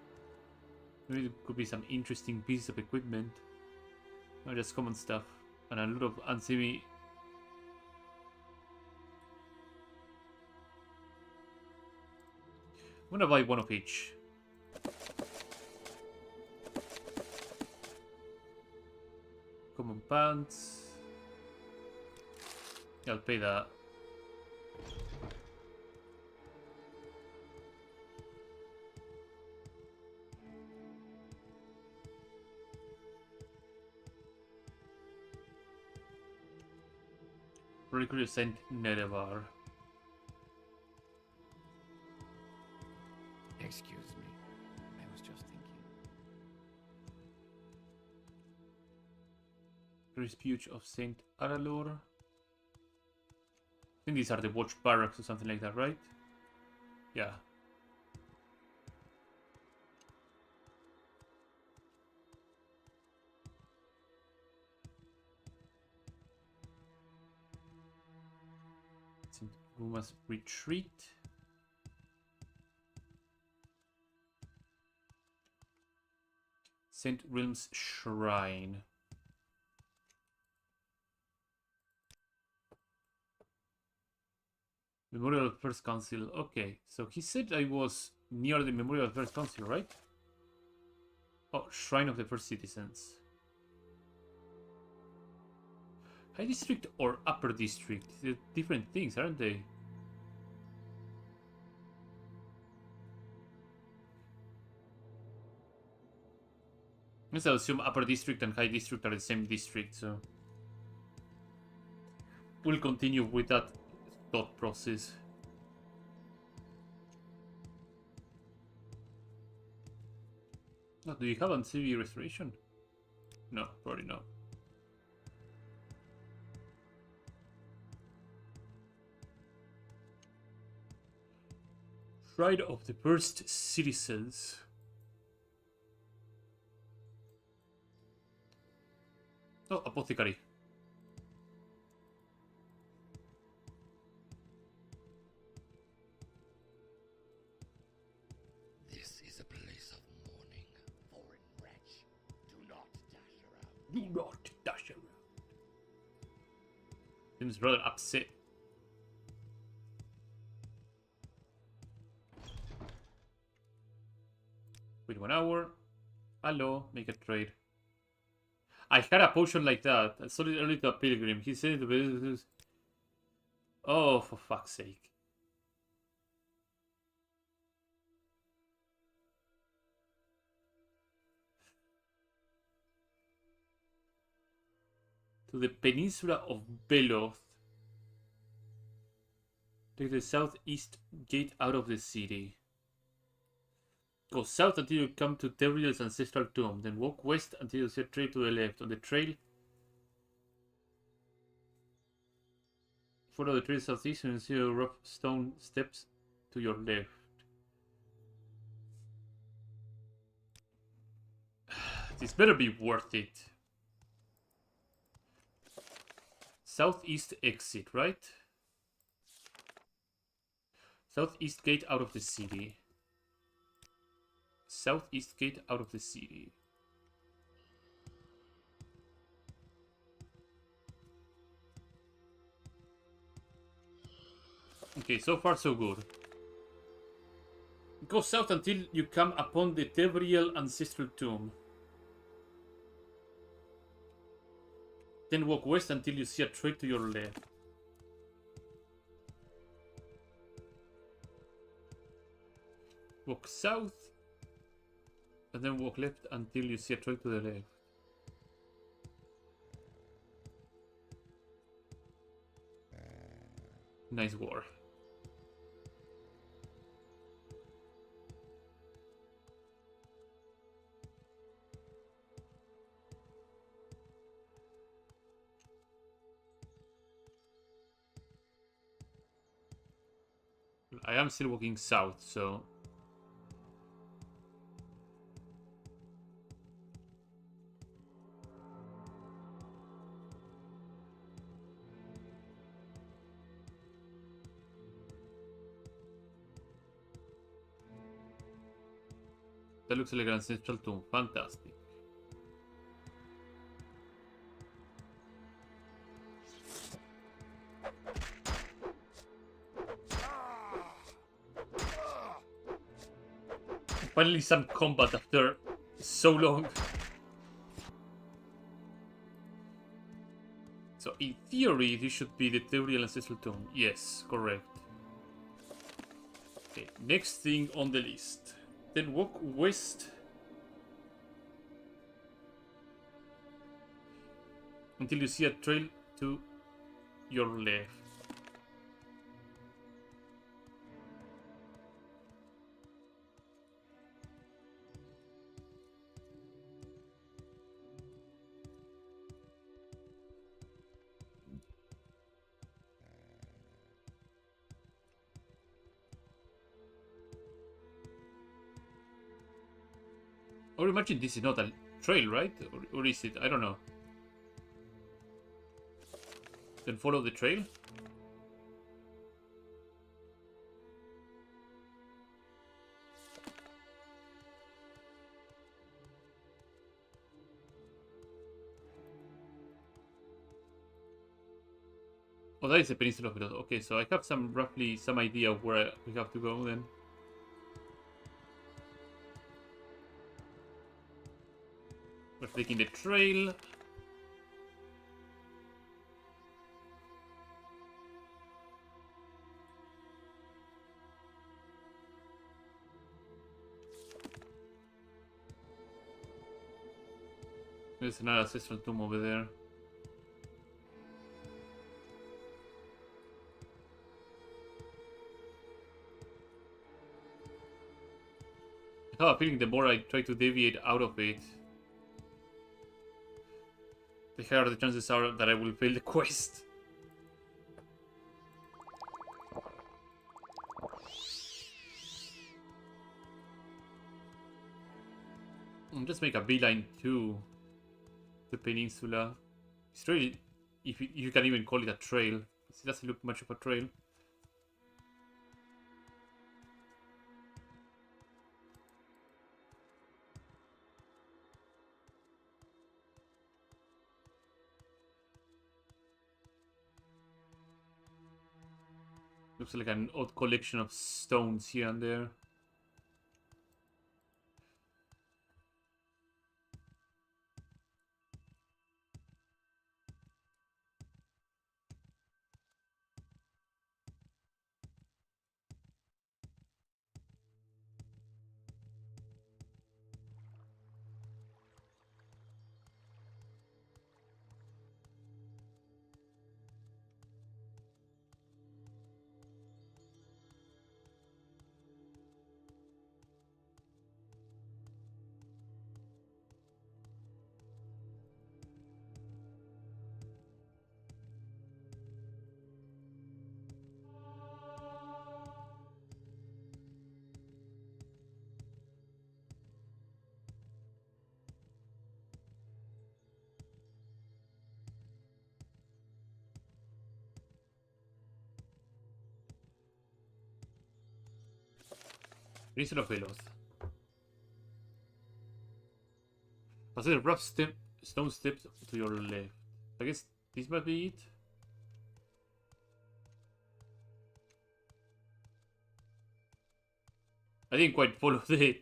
S1: maybe it could be some interesting pieces of equipment. Not just common stuff. And a lot of unsemi. I'm gonna buy one of each. Common pants. Yeah, I'll pay that. Recruit Saint Nerevar.
S2: Excuse me. I was just thinking.
S1: Refuge of Saint Aralor. I think these are the watch barracks or something like that, right? Yeah. Saint Ruma's retreat. Saint Realm's shrine. Memorial of First Council. Okay, so he said I was near the Memorial of First Council, right? Oh, Shrine of the First Citizens. High District or Upper District? They're different things, aren't they? Let's assume Upper District and High District are the same district, so we'll continue with that thought process. Oh, do you have Ancillary Restoration? No, probably not. Shrine of the First Citizens. Oh, Apothecary.
S10: This is a place of mourning, foreign wretch. Do not dash around.
S1: Do not dash around. Seems rather upset. Wait 1 hour. Hello, make a trade. I had a potion like that. I sold it early to a pilgrim. He said it. Oh, for fuck's sake. To the peninsula of Beloth. Take the southeast gate out of the city. Go south until you come to Tamriel's ancestral tomb. Then walk west until you see a trail to the left. On the trail, follow the trail southeast and you see a rough stone steps to your left. This better be worth it. Southeast exit, right? Southeast gate out of the city. Southeast gate out of the city. Okay, so far so good. Go south until you come upon the Tamriel ancestral tomb. Then walk west until you see a trail to your left. Walk south. And then walk left until you see a trail to the left. Nice war. I am still walking south, so... That looks like an ancestral tomb. Fantastic. Finally some combat after so long. So in theory, this should be the Tamriel ancestral tomb. Yes, correct. Okay, next thing on the list. Then walk west until you see a trail to your left. Or imagine this is not a trail, right? Or is it? I don't know. Then follow the trail. Oh, that is the Peninsula of Below. Okay, so I have roughly some idea of where we have to go then. We're taking the trail. There's another ancestral tomb over there. I have a feeling the more I try to deviate out of it, the higher the chances are that I will fail the quest. Just make a beeline to the peninsula. It's really, if you can even call it a trail, it doesn't look much of a trail. Looks like an odd collection of stones here and there. Peninsula of Velos. I see a rough stone steps to your left. I guess this might be it. I didn't quite follow the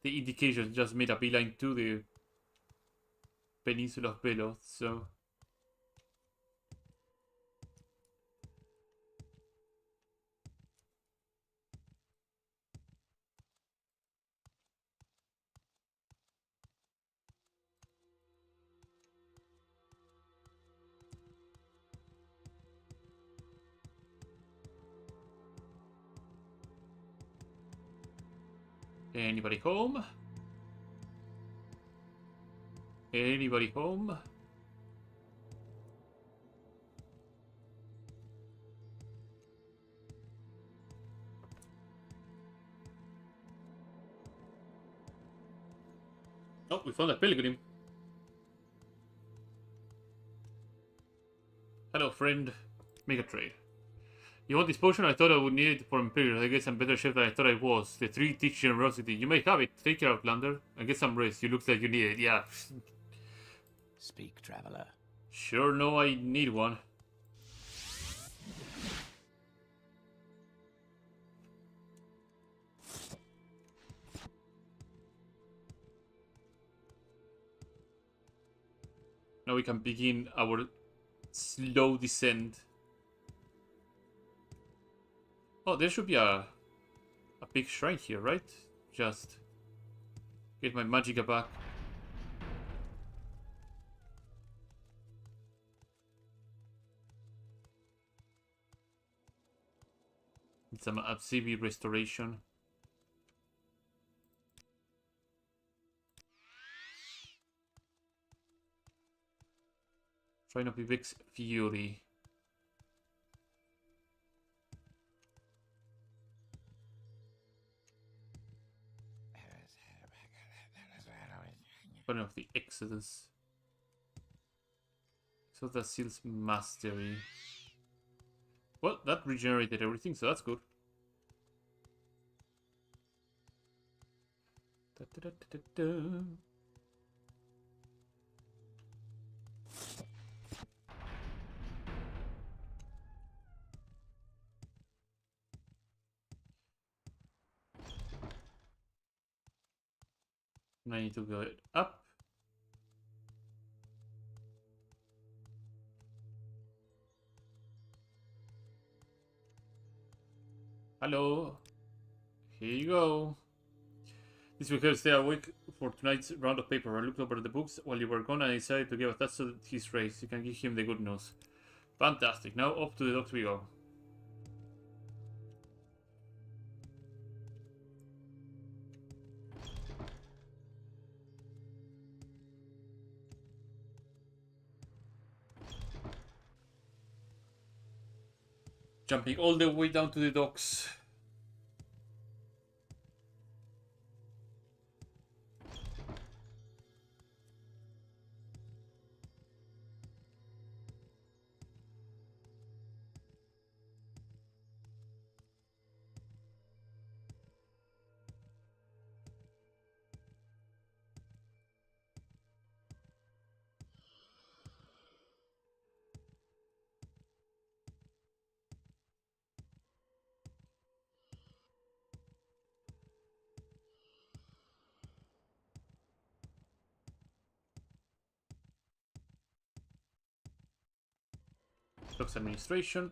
S1: indications, just made a beeline to the Peninsula of Velos, so... Anybody home? Anybody home? Oh, we found a pilgrim. Hello, friend. Make a trade. You want this potion? I thought I would need it for Imperial. I guess I'm better chef than I thought I was. The 3 teach generosity. You may have it. Take care, Outlander. And get some rest. You look like you need it. Yeah.
S2: Speak, traveler.
S1: Sure know I need one. Now we can begin our slow descent. Oh, there should be a big shrine here, right? Just get my magicka back. It's some Absibi restoration. Shrine of Vivek's Fury. Shrine of the Exodus. So that seals mastery. Well, that regenerated everything, so that's good. Da, da, da, da, da. I need to go up. Hello. Here you go. This will help stay awake for tonight's round of paper. I looked over the books while you were gone and I decided to give a touch to his race. You can give him the good news. Fantastic. Now up to the docks we go. Jumping all the way down to the docks. Docks administration.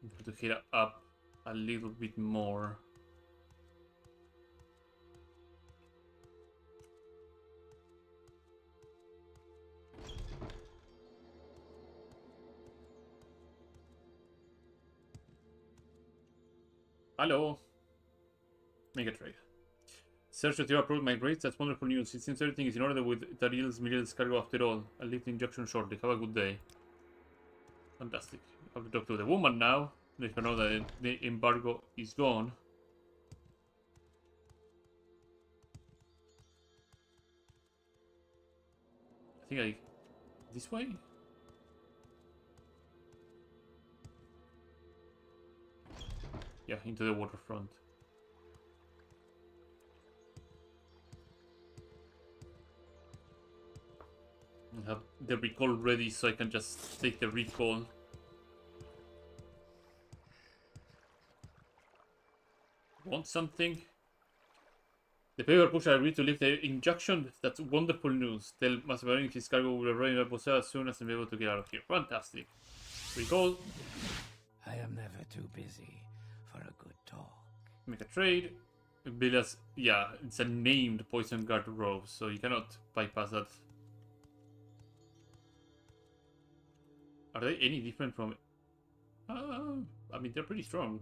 S1: I'm going to hit up a little bit more. Hello. Mega trade. Search that you approved my grades. That's wonderful news. It seems everything is in order with Tamriel's cargo after all. I'll leave the injunction shortly. Have a good day. Fantastic. I have to talk to the woman now. Let her know that the embargo is gone. I think this way? Yeah, into the waterfront. I have the recall ready so I can just take the recall. Want something? The paper pusher agreed to lift the injunction. That's wonderful news. Tell Masamarin his cargo will arrive at Bosea as soon as I'm able to get out of here. Fantastic. Recall.
S2: I am never too busy for a good talk.
S1: Make a trade. Villas, yeah, it's a named poison guard row, so you cannot bypass that. Are they any different from... I mean, they're pretty strong.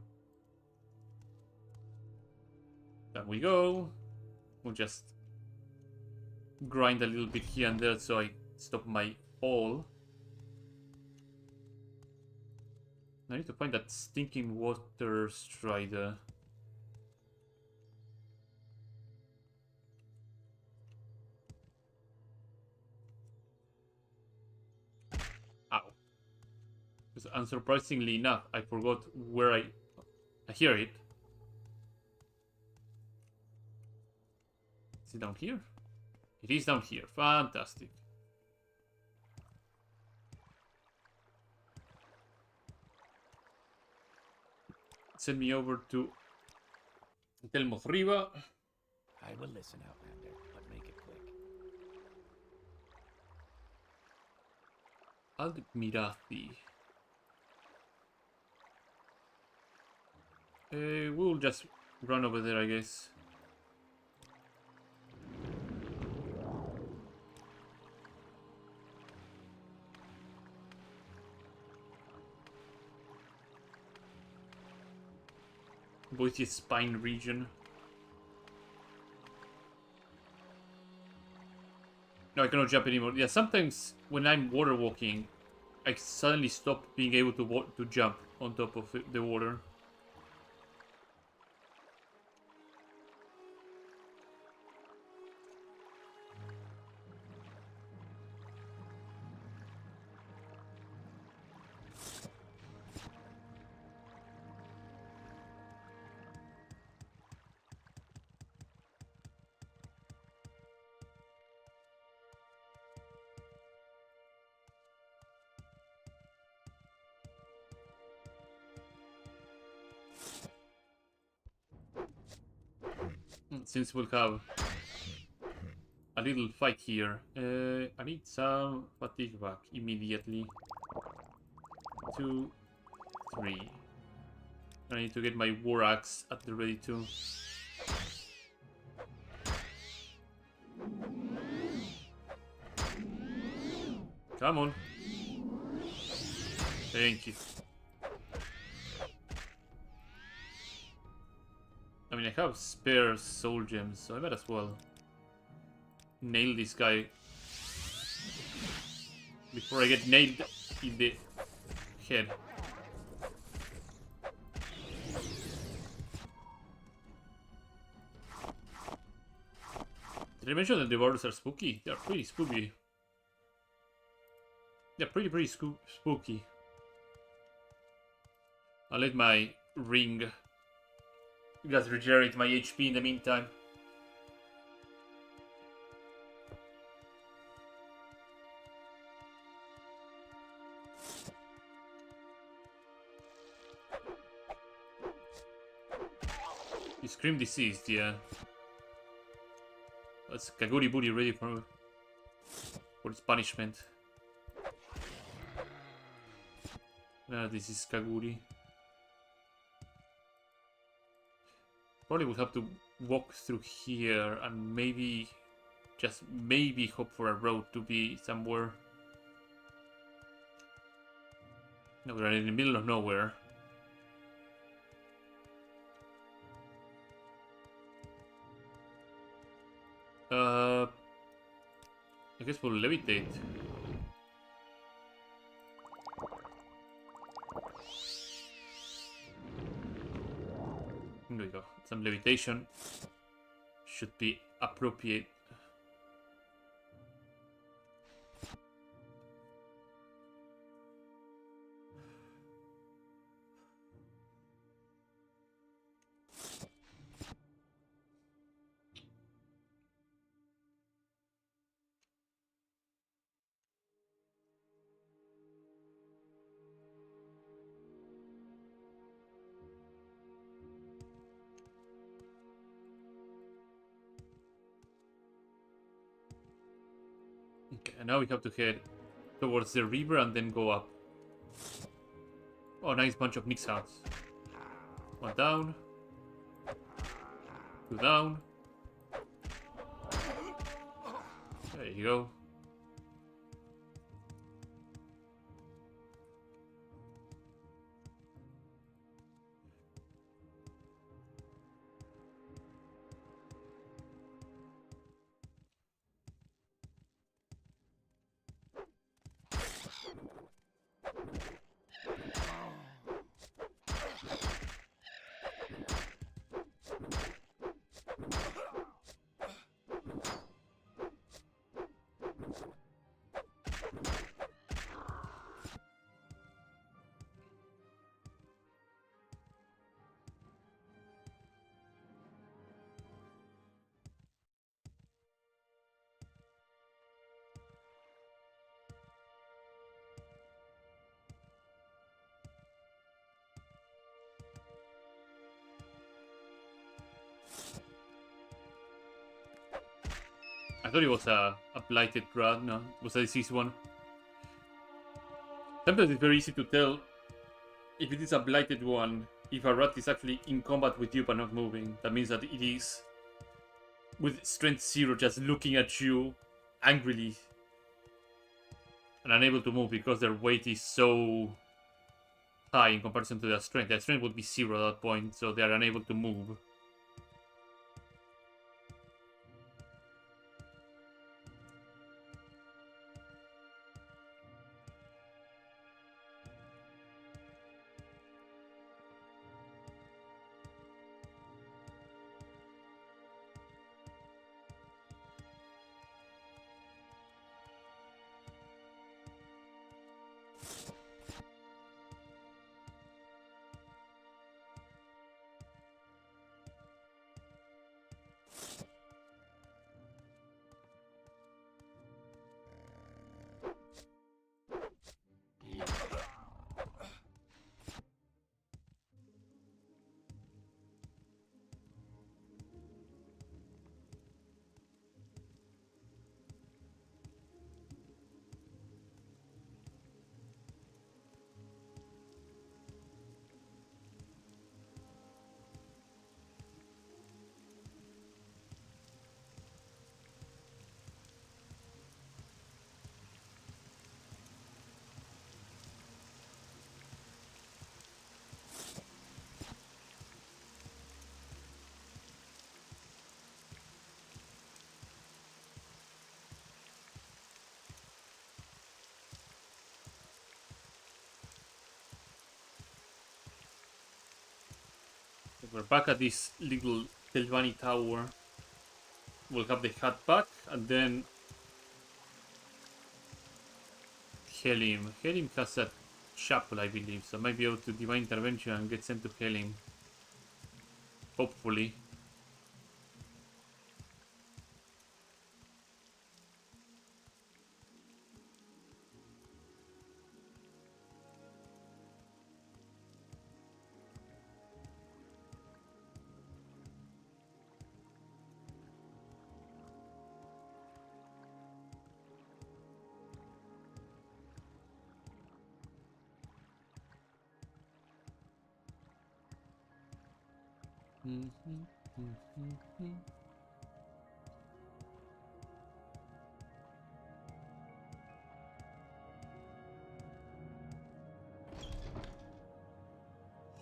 S1: There we go. We'll just grind a little bit here and there so I stop my fall. I need to find that stinking water strider. Ow. Because unsurprisingly enough, I forgot where I hear it. Is it down here? It is down here. Fantastic. Send me over to Telmoth Riva.
S2: I will listen, Outlander, but make it quick.
S1: Admirati. We'll just run over there, I guess. Voice's spine region. No, I cannot jump anymore. Yeah, sometimes when I'm water walking, I suddenly stop being able to jump on top of the water. Since we'll have a little fight here, I need some fatigue back immediately. 2, 3. I need to get my war axe at the ready too. Come on. Thank you. I mean, I have spare soul gems, so I might as well nail this guy before I get nailed in the head. Did I mention that the borders are spooky? They are pretty spooky. They're pretty spooky. I'll let my ring just regenerate my HP in the meantime. You scream deceased, yeah. That's Kaguri Booty ready for its punishment. This is Kaguri. Probably will have to walk through here and maybe, just maybe, hope for a road to be somewhere. No, we're in the middle of nowhere. I guess we'll levitate. There we go. Some levitation should be appropriate. Okay, and now we have to head towards the river and then go up. Oh, nice bunch of mix outs. One down. 2 down. There you go. I thought it was a blighted rat. No, it was a diseased one. Sometimes it's very easy to tell if it is a blighted one, if a rat is actually in combat with you but not moving. That means that it is with strength 0 just looking at you angrily and unable to move because their weight is so high in comparison to their strength. Their strength would be 0 at that point, so they are unable to move. We're back at this little Telvanni tower. We'll have the hat back, and then Helim. Helim has a chapel, I believe, so I might be able to divine intervention and get sent to Helim. Hopefully.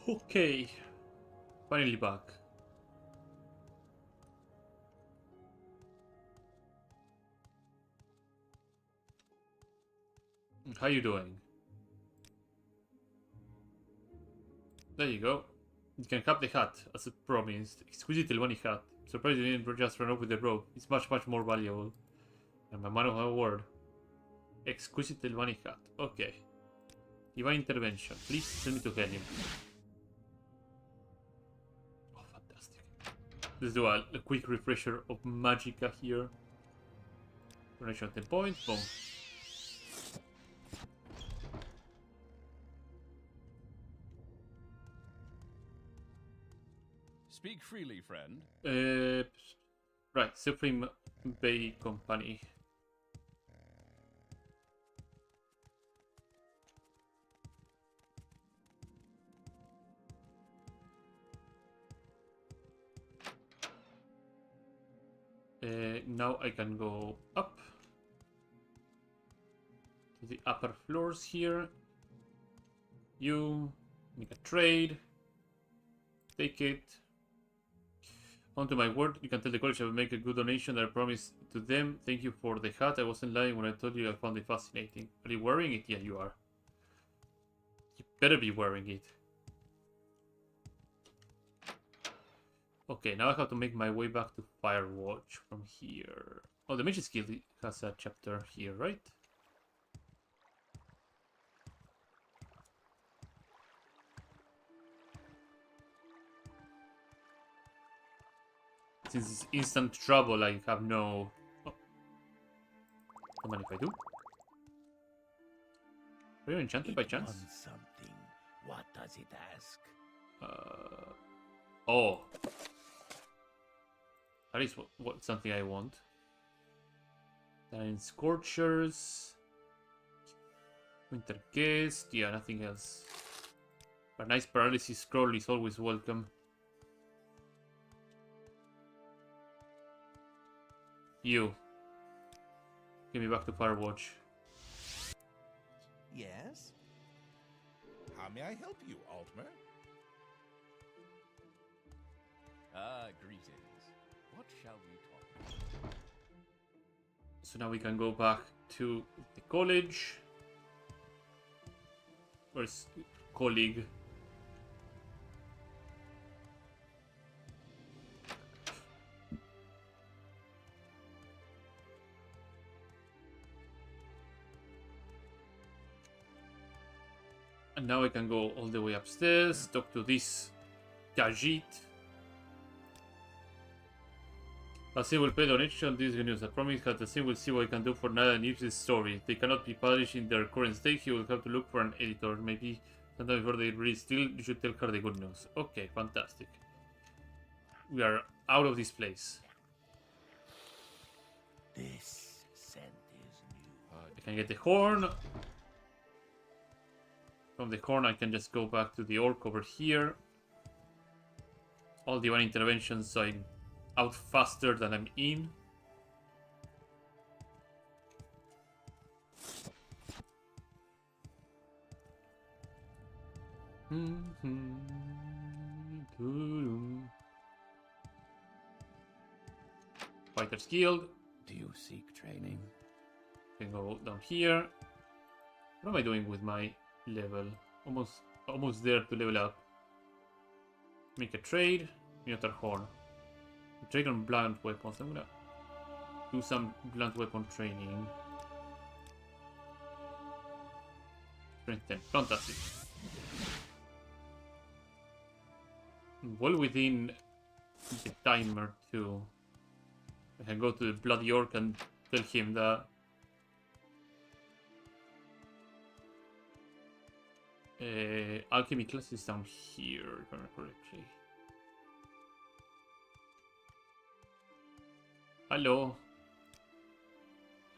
S1: Okay, finally back. How you doing? There you go. You can have the hat, as it promised. Exquisite Telvanni hat. Surprised you didn't just run off with the rope. It's much more valuable. And my man of my word. Exquisite Telvanni hat. Okay. Divine intervention. Please send me to Helim. Oh, fantastic. Let's do a quick refresher of Magicka here. Donation 10 points. Boom.
S3: Speak freely, friend.
S1: Right, Supreme Bay Company. Now I can go up to the upper floors here. You make a trade. Take it. Onto my word, you can tell the college I will make a good donation that I promised to them. Thank you for the hat. I wasn't lying when I told you I found it fascinating. Are you wearing it? Yeah, you are. You better be wearing it. Okay, now I have to make my way back to Firewatch from here. Oh, the Magic Skill has a chapter here, right? Since it's instant trouble, I have no... Oh. How many if I do? Are you enchanted by chance?
S2: Something. What does it ask?
S1: Oh. That is what something I want. Then Scorchers. Winter Guest. Yeah, nothing else. A nice paralysis scroll is always welcome. You. Give me back to Firewatch.
S4: Yes? How may I help you, Altmer?
S2: Greetings. What shall we talk about?
S1: So now we can go back to the college. Where's colleague? And now I can go all the way upstairs, talk to this Khajiit. As he will pay donation, this news. I promise that the same will see what I can do for Nada and Ibs' story. They cannot be published in their current state. He will have to look for an editor. Maybe sometime before they release. Still, you should tell her the good news. Okay, fantastic. We are out of this place.
S2: This scent is new.
S1: I can get the horn. From the horn, I can just go back to the orc over here. All the one interventions, so I'm out faster than I'm in. Fighters Guild.
S2: Do you seek training?
S1: Can go down here. What am I doing with my level? Almost there to level up. Make a trade. Minotaur Horn. Trade on blunt weapons. I'm gonna do some blunt weapon training. Strength 10. Fantastic. Well within the timer too. I can go to the Bloody Orc and tell him that alchemy class is down here, if I remember correctly. Hello.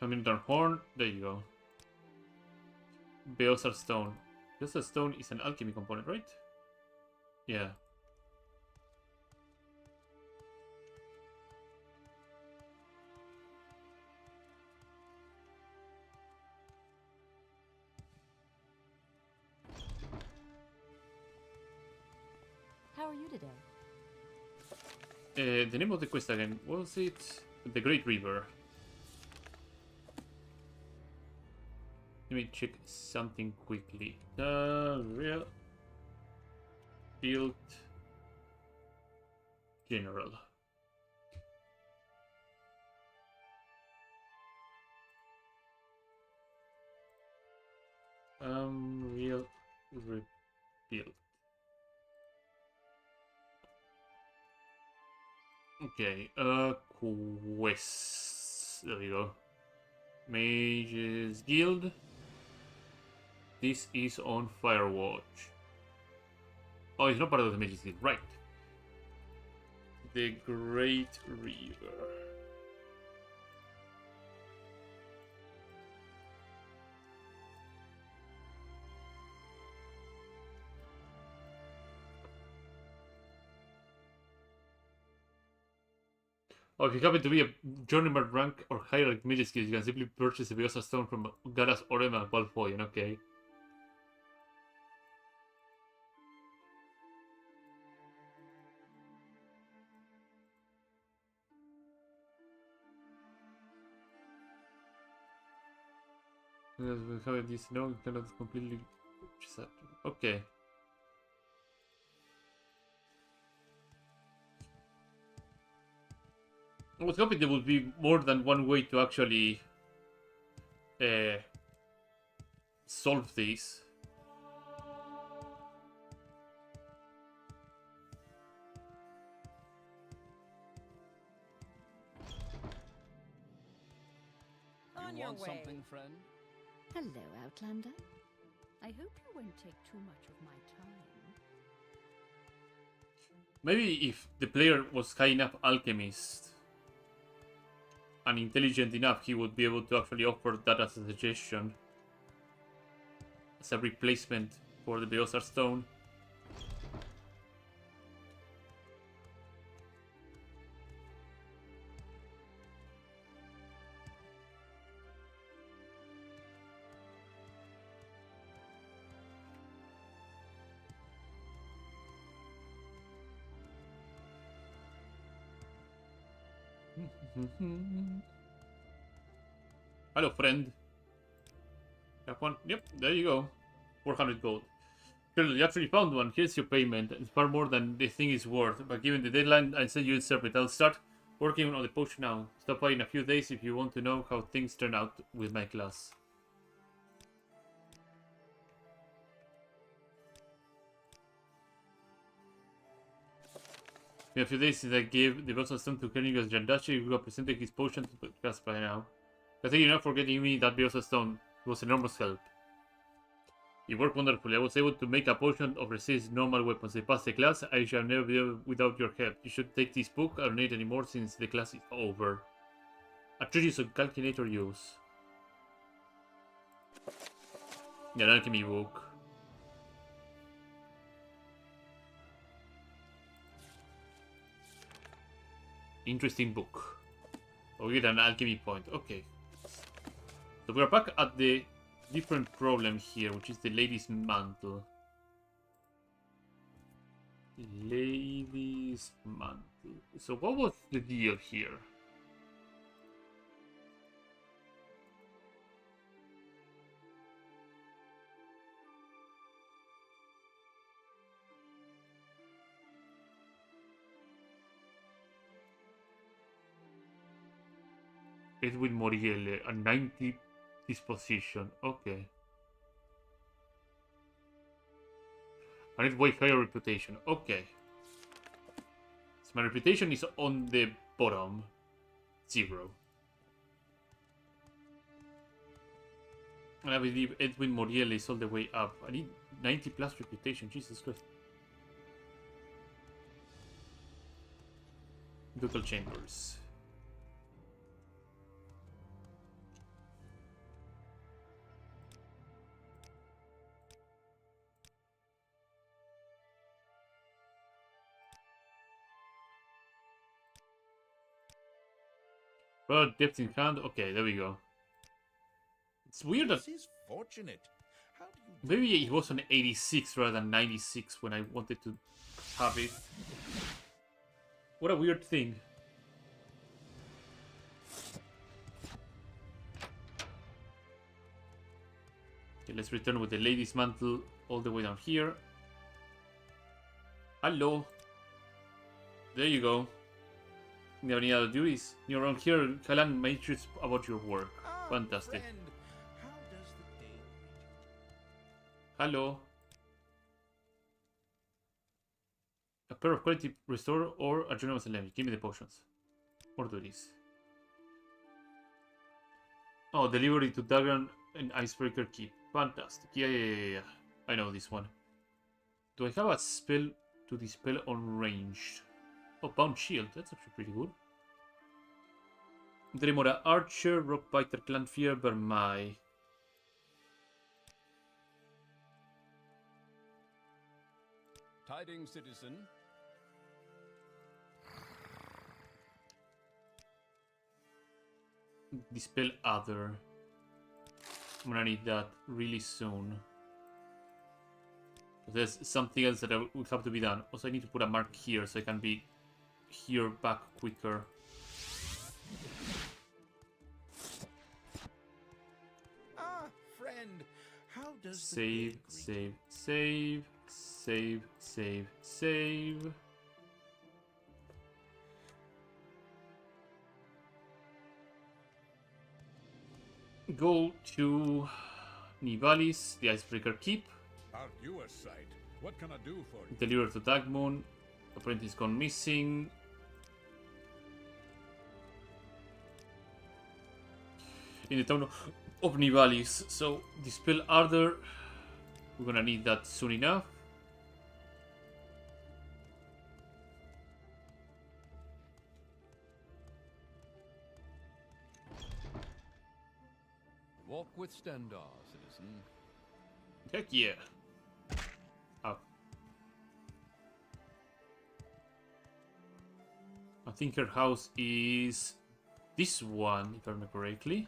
S1: Hamilton Horn. There you go. Beosar Stone. Beosar Stone is an alchemy component, right? Yeah.
S6: How are you today?
S1: The name of the quest again, was it the Great River? Let me check something quickly. Real Built General. Real Rebuilt. Okay, quests. There we go. Mages Guild. This is on Firewatch. Oh, it's not part of the Mages Guild, right? The Great River. Oh, if you happen to be a journeyman rank or higher like Mages Guild, you can simply purchase a Biosa Stone from Garas Orem and Balfoyan, okay? We have this no, you cannot completely purchase that. Okay. I was hoping there would be more than one way to actually solve this.
S9: On your way.
S2: Something, friend?
S5: Hello, Outlander. I hope you won't take too much of my time.
S1: Maybe if the player was high enough alchemist, and intelligent enough, he would be able to actually offer that as a suggestion. As a replacement for the Beosar Stone. Hello, friend. Have one. Yep, there you go. 400 gold. Colonel, you actually found one. Here's your payment. It's far more than the thing is worth. But given the deadline, I said you deserve it. I'll start working on the potion now. Stop by in a few days if you want to know how things turn out with my class. In a few days since I gave the Boston Stone to Cornelius Jandachi, who presented his potion to the class by now. I thank you now for getting me that Biosa Stone. It was enormous help. It worked wonderfully. I was able to make a potion of resist normal weapons. I passed the class. I shall never be able without your help. You should take this book. I don't need it anymore since the class is over. A treatise on calculator use. Yeah, an alchemy book. Interesting book. Oh, we get an alchemy point. Okay. So we're back at the different problem here, which is the lady's mantle. Lady's mantle. So what was the deal here? Edwin Moriele, a 90 disposition. Okay. I need way higher reputation. Okay. So my reputation is on the bottom. 0. And I believe Edwin Moriele is all the way up. I need 90 plus reputation. Jesus Christ. Total chambers. Well, depth in hand. Okay, there we go. It's weird that
S4: This is fortunate. How do you
S1: maybe it was on 86 rather than 96 when I wanted to have it. What a weird thing. Okay, let's return with the lady's mantle all the way down here. Hello. There you go. Do you have any other duties? You're around here, Kalan matrix about your work. Fantastic.
S4: friend, how does the day greet
S1: Hello. A pair of quality restore or a journal lemon. Give me the potions. Or duties. Oh, delivery to Dagon and Icebreaker Keep. Fantastic. Yeah. I know this one. Do I have a spell to dispel on ranged? Oh, Bound Shield. That's actually pretty good. Dremora Archer, Rockbiter, Clanfear, Vermai.
S3: Tidings, citizen.
S1: Dispel Other. I'm gonna need that really soon. There's something else that would have to be done. Also, I need to put a mark here so I can be here back quicker.
S4: Ah, friend, how does
S1: Save, save. Go to Nivalis, the Icebreaker Keep.
S3: Aren't you a sight? What can I do for you?
S1: Deliver to Dagmoon. Apprentice gone missing. In the town of Nivalis. So, Dispel Ardor. We're gonna need that soon enough.
S3: with Stendar, citizen.
S1: Heck yeah. Oh. I think her house is this one, if I remember correctly.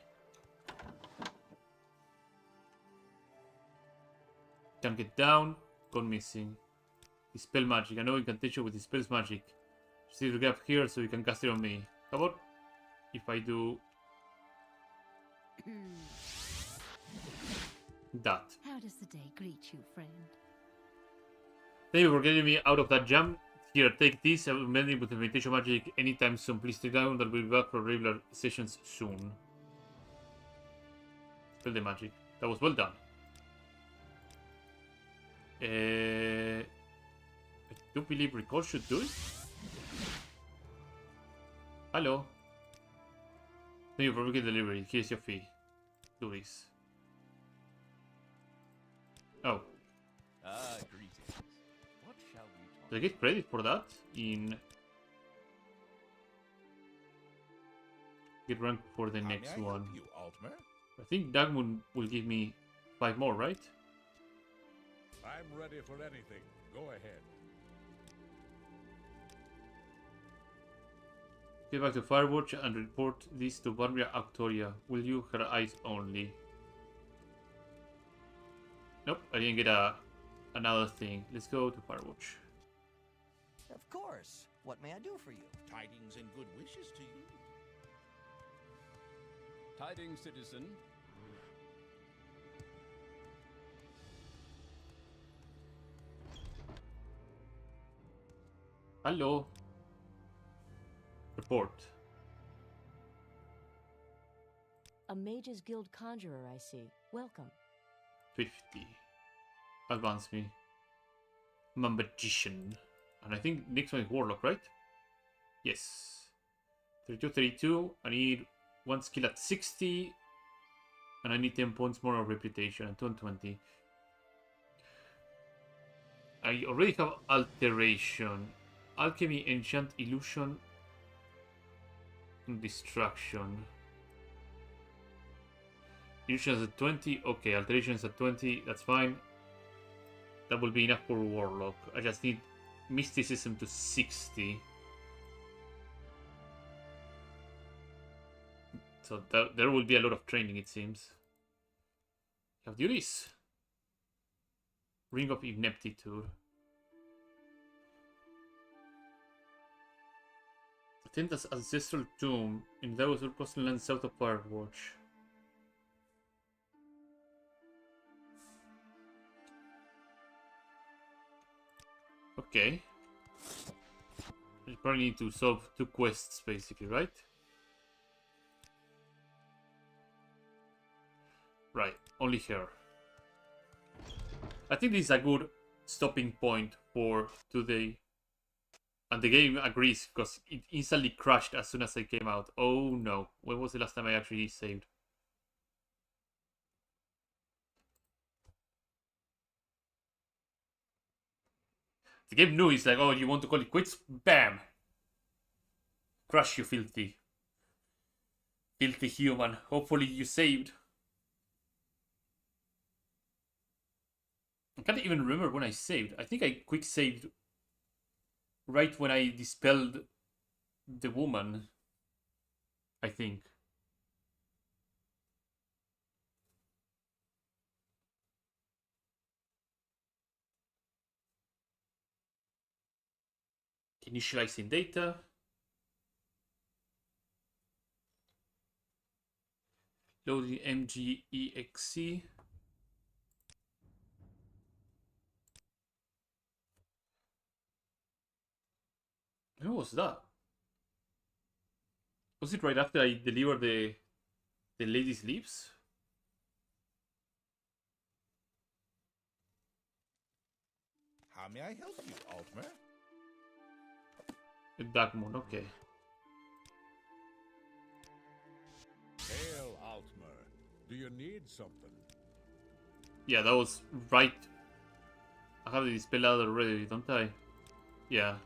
S1: Can't get down, gone missing. Dispel magic. I know incantation with dispels magic. See the gap here so you can cast it on me. How about if I do that?
S5: How does the day greet you, friend?
S1: Thank you for getting me out of that jam. Here, take this. I will mend it with meditation magic anytime soon. Please take down that we'll be back for regular sessions soon. Spell the magic. That was well done. I do believe recall should do it. Hello. Thank you for making delivery. Here's your fee. Do this. Oh.
S2: Greetings. What shall we talk
S1: Did I get credit for that? Get rank for the next one.
S4: You, Altmer?
S1: I think Dagmund will give me 5 more, right?
S3: I'm ready for anything. Go ahead.
S1: Get back to Firewatch and report this to Barbara Actoria. Will you? Her eyes only. Nope, I didn't get another thing. Let's go to Firewatch.
S11: Of course. What may I do for you?
S4: Tidings and good wishes to you.
S3: Tidings, citizen.
S1: Hello. Report.
S6: A Mage's Guild conjurer, I see. Welcome.
S1: 50. Advance me. I'm a magician. And I think next one is Warlock, right? Yes. 32, 32. I need 1 skill at 60. And I need 10 points more of reputation at 220. I already have Alteration. Alchemy, Enchant, Illusion, Distraction. Illusion is at 20. Okay, Alteration is at 20. That's fine. That will be enough for Warlock. I just need Mysticism to 60. So there will be a lot of training, it seems. You have duties. Ring of Ineptitude. Attend as Ancestral Tomb in those who cross the land south of Firewatch. Okay. You probably need to solve 2 quests, basically, right? Right, only here. I think this is a good stopping point for today. And the game agrees, because it instantly crashed as soon as I came out. Oh no, when was the last time I actually saved? The game knew, it's like, oh, you want to call it quits? Bam! Crush, you filthy. Filthy human. Hopefully you saved. I can't even remember when I saved. I think I quick saved right when I dispelled the woman, I think. Initializing data. Loading MGEXC. When was that? Was it right after I delivered the lady's lips?
S4: How may I help you, Altmer?
S1: Dark Moon, okay.
S3: Hail, Altmer. Do you need something?
S1: Yeah, that was right. I have the dispel out already, don't I? Yeah.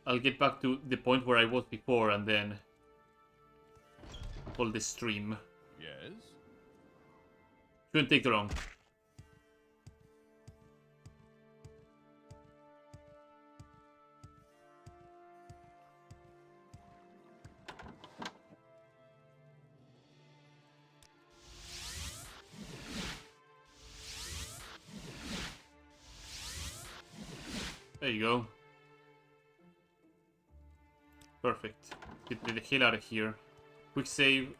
S1: I'll get back to the point where I was before and then all the stream.
S3: Yes?
S1: Shouldn't take too long. There you go. Perfect. Get the hell out of here. Quick save.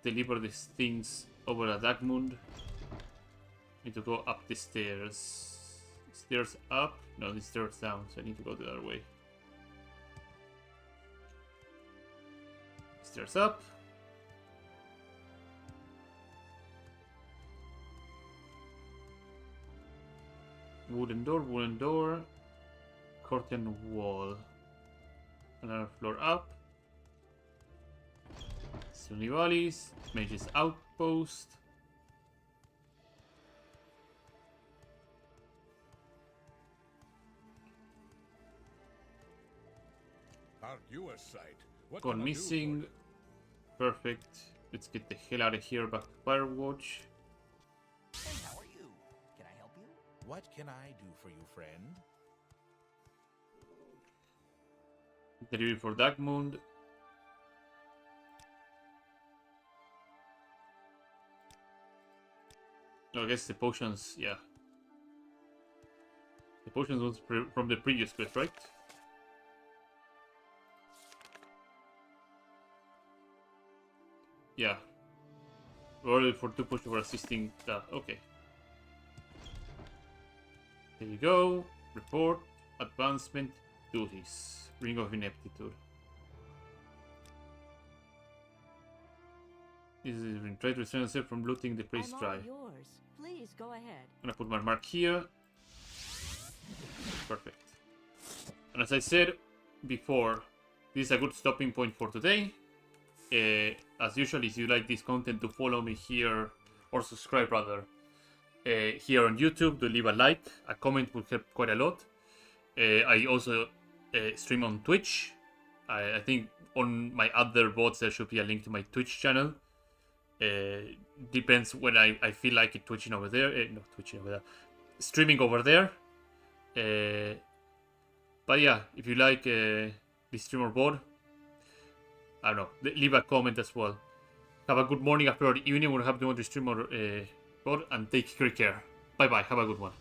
S1: Deliver these things over a Dagmund. Need to go up the stairs. Stairs up? No, the stairs down, so I need to go the other way. Stairs up. Wooden door, curtain wall. Another floor up. Stony Valleys, Mage's Outpost.
S3: Aren't you a sight? What
S1: Gone
S3: can I do for
S1: missing.
S3: you?
S1: Perfect. Let's get the hell out of here. Back to Firewatch.
S11: Hey, how are you? Can I help you?
S4: What can I do for you, friend?
S1: Delivery for Dagmund. No, I guess the potions, yeah. The potions was from the previous quest, right? Yeah. Roll for 2 potions for assisting that. Okay. There you go. Report. Advancement. Duties. Ring of Ineptitude. This is try to restrain yourself from looting the place
S6: I'm
S1: dry.
S6: all yours. Please go ahead.
S1: I'm gonna put my mark here. Perfect. And as I said before, this is a good stopping point for today. As usual, if you like this content, to follow me here, or subscribe rather, here on YouTube. To leave a like, a comment would help quite a lot. I also stream on Twitch. I think on my other VODs there should be a link to my Twitch channel. Depends when I feel like it twitching over there. Not twitching over there. Streaming over there. But yeah, if you like the streamer board, I don't know, leave a comment as well. Have a good morning, afternoon, evening, or have you want to stream or board, and take great care. Bye bye. Have a good one.